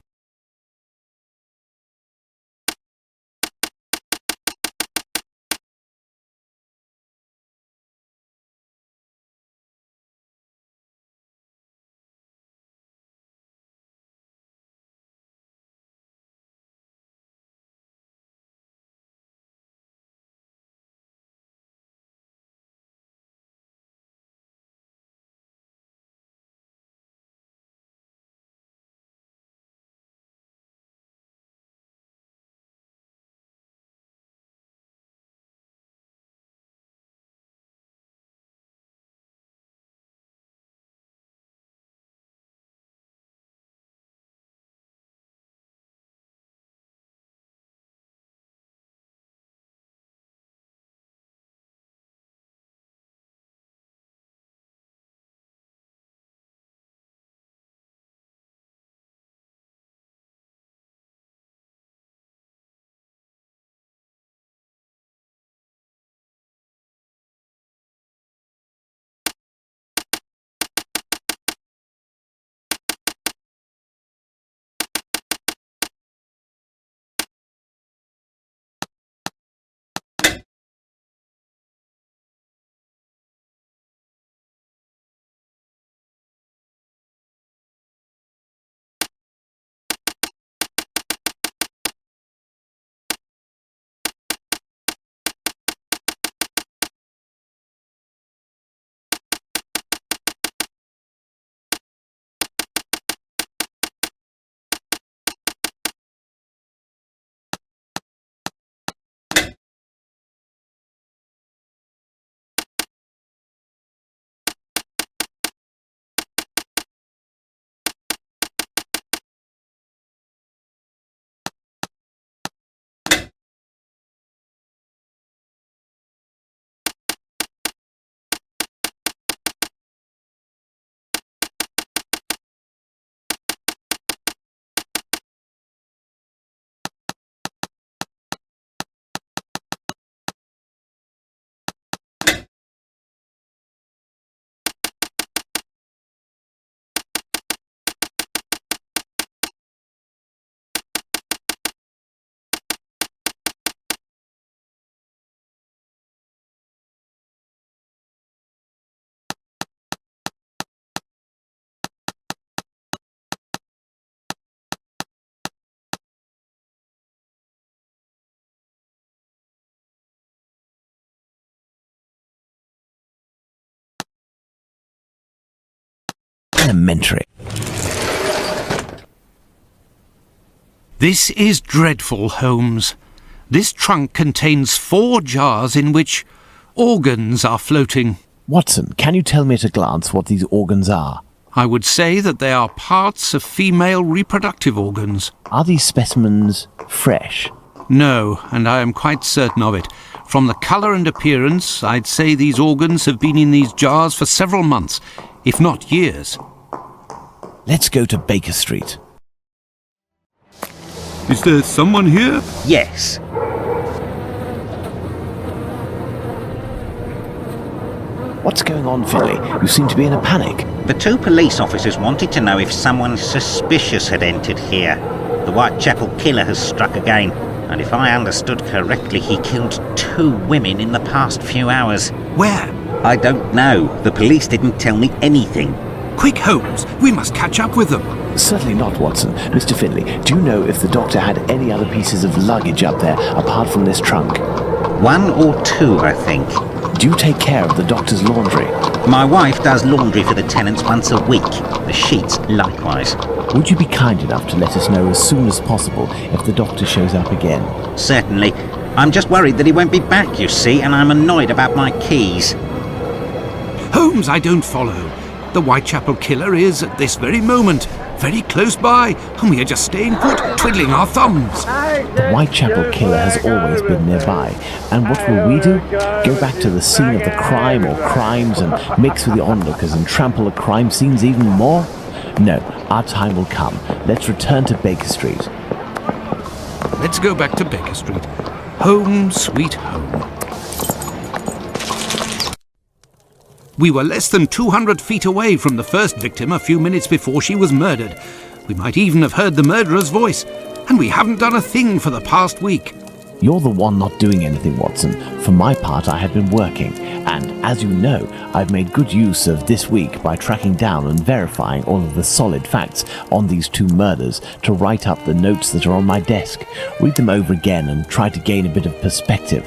Elementary. This is dreadful, Holmes. This trunk contains 4 jars in which organs are floating. Watson, can you tell me at a glance what these organs are? I would say that they are parts of female reproductive organs. Are these specimens fresh? No, and I am quite certain of it. From the colour and appearance, I'd say these organs have been in these jars for several months, if not years. Let's go to Baker Street. Is there someone here? Yes. What's going on, Finley? You seem to be in a panic. The 2 police officers wanted to know if someone suspicious had entered here. The Whitechapel killer has struck again, and if I understood correctly, he killed 2 women in the past few hours. Where? I don't know. The police didn't tell me anything. Quick, Holmes, we must catch up with them. Certainly not, Watson. Mr. Finley, do you know if the doctor had any other pieces of luggage up there apart from this trunk? 1 or 2, I think. Do you take care of the doctor's laundry? My wife does laundry for the tenants once a week. The sheets likewise. Would you be kind enough to let us know as soon as possible if the doctor shows up again? Certainly. I'm just worried that he won't be back, you see, and I'm annoyed about my keys. Holmes, I don't follow. The Whitechapel killer is, at this very moment, very close by, and we are just staying put, twiddling our thumbs. The Whitechapel killer has always been nearby, and what will we do? Go back to the scene of the crime or crimes and mix with the onlookers and trample the crime scenes even more? No, our time will come. Let's return to Baker Street. Let's go back to Baker Street. Home, sweet home. We were less than 200 feet away from the first victim a few minutes before she was murdered. We might even have heard the murderer's voice, and we haven't done a thing for the past week. You're the one not doing anything, Watson. For my part, I have been working, and as you know, I've made good use of this week by tracking down and verifying all of the solid facts on these two murders to write up the notes that are on my desk, read them over again and try to gain a bit of perspective.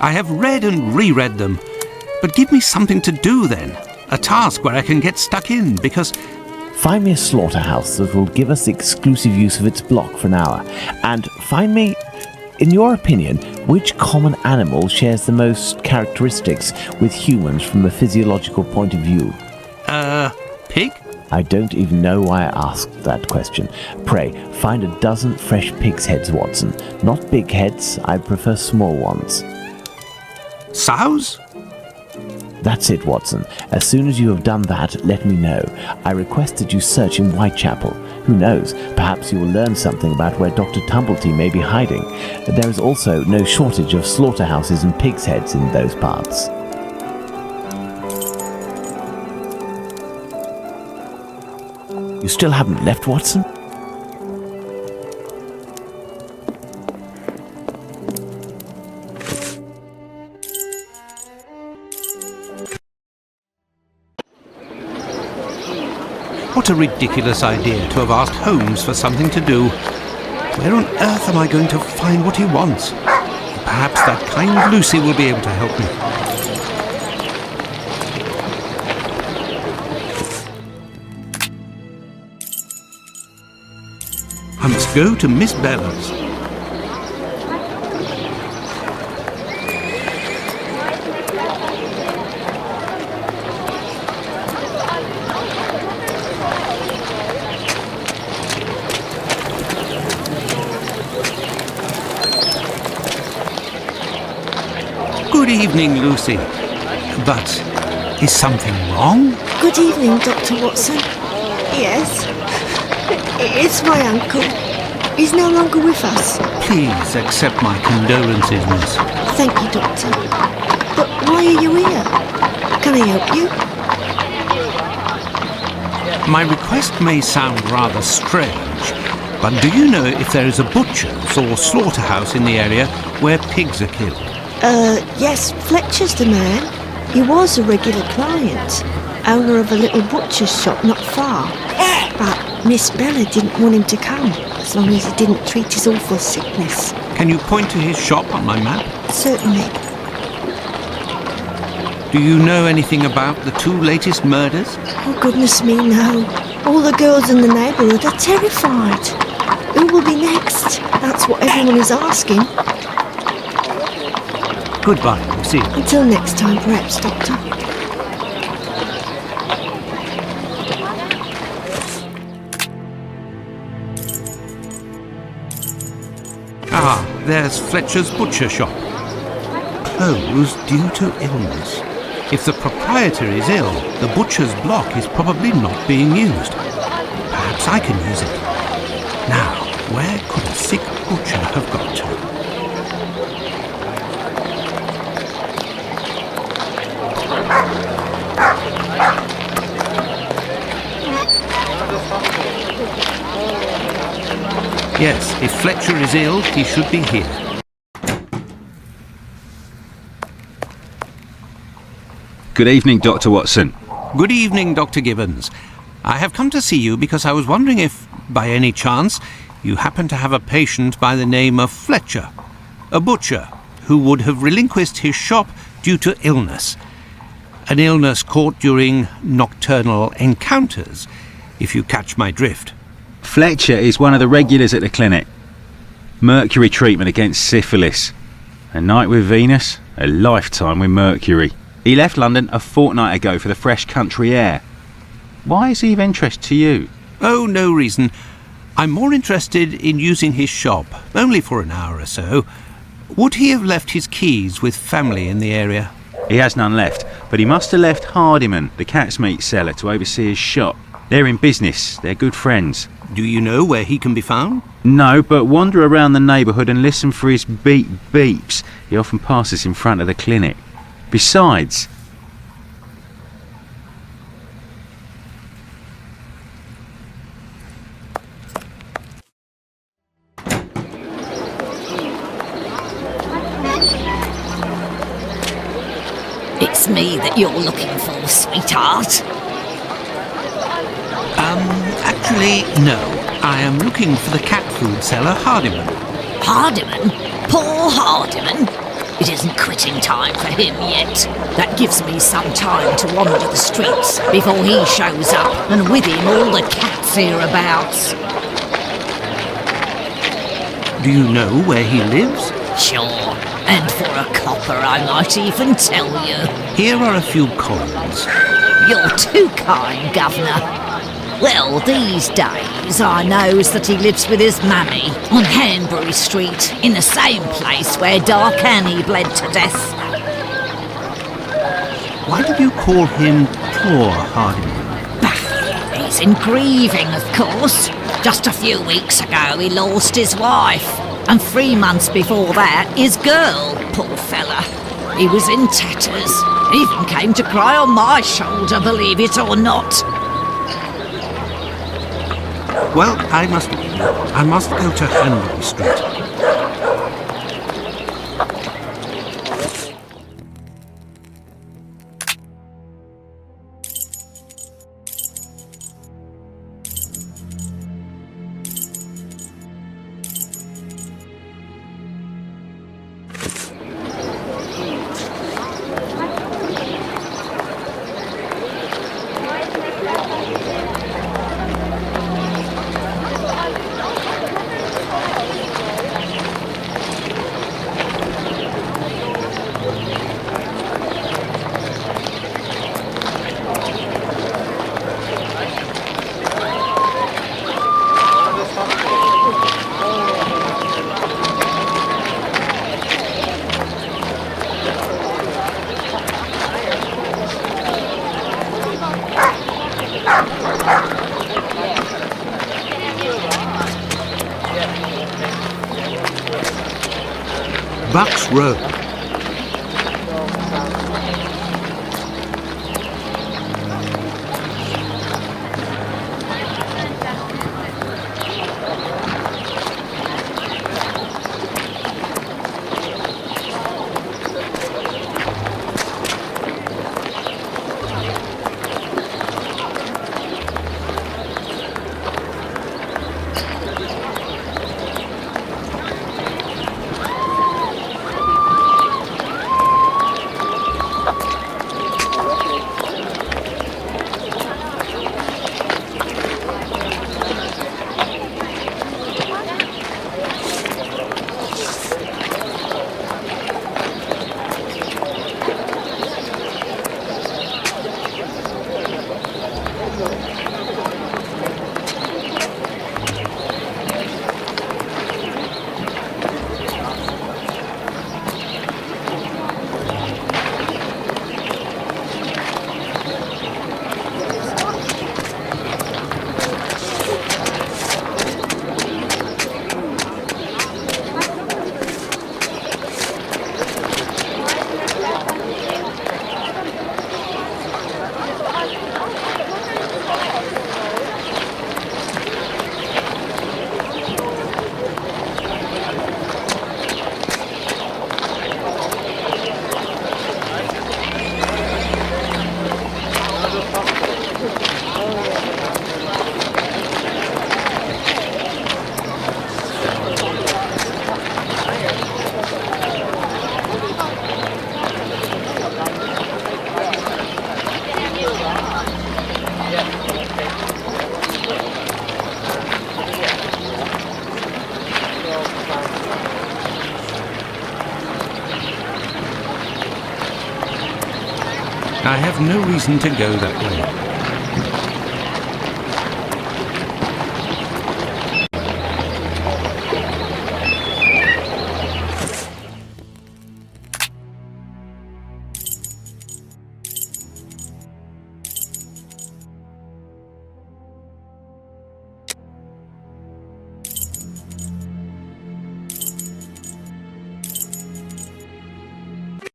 I have read and reread them. But give me something to do then. A task where I can get stuck in, because... Find me a slaughterhouse that will give us exclusive use of its block for an hour. And find me, in your opinion, which common animal shares the most characteristics with humans from a physiological point of view? Pig? I don't even know why I asked that question. Pray, find a dozen fresh pig's heads, Watson. Not big heads, I prefer small ones. Sows? That's it, Watson. As soon as you have done that, let me know. I request that you search in Whitechapel. Who knows, perhaps you will learn something about where Dr. Tumblety may be hiding. There is also no shortage of slaughterhouses and pig's heads in those parts. You still haven't left, Watson? What a ridiculous idea to have asked Holmes for something to do. Where on earth am I going to find what he wants? Perhaps that kind Lucy will be able to help me. I must go to Miss Bella's. Good evening, Lucy. But is something wrong? Good evening, Dr. Watson. Yes, it's my uncle. He's no longer with us. Please accept my condolences, miss. Thank you, Doctor. But why are you here? Can I help you? My request may sound rather strange, but do you know if there is a butcher's or slaughterhouse in the area where pigs are killed? Yes, Fletcher's the man. He was a regular client, owner of a little butcher's shop not far. But Miss Bella didn't want him to come, as long as he didn't treat his awful sickness. Can you point to his shop on my map? Certainly. Do you know anything about the two latest murders? Oh, goodness me, no. All the girls in the neighbourhood are terrified. Who will be next? That's what everyone is asking. Goodbye, Lucy. Until next time, perhaps, Doctor. Ah, there's Fletcher's butcher shop. Closed due to illness. If the proprietor is ill, the butcher's block is probably not being used. Perhaps I can use it. Now, where could a sick butcher have got to? Yes, if Fletcher is ill, he should be here. Good evening, Dr. Watson. Good evening, Dr. Gibbons. I have come to see you because I was wondering if, by any chance, you happen to have a patient by the name of Fletcher, a butcher who would have relinquished his shop due to illness. An illness caught during nocturnal encounters, if you catch my drift. Fletcher is one of the regulars at the clinic. Mercury treatment against syphilis. A night with Venus, a lifetime with Mercury. He left London a fortnight ago for the fresh country air. Why is he of interest to you? Oh, no reason. I'm more interested in using his shop, only for an hour or so. Would he have left his keys with family in the area? He has none left, but he must have left Hardiman, the cat's meat seller, to oversee his shop. They're in business, they're good friends. Do you know where he can be found? No, but wander around the neighbourhood and listen for his beep beeps. He often passes in front of the clinic. Besides... It's me that you're looking for, sweetheart. Actually, no. I am looking for the cat food seller, Hardiman. Hardiman? Poor Hardiman? It isn't quitting time for him yet. That gives me some time to wander the streets before he shows up, and with him all the cats hereabouts. Do you know where he lives? Sure, and for a copper I might even tell you. Here are a few coins. You're too kind, Governor. Well, these days I knows that he lives with his mammy on Hanbury Street, in the same place where Dark Annie bled to death. Why do you call him poor Hardiman? He's in grieving, of course. Just a few weeks ago he lost his wife, and 3 months before that his girl, poor fella. He was in tatters, even came to cry on my shoulder, believe it or not. Well, I must leave you. I must go to Hanbury Street. Bucks Road. I have no reason to go that way.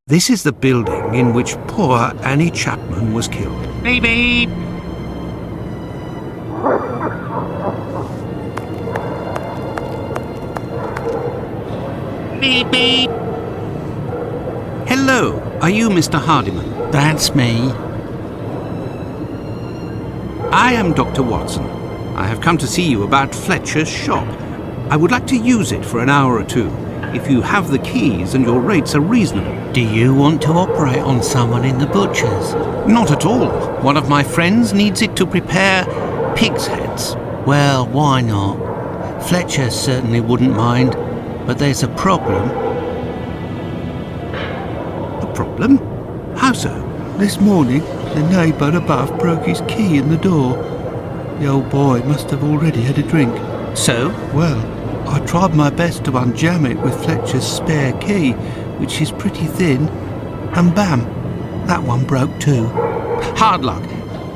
This is the building in which poor Annie Chapman was killed. Beep beep! Beep beep! Hello, are you Mr. Hardiman? That's me. I am Dr. Watson. I have come to see you about Fletcher's shop. I would like to use it for an hour or two. if you have the keys and your rates are reasonable. Do you want to operate on someone in the butcher's? Not at all. One of my friends needs it to prepare pig's heads. Well, why not? Fletcher certainly wouldn't mind, but there's a problem. A problem? How so? This morning, the neighbour above broke his key in the door. The old boy must have already had a drink. So? Well, I tried my best to unjam it with Fletcher's spare key, which is pretty thin, and bam, that one broke too. Hard luck.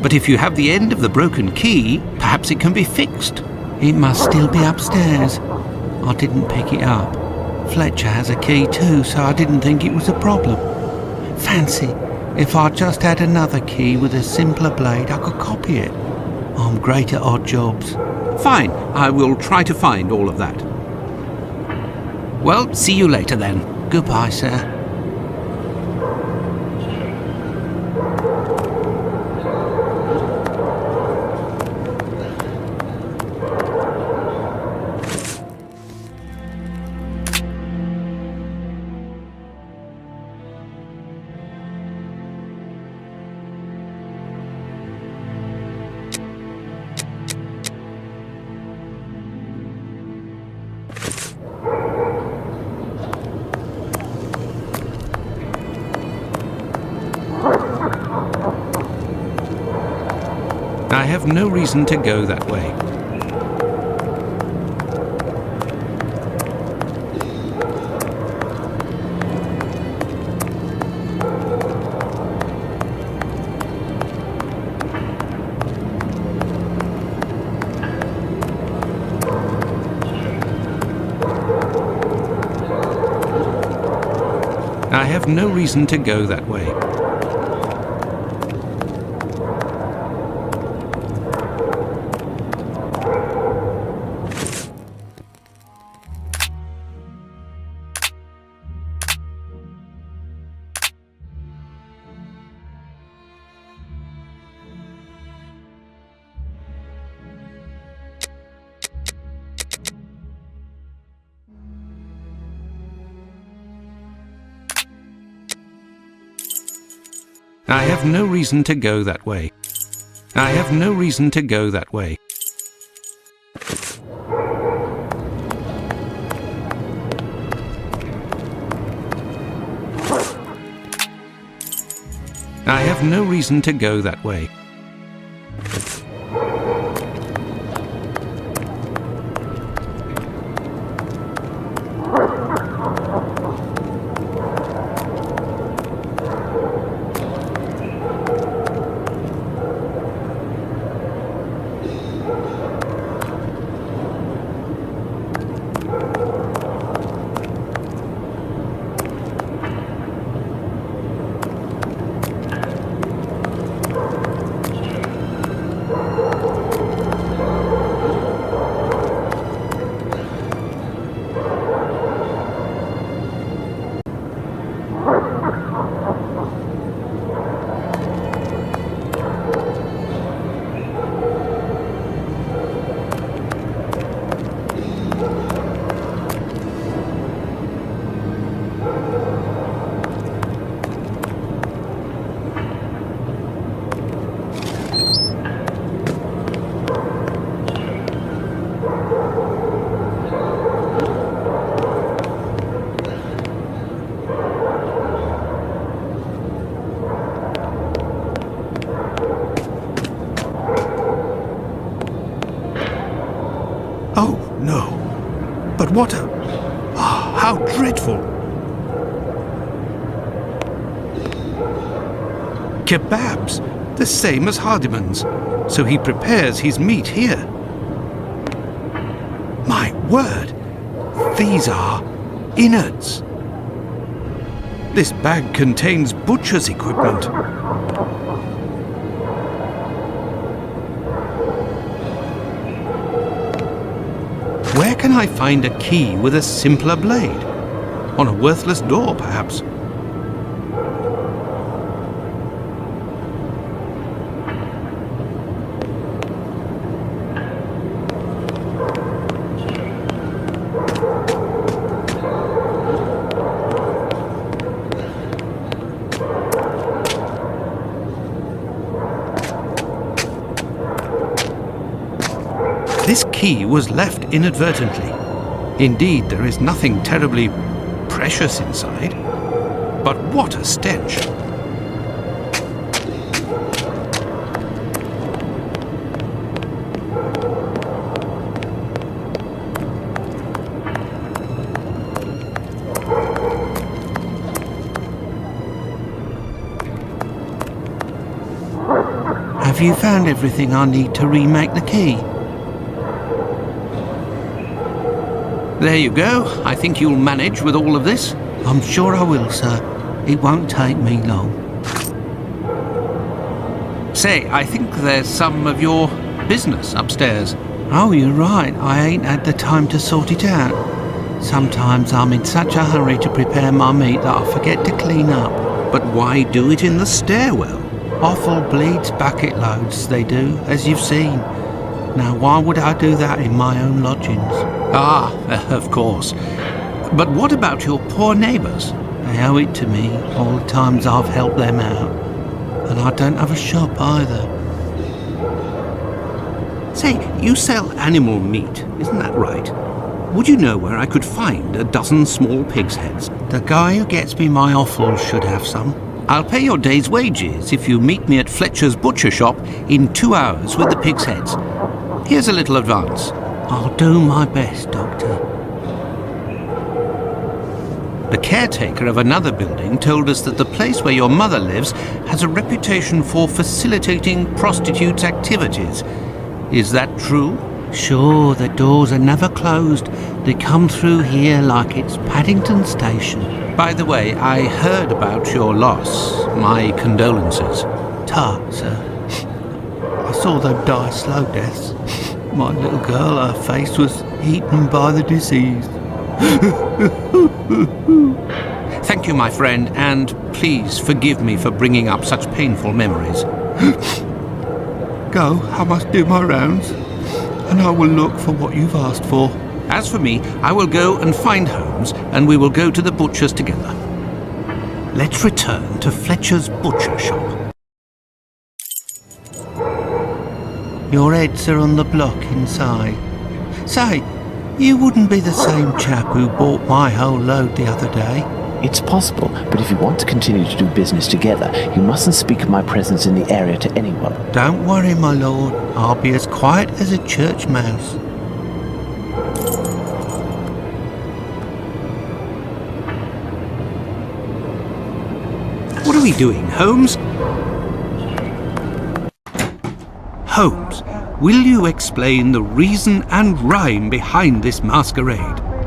But if you have the end of the broken key, perhaps it can be fixed. It must still be upstairs. I didn't pick it up. Fletcher has a key too, so I didn't think it was a problem. Fancy, if I just had another key with a simpler blade, I could copy it. I'm great at odd jobs. Fine, I will try to find all of that. Well, see you later then. Goodbye, sir. I have no reason to go that way. I have no reason to go that way. I have no reason to go that way. I have no reason to go that way. I have no reason to go that way. Oh, no. But what a... Ah, how dreadful. Kebabs, the same as Hardiman's. So he prepares his meat here. My word, these are innards. This bag contains butcher's equipment. Where can I find a key with a simpler blade? On a worthless door, perhaps. This key was left inadvertently. Indeed, there is nothing terribly precious inside. But what a stench! Have you found everything I need to remake the key? There you go. I think you'll manage with all of this. I'm sure I will, sir. It won't take me long. Say, I think there's some of your business upstairs. Oh, you're right. I ain't had the time to sort it out. Sometimes I'm in such a hurry to prepare my meat that I forget to clean up. But why do it in the stairwell? Offal bleeds bucket loads, they do, as you've seen. Now, why would I do that in my own lodgings? Ah, of course. But what about your poor neighbours? They owe it to me, all the times I've helped them out. And I don't have a shop either. Say, you sell animal meat, isn't that right? Would you know where I could find a dozen small pig's heads? The guy who gets me my offal should have some. I'll pay your day's wages if you meet me at Fletcher's butcher shop in 2 hours with the pig's heads. Here's a little advance. I'll do my best, Doctor. The caretaker of another building told us that the place where your mother lives has a reputation for facilitating prostitutes' activities. Is that true? Sure, the doors are never closed. They come through here like it's Paddington Station. By the way, I heard about your loss. My condolences. Ta, sir. I saw them die slow deaths. My little girl, her face was eaten by the disease. Thank you, my friend, and please forgive me for bringing up such painful memories. Go, I must do my rounds, and I will look for what you've asked for. As for me, I will go and find Holmes, and we will go to the butcher's together. Let's return to Fletcher's butcher shop. Your heads are on the block inside. Say, you wouldn't be the same chap who bought my whole load the other day. It's possible, but if you want to continue to do business together, you mustn't speak of my presence in the area to anyone. Don't worry, my lord. I'll be as quiet as a church mouse. What are we doing, Holmes? Holmes, will you explain the reason and rhyme behind this masquerade?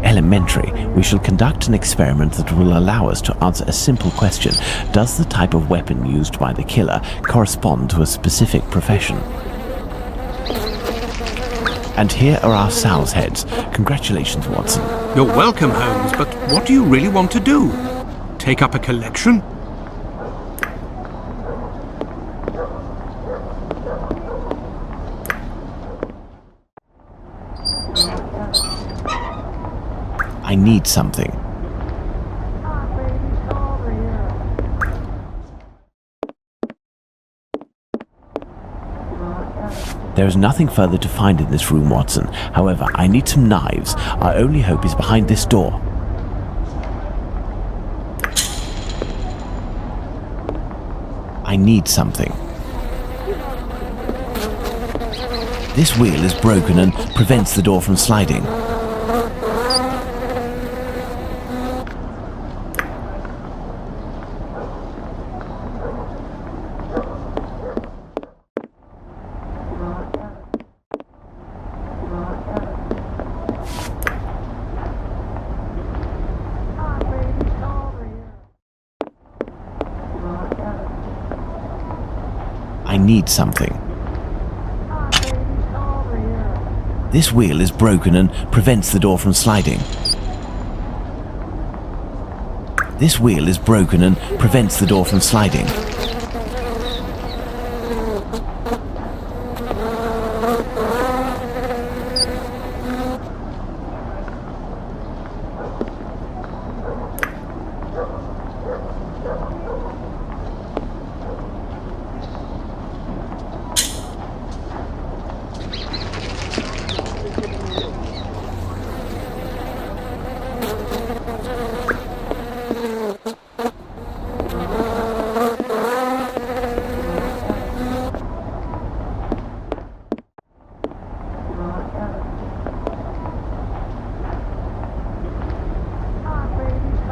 Elementary. We shall conduct an experiment that will allow us to answer a simple question. Does the type of weapon used by the killer correspond to a specific profession? And here are our sow's heads. Congratulations, Watson. You're welcome, Holmes, but what do you really want to do? Take up a collection? I need something. There is nothing further to find in this room, Watson. However, I need some knives. Our only hope is behind this door. I need something. This wheel is broken and prevents the door from sliding. I need something. This wheel is broken and prevents the door from sliding. This wheel is broken and prevents the door from sliding.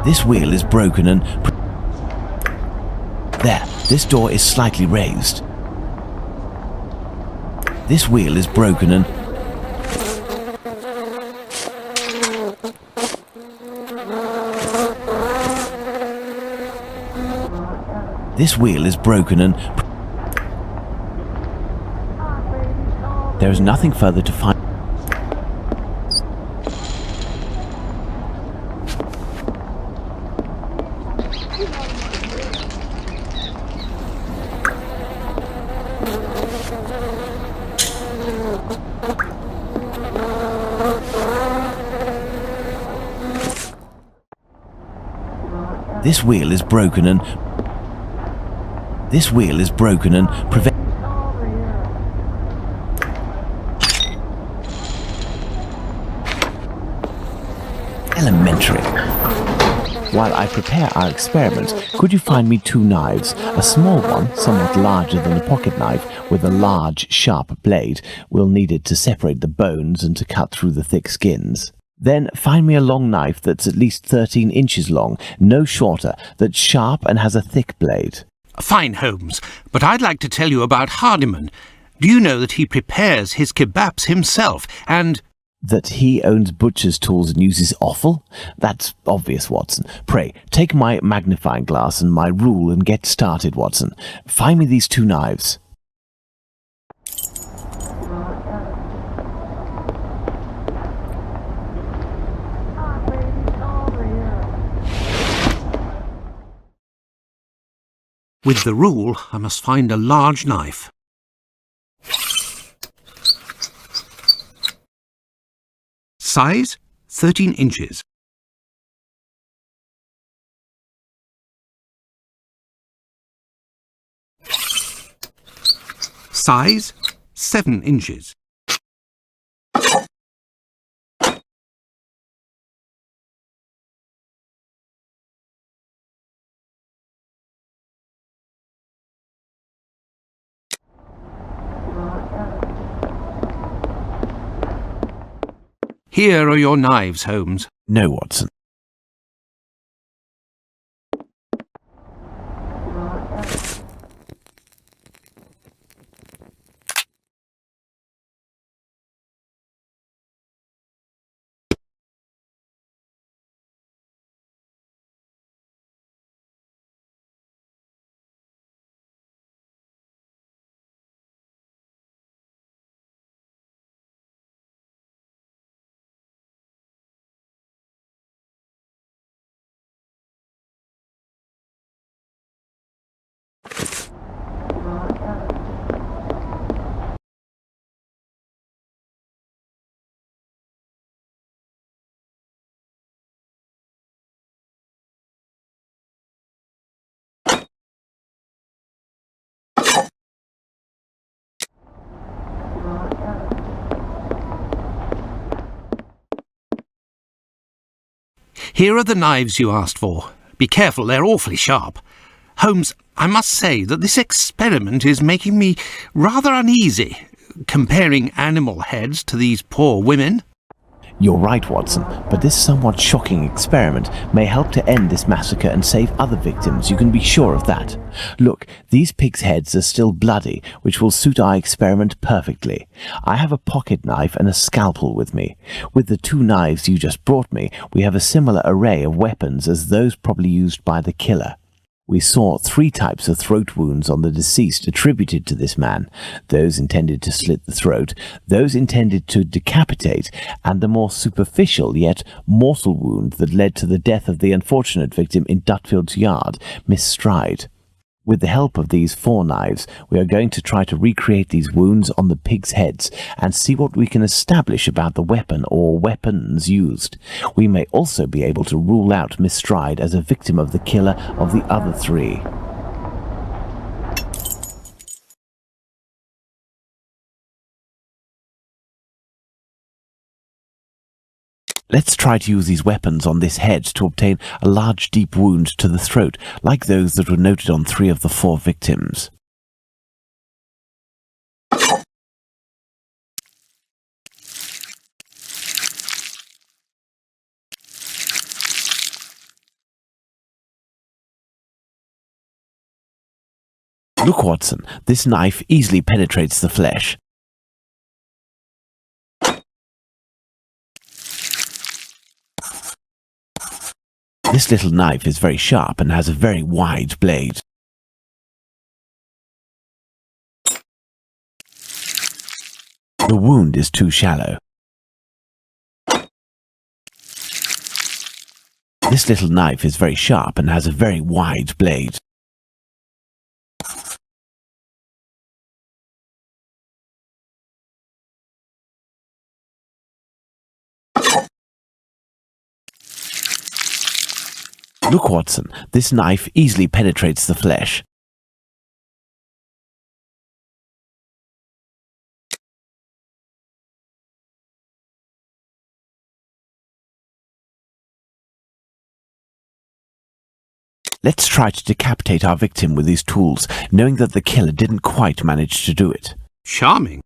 This wheel is broken and... There, this door is slightly raised. This wheel is broken and... This wheel is broken and... There is nothing further to find. This wheel is broken and... This wheel is broken and prevent... Elementary. While I prepare our experiment, could you find me 2 knives? A small one, somewhat larger than a pocket knife, with a large, sharp blade. We'll need it to separate the bones and to cut through the thick skins. Then find me a long knife that's at least 13 inches long, no shorter, that's sharp and has a thick blade. Fine, Holmes, but I'd like to tell you about Hardiman. Do you know that he prepares his kebabs himself, and... That he owns butcher's tools and uses offal? That's obvious, Watson. Pray, take my magnifying glass and my rule and get started, Watson. Find me these 2 knives. With the rule, I must find a large knife. Size, 13 inches. Size, 7 inches. Here are your knives, Holmes. No, Watson. Here are the knives you asked for. Be careful, they're awfully sharp. Holmes, I must say that this experiment is making me rather uneasy, comparing animal heads to these poor women. You're right, Watson, but this somewhat shocking experiment may help to end this massacre and save other victims, you can be sure of that. Look, these pigs' heads are still bloody, which will suit our experiment perfectly. I have a pocket knife and a scalpel with me. With the 2 knives you just brought me, we have a similar array of weapons as those probably used by the killer. We saw 3 types of throat wounds on the deceased attributed to this man, those intended to slit the throat, those intended to decapitate, and the more superficial yet mortal wound that led to the death of the unfortunate victim in Dutfield's yard, Miss Stride. With the help of these 4 knives, we are going to try to recreate these wounds on the pigs' heads and see what we can establish about the weapon or weapons used. We may also be able to rule out Miss Stride as a victim of the killer of the other 3. Let's try to use these weapons on this head to obtain a large deep wound to the throat, like those that were noted on 3 of the 4 victims. Look, Watson, this knife easily penetrates the flesh. This little knife is very sharp and has a very wide blade. The wound is too shallow. This little knife is very sharp and has a very wide blade. Look, Watson, this knife easily penetrates the flesh. Let's try to decapitate our victim with these tools, knowing that the killer didn't quite manage to do it. Charming.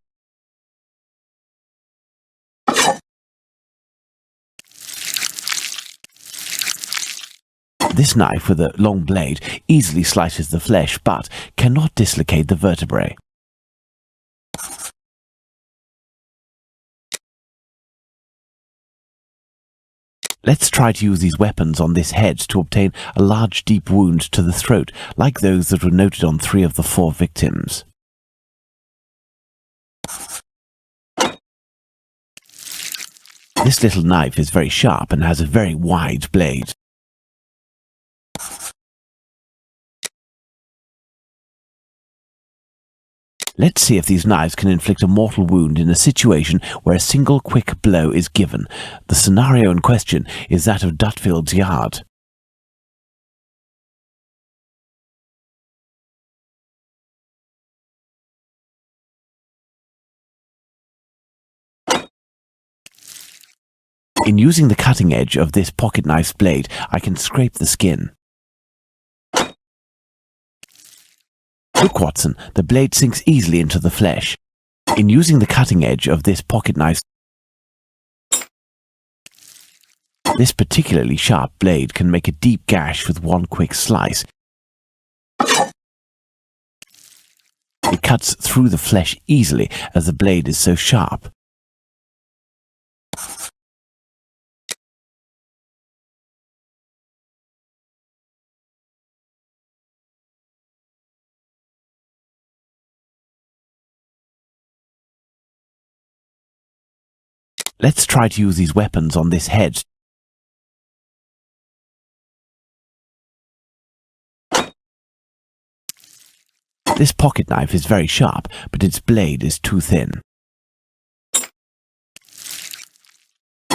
This knife with a long blade easily slices the flesh, but cannot dislocate the vertebrae. Let's try to use these weapons on this head to obtain a large deep wound to the throat, like those that were noted on 3 of the 4 victims. This little knife is very sharp and has a very wide blade. Let's see if these knives can inflict a mortal wound in a situation where a single quick blow is given. The scenario in question is that of Dutfield's Yard. In using the cutting edge of this pocket knife's blade, I can scrape the skin. Look, Watson, the blade sinks easily into the flesh. In using the cutting edge of this pocket knife, this particularly sharp blade can make a deep gash with one quick slice. It cuts through the flesh easily as the blade is so sharp. Let's try to use these weapons on this head. This pocket knife is very sharp, but its blade is too thin.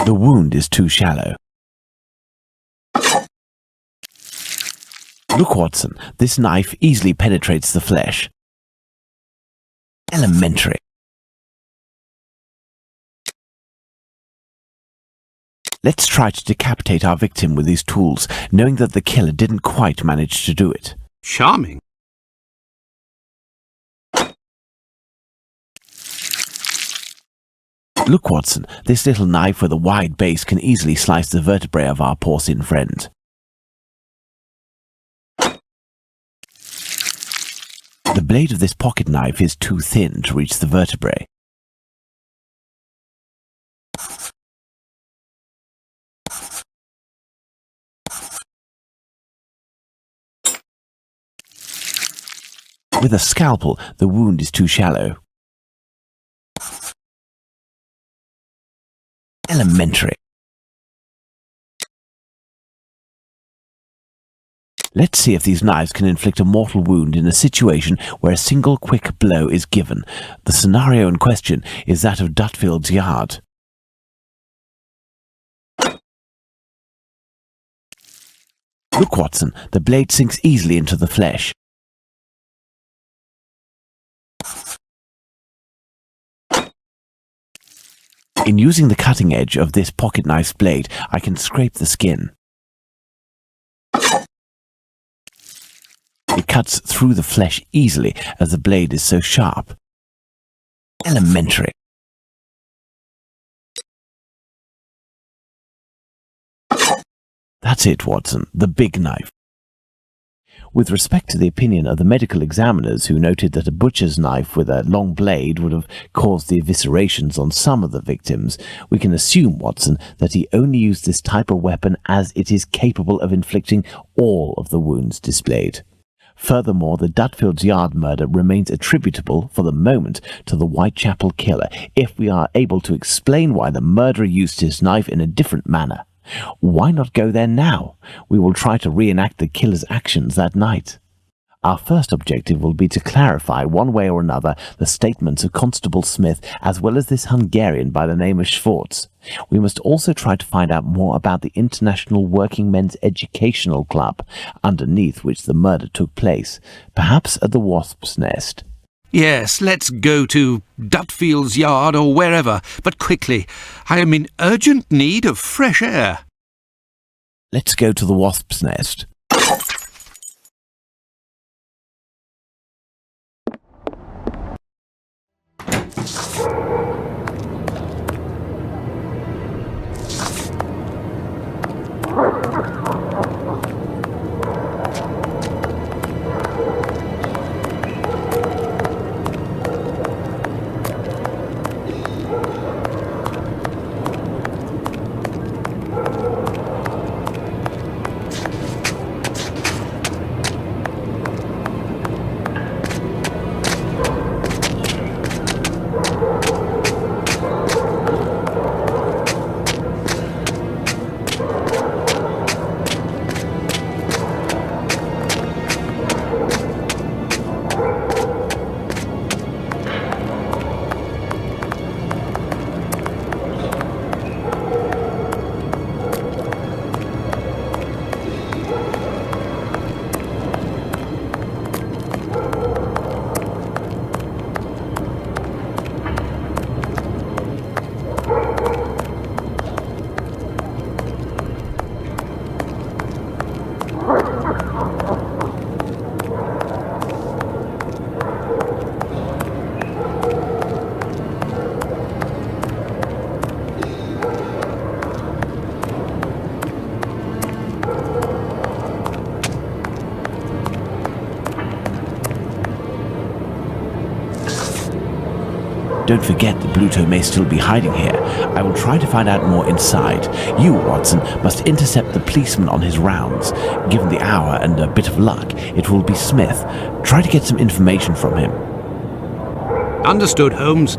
The wound is too shallow. Look, Watson, this knife easily penetrates the flesh. Elementary. Let's try to decapitate our victim with these tools, knowing that the killer didn't quite manage to do it. Charming. Look, Watson, this little knife with a wide base can easily slice the vertebrae of our porcine friend. The blade of this pocket knife is too thin to reach the vertebrae. With a scalpel, the wound is too shallow. Elementary. Let's see if these knives can inflict a mortal wound in a situation where a single quick blow is given. The scenario in question is that of Dutfield's Yard. Look, Watson, the blade sinks easily into the flesh. In using the cutting edge of this pocket knife's blade, I can scrape the skin. It cuts through the flesh easily as the blade is so sharp. Elementary. That's it, Watson, the big knife. With respect to the opinion of the medical examiners who noted that a butcher's knife with a long blade would have caused the eviscerations on some of the victims, we can assume, Watson, that he only used this type of weapon as it is capable of inflicting all of the wounds displayed. Furthermore, the Dutfield's Yard murder remains attributable, for the moment, to the Whitechapel killer, if we are able to explain why the murderer used his knife in a different manner. Why not go there now? We will try to reenact the killer's actions that night. Our first objective will be to clarify, one way or another, the statements of Constable Smith, as well as this Hungarian by the name of Schwartz. We must also try to find out more about the International Working Men's Educational Club, underneath which the murder took place, perhaps at the Wasp's Nest. Yes, let's go to Dutfield's Yard or wherever, but quickly. I am in urgent need of fresh air. Let's go to the Wasp's Nest. Don't forget that Bluto may still be hiding here. I will try to find out more inside. You, Watson, must intercept the policeman on his rounds. Given the hour and a bit of luck, it will be Smith. Try to get some information from him. Understood, Holmes.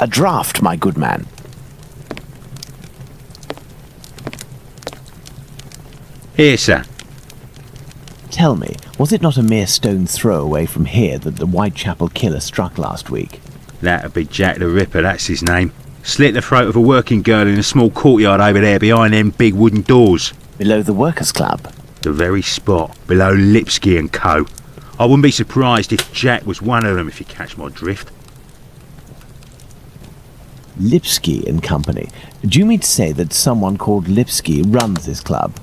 A draft, my good man. Here, sir. Tell me, was it not a mere stone's throw away from here that the Whitechapel killer struck last week? That'd be Jack the Ripper, that's his name. Slit the throat of a working girl in a small courtyard over there behind them big wooden doors. Below the Workers' Club? The very spot, below Lipsky and Co. I wouldn't be surprised if Jack was one of them, if you catch my drift. Lipsky and Company. Do you mean to say that someone called Lipsky runs this club?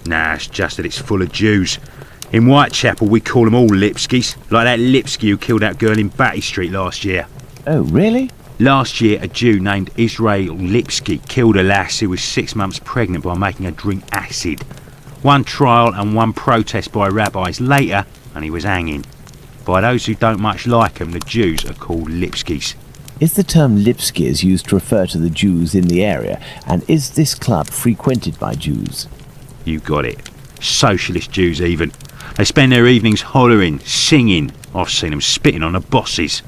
Nah, it's just that it's full of Jews. In Whitechapel, we call them all Lipskys, like that Lipsky who killed that girl in Batty Street last year. Oh, really? Last year, a Jew named Israel Lipsky killed a lass who was 6 months pregnant by making her drink acid. One trial and one protest by rabbis later, and he was hanging. By those who don't much like him, the Jews are called Lipskys. Is the term Lipskys used to refer to the Jews in the area, and is this club frequented by Jews? You got it. Socialist Jews even. They spend their evenings hollering, singing. I've seen them spitting on the bosses.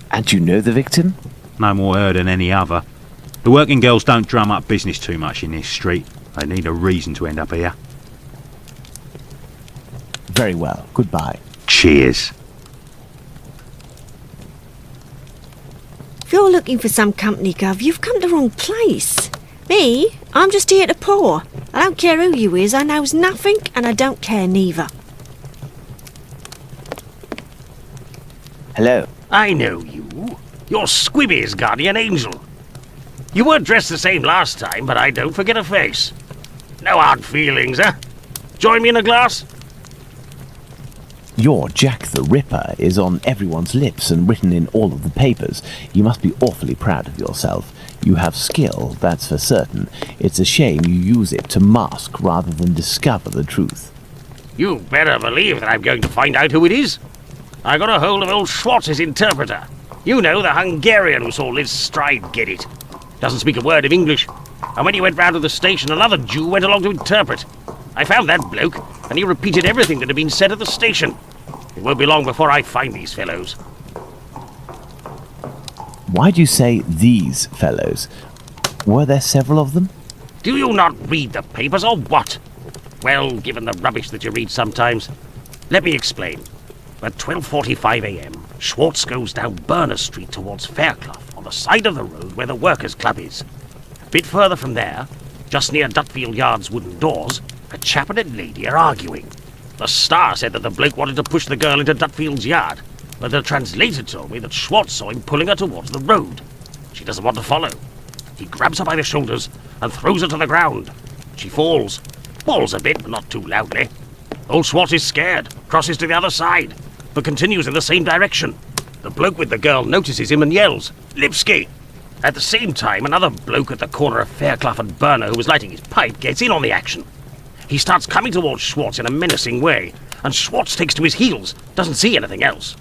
And you know the victim? No more her than any other. The working girls don't drum up business too much in this street. They need a reason to end up here. Very well. Goodbye. Cheers. If you're looking for some company, Gov, you've come to the wrong place. Me? I'm just here to pour. I don't care who you is, I knows nothing, and I don't care neither. Hello. I know you. You're Squibby's guardian angel. You weren't dressed the same last time, but I don't forget a face. No hard feelings, eh? Join me in a glass? Your Jack the Ripper is on everyone's lips and written in all of the papers. You must be awfully proud of yourself. You have skill, that's for certain. It's a shame you use it to mask rather than discover the truth. You better believe that I'm going to find out who it is. I got a hold of old Schwartz's interpreter. You know, the Hungarian who saw Liz Stride get it. Doesn't speak a word of English. And when he went round to the station, another Jew went along to interpret. I found that bloke, and he repeated everything that had been said at the station. It won't be long before I find these fellows. Why do you say these fellows? Were there several of them? Do you not read the papers, or what? Well, given the rubbish that you read sometimes. Let me explain. At 12:45 a.m., Schwartz goes down Burner Street towards Fairclough, on the side of the road where the Workers' Club is. A bit further from there, just near Dutfield Yard's wooden doors, a chap and a lady are arguing. The Star said that the bloke wanted to push the girl into Dutfield's yard, but the translator told me that Schwartz saw him pulling her towards the road. She doesn't want to follow. He grabs her by the shoulders and throws her to the ground. She falls a bit, but not too loudly. Old Schwartz is scared, crosses to the other side, but continues in the same direction. The bloke with the girl notices him and yells, "Lipsky!" At the same time, another bloke at the corner of Fairclough and Burner who was lighting his pipe gets in on the action. He starts coming towards Schwartz in a menacing way, and Schwartz takes to his heels, doesn't see anything else.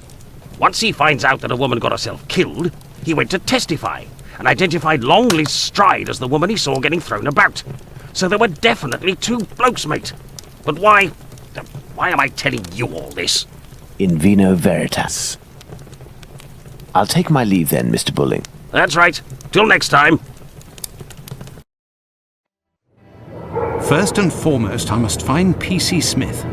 Once he finds out that a woman got herself killed, he went to testify, and identified Long Liz Stride as the woman he saw getting thrown about. So there were definitely two blokes, mate. But why am I telling you all this? In vino veritas. I'll take my leave then, Mr. Bulling. That's right. Till next time. First and foremost, I must find P.C. Smith.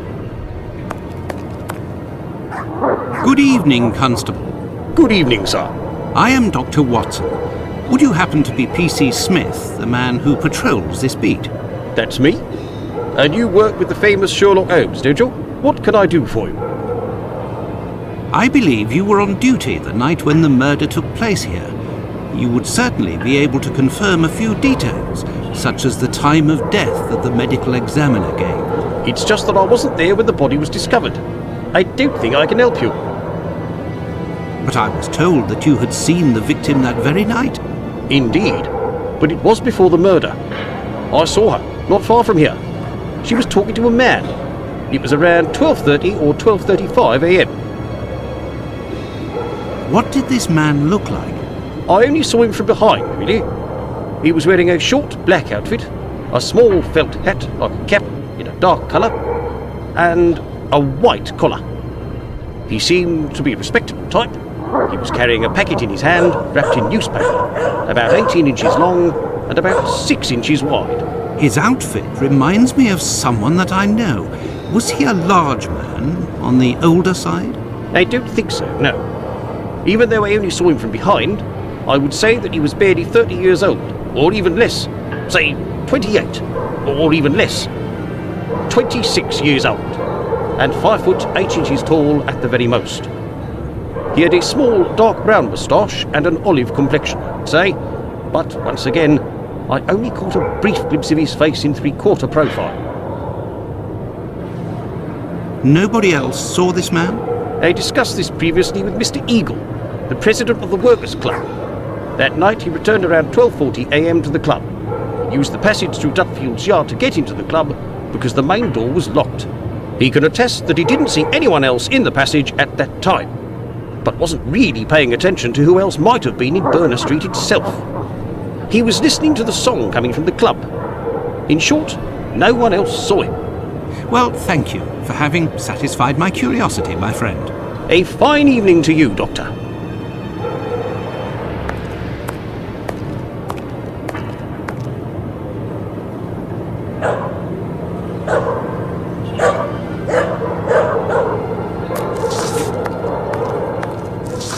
Good evening, Constable. Good evening, sir. I am Dr. Watson. Would you happen to be P.C. Smith, the man who patrols this beat? That's me. And you work with the famous Sherlock Holmes, don't you? What can I do for you? I believe you were on duty the night when the murder took place here. You would certainly be able to confirm a few details, such as the time of death that the medical examiner gave. It's just that I wasn't there when the body was discovered. I don't think I can help you. But I was told that you had seen the victim that very night. Indeed, but it was before the murder. I saw her, not far from here. She was talking to a man. It was around 12:30 or 12:35 a.m. What did this man look like? I only saw him from behind, really. He was wearing a short black outfit, a small felt hat like a cap in a dark colour, and a white collar. He seemed to be a respectable type. He was carrying a packet in his hand, wrapped in newspaper, about 18 inches long and about 6 inches wide. His outfit reminds me of someone that I know. Was he a large man, on the older side? I don't think so, no. Even though I only saw him from behind, I would say that he was barely 30 years old, or even less. Say 28, or even less. 26 years old, and 5 foot 8 inches tall at the very most. He had a small dark brown moustache and an olive complexion, I'd say, but once again, I only caught a brief glimpse of his face in 3/4 profile. Nobody else saw this man? I discussed this previously with Mr. Eagle, the president of the Workers' Club. That night he returned around 12:40 a.m. to the club. He used the passage through Dutfield's yard to get into the club because the main door was locked. He can attest that he didn't see anyone else in the passage at that time, but wasn't really paying attention to who else might have been in Burner Street itself. He was listening to the song coming from the club. In short, no one else saw him. Well, thank you for having satisfied my curiosity, my friend. A fine evening to you, Doctor.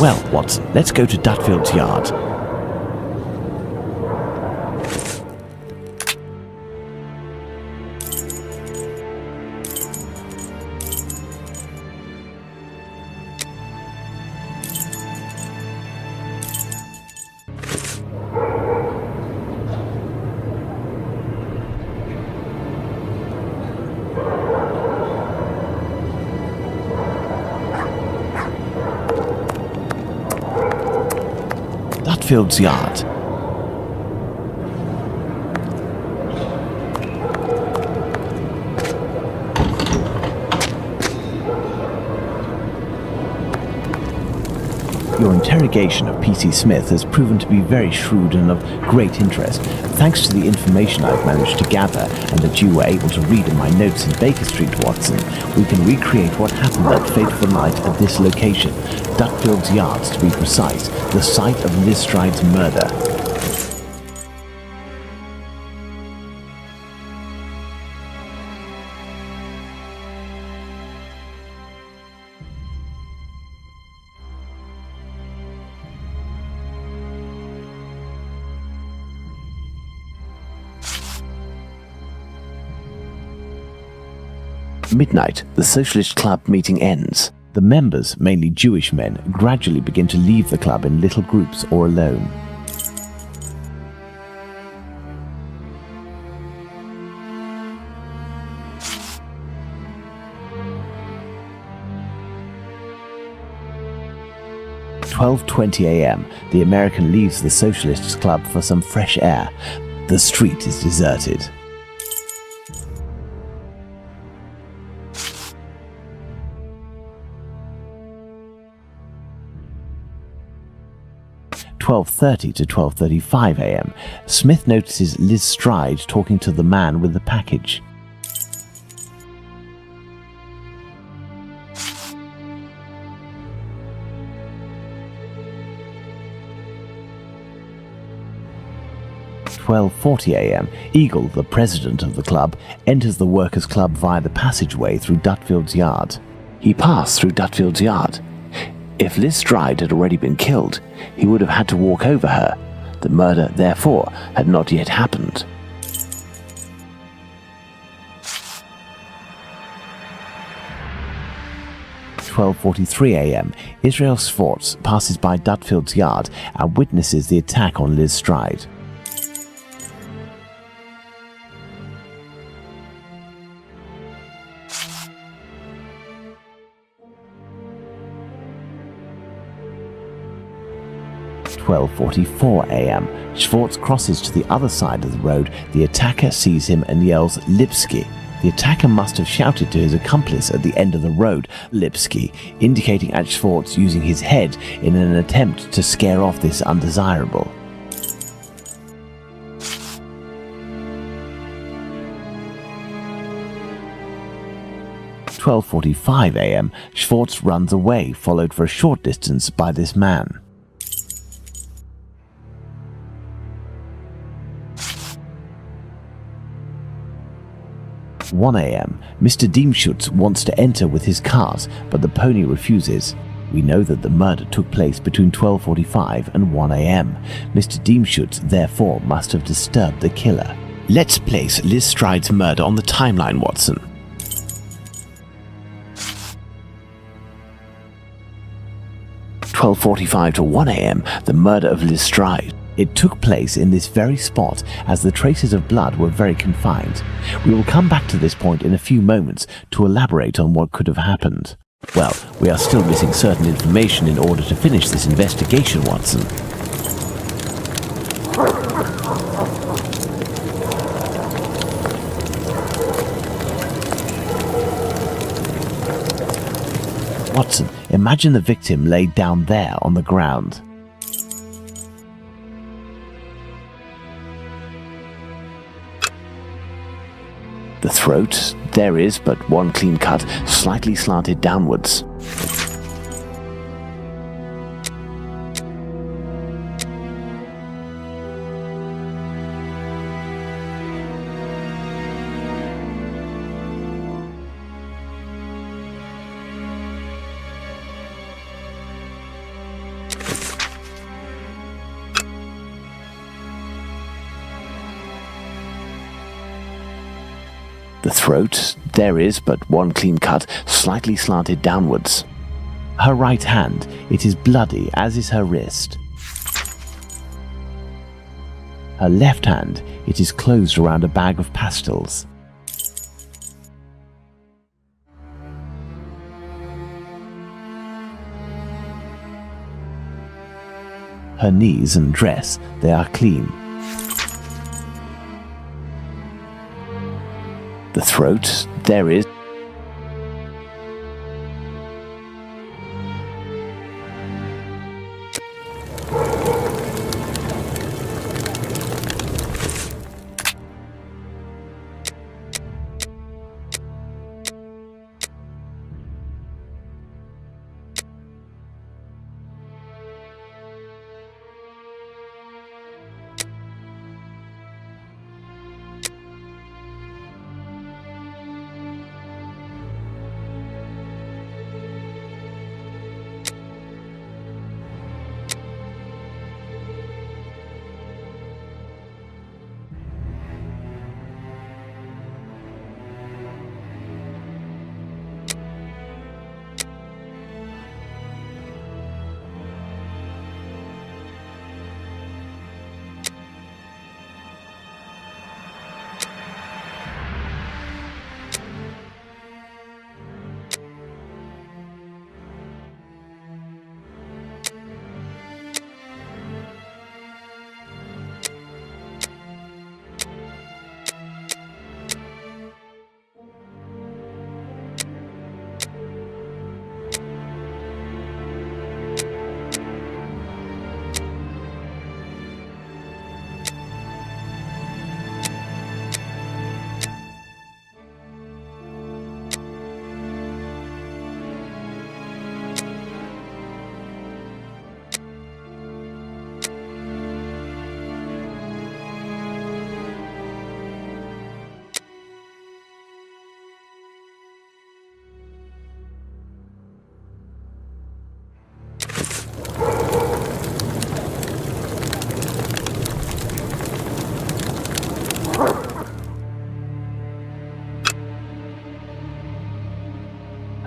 Well, Watson, let's go to Dutfield's yard. Dutfield's yard. Your interrogation of P.C. Smith has proven to be very shrewd and of great interest. Thanks to the information I've managed to gather and that you were able to read in my notes in Baker Street, Watson, we can recreate what happened that fateful night at this location, Dutfield's Yards to be precise, the site of Liz Stride's murder. Midnight, the Socialist Club meeting ends. The members, mainly Jewish men, gradually begin to leave the club in little groups or alone. At 12:20 a.m., the American leaves the Socialists Club for some fresh air. The street is deserted. 12:30 to 12:35 a.m., Smith notices Liz Stride talking to the man with the package. At 12:40 a.m., Eagle, the president of the club, enters the workers' club via the passageway through Dutfield's yard. He passed through Dutfield's yard. If Liz Stride had already been killed, he would have had to walk over her. The murder, therefore, had not yet happened. At 12:43 a.m., Israel Swartz passes by Dutfield's yard and witnesses the attack on Liz Stride. At 12:44 a.m., Schwartz crosses to the other side of the road. The attacker sees him and yells, "Lipsky." The attacker must have shouted to his accomplice at the end of the road, "Lipsky," indicating at Schwartz using his head in an attempt to scare off this undesirable. At 12:45 a.m., Schwartz runs away, followed for a short distance by this man. 1 a.m., Mr. Diemschutz wants to enter with his cart, but the pony refuses. We know that the murder took place between 12:45 and 1 a.m. Mr. Diemschutz, therefore, must have disturbed the killer. Let's place Liz Stride's murder on the timeline, Watson. At 12:45 to 1 a.m., the murder of Liz Stride. It took place in this very spot, as the traces of blood were very confined. We will come back to this point in a few moments to elaborate on what could have happened. Well, we are still missing certain information in order to finish this investigation, Watson. Watson, imagine the victim laid down there on the ground. The throat, there is but one clean cut, slightly slanted downwards. The throat, there is but one clean cut, slightly slanted downwards. Her right hand, it is bloody, as is her wrist. Her left hand, it is closed around a bag of pastils. Her knees and dress, they are clean. The throat, there is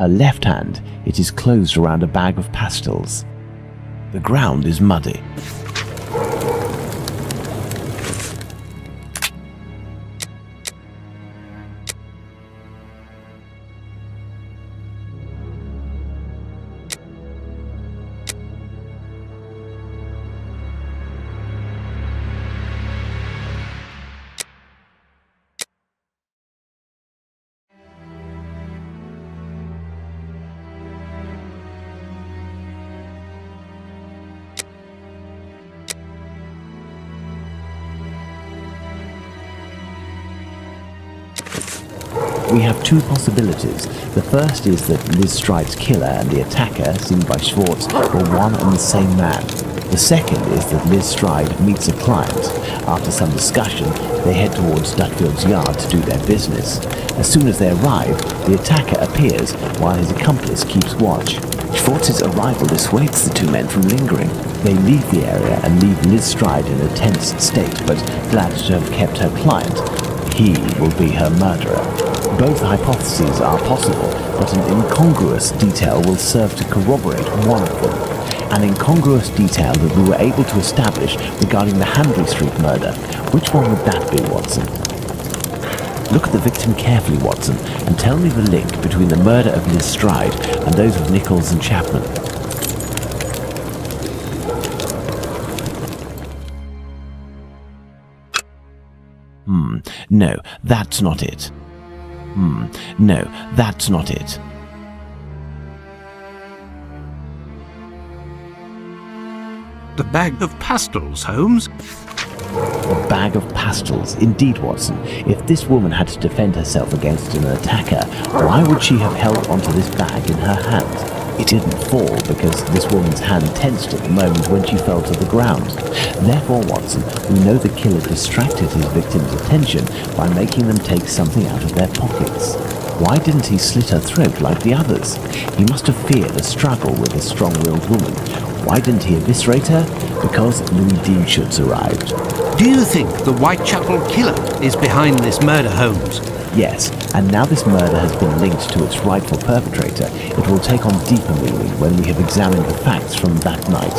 her left hand, it is closed around a bag of pastils. The ground is muddy. We have two possibilities. The first is that Liz Stride's killer and the attacker, seen by Schwartz, were one and the same man. The second is that Liz Stride meets a client. After some discussion, they head towards Dutfield's yard to do their business. As soon as they arrive, the attacker appears while his accomplice keeps watch. Schwartz's arrival dissuades the two men from lingering. They leave the area and leave Liz Stride in a tense state, but glad to have kept her client. He will be her murderer. Both hypotheses are possible, but an incongruous detail will serve to corroborate one of them. An incongruous detail that we were able to establish regarding the Handley Street murder. Which one would that be, Watson? Look at the victim carefully, Watson, and tell me the link between the murder of Liz Stride and those of Nichols and Chapman. No, that's not it. No, that's not it. The bag of pastils, Holmes? A bag of pastils, indeed, Watson. If this woman had to defend herself against an attacker, why would she have held onto this bag in her hand? It didn't fall because this woman's hand tensed at the moment when she fell to the ground. Therefore, Watson, we know the killer distracted his victim's attention by making them take something out of their pockets. Why didn't he slit her throat like the others? He must have feared a struggle with a strong-willed woman. Why didn't he eviscerate her? Because Louis Deanshoots arrived. Do you think the Whitechapel killer is behind this murder, Holmes? Yes, and now this murder has been linked to its rightful perpetrator, it will take on deeper meaning when we have examined the facts from that night.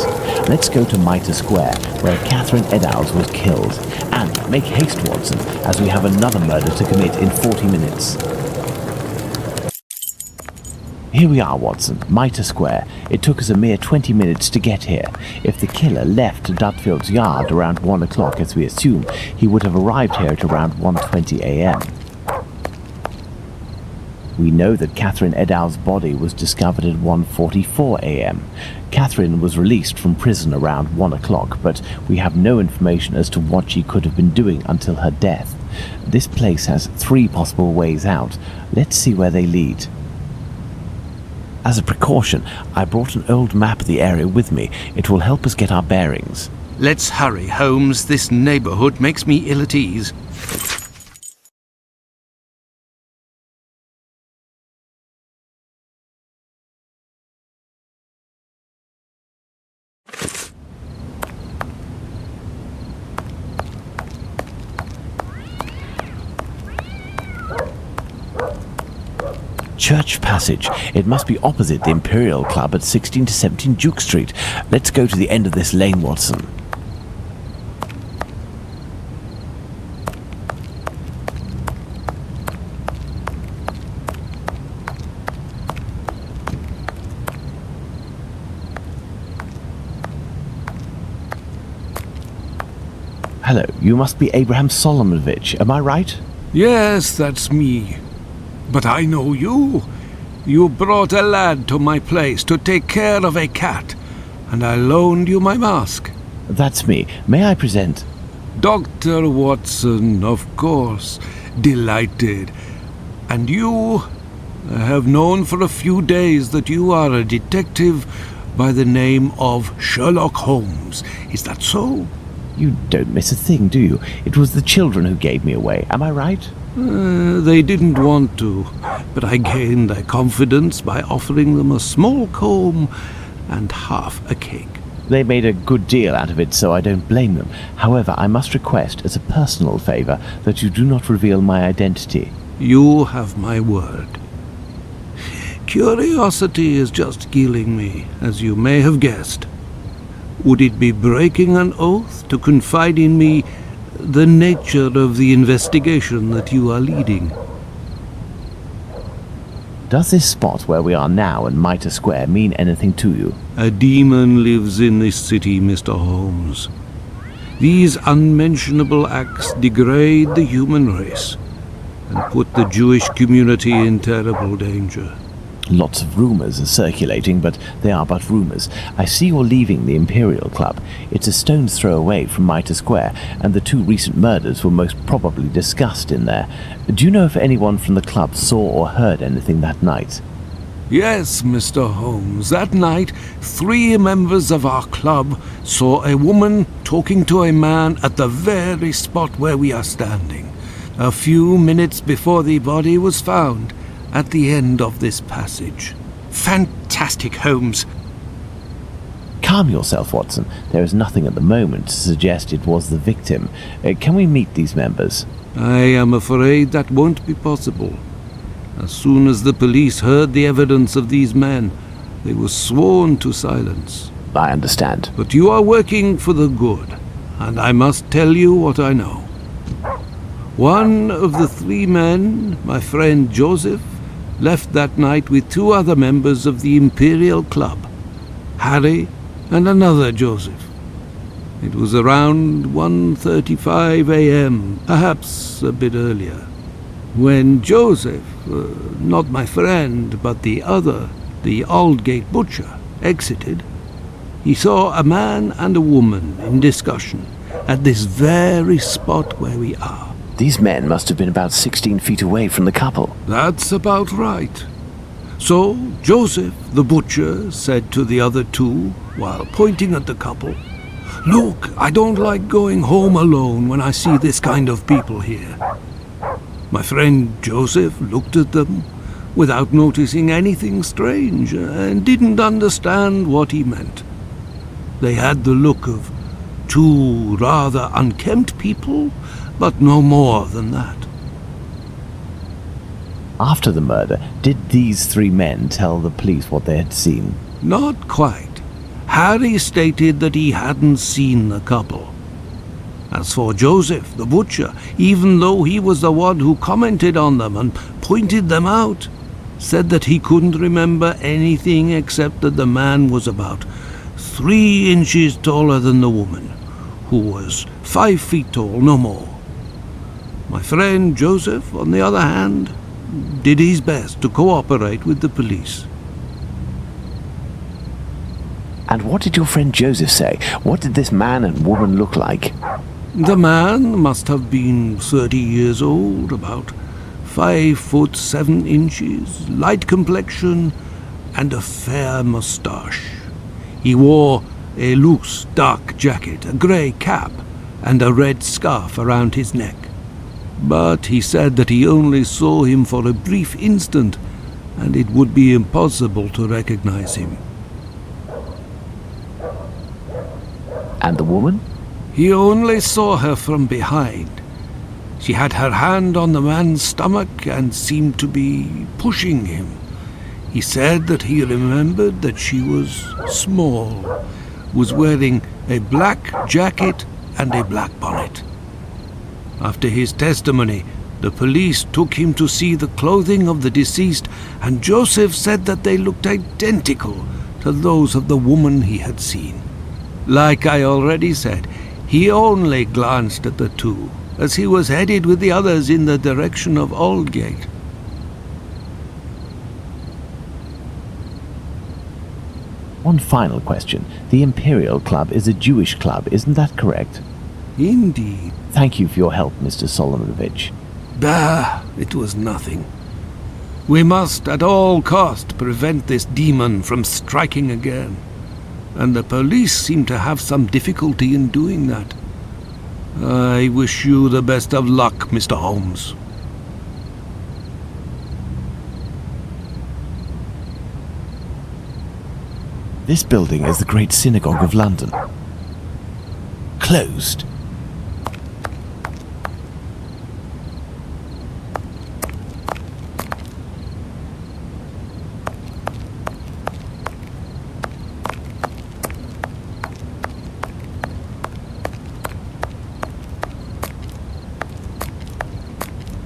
Let's go to Mitre Square, where Catherine Eddowes was killed. And make haste, Watson, as we have another murder to commit in 40 minutes. Here we are, Watson, Mitre Square. It took us a mere 20 minutes to get here. If the killer left Dudfield's yard around 1 o'clock, as we assume, he would have arrived here at around 1:20 a.m. We know that Catherine Eddowes' body was discovered at 1:44 a.m. Catherine was released from prison around 1 o'clock, but we have no information as to what she could have been doing until her death. This place has 3 possible ways out. Let's see where they lead. As a precaution, I brought an old map of the area with me. It will help us get our bearings. Let's hurry, Holmes. This neighborhood makes me ill at ease. Church Passage. It must be opposite the Imperial Club at 16 to 17 Duke Street. Let's go to the end of this lane, Watson. Hello, you must be Abraham Solomonovich, am I right? Yes, that's me. But I know you. You brought a lad to my place to take care of a cat, and I loaned you my mask. That's me. May I present? Dr. Watson, of course. Delighted. And you? I have known for a few days that you are a detective by the name of Sherlock Holmes. Is that so? You don't miss a thing, do you? It was the children who gave me away. Am I right? They didn't want to, but I gained their confidence by offering them a small comb and half a cake. They made a good deal out of it, so I don't blame them. However, I must request, as a personal favor, that you do not reveal my identity. You have my word. Curiosity is just killing me, as you may have guessed. Would it be breaking an oath to confide in me the nature of the investigation that you are leading? Does this spot where we are now in Mitre Square mean anything to you? A demon lives in this city, Mr. Holmes. These unmentionable acts degrade the human race and put the Jewish community in terrible danger. Lots of rumours are circulating, but they are but rumours. I see you're leaving the Imperial Club. It's a stone's throw away from Mitre Square, and the 2 recent murders were most probably discussed in there. Do you know if anyone from the club saw or heard anything that night? Yes, Mr. Holmes. That night, 3 members of our club saw a woman talking to a man at the very spot where we are standing, a few minutes before the body was found. At the end of this passage. Fantastic, Holmes. Calm yourself, Watson. There is nothing at the moment to suggest it was the victim. Can we meet these members? I am afraid that won't be possible. As soon as the police heard the evidence of these men, they were sworn to silence. I understand. But you are working for the good, and I must tell you what I know. One of the 3 men, my friend Joseph, left that night with 2 other members of the Imperial Club, Harry and another Joseph. It was around 1:35 a.m., perhaps a bit earlier, when Joseph, not my friend, but the other, the Aldgate butcher, exited. He saw a man and a woman in discussion at this very spot where we are. These men must have been about 16 feet away from the couple. That's about right. So Joseph, the butcher, said to the other 2, while pointing at the couple, "Look, I don't like going home alone when I see this kind of people here." My friend Joseph looked at them without noticing anything strange and didn't understand what he meant. They had the look of 2 rather unkempt people, but no more than that. After the murder, did these 3 men tell the police what they had seen? Not quite. Harry stated that he hadn't seen the couple. As for Joseph, the butcher, even though he was the one who commented on them and pointed them out, said that he couldn't remember anything except that the man was about 3 inches taller than the woman, who was 5 feet tall, no more. My friend Joseph, on the other hand, did his best to cooperate with the police. And what did your friend Joseph say? What did this man and woman look like? The man must have been 30 years old, about 5 foot 7 inches, light complexion, and a fair moustache. He wore a loose, dark jacket, a grey cap, and a red scarf around his neck. But he said that he only saw him for a brief instant, and it would be impossible to recognize him. And the woman? He only saw her from behind. She had her hand on the man's stomach and seemed to be pushing him. He said that he remembered that she was small, was wearing a black jacket and a black bonnet. After his testimony, the police took him to see the clothing of the deceased, and Joseph said that they looked identical to those of the woman he had seen. Like I already said, he only glanced at the two, as he was headed with the others in the direction of Aldgate. One final question. The Imperial Club is a Jewish club, isn't that correct? Indeed. Thank you for your help, Mr. Solomonovich. Bah, it was nothing. We must at all cost prevent this demon from striking again. And the police seem to have some difficulty in doing that. I wish you the best of luck, Mr. Holmes. This building is the Great Synagogue of London. Closed.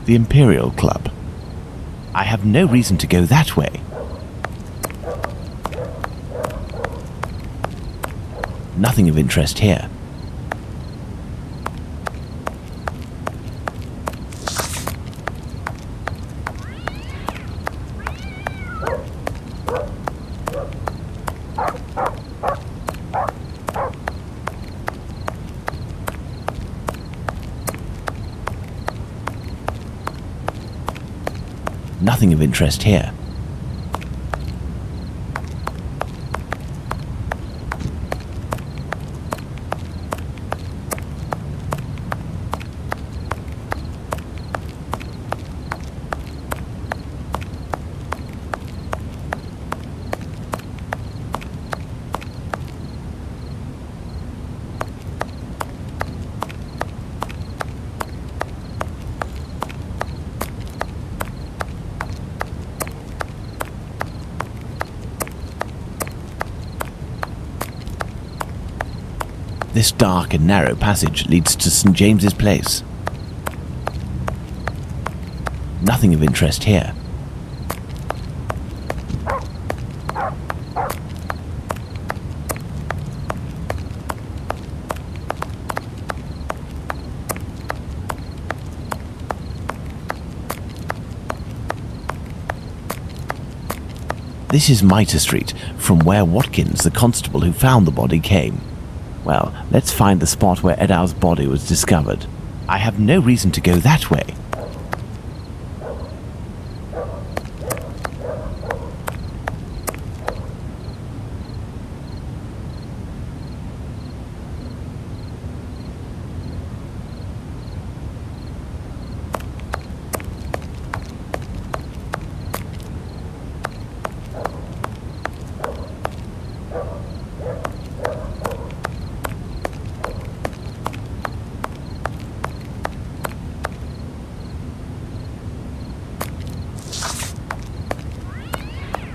The Imperial Club. I have no reason to go that way. Nothing of interest here. Nothing of interest here. This dark and narrow passage leads to St. James's Place. Nothing of interest here. This is Mitre Street, from where Watkins, the constable who found the body, came. Well, let's find the spot where Eddowes' body was discovered. I have no reason to go that way.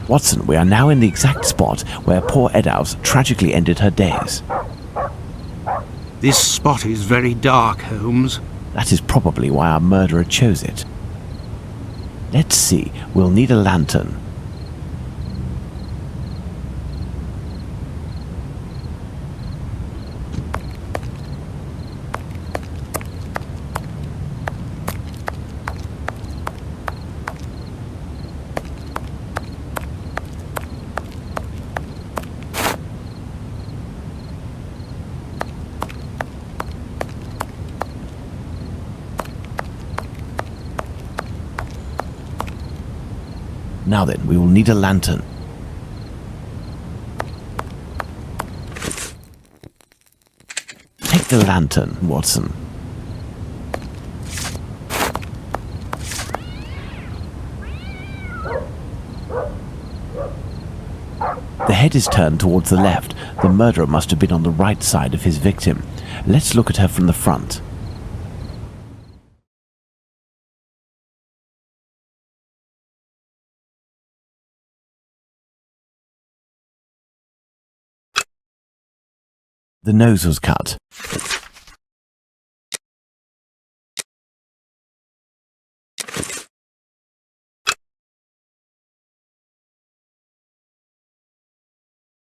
Watson, we are now in the exact spot where poor Eddowes tragically ended her days. This spot is very dark, Holmes. That is probably why our murderer chose it. Let's see, we'll need a lantern. Now then, we will need a lantern. Take the lantern, Watson. The head is turned towards the left. The murderer must have been on the right side of his victim. Let's look at her from the front. The nose was cut.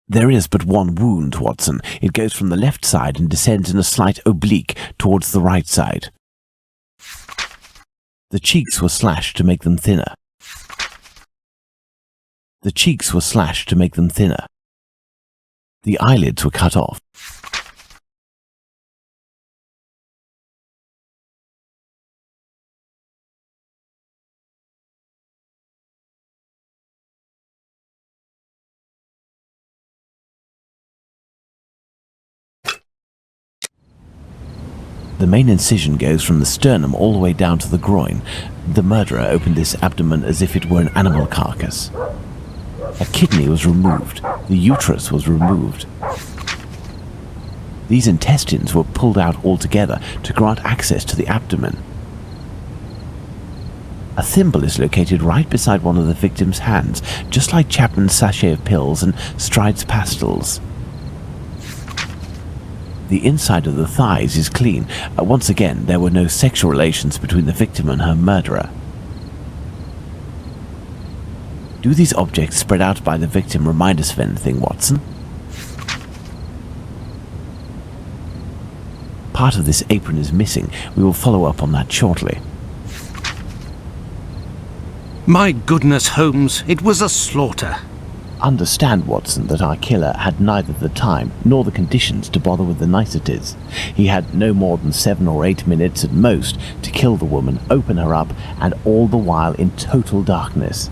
There is but one wound, Watson. It goes from the left side and descends in a slight oblique towards the right side. The cheeks were slashed to make them thinner. The cheeks were slashed to make them thinner. The eyelids were cut off. The main incision goes from the sternum all the way down to the groin. The murderer opened this abdomen as if it were an animal carcass. A kidney was removed. The uterus was removed. These intestines were pulled out altogether to grant access to the abdomen. A thimble is located right beside one of the victim's hands, just like Chapman's sachet of pills and Stride's pastils. The inside of the thighs is clean. Once again, there were no sexual relations between the victim and her murderer. Do these objects spread out by the victim remind us of anything, Watson? Part of this apron is missing. We will follow up on that shortly. My goodness, Holmes, it was a slaughter. Understand, Watson, that our killer had neither the time nor the conditions to bother with the niceties. He had no more than 7 or 8 minutes at most to kill the woman, open her up, and all the while in total darkness.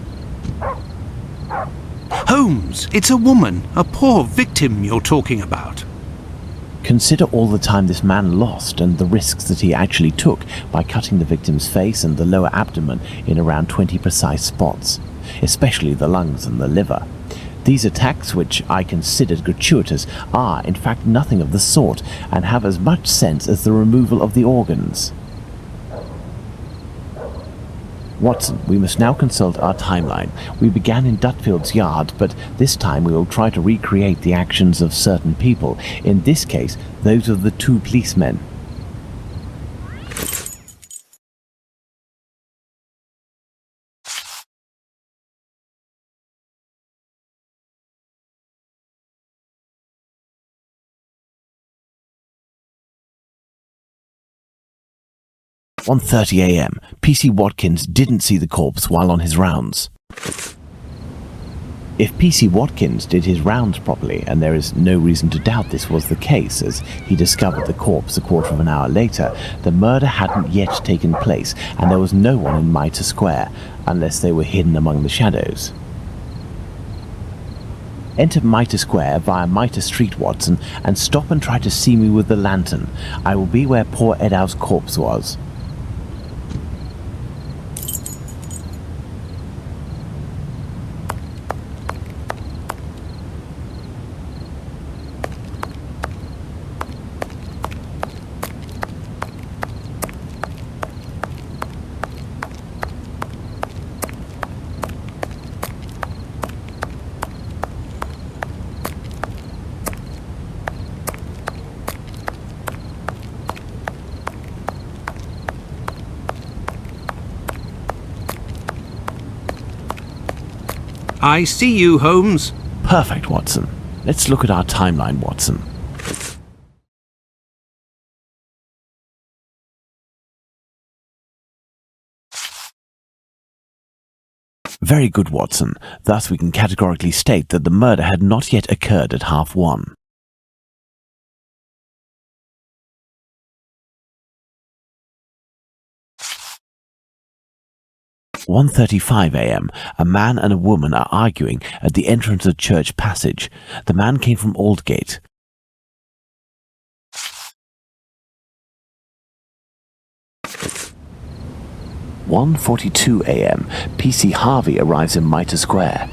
Holmes, it's a woman, a poor victim you're talking about. Consider all the time this man lost and the risks that he actually took by cutting the victim's face and the lower abdomen in around 20 precise spots, especially the lungs and the liver. These attacks, which I considered gratuitous, are in fact nothing of the sort and have as much sense as the removal of the organs. Watson, we must now consult our timeline. We began in Dutfield's yard, but this time we will try to recreate the actions of certain people, in this case, those of the 2 policemen. At 1:30 a.m., P.C. Watkins didn't see the corpse while on his rounds. If P.C. Watkins did his rounds properly, and there is no reason to doubt this was the case, as he discovered the corpse a quarter of an hour later, the murder hadn't yet taken place, and there was no one in Mitre Square, unless they were hidden among the shadows. Enter Mitre Square via Mitre Street, Watson, and stop and try to see me with the lantern. I will be where poor Eddowes' corpse was. I see you, Holmes. Perfect, Watson. Let's look at our timeline, Watson. Very good, Watson. Thus we can categorically state that the murder had not yet occurred at 1:30. 1:35 a.m. A man and a woman are arguing at the entrance of Church Passage. The man came from Aldgate. 1:42 a.m. PC Harvey arrives in Mitre Square.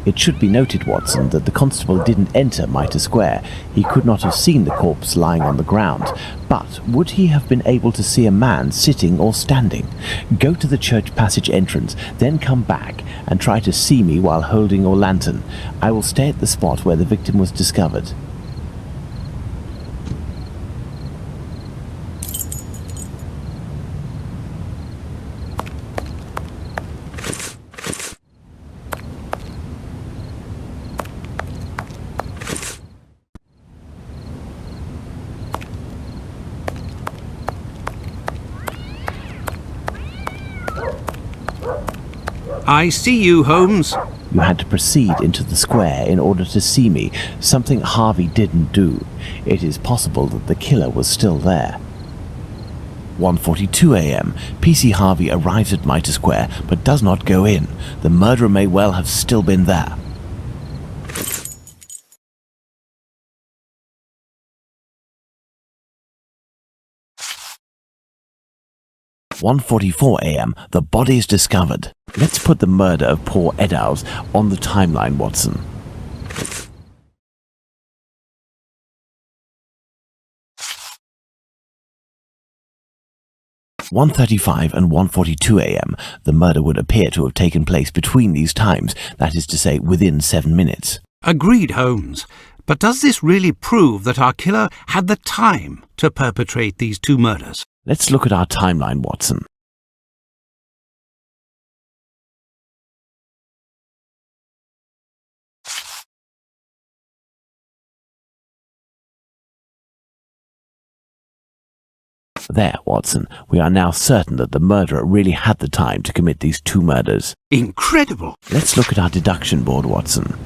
It should be noted, Watson, that the constable didn't enter Mitre Square. He could not have seen the corpse lying on the ground. But would he have been able to see a man sitting or standing? Go to the Church Passage entrance, then come back and try to see me while holding your lantern. I will stay at the spot where the victim was discovered. I see you, Holmes. You had to proceed into the square in order to see me, something Harvey didn't do. It is possible that the killer was still there. 1:42 a.m. PC Harvey arrives at Mitre Square but does not go in. The murderer may well have still been there. 1:44 a.m. The body is discovered. Let's put the murder of poor Eddowes on the timeline, Watson. (1:35 and 1:42 a.m. The murder would appear to have taken place between these times, that is to say, within 7 minutes. Agreed, Holmes. But does this really prove that our killer had the time to perpetrate these two murders? Let's look at our timeline, Watson. There, Watson. We are now certain that the murderer really had the time to commit these two murders. Incredible! Let's look at our deduction board, Watson.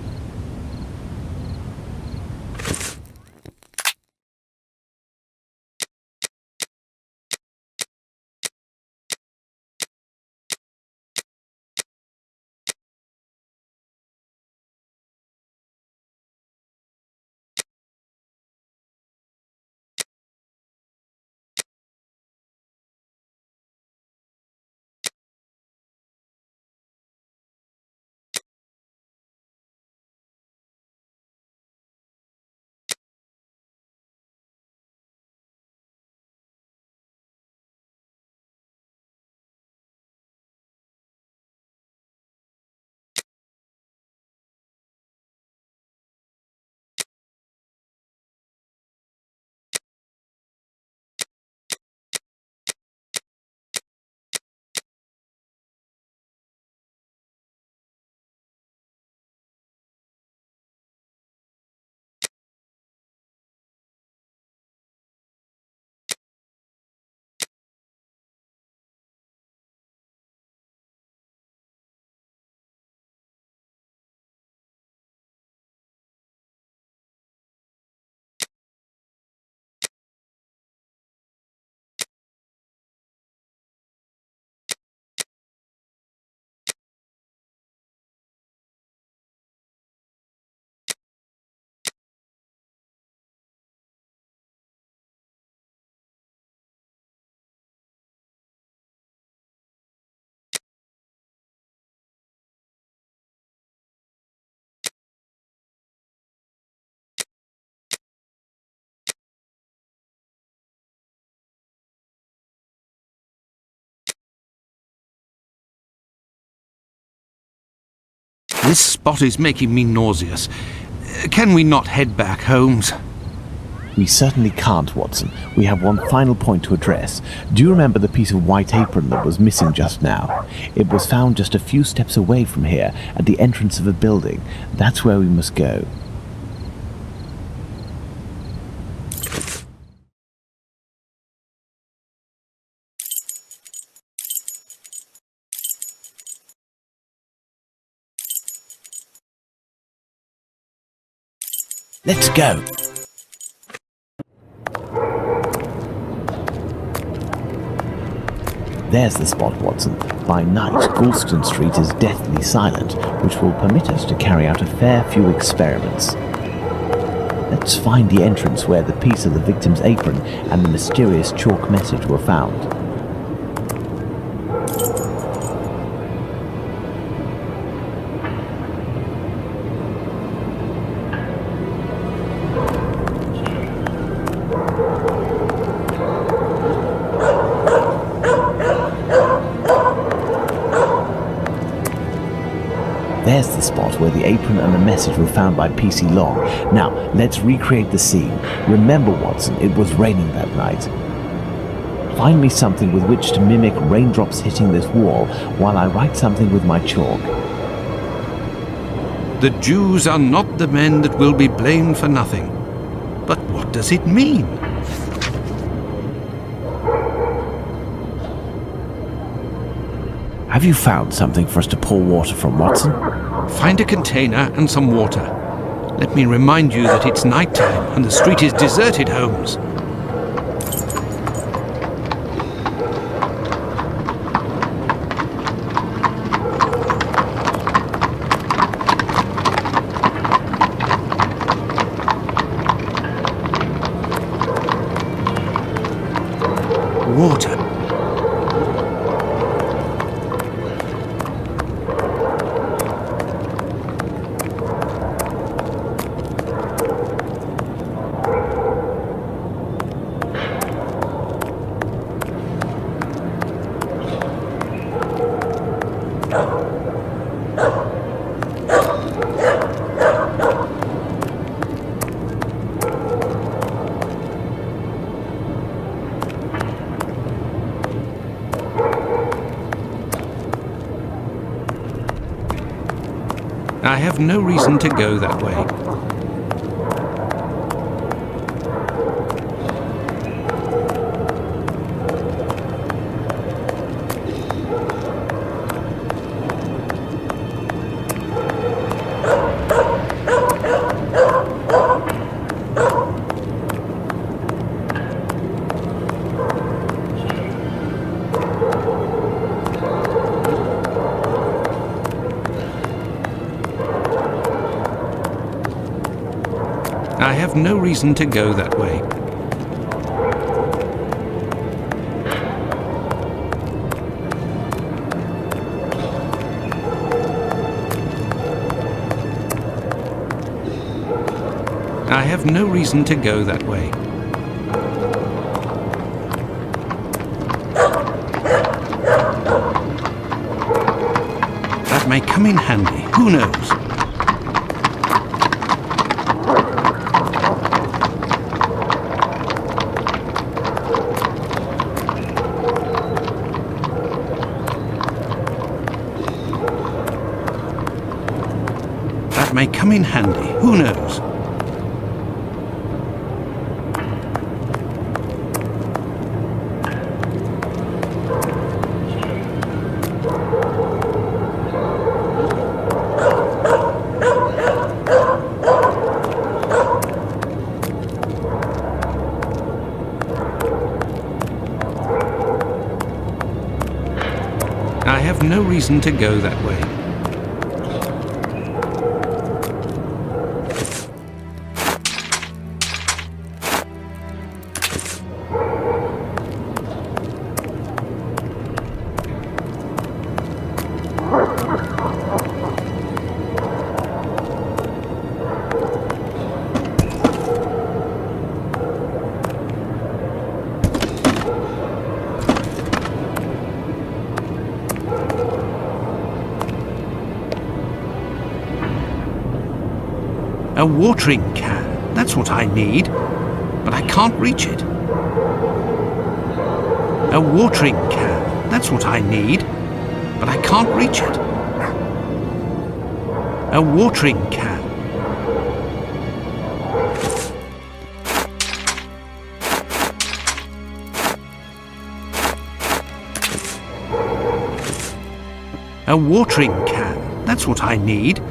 This spot is making me nauseous. Can we not head back, Holmes? We certainly can't, Watson. We have one final point to address. Do you remember the piece of white apron that was missing just now? It was found just a few steps away from here, at the entrance of a building. That's where we must go. Let's go. There's the spot, Watson. By night, Goulston Street is deathly silent, which will permit us to carry out a fair few experiments. Let's find the entrance where the piece of the victim's apron and the mysterious chalk message were found. There's the spot where the apron and the message were found by PC Long. Now, let's recreate the scene. Remember, Watson, it was raining that night. Find me something with which to mimic raindrops hitting this wall while I write something with my chalk. The Jews are not the men that will be blamed for nothing. But what does it mean? Have you found something for us to pour water from, Watson? Find a container and some water. Let me remind you that it's night time and the street is deserted, Holmes. Water. I have no reason to go that way. I have no reason to go that way. I have no reason to go that way. That may come in handy. Who knows? That may come in handy. Who knows? I have no reason to go that way. A watering can. That's what I need. but I can't reach it. A watering can, that's what I need, but I can't reach it. A watering can. A watering can, that's what I need,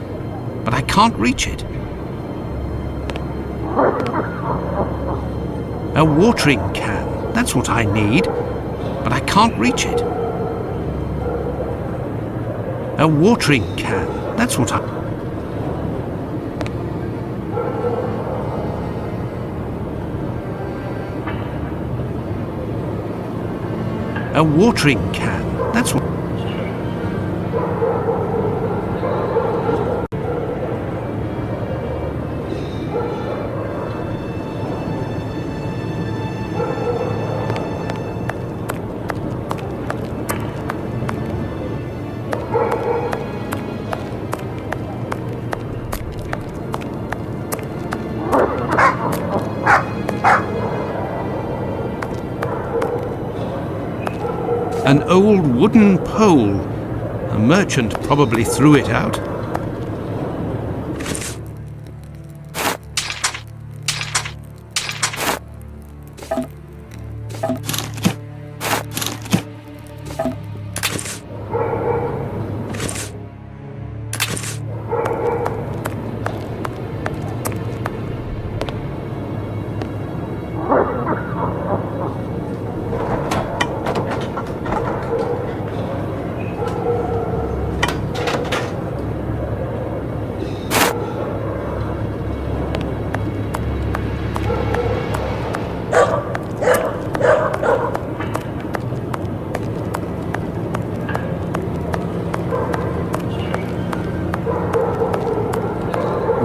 but I can't reach it. A watering can, that's what I need, but I can't reach it. A watering can, that's what I... A watering can, that's what... An old wooden pole. A merchant probably threw it out.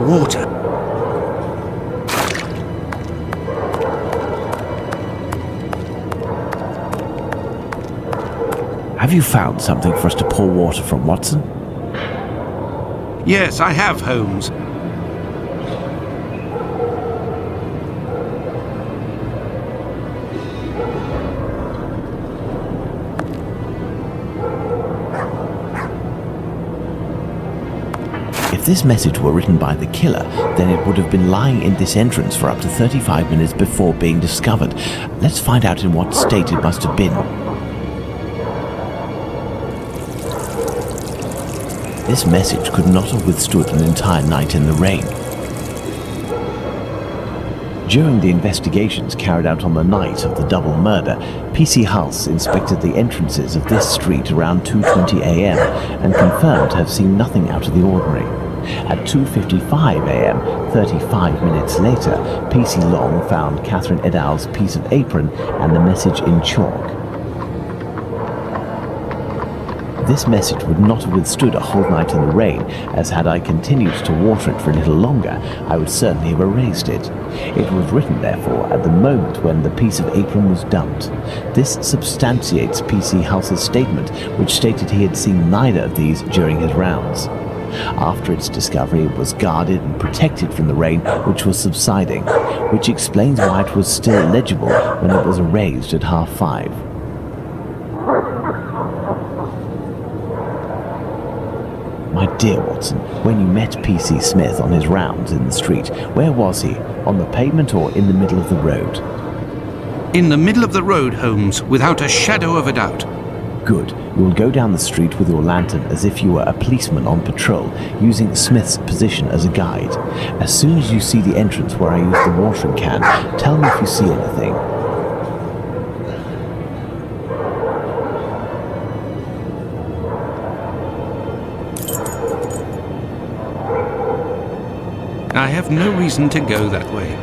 Water. Have you found something for us to pour water from, Watson? Yes, I have, Holmes. If this message were written by the killer, then it would have been lying in this entrance for up to 35 minutes before being discovered. Let's find out in what state it must have been. This message could not have withstood an entire night in the rain. During the investigations carried out on the night of the double murder, PC Hulse inspected the entrances of this street around 2:20 a.m. and confirmed to have seen nothing out of the ordinary. At 2:55 a.m., 35 minutes later, PC Long found Catherine Eddowes' piece of apron and the message in chalk. This message would not have withstood a whole night in the rain, as had I continued to water it for a little longer, I would certainly have erased it. It was written, therefore, at the moment when the piece of apron was dumped. This substantiates PC Hulse's statement, which stated he had seen neither of these during his rounds. After its discovery, it was guarded and protected from the rain, which was subsiding, which explains why it was still legible when it was erased at 5:30. My dear Watson, when you met PC Smith on his rounds in the street, where was he? On the pavement or in the middle of the road? In the middle of the road, Holmes, without a shadow of a doubt. Good. You will go down the street with your lantern as if you were a policeman on patrol, using Smith's position as a guide. As soon as you see the entrance where I used the watering can, tell me if you see anything. I have no reason to go that way.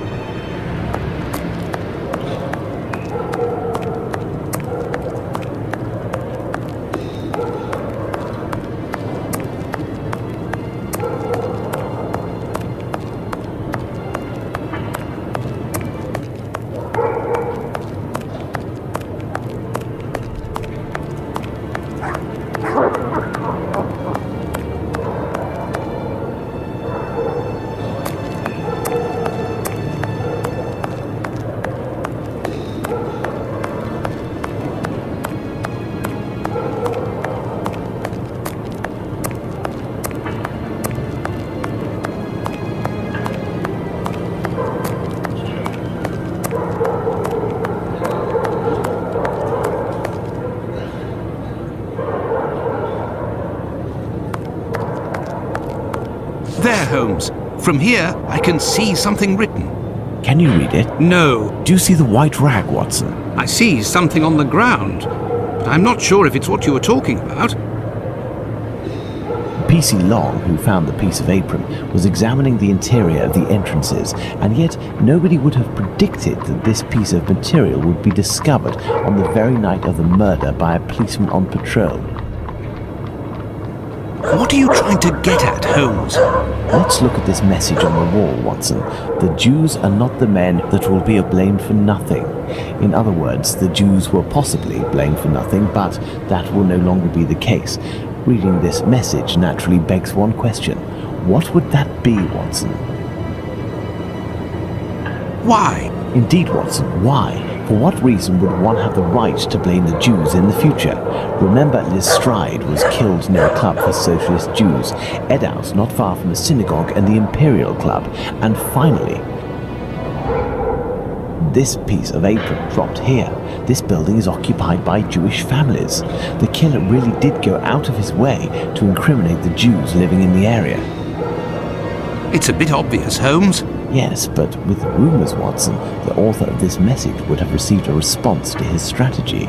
There, Holmes. From here, I can see something written. Can you read it? No. Do you see the white rag, Watson? I see something on the ground, but I'm not sure if it's what you were talking about. P.C. Long, who found the piece of apron, was examining the interior of the entrances, and yet nobody would have predicted that this piece of material would be discovered on the very night of the murder by a policeman on patrol. What are you trying to get at, Holmes? Let's look at this message on the wall, Watson. The Jews are not the men that will be blamed for nothing. In other words, the Jews were possibly blamed for nothing, but that will no longer be the case. Reading this message naturally begs one question. What would that be, Watson? Why? Indeed, Watson, why? For what reason would one have the right to blame the Jews in the future? Remember, Lestrade was killed near a club for socialist Jews, Eddowes not far from a synagogue and the Imperial Club, and finally, this piece of apron dropped here. This building is occupied by Jewish families. The killer really did go out of his way to incriminate the Jews living in the area. It's a bit obvious, Holmes. Yes, but with the rumours, Watson, the author of this message would have received a response to his strategy.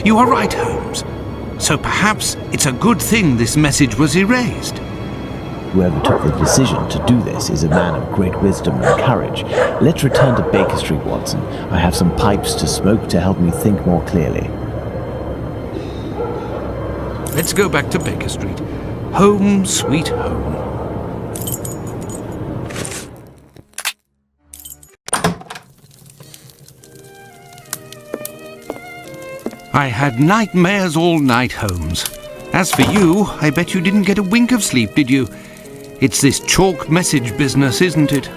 You are right, Holmes. So perhaps it's a good thing this message was erased. Whoever took the decision to do this is a man of great wisdom and courage. Let's return to Baker Street, Watson. I have some pipes to smoke to help me think more clearly. Let's go back to Baker Street. Home, sweet home. I had nightmares all night, Holmes. As for you, I bet you didn't get a wink of sleep, did you? It's this chalk message business, isn't it?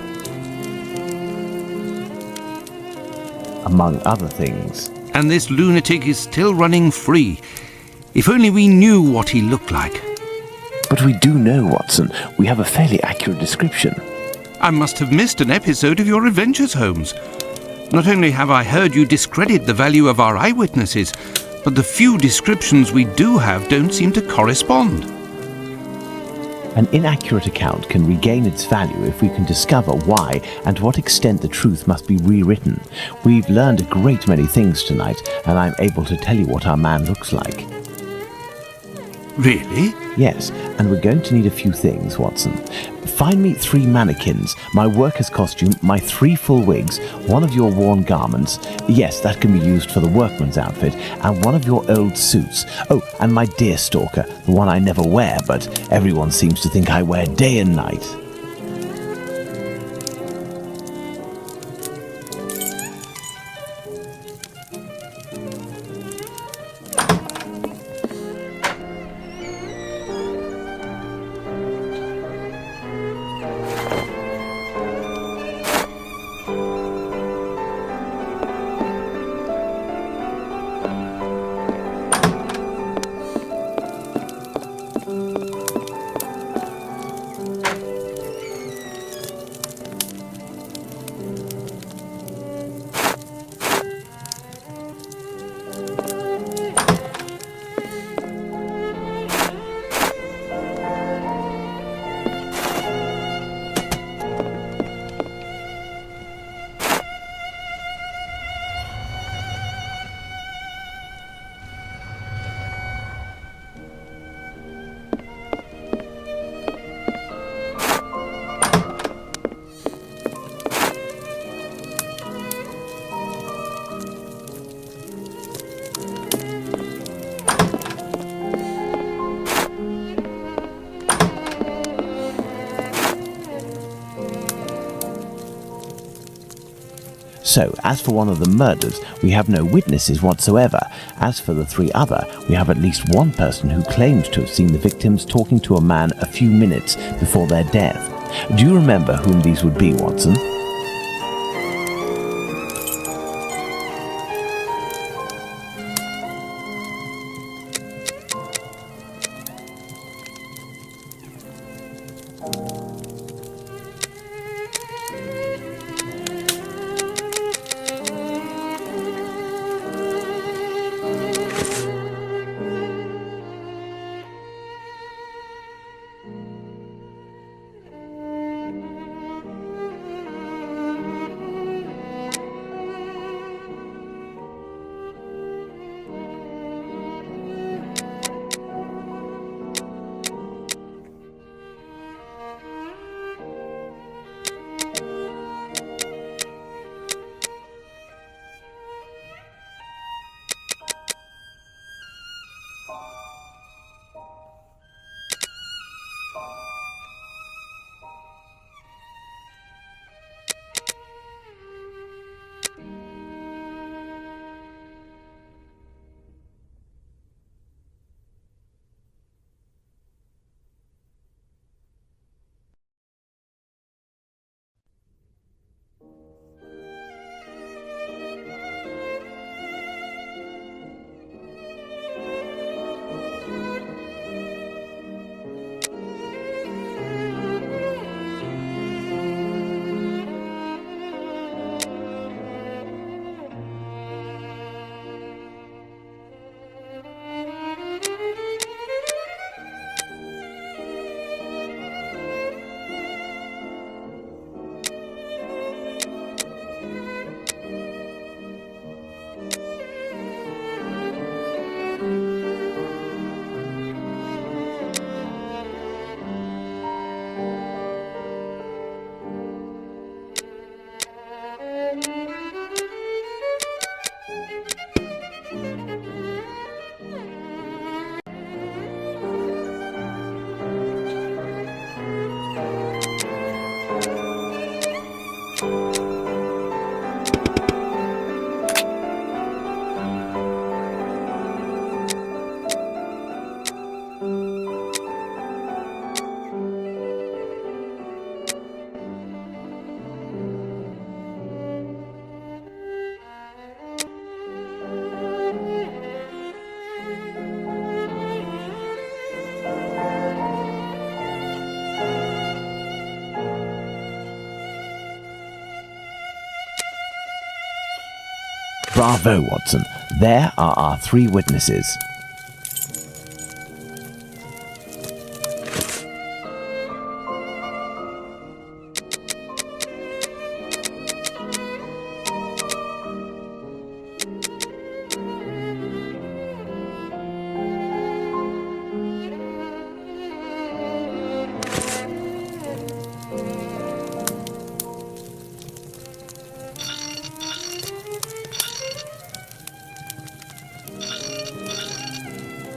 Among other things. And this lunatic is still running free. If only we knew what he looked like. But we do know, Watson. We have a fairly accurate description. I must have missed an episode of your adventures, Holmes. Not only have I heard you discredit the value of our eyewitnesses, but the few descriptions we do have don't seem to correspond. An inaccurate account can regain its value if we can discover why and to what extent the truth must be rewritten. We've learned a great many things tonight, and I'm able to tell you what our man looks like. Really? Yes, and we're going to need a few things, Watson. Find me 3 mannequins, my worker's costume, my 3 full wigs, one of your worn garments, yes, that can be used for the workman's outfit, and one of your old suits. Oh, and my deerstalker, the one I never wear, but everyone seems to think I wear day and night. So, as for one of the murders, we have no witnesses whatsoever. As for the 3 other, we have at least one person who claims to have seen the victims talking to a man a few minutes before their death. Do you remember whom these would be, Watson? Bravo, Watson. There are our 3 witnesses.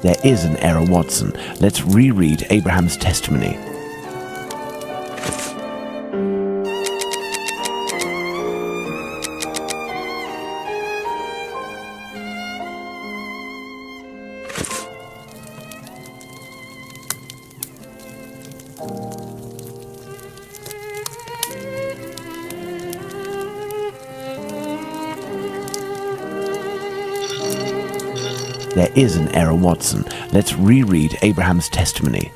There is an error, Watson. Let's reread Abraham's testimony. There is an error, Watson. Let's reread Abraham's testimony.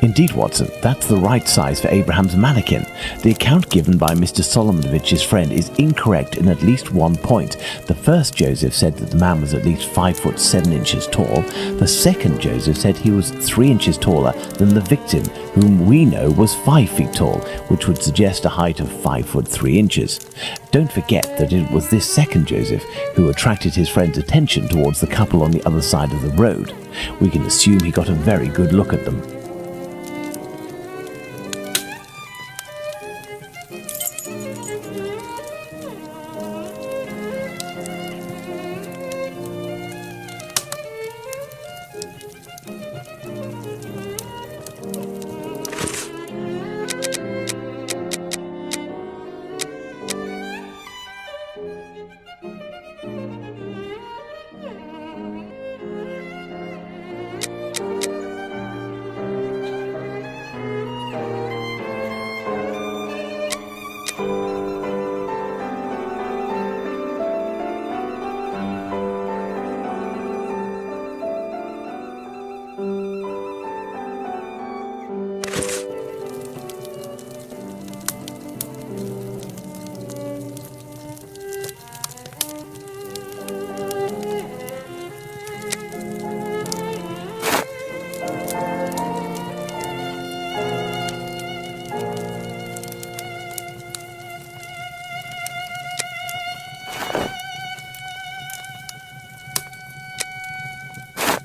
Indeed, Watson, that's the right size for Abraham's mannequin. The account given by Mr. Solomonovich's friend is incorrect in at least one point. The first Joseph said that the man was at least 5 foot 7 inches tall. The second Joseph said he was 3 inches taller than the victim, whom we know was 5 feet tall, which would suggest a height of 5 foot 3 inches. Don't forget that it was this second Joseph who attracted his friend's attention towards the couple on the other side of the road. We can assume he got a very good look at them.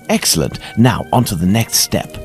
Excellent. Now, on to the next step.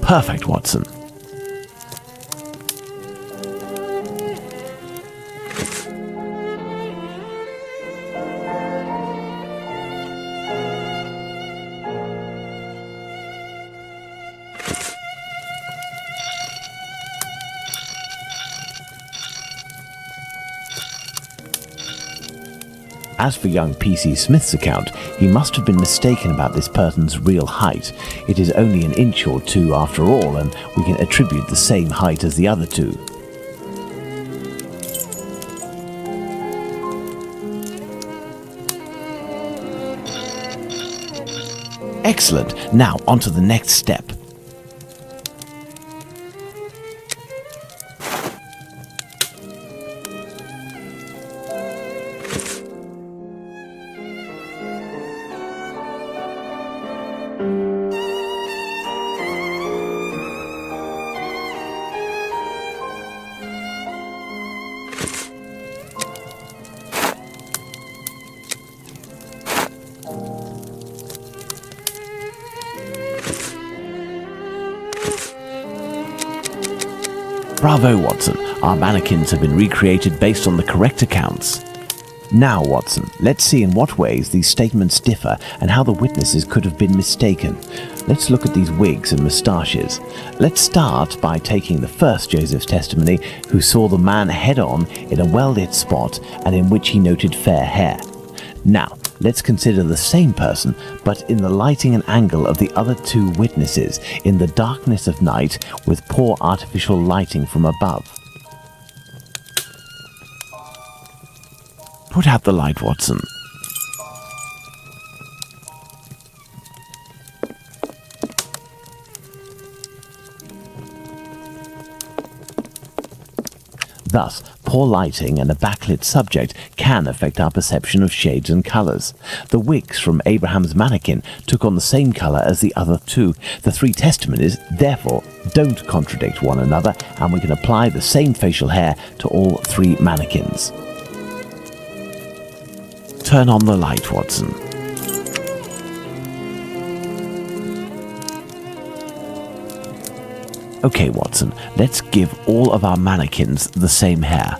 Perfect, Watson. As for young P.C. Smith's account, he must have been mistaken about this person's real height. It is only an inch or two after all, and we can attribute the same height as the other two. Excellent. Now on to the next step. Bravo, Watson. Our mannequins have been recreated based on the correct accounts. Now, Watson, let's see in what ways these statements differ and how the witnesses could have been mistaken. Let's look at these wigs and moustaches. Let's start by taking the first Joseph's testimony, who saw the man head-on in a well-lit spot and in which he noted fair hair. Now, let's consider the same person, but in the lighting and angle of the other two witnesses, in the darkness of night, with poor artificial lighting from above. Put out the light, Watson. Thus, poor lighting and a backlit subject can affect our perception of shades and colours. The wigs from Abraham's mannequin took on the same colour as the other two. The three testimonies, therefore, don't contradict one another, and we can apply the same facial hair to all three mannequins. Turn on the light, Watson. Okay, Watson, let's give all of our mannequins the same hair.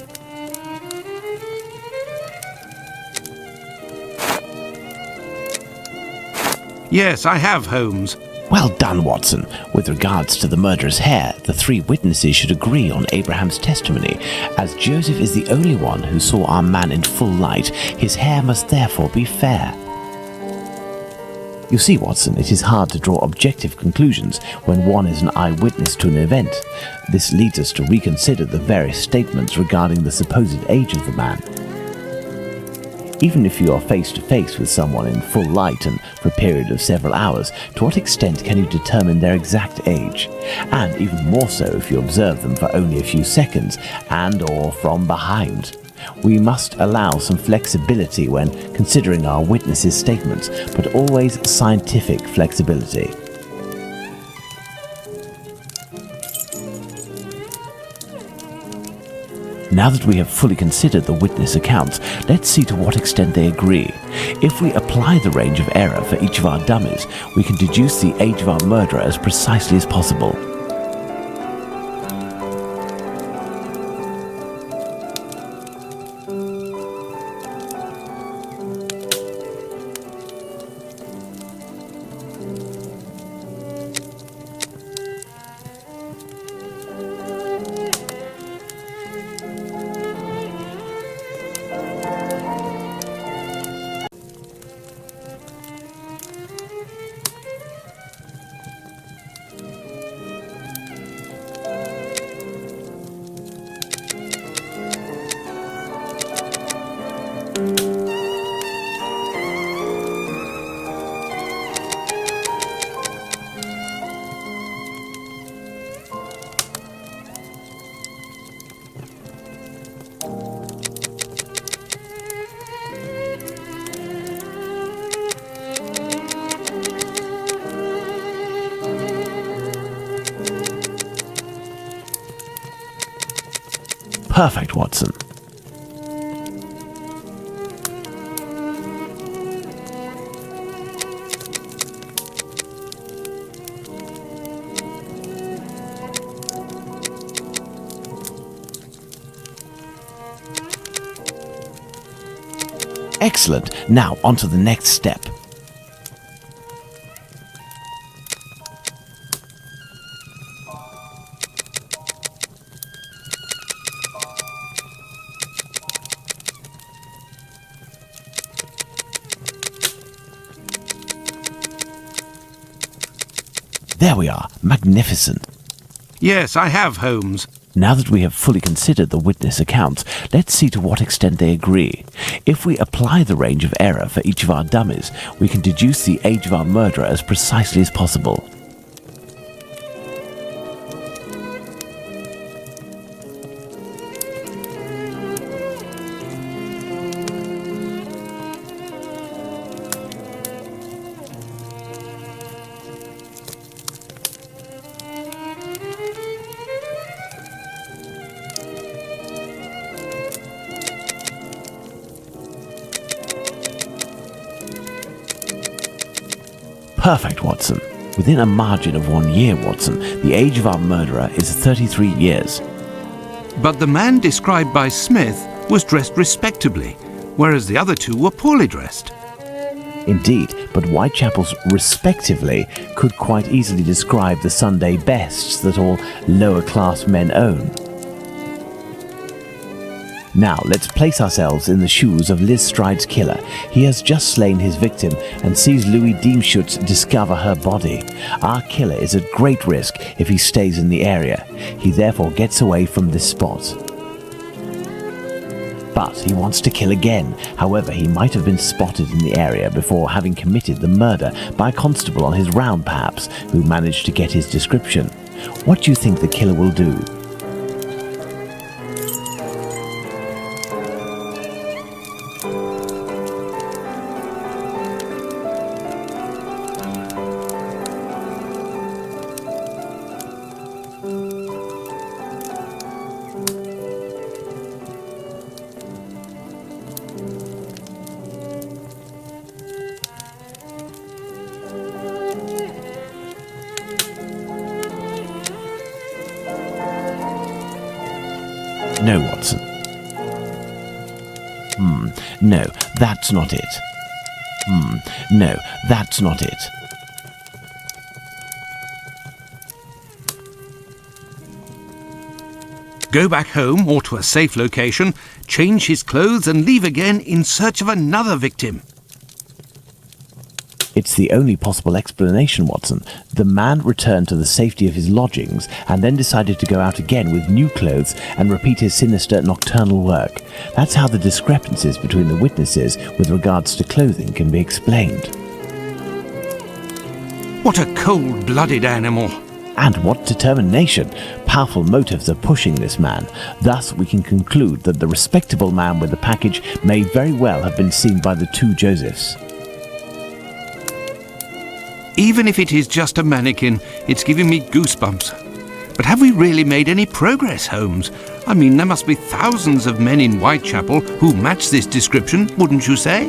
Yes, I have, Holmes. Well done, Watson. With regards to the murderer's hair, the three witnesses should agree on Abraham's testimony. As Joseph is the only one who saw our man in full light, his hair must therefore be fair. You see, Watson, it is hard to draw objective conclusions when one is an eyewitness to an event. This leads us to reconsider the various statements regarding the supposed age of the man. Even if you are face to face with someone in full light and for a period of several hours, to what extent can you determine their exact age? And even more so if you observe them for only a few seconds and or from behind. We must allow some flexibility when considering our witnesses' statements, but always scientific flexibility. Now that we have fully considered the witness accounts, let's see to what extent they agree. If we apply the range of error for each of our dummies, we can deduce the age of our murderer as precisely as possible. Perfect, Watson. Excellent. Now, on to the next step. There we are. Magnificent. Yes, I have, Holmes. Now that we have fully considered the witness accounts, let's see to what extent they agree. If we apply the range of error for each of our dummies, we can deduce the age of our murderer as precisely as possible. Perfect, Watson. Within a margin of 1 year, Watson, the age of our murderer is 33 years. But the man described by Smith was dressed respectably, whereas the other two were poorly dressed. Indeed, but Whitechapel's respectively could quite easily describe the Sunday bests that all lower-class men own. Now, let's place ourselves in the shoes of Liz Stride's killer. He has just slain his victim and sees Louis Diemschutz discover her body. Our killer is at great risk if he stays in the area. He therefore gets away from this spot. But he wants to kill again. However, he might have been spotted in the area before having committed the murder by a constable on his round, perhaps, who managed to get his description. What do you think the killer will do? No, Watson. No, that's not it. No, that's not it. Go back home or to a safe location, change his clothes and leave again in search of another victim. It's the only possible explanation, Watson. The man returned to the safety of his lodgings and then decided to go out again with new clothes and repeat his sinister nocturnal work. That's how the discrepancies between the witnesses with regards to clothing can be explained. What a cold-blooded animal. And what determination! Powerful motives are pushing this man. Thus, we can conclude that the respectable man with the package may very well have been seen by the two Josephs. Even if it is just a mannequin, it's giving me goosebumps. But have we really made any progress, Holmes? I mean, there must be thousands of men in Whitechapel who match this description, wouldn't you say?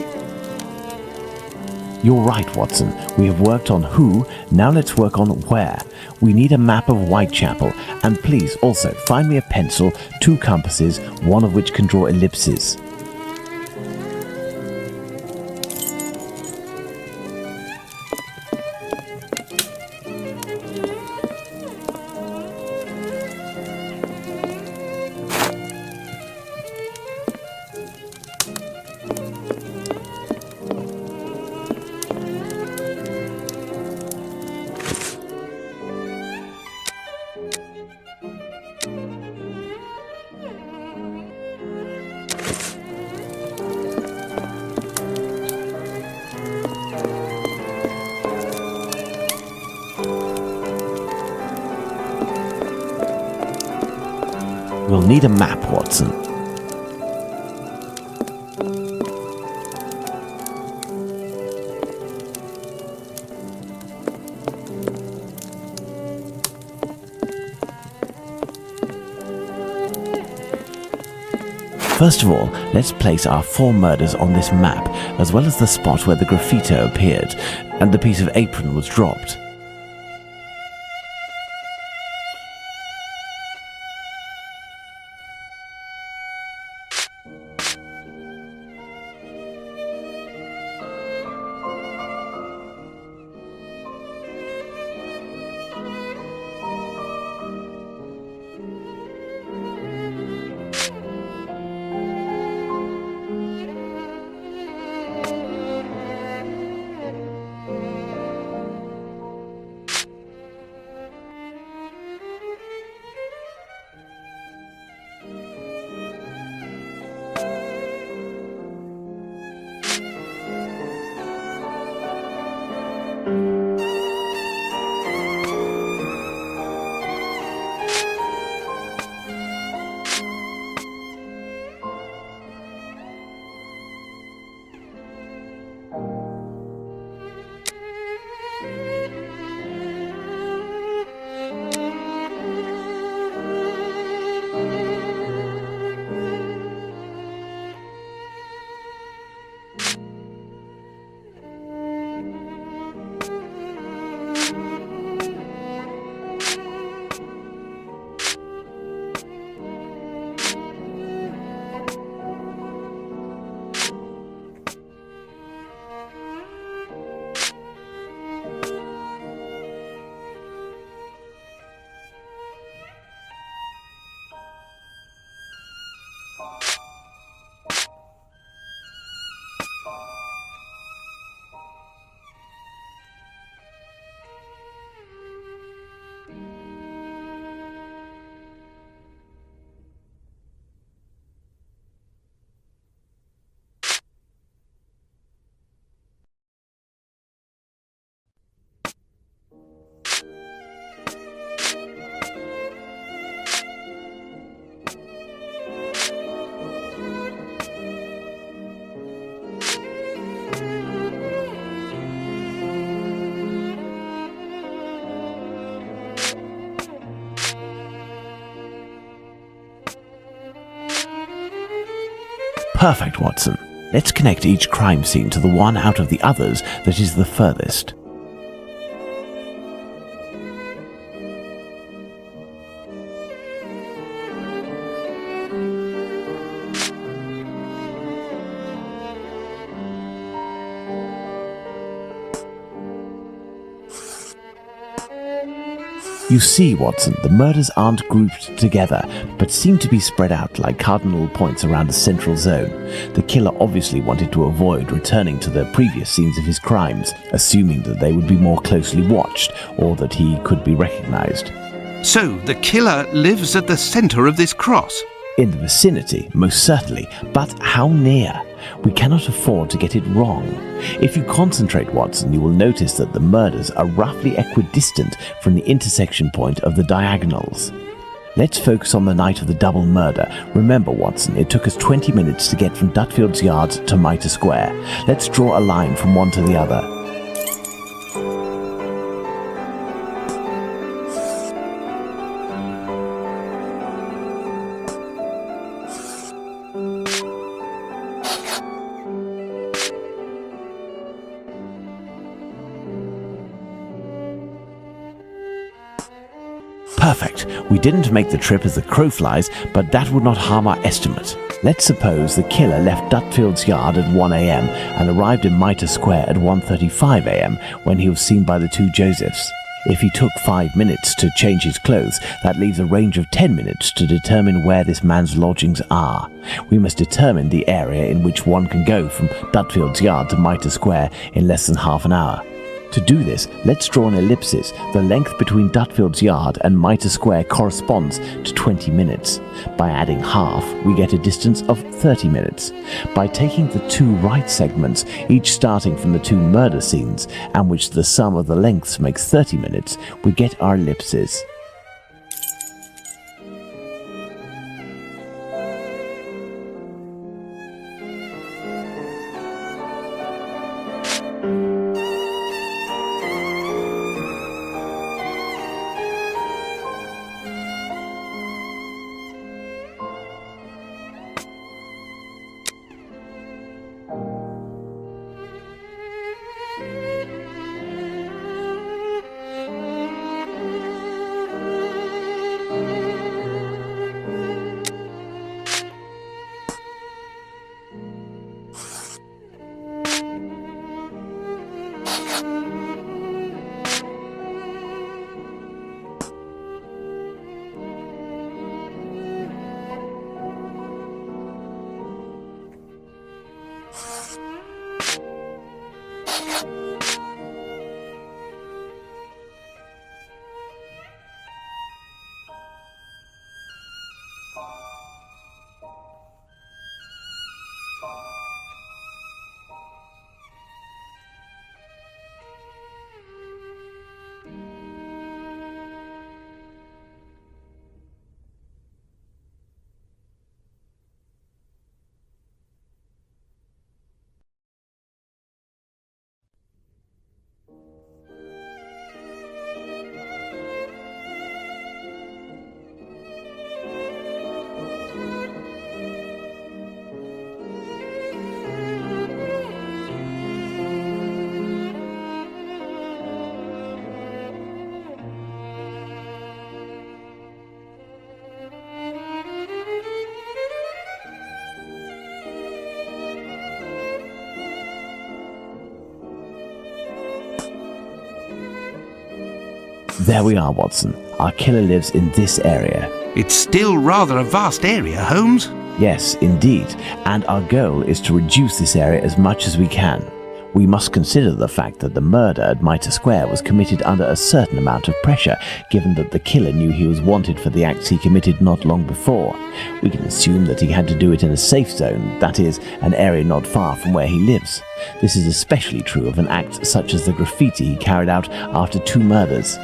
You're right, Watson. We have worked on who, now let's work on where. We need a map of Whitechapel, and please also find me a pencil, 2 compasses, one of which can draw ellipses. We'll need a map, Watson. First of all, let's place our 4 murders on this map, as well as the spot where the graffito appeared and the piece of apron was dropped. Perfect, Watson. Let's connect each crime scene to the one out of the others that is the furthest. You see, Watson, the murders aren't grouped together, but seem to be spread out like cardinal points around a central zone. The killer obviously wanted to avoid returning to the previous scenes of his crimes, assuming that they would be more closely watched, or that he could be recognized. So, the killer lives at the center of this cross? In the vicinity, most certainly, but how near? We cannot afford to get it wrong. If you concentrate, Watson, you will notice that the murders are roughly equidistant from the intersection point of the diagonals. Let's focus on the night of the double murder. Remember, Watson, it took us 20 minutes to get from Dutfield's Yard to Mitre Square. Let's draw a line from one to the other. Perfect. We didn't make the trip as the crow flies, but that would not harm our estimate. Let's suppose the killer left Dutfield's Yard at 1 a.m. and arrived in Mitre Square at 1:35 a.m. when he was seen by the two Josephs. If he took 5 minutes to change his clothes, that leaves a range of 10 minutes to determine where this man's lodgings are. We must determine the area in which one can go from Dutfield's Yard to Mitre Square in less than half an hour. To do this, let's draw an ellipsis. The length between Dutfield's Yard and Mitre Square corresponds to 20 minutes. By adding half, we get a distance of 30 minutes. By taking the two right segments, each starting from the two murder scenes, and which the sum of the lengths makes 30 minutes, we get our ellipses. There we are, Watson. Our killer lives in this area. It's still rather a vast area, Holmes. Yes, indeed. And our goal is to reduce this area as much as we can. We must consider the fact that the murder at Mitre Square was committed under a certain amount of pressure, given that the killer knew he was wanted for the acts he committed not long before. We can assume that he had to do it in a safe zone, that is, an area not far from where he lives. This is especially true of an act such as the graffiti he carried out after 2 murders.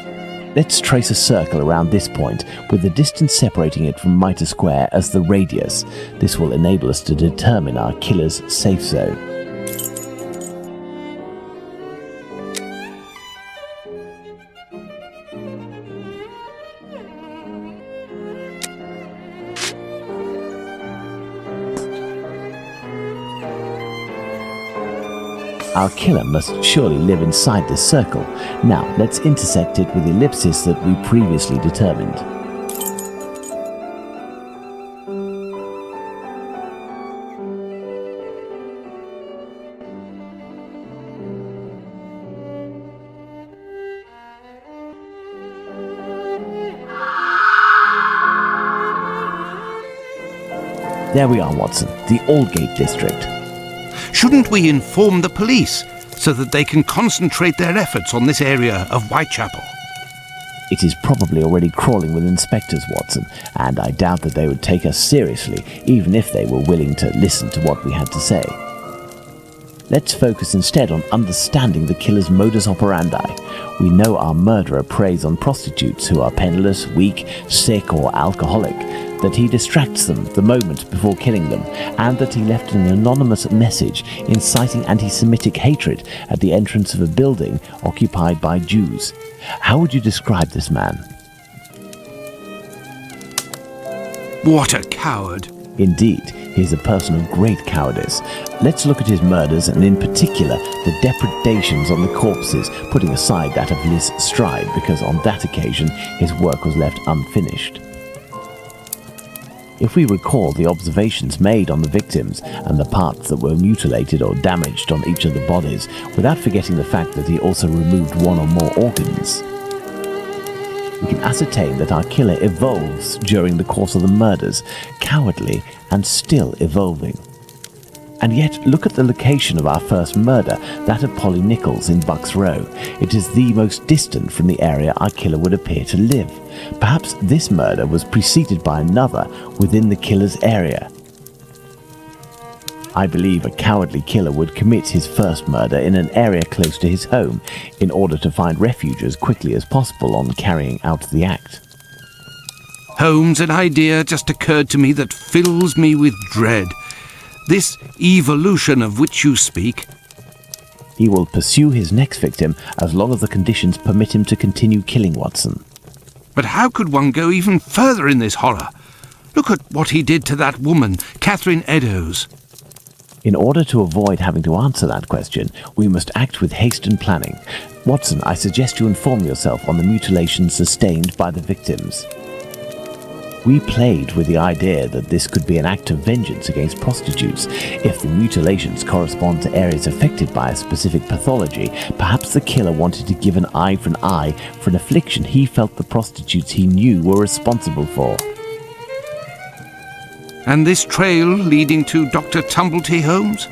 Let's trace a circle around this point, with the distance separating it from Mitre Square as the radius. This will enable us to determine our killer's safe zone. Our killer must surely live inside this circle. Now, let's intersect it with the ellipsis that we previously determined. There we are, Watson, the Aldgate district. Shouldn't we inform the police so that they can concentrate their efforts on this area of Whitechapel? It is probably already crawling with inspectors, Watson, and I doubt that they would take us seriously, even if they were willing to listen to what we had to say. Let's focus instead on understanding the killer's modus operandi. We know our murderer preys on prostitutes who are penniless, weak, sick, or alcoholic, that he distracts them the moment before killing them, and that he left an anonymous message inciting anti-Semitic hatred at the entrance of a building occupied by Jews. How would you describe this man? What a coward! Indeed, he is a person of great cowardice. Let's look at his murders, and in particular, the depredations on the corpses, putting aside that of Liz Stride, because on that occasion his work was left unfinished. If we recall the observations made on the victims and the parts that were mutilated or damaged on each of the bodies, without forgetting the fact that he also removed one or more organs, we can ascertain that our killer evolves during the course of the murders, cowardly and still evolving. And yet, look at the location of our first murder, that of Polly Nichols in Bucks Row. It is the most distant from the area our killer would appear to live. Perhaps this murder was preceded by another within the killer's area. I believe a cowardly killer would commit his first murder in an area close to his home in order to find refuge as quickly as possible on carrying out the act. Holmes, an idea just occurred to me that fills me with dread. This evolution of which you speak. He will pursue his next victim as long as the conditions permit him to continue killing, Watson. But how could one go even further in this horror? Look at what he did to that woman, Catherine Eddowes. In order to avoid having to answer that question, we must act with haste and planning. Watson, I suggest you inform yourself on the mutilations sustained by the victims. We played with the idea that this could be an act of vengeance against prostitutes. If the mutilations correspond to areas affected by a specific pathology, perhaps the killer wanted to give an eye for an affliction he felt the prostitutes he knew were responsible for. And this trail leading to Dr. Tumblety, Holmes?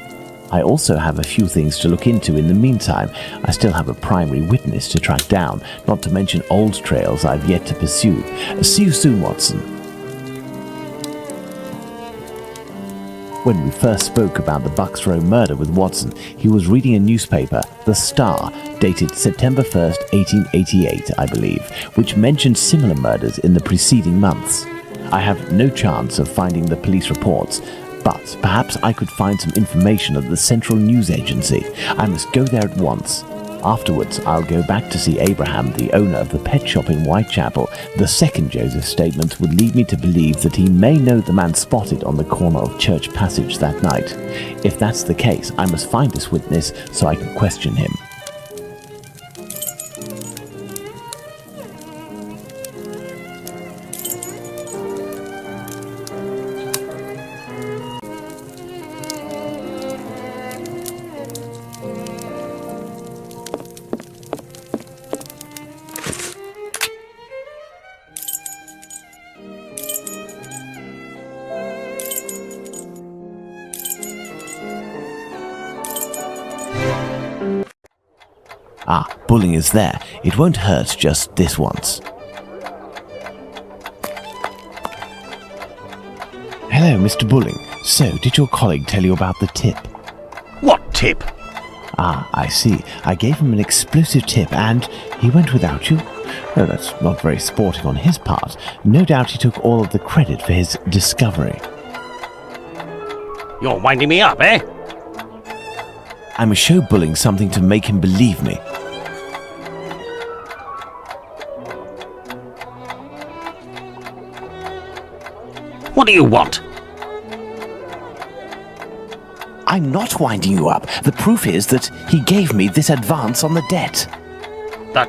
I also have a few things to look into in the meantime. I still have a primary witness to track down, not to mention old trails I've yet to pursue. See you soon, Watson. When we first spoke about the Bucks Row murder with Watson, he was reading a newspaper, The Star, dated September 1st, 1888, I believe, which mentioned similar murders in the preceding months. I have no chance of finding the police reports, but perhaps I could find some information at the Central News Agency. I must go there at once. Afterwards, I'll go back to see Abraham, the owner of the pet shop in Whitechapel. The second Joseph's statement would lead me to believe that he may know the man spotted on the corner of Church Passage that night. If that's the case, I must find this witness so I can question him. Ah, Bulling is there. It won't hurt just this once. Hello, Mr. Bulling. So, did your colleague tell you about the tip? What tip? Ah, I see. I gave him an explosive tip and he went without you? Oh, that's not very sporting on his part. No doubt he took all of the credit for his discovery. You're winding me up, eh? I must show Bulling something to make him believe me. What do you want? I'm not winding you up. The proof is that he gave me this advance on the debt. The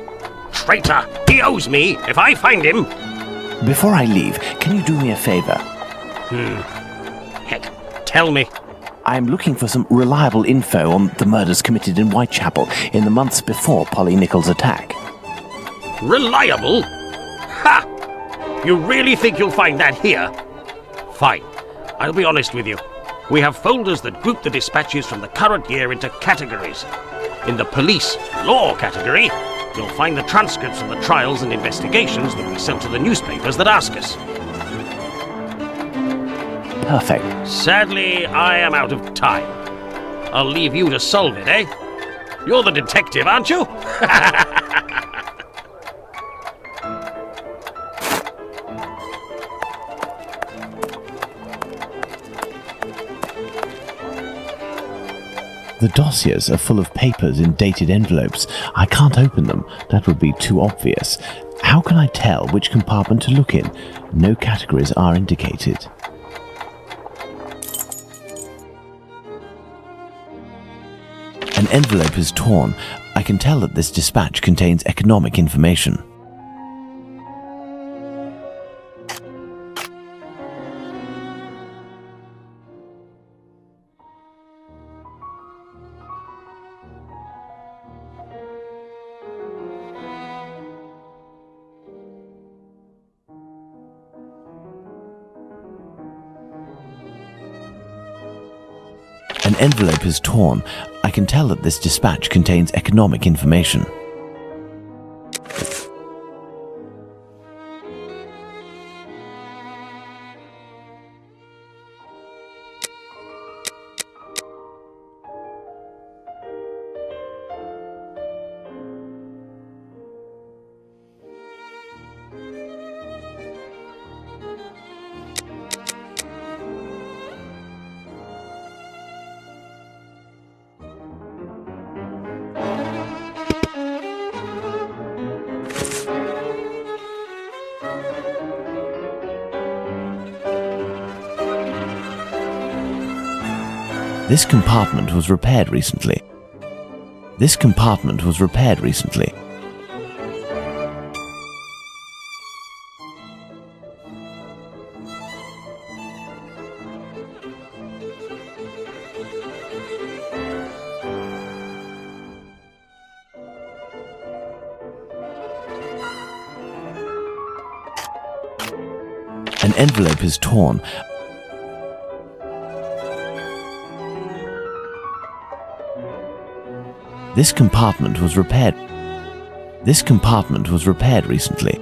traitor! He owes me if I find him! Before I leave, can you do me a favor? Heck, tell me. I'm looking for some reliable info on the murders committed in Whitechapel in the months before Polly Nichols' attack. Reliable? Ha! You really think you'll find that here? Fine. I'll be honest with you. We have folders that group the dispatches from the current year into categories. In the police law category, you'll find the transcripts from the trials and investigations that we sent to the newspapers that ask us. Perfect. Sadly, I am out of time. I'll leave you to solve it, eh? You're the detective, aren't you? The dossiers are full of papers in dated envelopes. I can't open them. That would be too obvious. How can I tell which compartment to look in? No categories are indicated. An envelope is torn. I can tell that this dispatch contains economic information. An envelope is torn. I can tell that this dispatch contains economic information. This compartment was repaired recently. This compartment was repaired recently. An envelope is torn. This compartment was repaired. This compartment was repaired recently.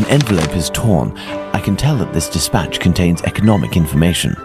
An envelope is torn. I can tell that this dispatch contains economic information.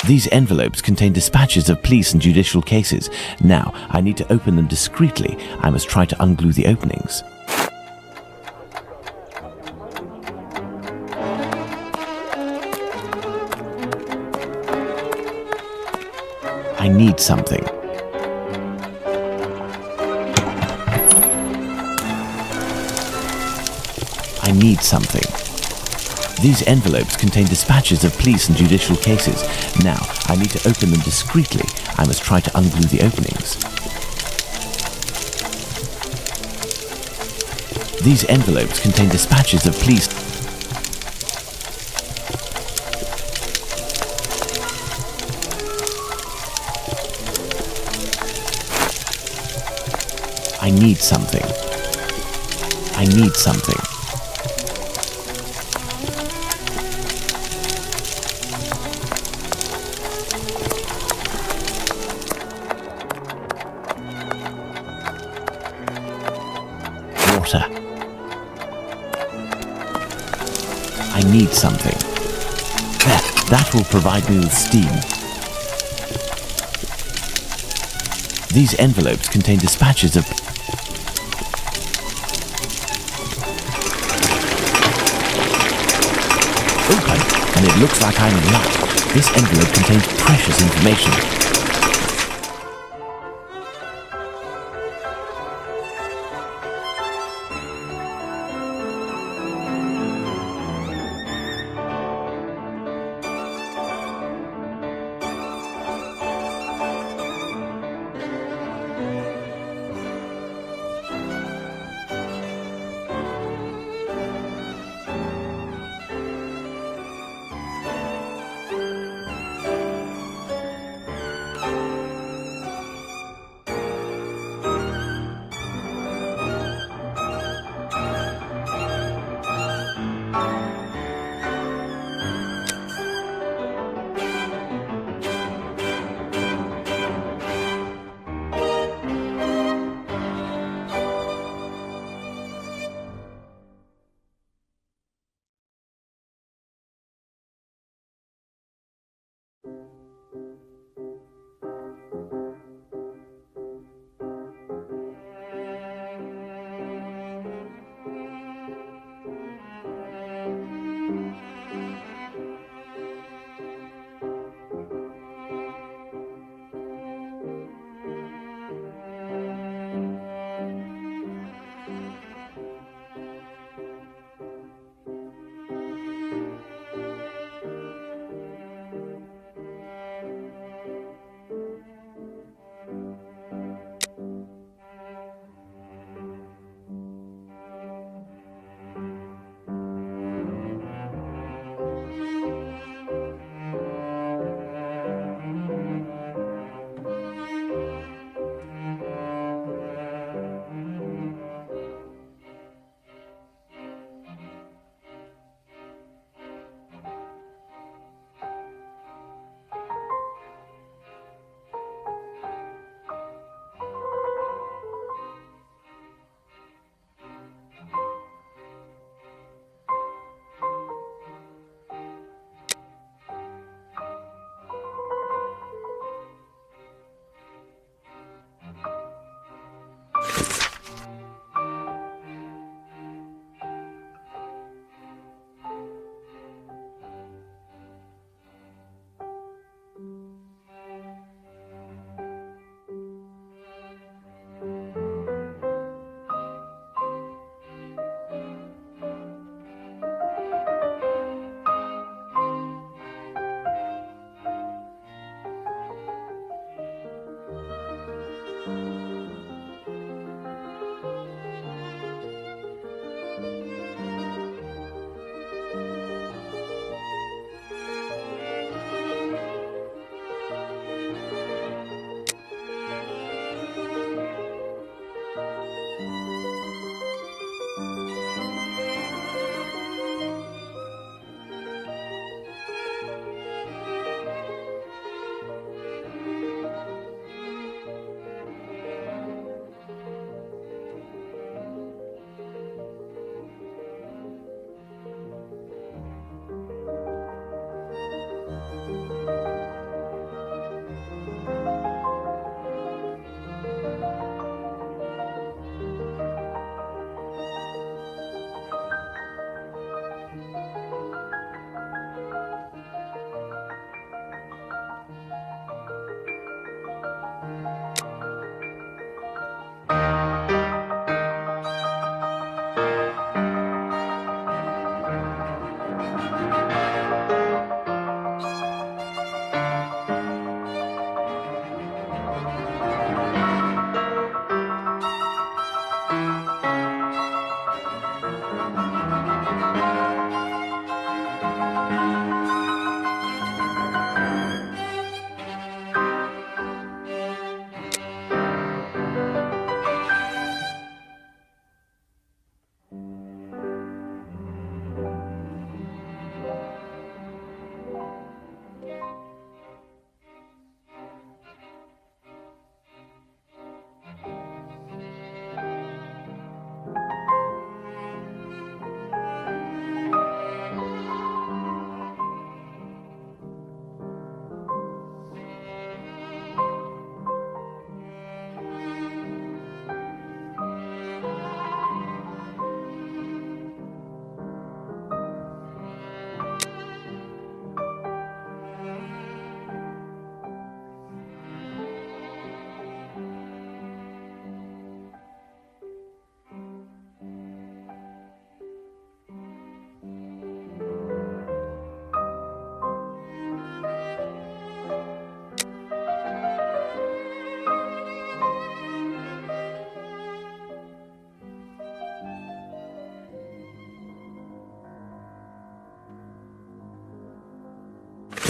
These envelopes contain dispatches of police and judicial cases. Now, I need to open them discreetly. I must try to unglue the openings. I need something. I need something. These envelopes contain dispatches of police and judicial cases. Now, I need to open them discreetly. I must try to unglue the openings. These envelopes contain dispatches of police. I need something. I need something. Water. I need something. That will provide me with steam. These envelopes contain dispatches of... Open, and it looks like I'm in luck. This envelope contains precious information.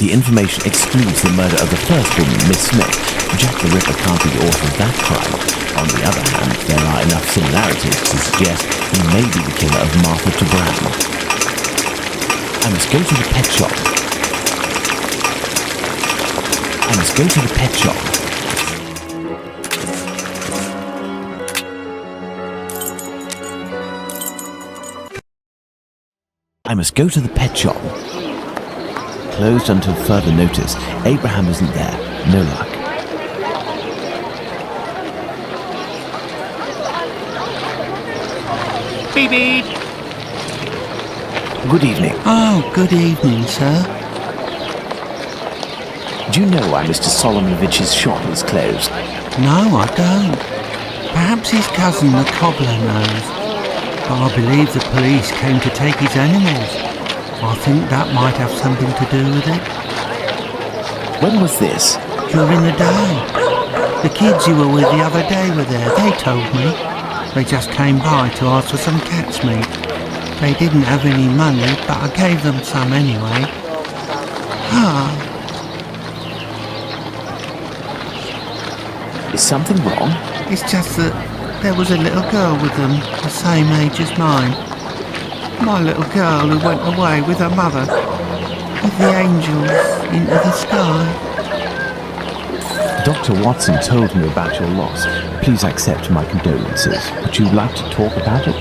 the information excludes the murder of the first woman, Miss Smith. Jack the Ripper can't be the author of that crime. On the other hand, there are enough similarities to suggest he may be the killer of Martha to Brown. I must go to the pet shop. I must go to the pet shop. I must go to the pet shop. Closed until further notice. Abraham isn't there. No luck. Beep beep. Good evening. Oh, good evening, sir. Do you know why Mr. Solomonovich's shop is closed? No, I don't. Perhaps his cousin, the cobbler, knows. But I believe the police came to take his animals. I think that might have something to do with it. When was this? During the day. The kids you were with the other day were there, they told me. They just came by to ask for some cat's meat. They didn't have any money, but I gave them some anyway. Is something wrong? It's just that there was a little girl with them, the same age as mine. My little girl who went away with her mother, with the angels into the sky. Dr. Watson told me about your loss. Please accept my condolences. Would you like to talk about it?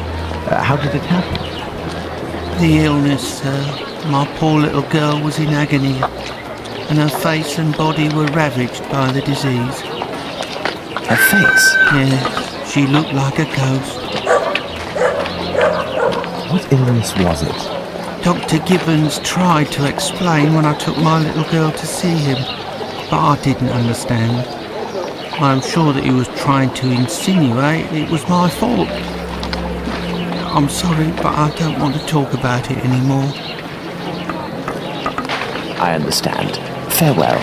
How did it happen? The illness, sir. My poor little girl was in agony, and her face and body were ravaged by the disease. Her face? Yes, she looked like a ghost. What illness was it? Dr. Gibbons tried to explain when I took my little girl to see him, but I didn't understand. I'm sure that he was trying to insinuate it was my fault. I'm sorry, but I don't want to talk about it anymore. I understand. Farewell.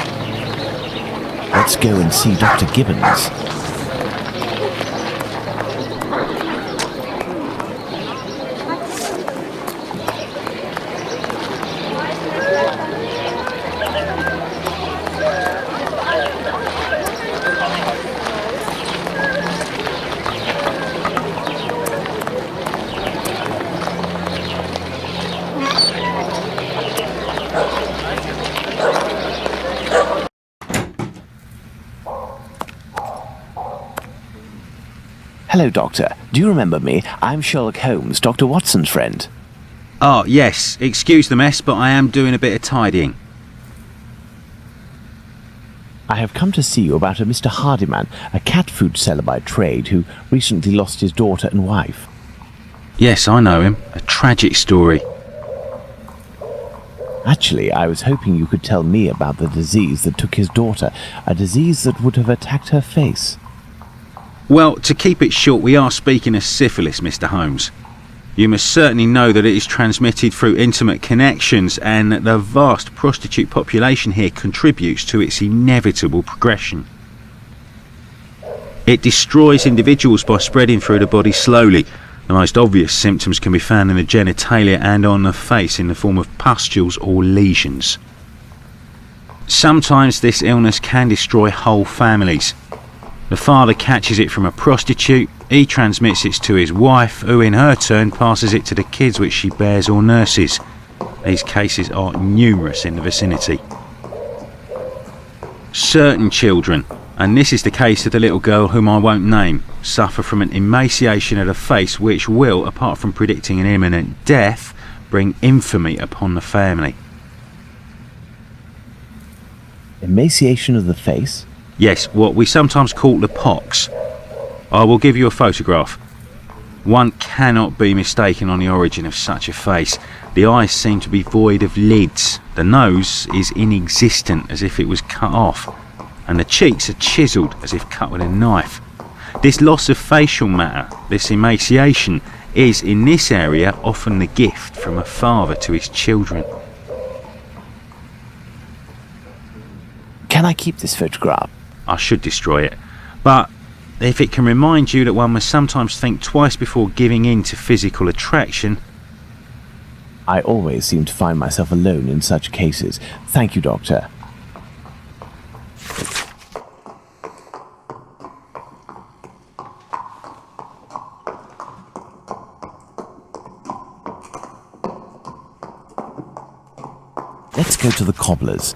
Let's go and see Dr. Gibbons. Hello, Doctor. Do you remember me? I'm Sherlock Holmes, Dr. Watson's friend. Oh, yes. Excuse the mess, but I am doing a bit of tidying. I have come to see you about a Mr. Hardyman, a cat food seller by trade, who recently lost his daughter and wife. Yes, I know him. A tragic story. Actually, I was hoping you could tell me about the disease that took his daughter, a disease that would have attacked her face. Well, to keep it short, we are speaking of syphilis, Mr. Holmes. You must certainly know that it is transmitted through intimate connections and that the vast prostitute population here contributes to its inevitable progression. It destroys individuals by spreading through the body slowly. The most obvious symptoms can be found in the genitalia and on the face in the form of pustules or lesions. Sometimes this illness can destroy whole families. The father catches it from a prostitute, he transmits it to his wife, who in her turn passes it to the kids which she bears or nurses. These cases are numerous in the vicinity. Certain children, and this is the case of the little girl whom I won't name, suffer from an emaciation of the face which will, apart from predicting an imminent death, bring infamy upon the family. Emaciation of the face? Yes, what we sometimes call the pox. I will give you a photograph. One cannot be mistaken on the origin of such a face. The eyes seem to be void of lids. The nose is inexistent, as if it was cut off. And the cheeks are chiselled, as if cut with a knife. This loss of facial matter, this emaciation, is in this area often the gift from a father to his children. Can I keep this photograph? I should destroy it, but if it can remind you that one must sometimes think twice before giving in to physical attraction. I always seem to find myself alone in such cases. Thank you, Doctor. Let's go to the cobbler's.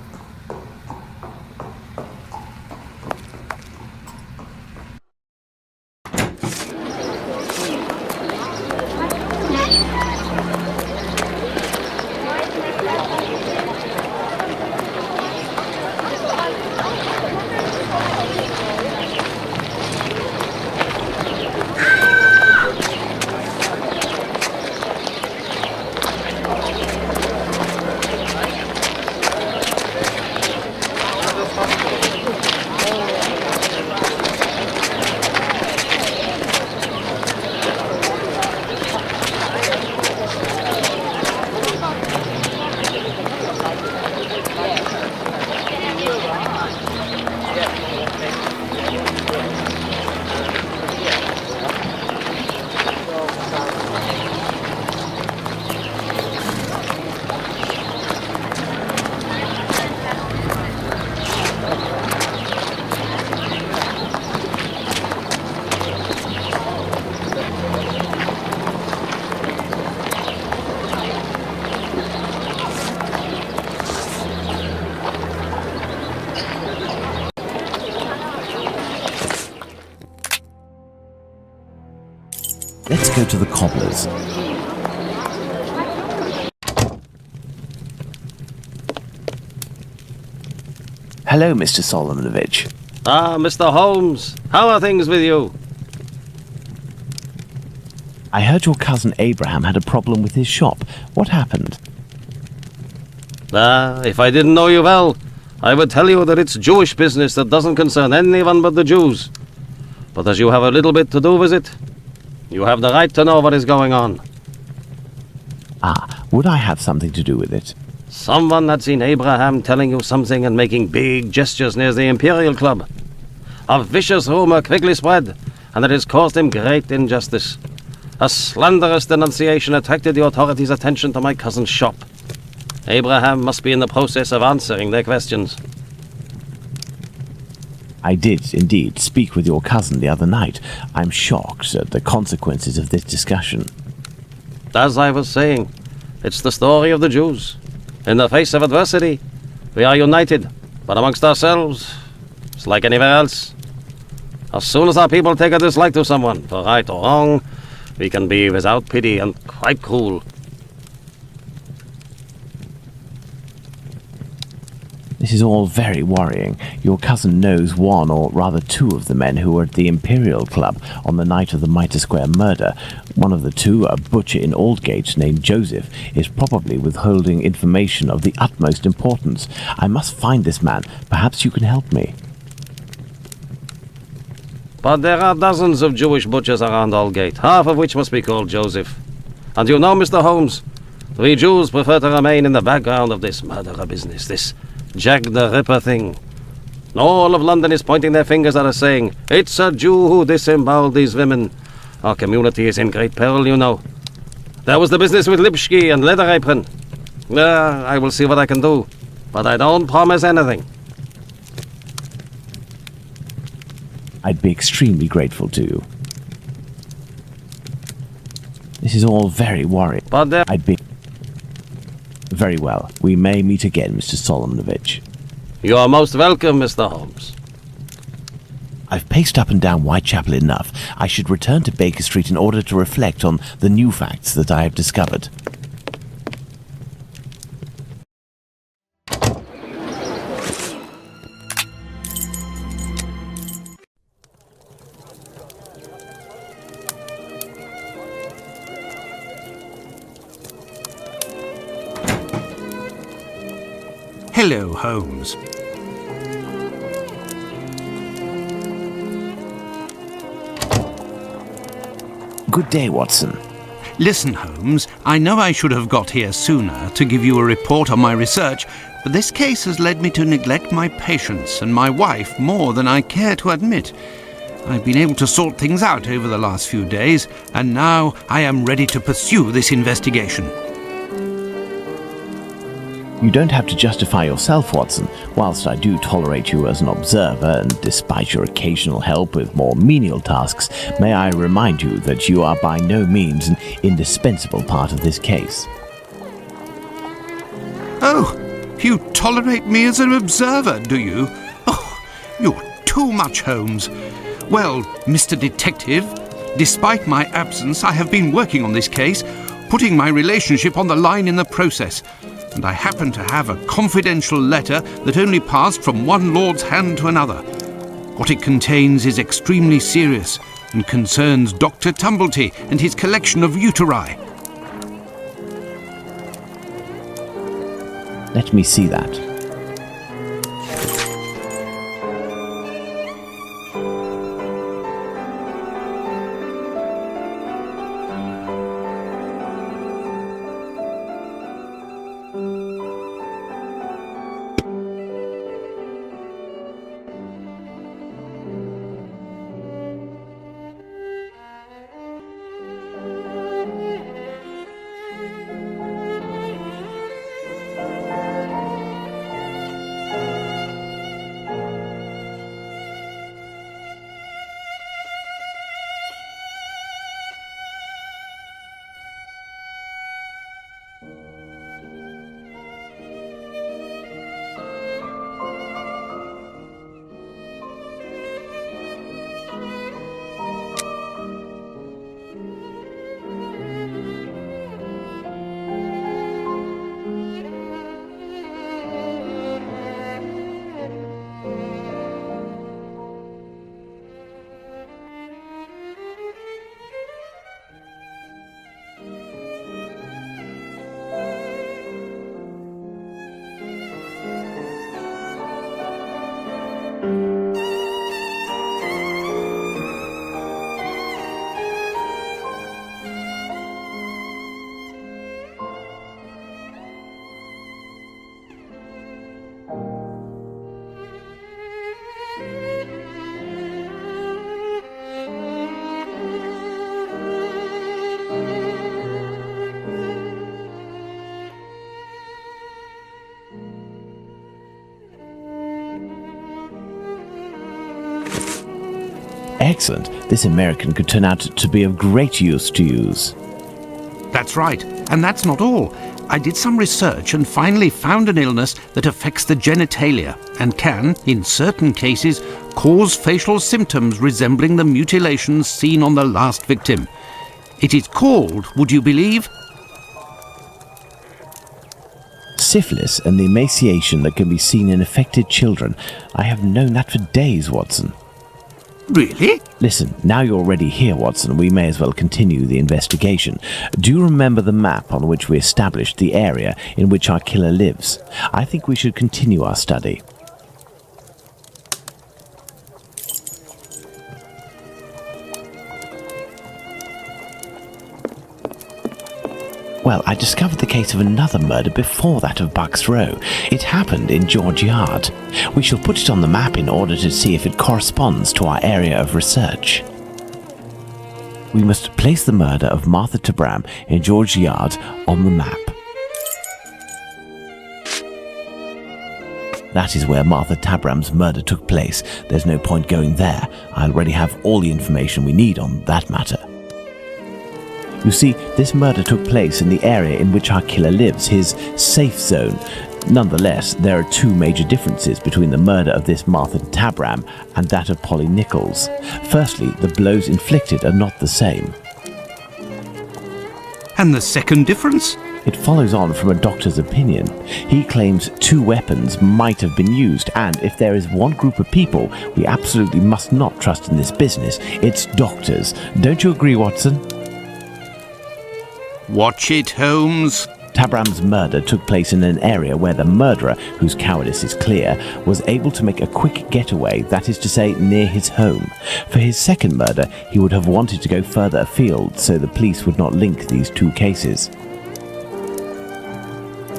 Let's go to the cobbler's. Hello, Mr. Solomonovich. Ah, Mr. Holmes. How are things with you? I heard your cousin Abraham had a problem with his shop. What happened? Ah, if I didn't know you well, I would tell you that it's Jewish business that doesn't concern anyone but the Jews. But as you have a little bit to do with it, you have the right to know what is going on. Ah, would I have something to do with it? Someone had seen Abraham telling you something and making big gestures near the Imperial Club. A vicious rumor quickly spread, and it has caused him great injustice. A slanderous denunciation attracted the authorities' attention to my cousin's shop. Abraham must be in the process of answering their questions. I did, indeed, speak with your cousin the other night. I'm shocked at the consequences of this discussion. As I was saying, it's the story of the Jews. In the face of adversity, we are united, but amongst ourselves, it's like anywhere else. As soon as our people take a dislike to someone, for right or wrong, we can be without pity and quite cruel. This is all very worrying. Your cousin knows one, or rather two, of the men who were at the Imperial Club on the night of the Mitre Square murder. One of the two, a butcher in Aldgate named Joseph, is probably withholding information of the utmost importance. I must find this man. Perhaps you can help me. But there are dozens of Jewish butchers around Aldgate, half of which must be called Joseph. And you know, Mr. Holmes, we Jews prefer to remain in the background of this murderer business, this Jack the Ripper thing. All of London is pointing their fingers at us saying, it's a Jew who disemboweled these women. Our community is in great peril, you know. There was the business with Lipsky and Leather Apron. I will see what I can do, but I don't promise anything. I'd be extremely grateful to you. This is all very worrying. But I'd be... Very well. We may meet again, Mr. Solomonovich. You are most welcome, Mr. Holmes. I've paced up and down Whitechapel enough. I should return to Baker Street in order to reflect on the new facts that I have discovered. Hello, Holmes. Good day, Watson. Listen, Holmes, I know I should have got here sooner to give you a report on my research, but this case has led me to neglect my patients and my wife more than I care to admit. I've been able to sort things out over the last few days, and now I am ready to pursue this investigation. You don't have to justify yourself, Watson. Whilst I do tolerate you as an observer, and despite your occasional help with more menial tasks, may I remind you that you are by no means an indispensable part of this case. Oh, you tolerate me as an observer, do you? Oh, you're too much, Holmes. Well, Mr. Detective, despite my absence, I have been working on this case, putting my relationship on the line in the process. And I happen to have a confidential letter that only passed from one lord's hand to another. What it contains is extremely serious and concerns Dr. Tumblety and his collection of uteri. Let me see that. Excellent. This American could turn out to be of great use to use. That's right, and that's not all. I did some research and finally found an illness that affects the genitalia and can, in certain cases, cause facial symptoms resembling the mutilations seen on the last victim. It is called, would you believe? Syphilis and the emaciation that can be seen in affected children. I have known that for days, Watson. Really? Listen, now you're already here, Watson, we may as well continue the investigation. Do you remember the map on which we established the area in which our killer lives? I think we should continue our study. Well, I discovered the case of another murder before that of Bucks Row. It happened in George Yard. We shall put it on the map in order to see if it corresponds to our area of research. We must place the murder of Martha Tabram in George Yard on the map. That is where Martha Tabram's murder took place. There's no point going there. I already have all the information we need on that matter. You see, this murder took place in the area in which our killer lives, his safe zone. Nonetheless, there are two major differences between the murder of this Martha Tabram and that of Polly Nichols. Firstly, the blows inflicted are not the same. And the second difference? It follows on from a doctor's opinion. He claims two weapons might have been used, and if there is one group of people we absolutely must not trust in this business, it's doctors. Don't you agree, Watson? Watch it, Holmes. Tabram's murder took place in an area where the murderer, whose cowardice is clear, was able to make a quick getaway, that is to say, near his home. For his second murder, he would have wanted to go further afield, so the police would not link these two cases.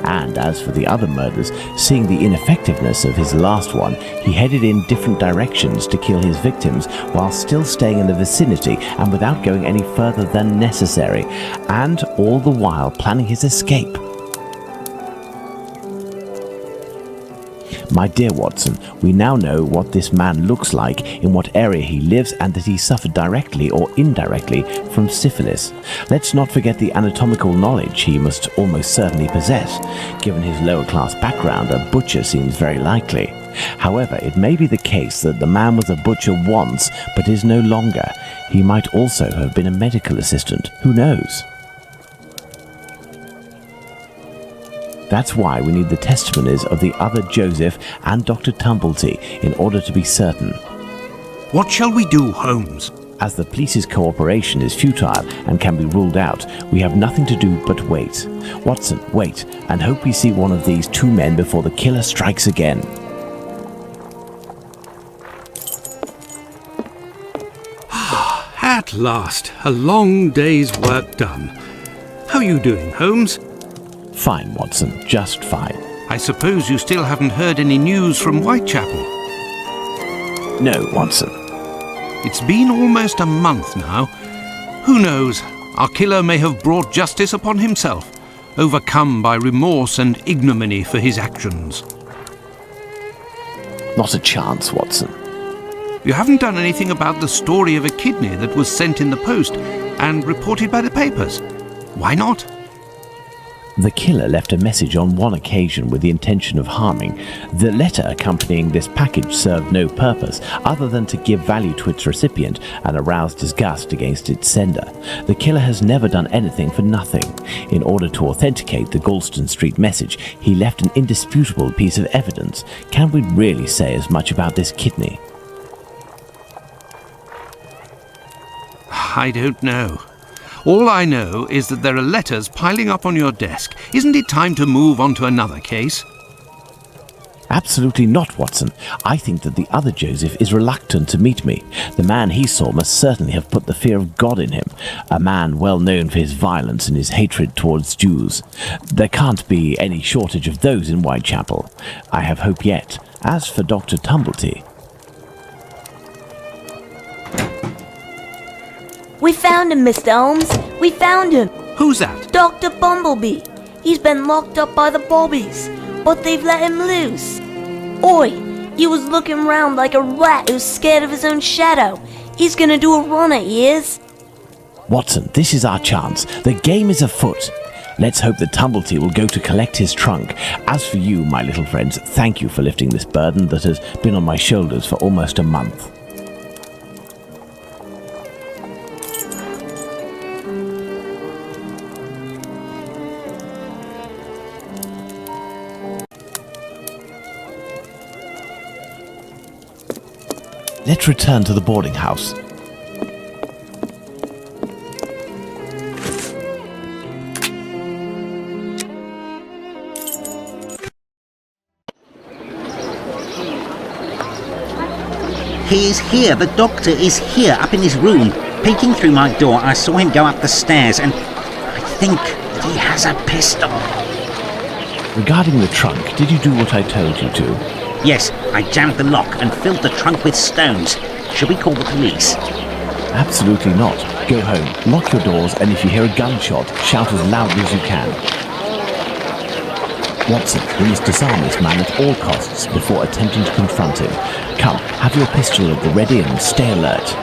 And as for the other murders, seeing the ineffectiveness of his last one, he headed in different directions to kill his victims while still staying in the vicinity and without going any further than necessary, and all the while planning his escape. My dear Watson, we now know what this man looks like, in what area he lives, and that he suffered directly or indirectly from syphilis. Let's not forget the anatomical knowledge he must almost certainly possess. Given his lower-class background, a butcher seems very likely. However, it may be the case that the man was a butcher once, but is no longer. He might also have been a medical assistant. Who knows? That's why we need the testimonies of the other Joseph and Dr. Tumblety in order to be certain. What shall we do, Holmes? As the police's cooperation is futile and can be ruled out, we have nothing to do but wait. Watson, wait, and hope we see one of these two men before the killer strikes again. At last, a long day's work done. How are you doing, Holmes? Fine, Watson, just fine. I suppose you still haven't heard any news from Whitechapel? No, Watson. It's been almost a month now. Who knows? Our killer may have brought justice upon himself, overcome by remorse and ignominy for his actions. Not a chance, Watson. You haven't done anything about the story of a kidney that was sent in the post and reported by the papers. Why not? The killer left a message on one occasion with the intention of harming. The letter accompanying this package served no purpose other than to give value to its recipient and arouse disgust against its sender. The killer has never done anything for nothing. In order to authenticate the Galston Street message, he left an indisputable piece of evidence. Can we really say as much about this kidney? I don't know. All I know is that there are letters piling up on your desk. Isn't it time to move on to another case? Absolutely not, Watson. I think that the other Joseph is reluctant to meet me. The man he saw must certainly have put the fear of God in him, a man well known for his violence and his hatred towards Jews. There can't be any shortage of those in Whitechapel. I have hope yet. As for Dr. Tumblety... We found him, Mr. Holmes. We found him. Who's that? Dr. Bumblebee. He's been locked up by the bobbies, but they've let him loose. Oi, he was looking round like a rat who's scared of his own shadow. He's gonna do a run at years. Watson, this is our chance. The game is afoot. Let's hope that Tumblety will go to collect his trunk. As for you, my little friends, thank you for lifting this burden that has been on my shoulders for almost a month. Let's return to the boarding house. He is here. The doctor is here, up in his room. Peeking through my door, I saw him go up the stairs, and I think that he has a pistol. Regarding the trunk, did you do what I told you to? Yes, I jammed the lock and filled the trunk with stones. Should we call the police? Absolutely not. Go home, lock your doors, and if you hear a gunshot, shout as loudly as you can. Watson, we must disarm this man at all costs before attempting to confront him. Come, have your pistol at the ready and stay alert.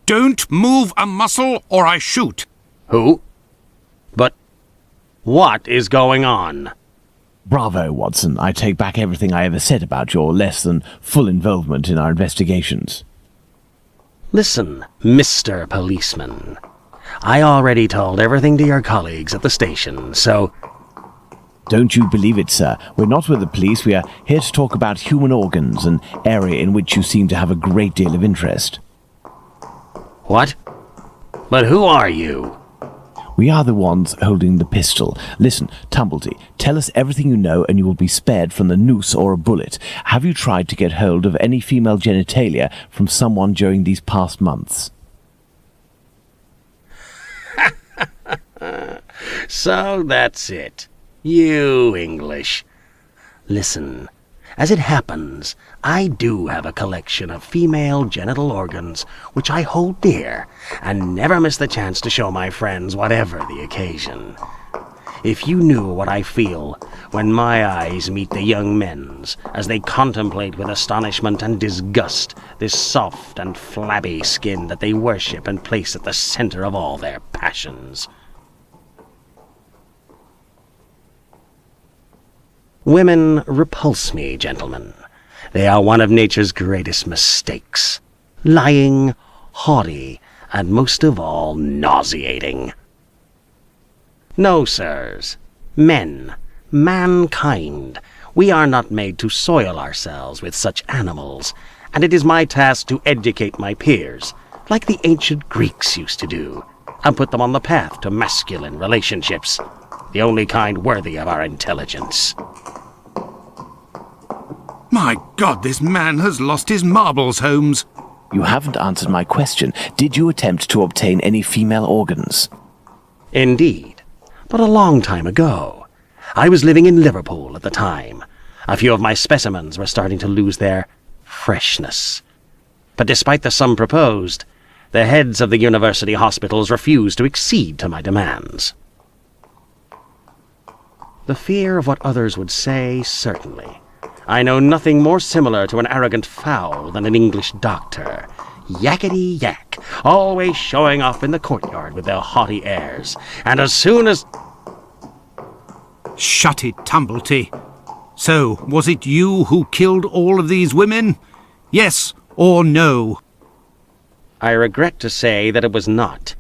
Don't move a muscle or I shoot. Who? But what is going on? Bravo, Watson. I take back everything I ever said about your less than full involvement in our investigations. Listen, Mr. Policeman. I already told everything to your colleagues at the station, so... Don't you believe it, sir. We're not with the police. We are here to talk about human organs, an area in which you seem to have a great deal of interest. What? But who are you? We are the ones holding the pistol. Listen, Tumblety, tell us everything you know and you will be spared from the noose or a bullet. Have you tried to get hold of any female genitalia from someone during these past months? So that's it. You English. Listen, as it happens, I do have a collection of female genital organs which I hold dear and never miss the chance to show my friends whatever the occasion. If you knew what I feel when my eyes meet the young men's as they contemplate with astonishment and disgust this soft and flabby skin that they worship and place at the center of all their passions. Women repulse me, gentlemen. They are one of nature's greatest mistakes. Lying, haughty, and most of all, nauseating. No, sirs. Men, mankind, we are not made to soil ourselves with such animals, and it is my task to educate my peers, like the ancient Greeks used to do, and put them on the path to masculine relationships, the only kind worthy of our intelligence. My God, this man has lost his marbles, Holmes. You haven't answered my question. Did you attempt to obtain any female organs? Indeed, but a long time ago. I was living in Liverpool at the time. A few of my specimens were starting to lose their freshness. But despite the sum proposed, the heads of the university hospitals refused to accede to my demands. The fear of what others would say, certainly. I know nothing more similar to an arrogant fowl than an English doctor. Yakety-yak, always showing off in the courtyard with their haughty airs. And as soon as... Shut it, Tumblety. So, was it you who killed all of these women? Yes or no? I regret to say that it was not.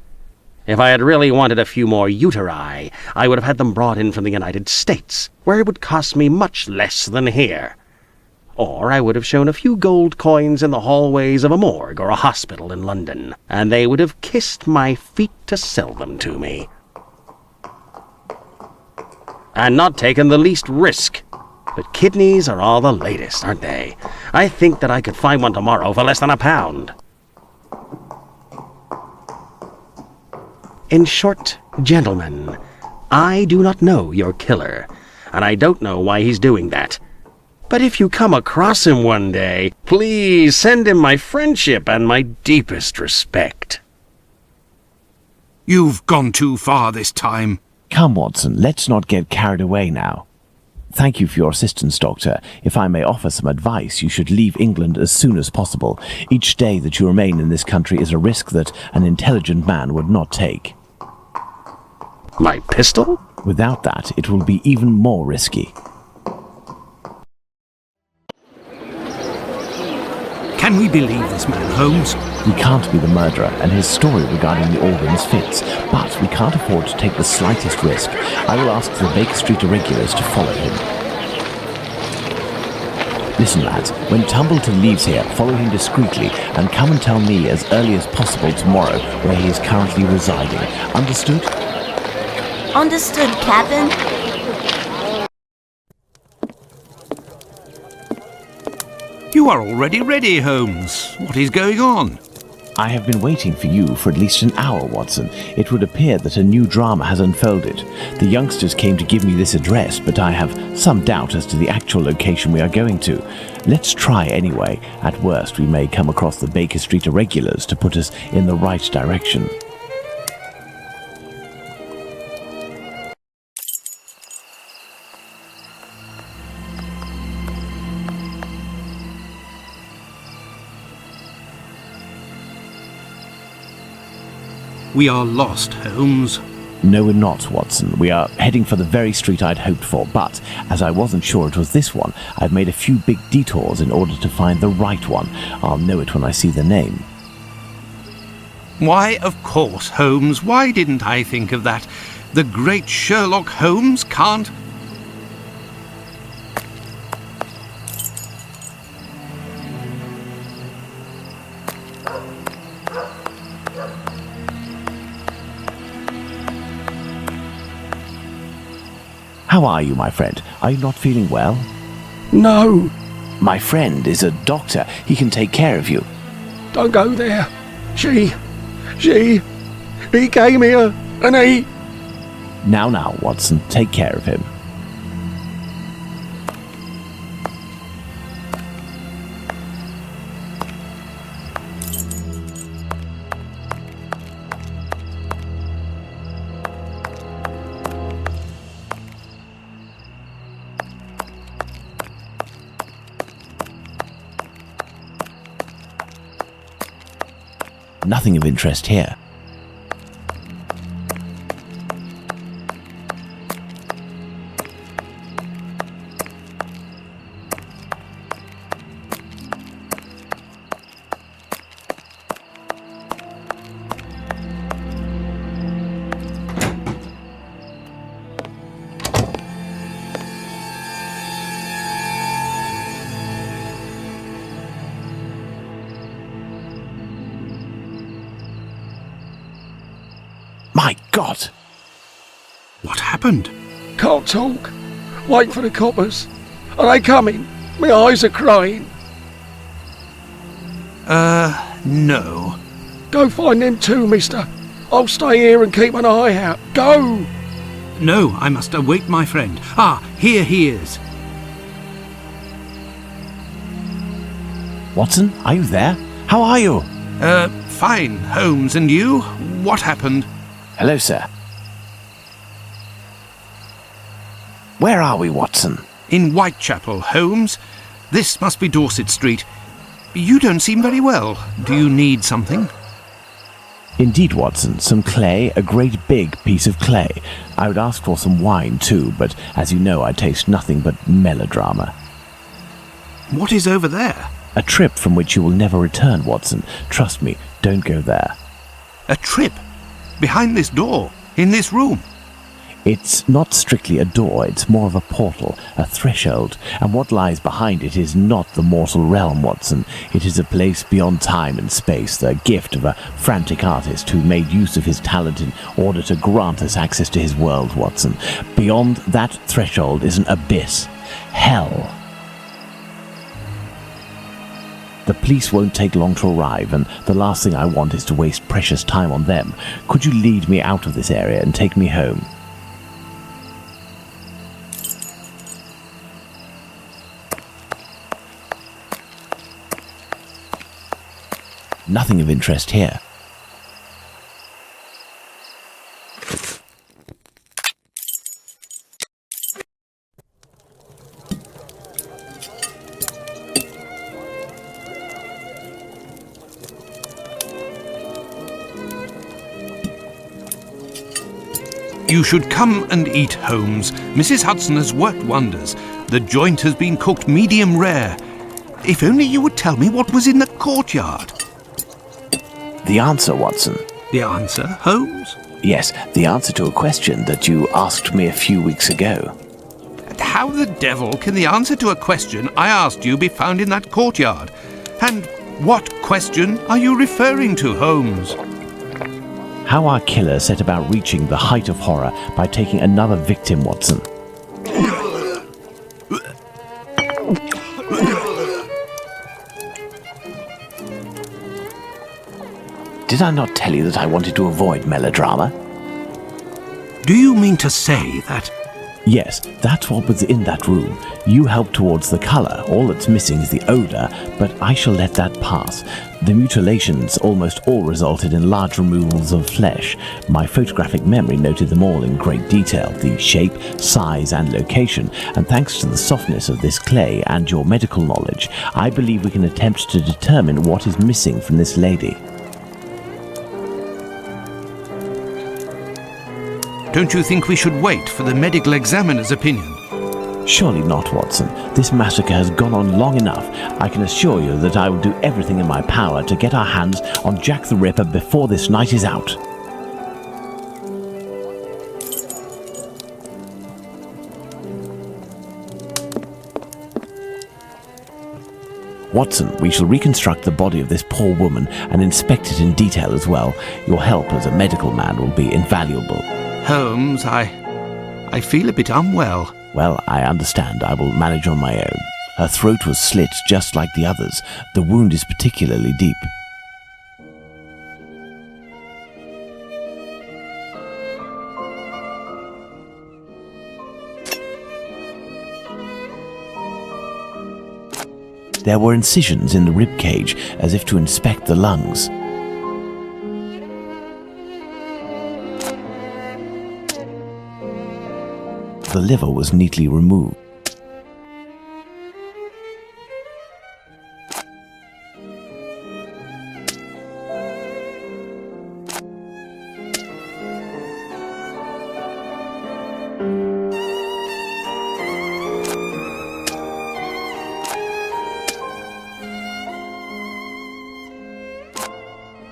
If I had really wanted a few more uteri, I would have had them brought in from the United States, where it would cost me much less than here. Or I would have shown a few gold coins in the hallways of a morgue or a hospital in London, and they would have kissed my feet to sell them to me. And not taken the least risk. But kidneys are all the latest, aren't they? I think that I could find one tomorrow for less than £1. In short, gentlemen, I do not know your killer, and I don't know why he's doing that. But if you come across him one day, please send him my friendship and my deepest respect. You've gone too far this time. Come, Watson, let's not get carried away now. Thank you for your assistance, Doctor. If I may offer some advice, you should leave England as soon as possible. Each day that you remain in this country is a risk that an intelligent man would not take. My pistol? Without that, it will be even more risky. Can we believe this man, Holmes? He can't be the murderer, and his story regarding the organs fits. But we can't afford to take the slightest risk. I will ask the Baker Street irregulars to follow him. Listen, lads, when Tumbleton leaves here, follow him discreetly, and come and tell me as early as possible tomorrow where he is currently residing. Understood? Understood, Captain. You are already ready, Holmes. What is going on? I have been waiting for you for at least an hour, Watson. It would appear that a new drama has unfolded. The youngsters came to give me this address, but I have some doubt as to the actual location we are going to. Let's try anyway. At worst, we may come across the Baker Street irregulars to put us in the right direction. We are lost, Holmes. No, we're not, Watson. We are heading for the very street I'd hoped for, but as I wasn't sure it was this one, I've made a few big detours in order to find the right one. I'll know it when I see the name. Why, of course, Holmes. Why didn't I think of that? The great Sherlock Holmes can't... How are you, my friend? Are you not feeling well? No. My friend is a doctor. He can take care of you. Don't go there. He came here, and he... Now, Watson, take care of him. Nothing of interest here. My God! What happened? Can't talk. Wait for the coppers. Are they coming? My eyes are crying. No. Go find them too, mister. I'll stay here and keep an eye out. Go! No, I must await my friend. Ah, here he is. Watson, are you there? How are you? Fine, Holmes, and you? What happened? Hello, sir. Where are we, Watson? In Whitechapel, Holmes. This must be Dorset Street. You don't seem very well. Do you need something? Indeed, Watson. Some clay, a great big piece of clay. I would ask for some wine, too, but as you know, I taste nothing but melodrama. What is over there? A trip from which you will never return, Watson. Trust me, don't go there. A trip? Behind this door? In this room? It's not strictly a door, it's more of a portal, a threshold, and what lies behind it is not the mortal realm, Watson. It is a place beyond time and space, the gift of a frantic artist who made use of his talent in order to grant us access to his world, Watson. Beyond that threshold is an abyss. Hell. The police won't take long to arrive, and the last thing I want is to waste precious time on them. Could you lead me out of this area and take me home? Nothing of interest here. You should come and eat, Holmes. Mrs. Hudson has worked wonders. The joint has been cooked medium rare. If only you would tell me what was in the courtyard. The answer, Watson. The answer, Holmes? Yes, the answer to a question that you asked me a few weeks ago. How the devil can the answer to a question I asked you be found in that courtyard? And what question are you referring to, Holmes? How our killer set about reaching the height of horror by taking another victim, Watson. Did I not tell you that I wanted to avoid melodrama? Do you mean to say that... Yes, that's what was in that room. You helped towards the colour. All that's missing is the odour, but I shall let that pass. The mutilations almost all resulted in large removals of flesh. My photographic memory noted them all in great detail, the shape, size and location, and thanks to the softness of this clay and your medical knowledge, I believe we can attempt to determine what is missing from this lady. Don't you think we should wait for the medical examiner's opinion? Surely not, Watson. This massacre has gone on long enough. I can assure you that I will do everything in my power to get our hands on Jack the Ripper before this night is out. Watson, we shall reconstruct the body of this poor woman and inspect it in detail as well. Your help as a medical man will be invaluable. Holmes, I feel a bit unwell. Well, I understand. I will manage on my own. Her throat was slit just like the others. The wound is particularly deep. There were incisions in the rib cage, as if to inspect the lungs. The liver was neatly removed.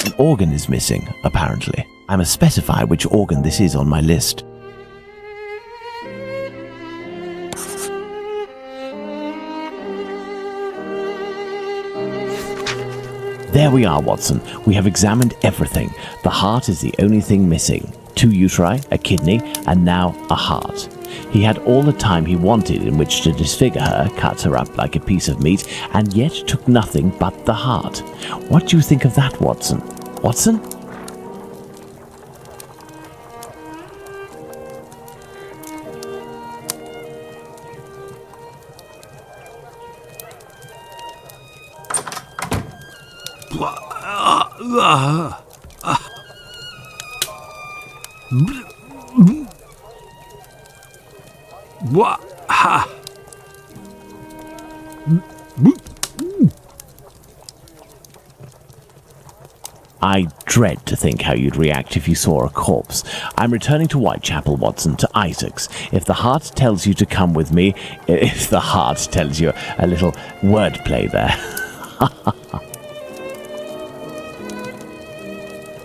An organ is missing, apparently. I must specify which organ this is on my list. There we are, Watson. We have examined everything. The heart is the only thing missing. 2 uteri, a kidney, and now a heart. He had all the time he wanted in which to disfigure her, cut her up like a piece of meat, and yet took nothing but the heart. What do you think of that, Watson? Watson? I dread to think how you'd react if you saw a corpse. I'm returning to Whitechapel, Watson, to Isaac's. If the heart tells you to come with me, if the heart tells you a little wordplay there.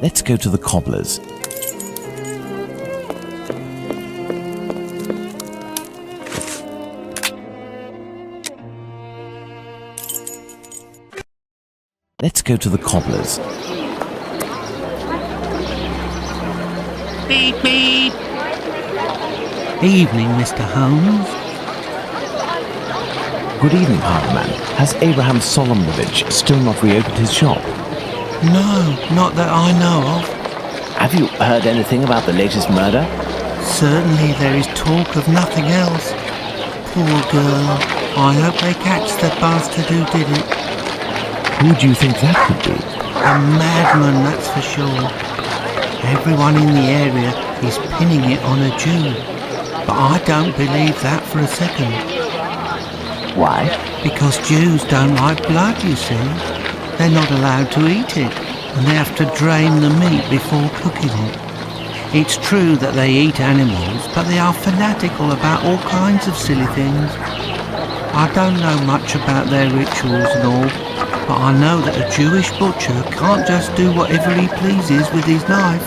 Let's go to the cobbler's. Let's go to the cobbler's. Beep, beep. Evening, Mr. Holmes. Good evening, Hartman. Has Abraham Solomonovich still not reopened his shop? No, not that I know of. Have you heard anything about the latest murder? Certainly there is talk of nothing else. Poor girl. I hope they catch the bastard who did it. Who do you think that could be? A madman, that's for sure. Everyone in the area is pinning it on a Jew. But I don't believe that for a second. Why? Because Jews don't like blood, you see. They're not allowed to eat it, and they have to drain the meat before cooking it. It's true that they eat animals, but they are fanatical about all kinds of silly things. I don't know much about their rituals and all, but I know that a Jewish butcher can't just do whatever he pleases with his knife.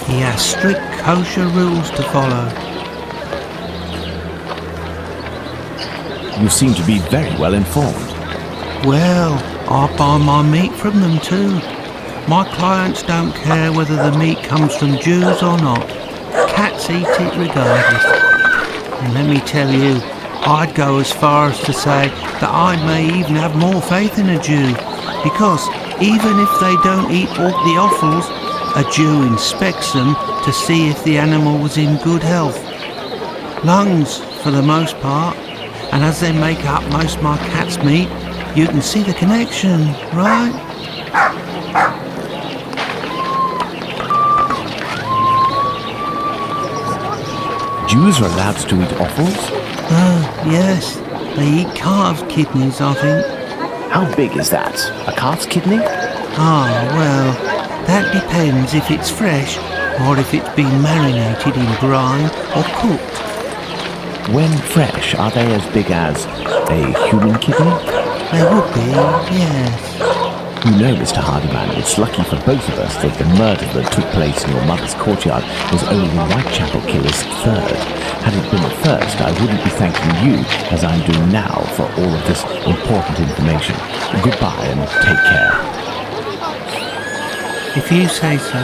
He has strict kosher rules to follow. You seem to be very well informed. Well, I buy my meat from them too. My clients don't care whether the meat comes from Jews or not. Cats eat it regardless. And let me tell you, I'd go as far as to say that I may even have more faith in a Jew, because even if they don't eat all the offals, a Jew inspects them to see if the animal was in good health. Lungs, for the most part, and as they make up most of my cat's meat, you can see the connection, right? Jews are allowed to eat offals? Yes. They eat calves' kidneys, I think. How big is that? A calf's kidney? Well, that depends if it's fresh or if it's been marinated in brine or cooked. When fresh, are they as big as a human kidney? They would be, yes. You know, Mr. Hardyman, it's lucky for both of us that the murder that took place in your mother's courtyard was only the Whitechapel killer's third. Had it been the first, I wouldn't be thanking you, as I'm doing now, for all of this important information. Goodbye and take care. If you say so.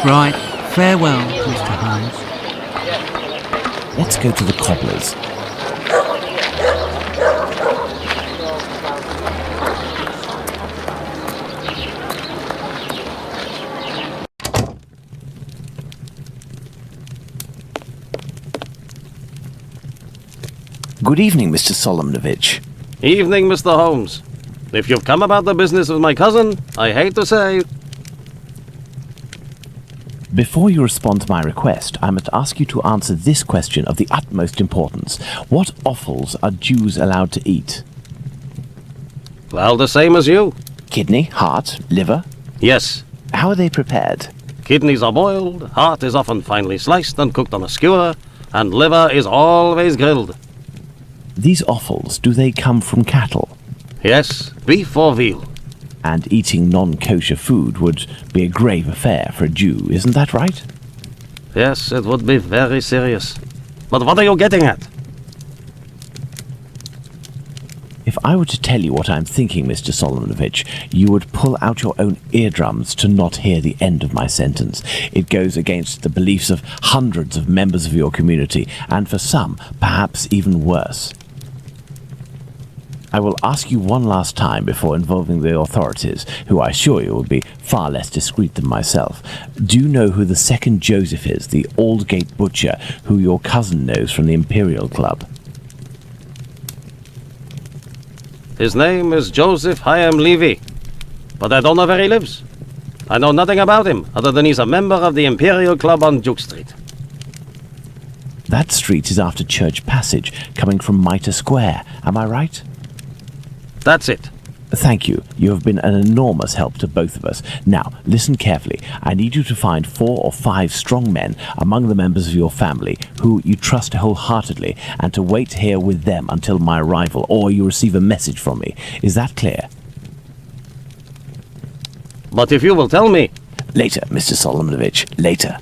Right, farewell, Mr. Holmes. Let's go to the cobbler's. Good evening, Mr. Solomonovich. Evening, Mr. Holmes. If you've come about the business of my cousin, I hate to say... Before you respond to my request, I must ask you to answer this question of the utmost importance. What offals are Jews allowed to eat? Well, the same as you. Kidney, heart, liver? Yes. How are they prepared? Kidneys are boiled, heart is often finely sliced and cooked on a skewer, and liver is always grilled. These offals, do they come from cattle? Yes, beef or veal. And eating non-kosher food would be a grave affair for a Jew, isn't that right? Yes, it would be very serious. But what are you getting at? If I were to tell you what I'm thinking, Mr. Solomonovich, you would pull out your own eardrums to not hear the end of my sentence. It goes against the beliefs of hundreds of members of your community, and for some, perhaps even worse. I will ask you one last time before involving the authorities, who I assure you will be far less discreet than myself. Do you know who the second Joseph is, the Aldgate butcher, who your cousin knows from the Imperial Club? His name is Joseph Hyam Levy, but I don't know where he lives. I know nothing about him, other than he's a member of the Imperial Club on Duke Street. That street is after Church Passage, coming from Mitre Square, am I right? That's it. Thank you. You have been an enormous help to both of us. Now, listen carefully. I need you to find 4 or 5 strong men among the members of your family who you trust wholeheartedly, and to wait here with them until my arrival, or you receive a message from me. Is that clear? But if you will tell me... Later, Mr. Solomonovich. Later.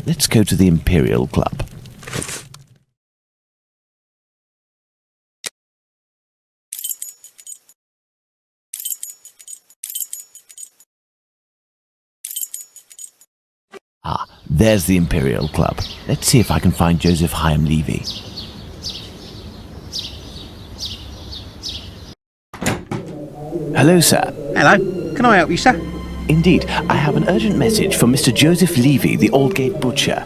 Let's go to the Imperial Club. Ah, there's the Imperial Club. Let's see if I can find Joseph Hyam Levy. Hello, sir. Hello. Can I help you, sir? Indeed. I have an urgent message for Mr. Joseph Levy, the Aldgate butcher.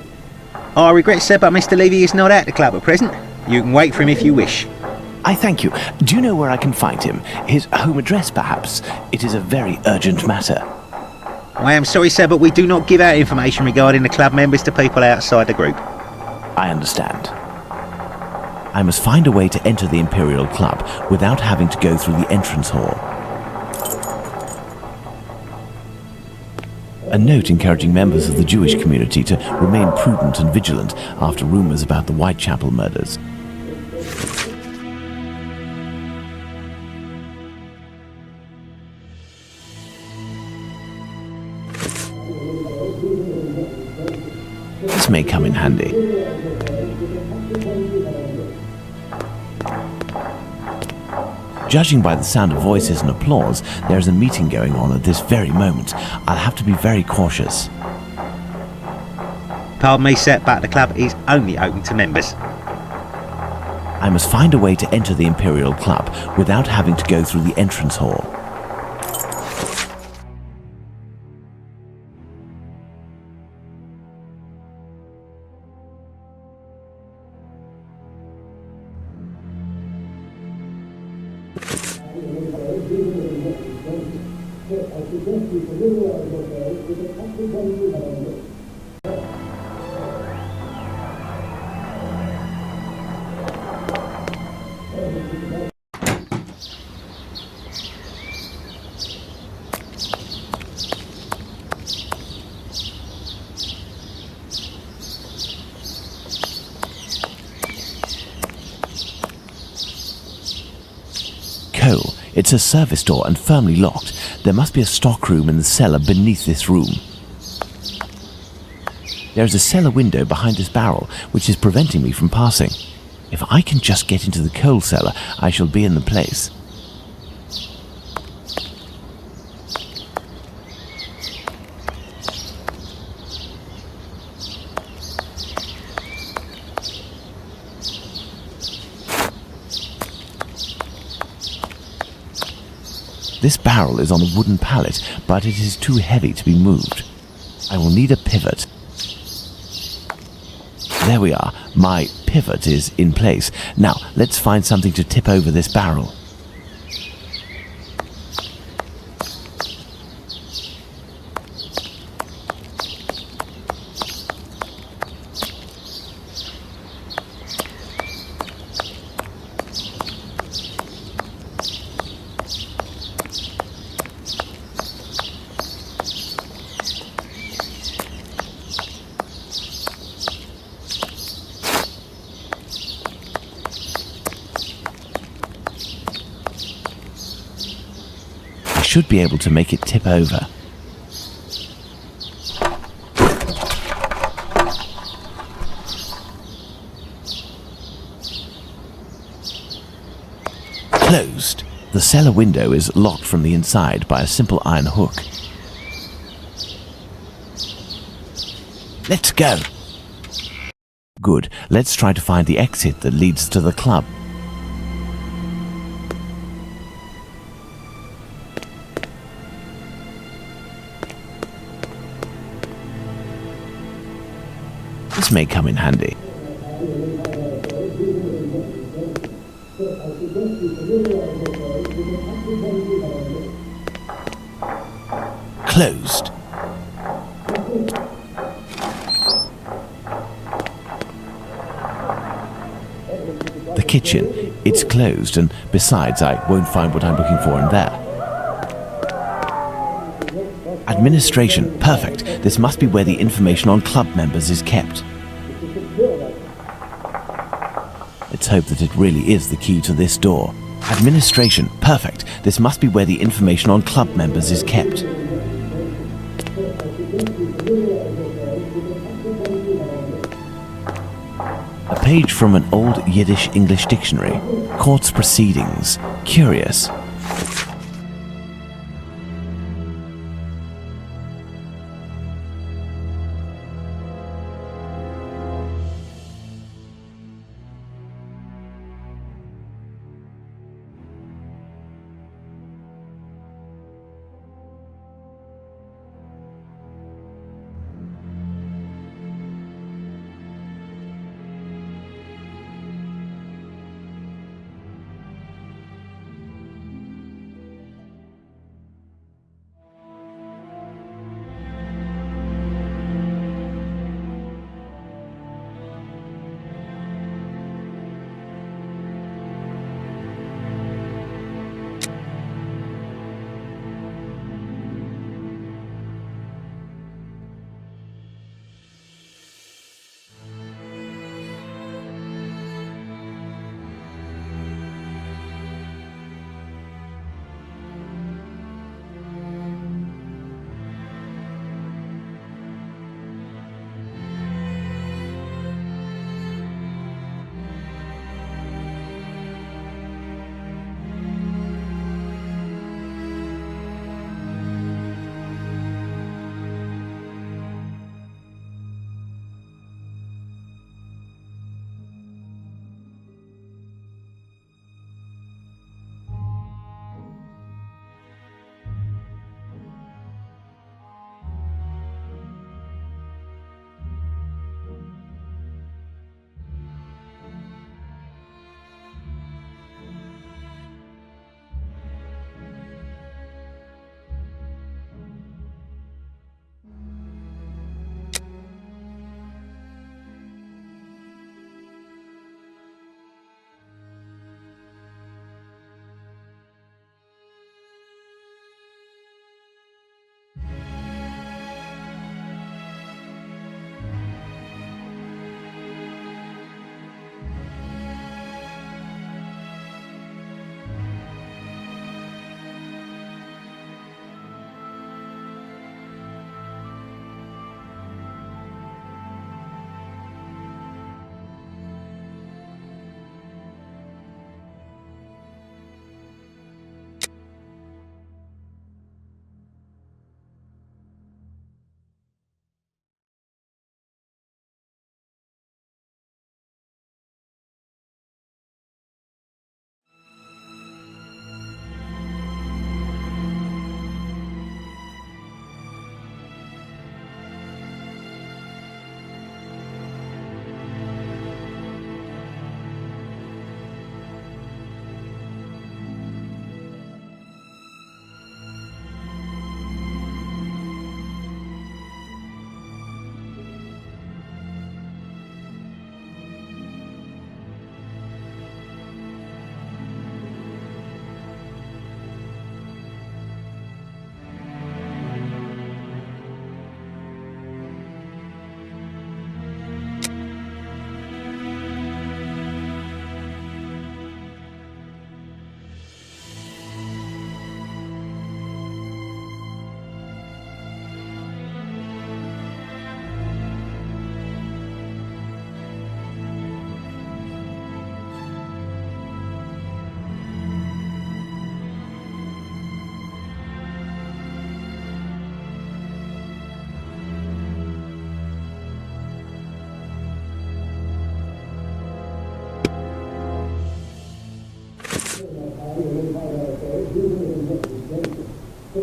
I regret, sir, but Mr. Levy is not at the club at present. You can wait for him if you wish. I thank you. Do you know where I can find him? His home address, perhaps? It is a very urgent matter. I am sorry, sir, but we do not give out information regarding the club members to people outside the group. I understand. I must find a way to enter the Imperial Club without having to go through the entrance hall. A note encouraging members of the Jewish community to remain prudent and vigilant after rumours about the Whitechapel murders. This may come in handy. Judging by the sound of voices and applause, there is a meeting going on at this very moment. I'll have to be very cautious. Pardon me, sir, but the club is only open to members. I must find a way to enter the Imperial Club without having to go through the entrance hall. It's a service door and firmly locked. There must be a stockroom in the cellar beneath this room. There is a cellar window behind this barrel, which is preventing me from passing. If I can just get into the coal cellar, I shall be in the place. This barrel is on a wooden pallet, but it is too heavy to be moved. I will need a pivot. There we are. My pivot is in place. Now, let's find something to tip over this barrel. Should be able to make it tip over. Closed. The cellar window is locked from the inside by a simple iron hook. Let's go. Good. Let's try to find the exit that leads to the club. This may come in handy. Closed. The kitchen. It's closed, and besides, I won't find what I'm looking for in there. Administration. Perfect. This must be where the information on club members is kept. Let's hope that it really is the key to this door. Administration. Perfect. This must be where the information on club members is kept. A page from an old Yiddish-English dictionary. Court's proceedings. Curious.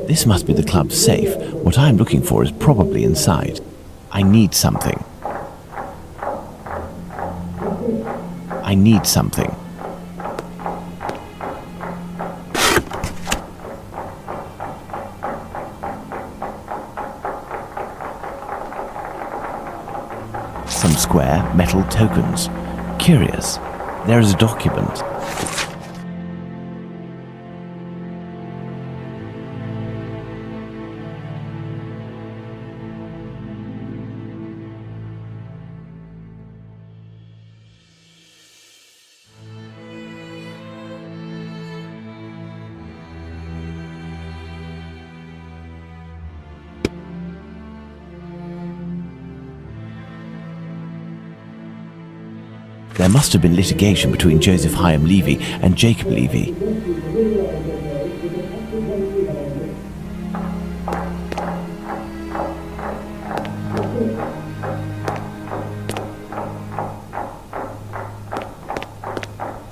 This must be the club's safe. What I'm looking for is probably inside. I need something. I need something. Some square metal tokens. Curious. There is a document. There must have been litigation between Joseph Hyam Levy and Jacob Levy.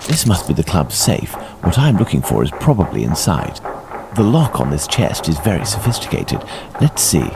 This must be the club's safe. What I'm looking for is probably inside. The lock on this chest is very sophisticated. Let's see.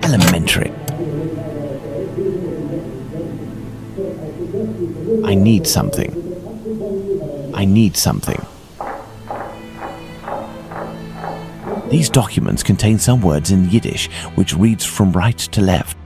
Elementary. I need something. I need something. These documents contain some words in Yiddish, which reads from right to left.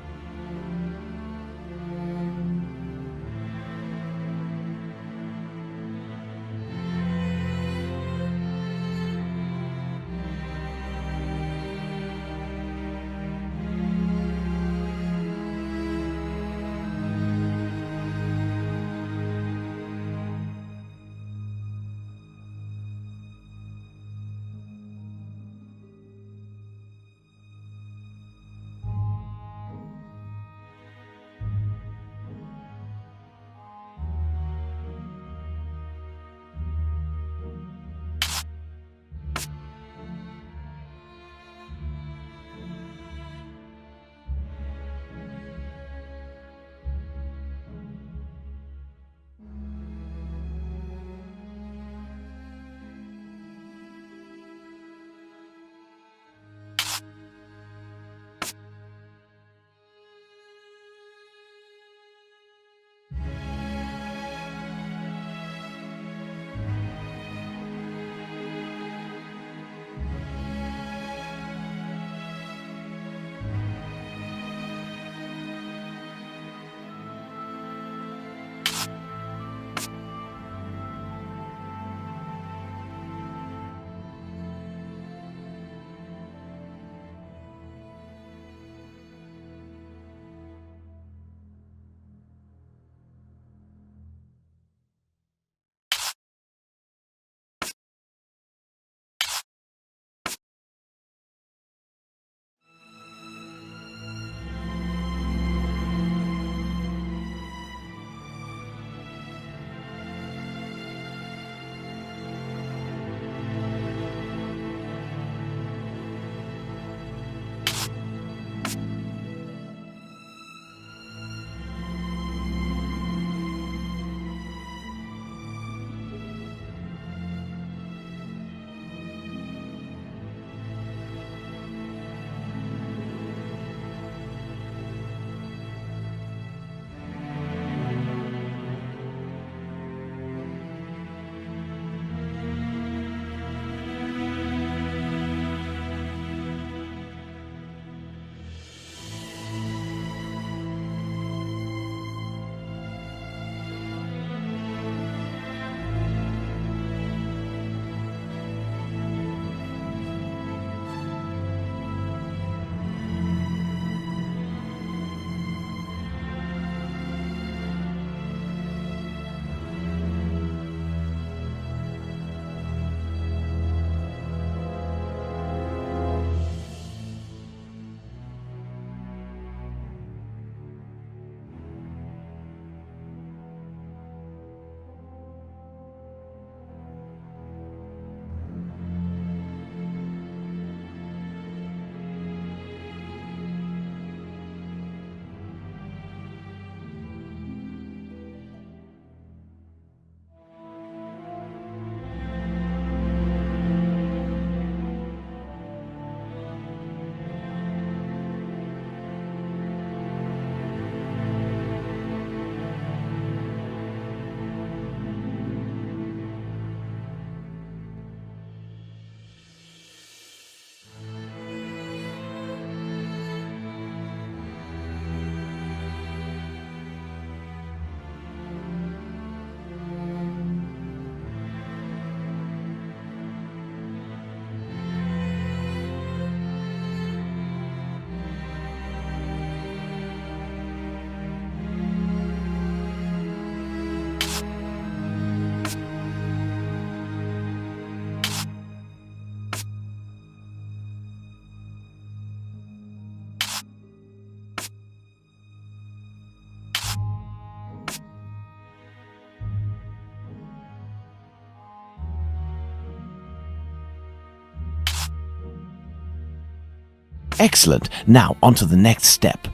Excellent. Now, on to the next step.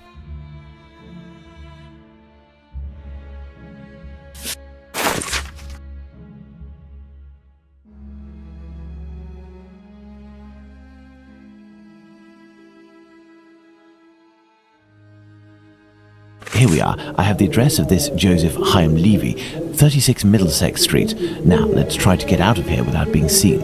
Here we are. I have the address of this Joseph Chaim Levy, 36 Middlesex Street. Now, let's try to get out of here without being seen.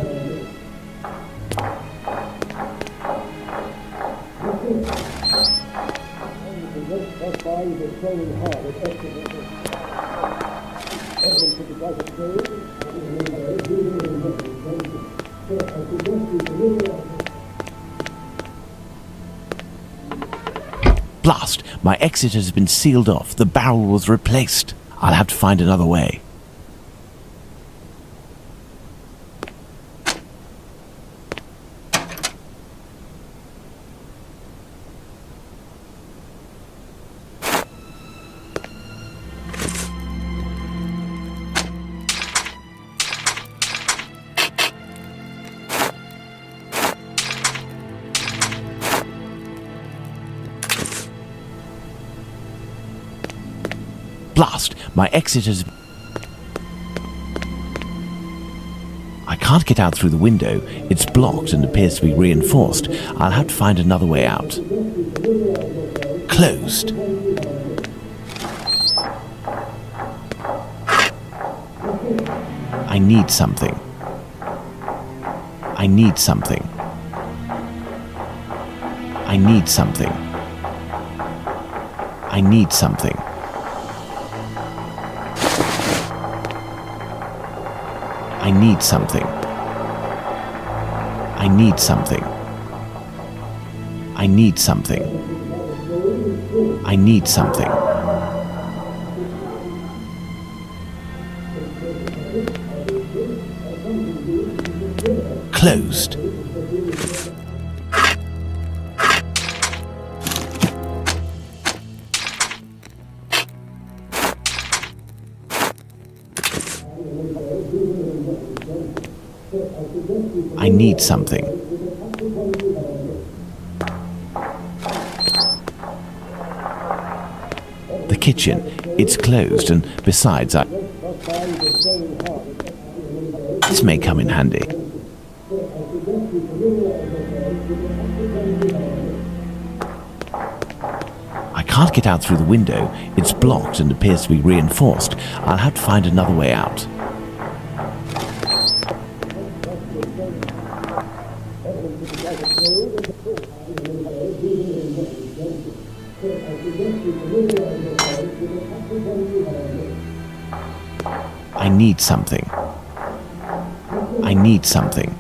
Blast! My exit has been sealed off. The barrel was replaced. I'll have to find another way. Blast! My exit has... I can't get out through the window. It's blocked and appears to be reinforced. I'll have to find another way out. Closed. I need something. I need something. I need something. I need something. I need something. I need something. I need something. I need something. Closed. I need something. The kitchen, it's closed, and besides, this may come in handy. I can't get out through the window. It's blocked and appears to be reinforced. I'll have to find another way out. I need something. I need something.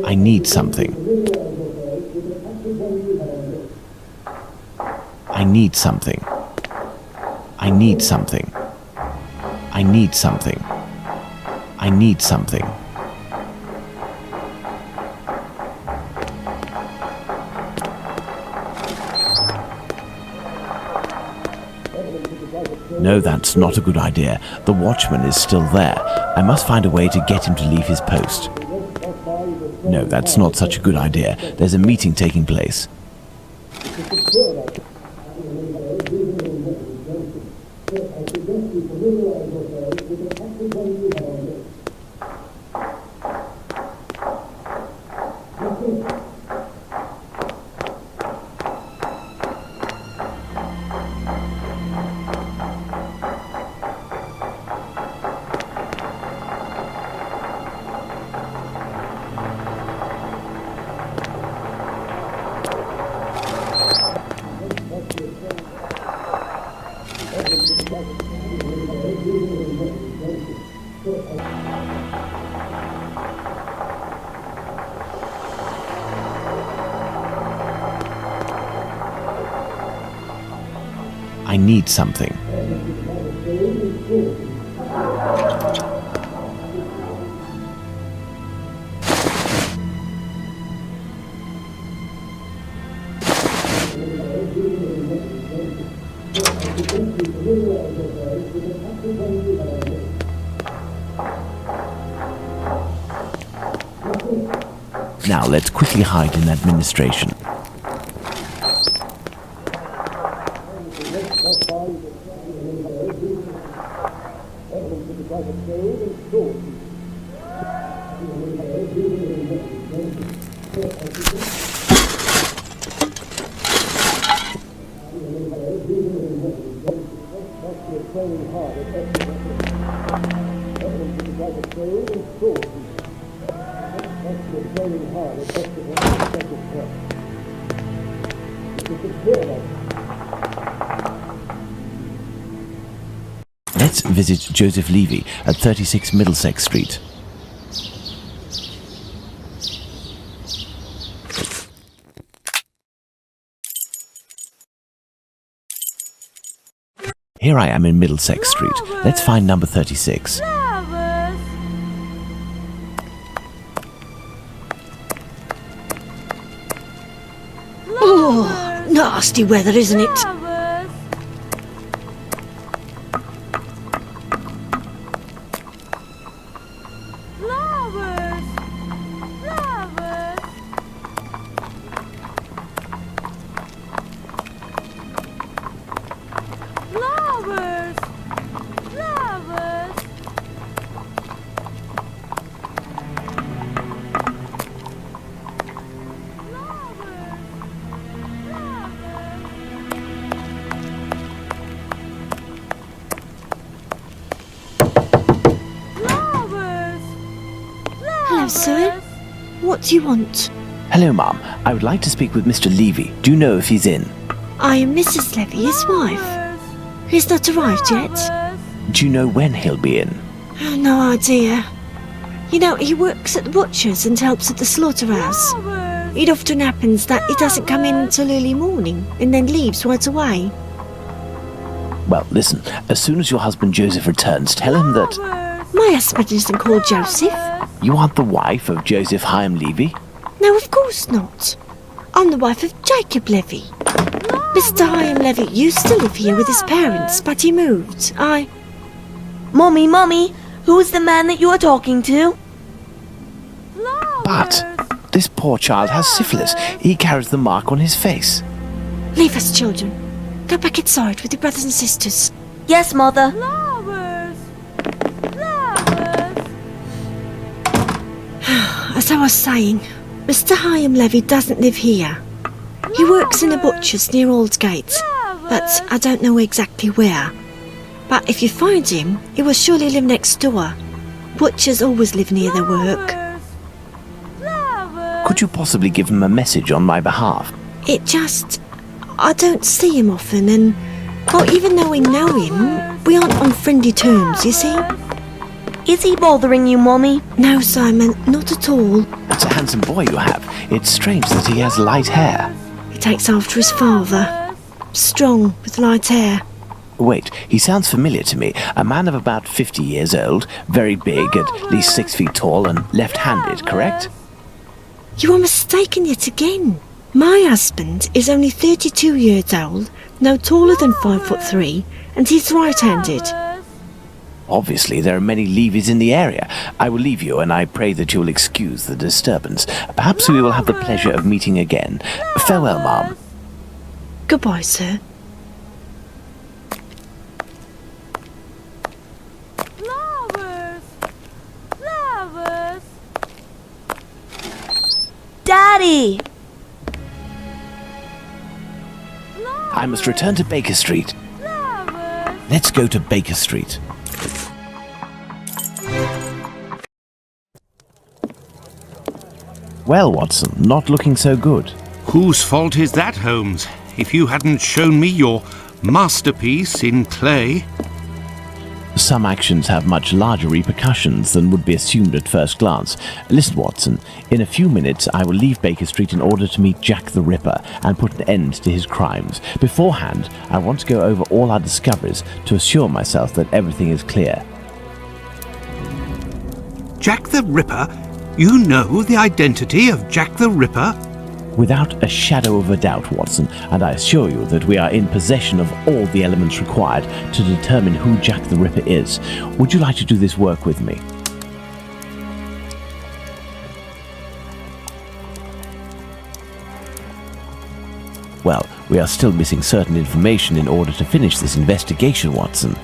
I need something. I need something. I need something. I need something. I need something. No, that's not a good idea. The watchman is still there. I must find a way to get him to leave his post. No, that's not such a good idea. There's a meeting taking place. I need something. Now let's quickly hide in administration. Let's visit Joseph Levy at 36 Middlesex Street. Here I am in Middlesex Street. Let's find number 36. Oh, nasty weather, isn't it? Hello, sir. What do you want? Hello, Ma'am. I would like to speak with Mr. Levy. Do you know if he's in? I am Mrs. Levy, his wife. He's not arrived yet. Do you know when he'll be in? Oh, no idea. You know, he works at the butcher's and helps at the slaughterhouse. It often happens that he doesn't come in until early morning and then leaves right away. Well, listen. As soon as your husband Joseph returns, tell him that... My husband isn't called Joseph. You aren't the wife of Joseph Hyam Levy? No, of course not. I'm the wife of Jacob Levy. Mr. Hyam Levy used to live here with his parents, but he moved. Mummy, who's the man that you are talking to? But this poor child has syphilis. He carries the mark on his face. Leave us, children. Go back inside with your brothers and sisters. Yes, Mother. As I was saying, Mr. Hyam Levy doesn't live here. He works in a butcher's near Aldgate, but I don't know exactly where. But if you find him, he will surely live next door. Butchers always live near their work. Could you possibly give him a message on my behalf? I don't see him often, and well, even though we know him, we aren't on friendly terms, you see? Is he bothering you, Mummy? No, Simon, not at all. It's a handsome boy you have. It's strange that he has light hair. He takes after his father. Strong, with light hair. Wait, he sounds familiar to me. A man of about 50 years old, very big, at least 6 feet tall, and left-handed, correct? You are mistaken yet again. My husband is only 32 years old, no taller than 5'3", and he's right-handed. Obviously, there are many Levys in the area. I will leave you, and I pray that you will excuse the disturbance. Perhaps we will have the pleasure of meeting again. Farewell, Ma'am. Goodbye, sir. Daddy! I must return to Baker Street. Let's go to Baker Street. Well, Watson, not looking so good. Whose fault is that, Holmes? If you hadn't shown me your masterpiece in clay... Some actions have much larger repercussions than would be assumed at first glance. Listen, Watson, in a few minutes I will leave Baker Street in order to meet Jack the Ripper and put an end to his crimes. Beforehand, I want to go over all our discoveries to assure myself that everything is clear. Jack the Ripper? You know the identity of Jack the Ripper? Without a shadow of a doubt, Watson, and I assure you that we are in possession of all the elements required to determine who Jack the Ripper is. Would you like to do this work with me? Well, we are still missing certain information in order to finish this investigation, Watson.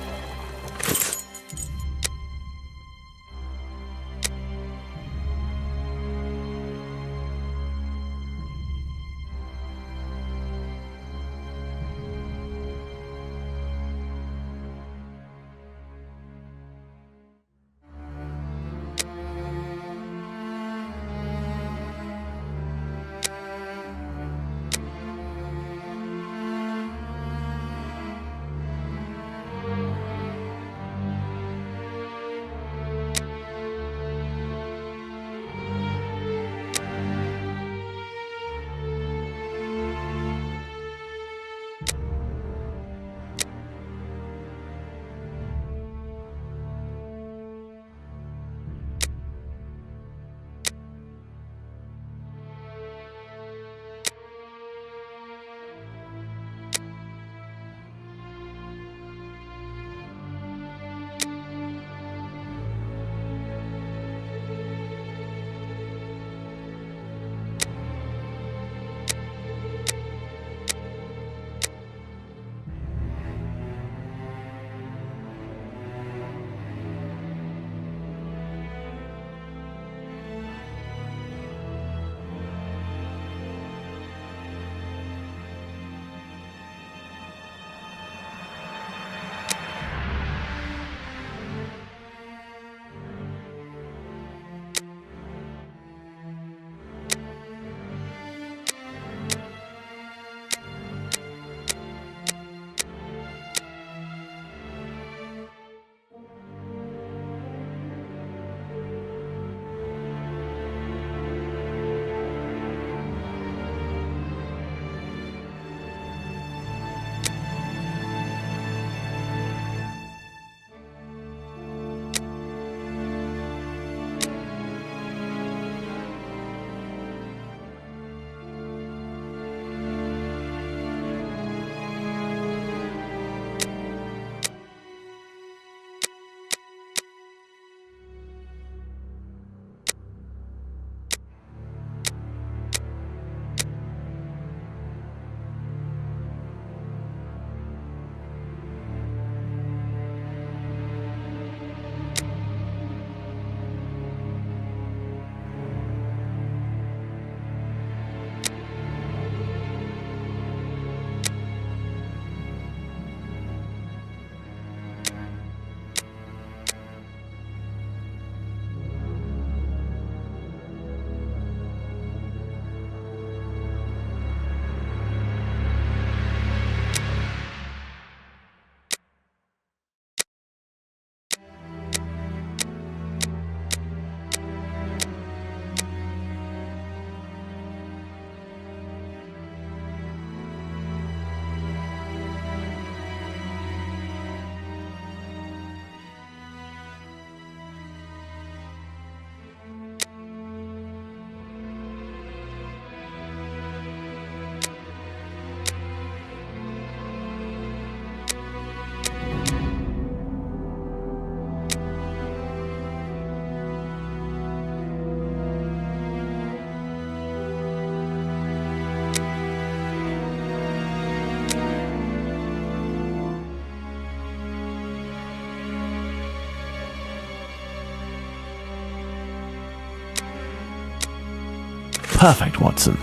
Perfect, Watson.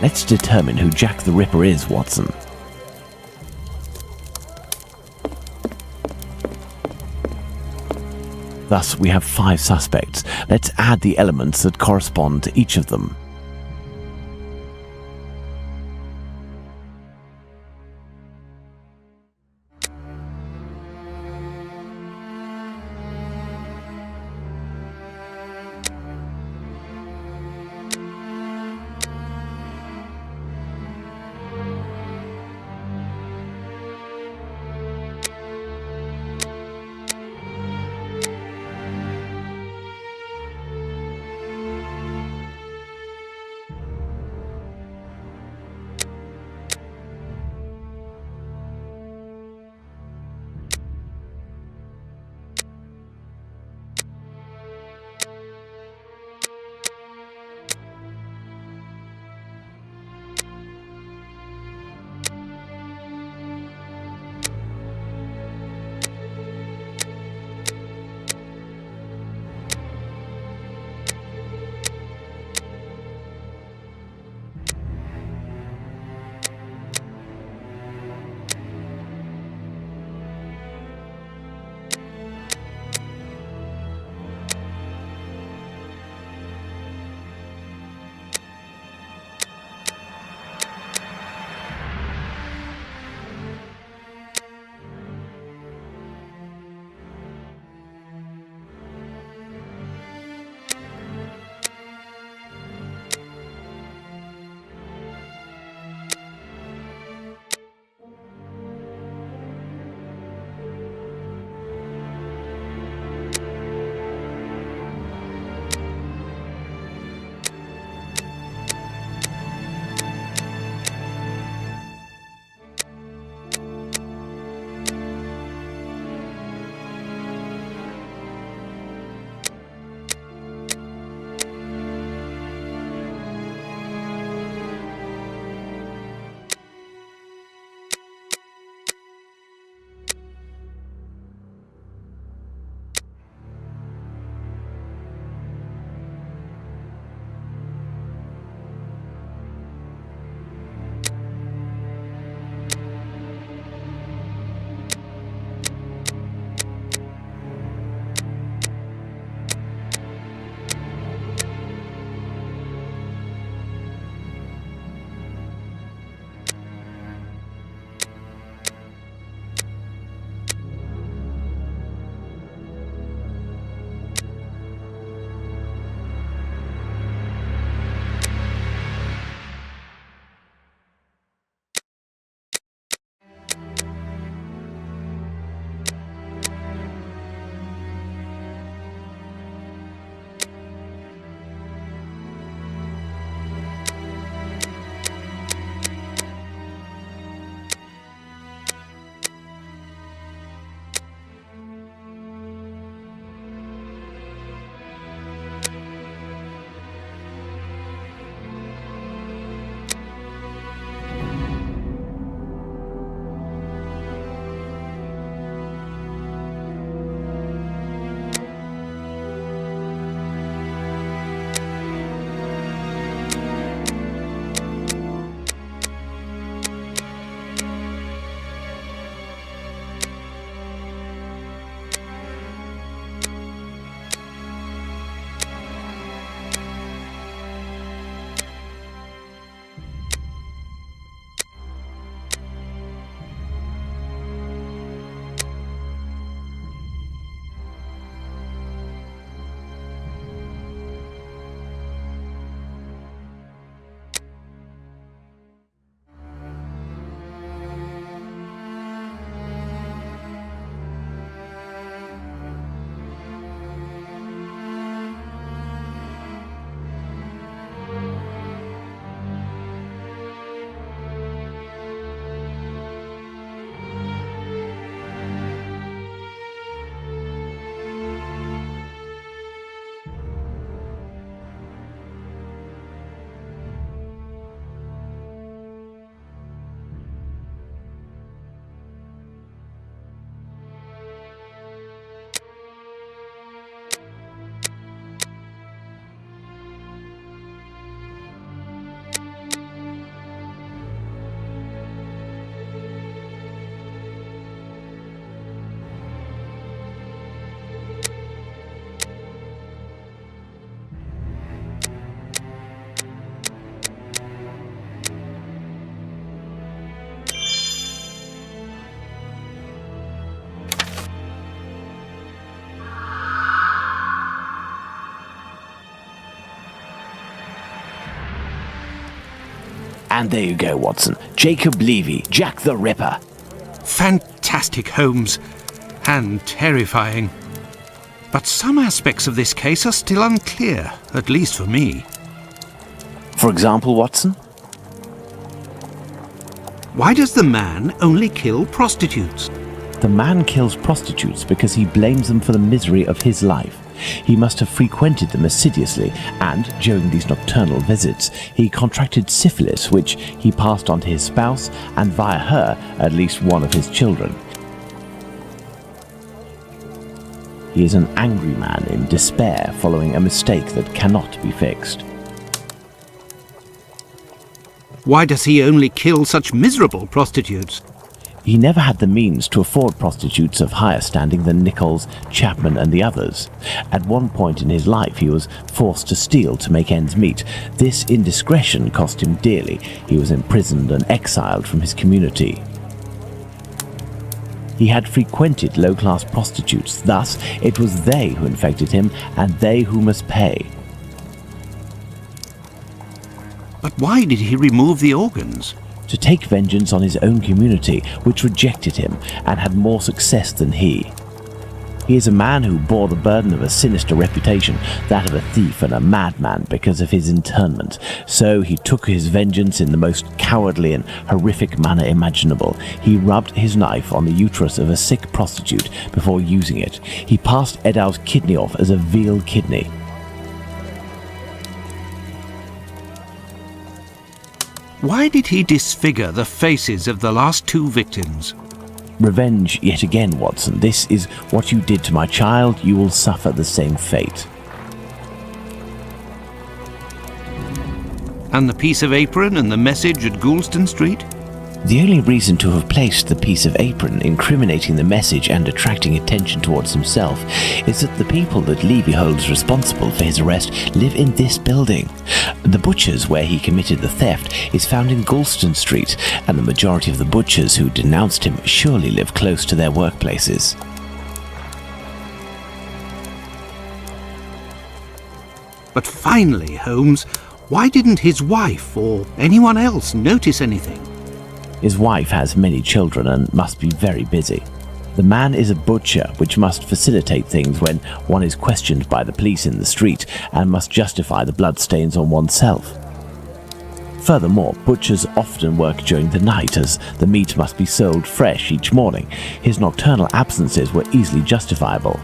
Let's determine who Jack the Ripper is, Watson. Thus, we have 5 suspects. Let's add the elements that correspond to each of them. And there you go, Watson. Jacob Levy, Jack the Ripper. Fantastic, Holmes. And terrifying. But some aspects of this case are still unclear, at least for me. For example, Watson? Why does the man only kill prostitutes? The man kills prostitutes because he blames them for the misery of his life. He must have frequented them assiduously, and during these nocturnal visits, he contracted syphilis, which he passed on to his spouse, and via her, at least one of his children. He is an angry man in despair following a mistake that cannot be fixed. Why does he only kill such miserable prostitutes? He never had the means to afford prostitutes of higher standing than Nichols, Chapman and the others. At one point in his life he was forced to steal to make ends meet. This indiscretion cost him dearly. He was imprisoned and exiled from his community. He had frequented low-class prostitutes, thus it was they who infected him and they who must pay. But why did he remove the organs? To take vengeance on his own community, which rejected him and had more success than he. He is a man who bore the burden of a sinister reputation, that of a thief and a madman, because of his internment. So he took his vengeance in the most cowardly and horrific manner imaginable. He rubbed his knife on the uterus of a sick prostitute before using it. He passed Eddowes' kidney off as a veal kidney. Why did he disfigure the faces of the last two victims? Revenge yet again, Watson. This is what you did to my child. You will suffer the same fate. And the piece of apron and the message at Goulston Street? The only reason to have placed the piece of apron incriminating the message and attracting attention towards himself is that the people that Levy holds responsible for his arrest live in this building. The butcher's where he committed the theft is found in Goulston Street, and the majority of the butchers who denounced him surely live close to their workplaces. But finally, Holmes, why didn't his wife or anyone else notice anything? His wife has many children and must be very busy. The man is a butcher, which must facilitate things when one is questioned by the police in the street and must justify the bloodstains on oneself. Furthermore, butchers often work during the night as the meat must be sold fresh each morning. His nocturnal absences were easily justifiable.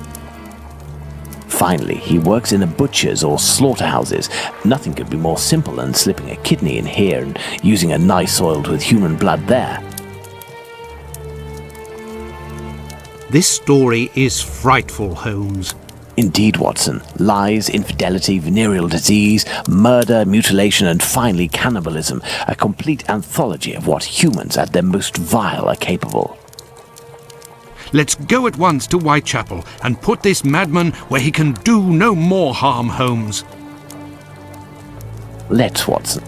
Finally, he works in the butchers or slaughterhouses. Nothing could be more simple than slipping a kidney in here and using a knife soiled with human blood there. This story is frightful, Holmes. Indeed, Watson. Lies, infidelity, venereal disease, murder, mutilation, and finally cannibalism. A complete anthology of what humans at their most vile are capable. Let's go at once to Whitechapel and put this madman where he can do no more harm, Holmes. Let's, Watson.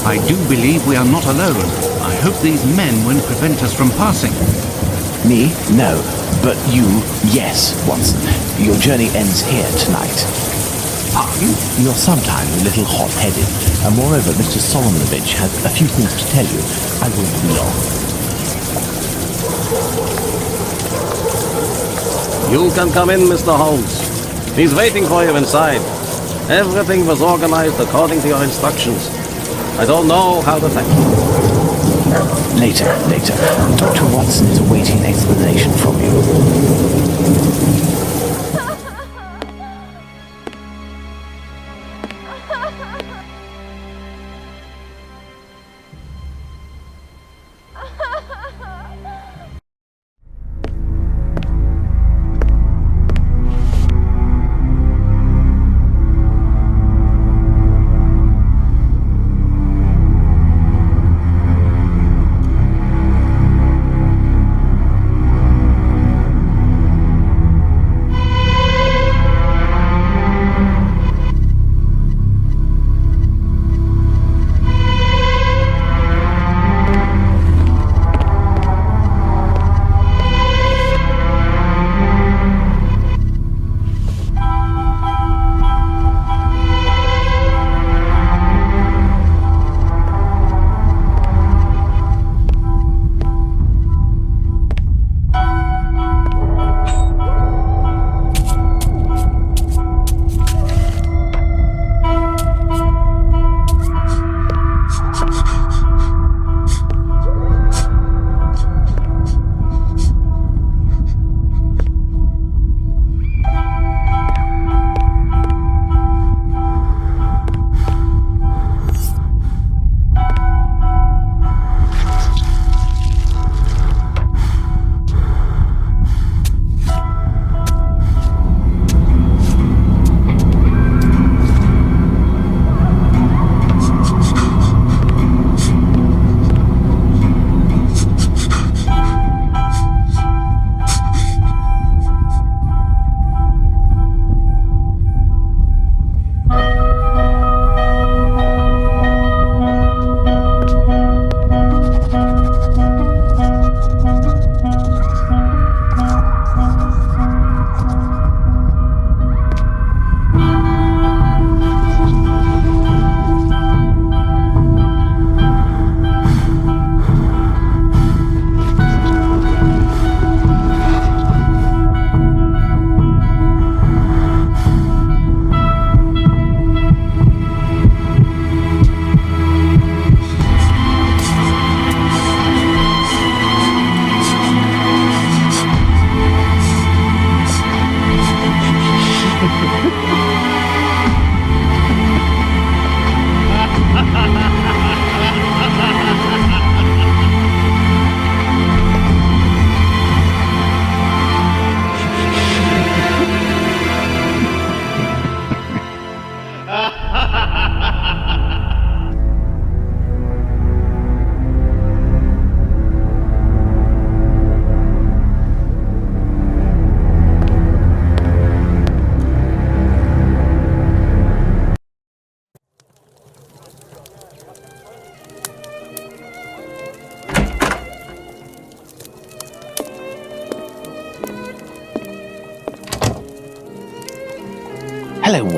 I do believe we are not alone. I hope these men won't prevent us from passing. Me? No. But you, yes, Watson. Your journey ends here tonight. Pardon? You're sometimes a little hot-headed, and moreover, Mr. Solomonovich has a few things to tell you. I won't be long. You can come in, Mr. Holmes. He's waiting for you inside. Everything was organized according to your instructions. I don't know how to thank you. Later. Dr. Watson is awaiting an explanation from you.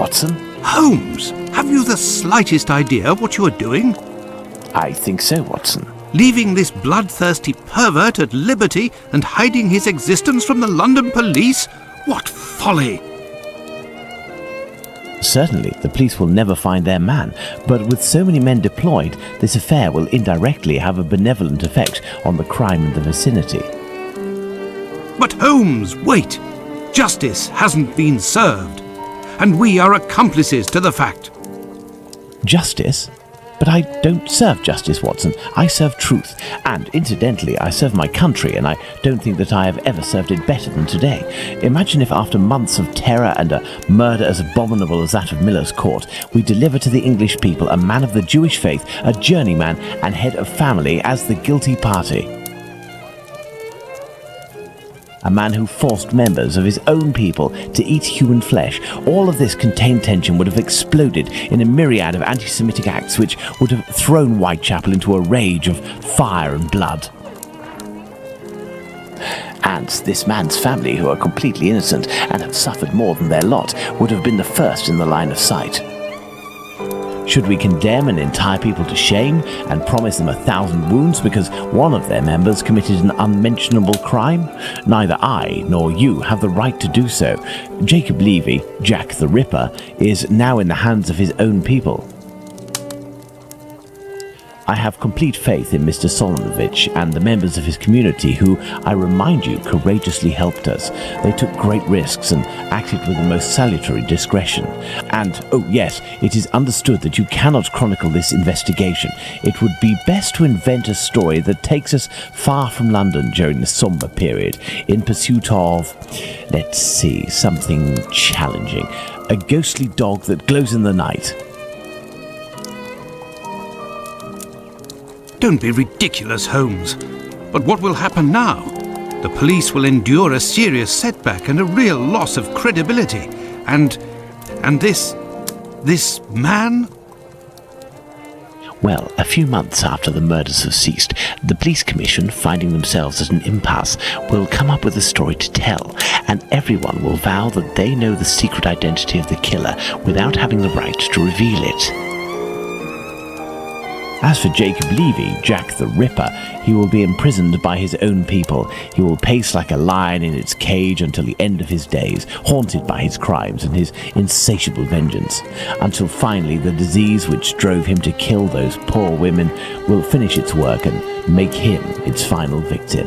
Watson? Holmes, have you the slightest idea what you are doing? I think so, Watson. Leaving this bloodthirsty pervert at liberty and hiding his existence from the London police? What folly! Certainly, the police will never find their man, but with so many men deployed, this affair will indirectly have a benevolent effect on the crime in the vicinity. But Holmes, wait! Justice hasn't been served, and we are accomplices to the fact. Justice? But I don't serve justice, Watson. I serve truth. And incidentally, I serve my country, and I don't think that I have ever served it better than today. Imagine if after months of terror and a murder as abominable as that of Miller's Court, we deliver to the English people a man of the Jewish faith, a journeyman and head of family as the guilty party. A man who forced members of his own people to eat human flesh. All of this contained tension would have exploded in a myriad of anti-Semitic acts which would have thrown Whitechapel into a rage of fire and blood. And this man's family, who are completely innocent and have suffered more than their lot, would have been the first in the line of sight. Should we condemn an entire people to shame and promise them 1,000 wounds because one of their members committed an unmentionable crime? Neither I nor you have the right to do so. Jacob Levy, Jack the Ripper, is now in the hands of his own people. I have complete faith in Mr. Solonovich and the members of his community who, I remind you, courageously helped us. They took great risks and acted with the most salutary discretion. And, oh yes, it is understood that you cannot chronicle this investigation. It would be best to invent a story that takes us far from London during the sombre period, in pursuit of, let's see, something challenging. A ghostly dog that glows in the night. Don't be ridiculous, Holmes. But what will happen now? The police will endure a serious setback and a real loss of credibility. And this man? Well, a few months after the murders have ceased, the police commission, finding themselves at an impasse, will come up with a story to tell, and everyone will vow that they know the secret identity of the killer without having the right to reveal it. As for Jacob Levy, Jack the Ripper, he will be imprisoned by his own people. He will pace like a lion in its cage until the end of his days, haunted by his crimes and his insatiable vengeance, until finally the disease which drove him to kill those poor women will finish its work and make him its final victim.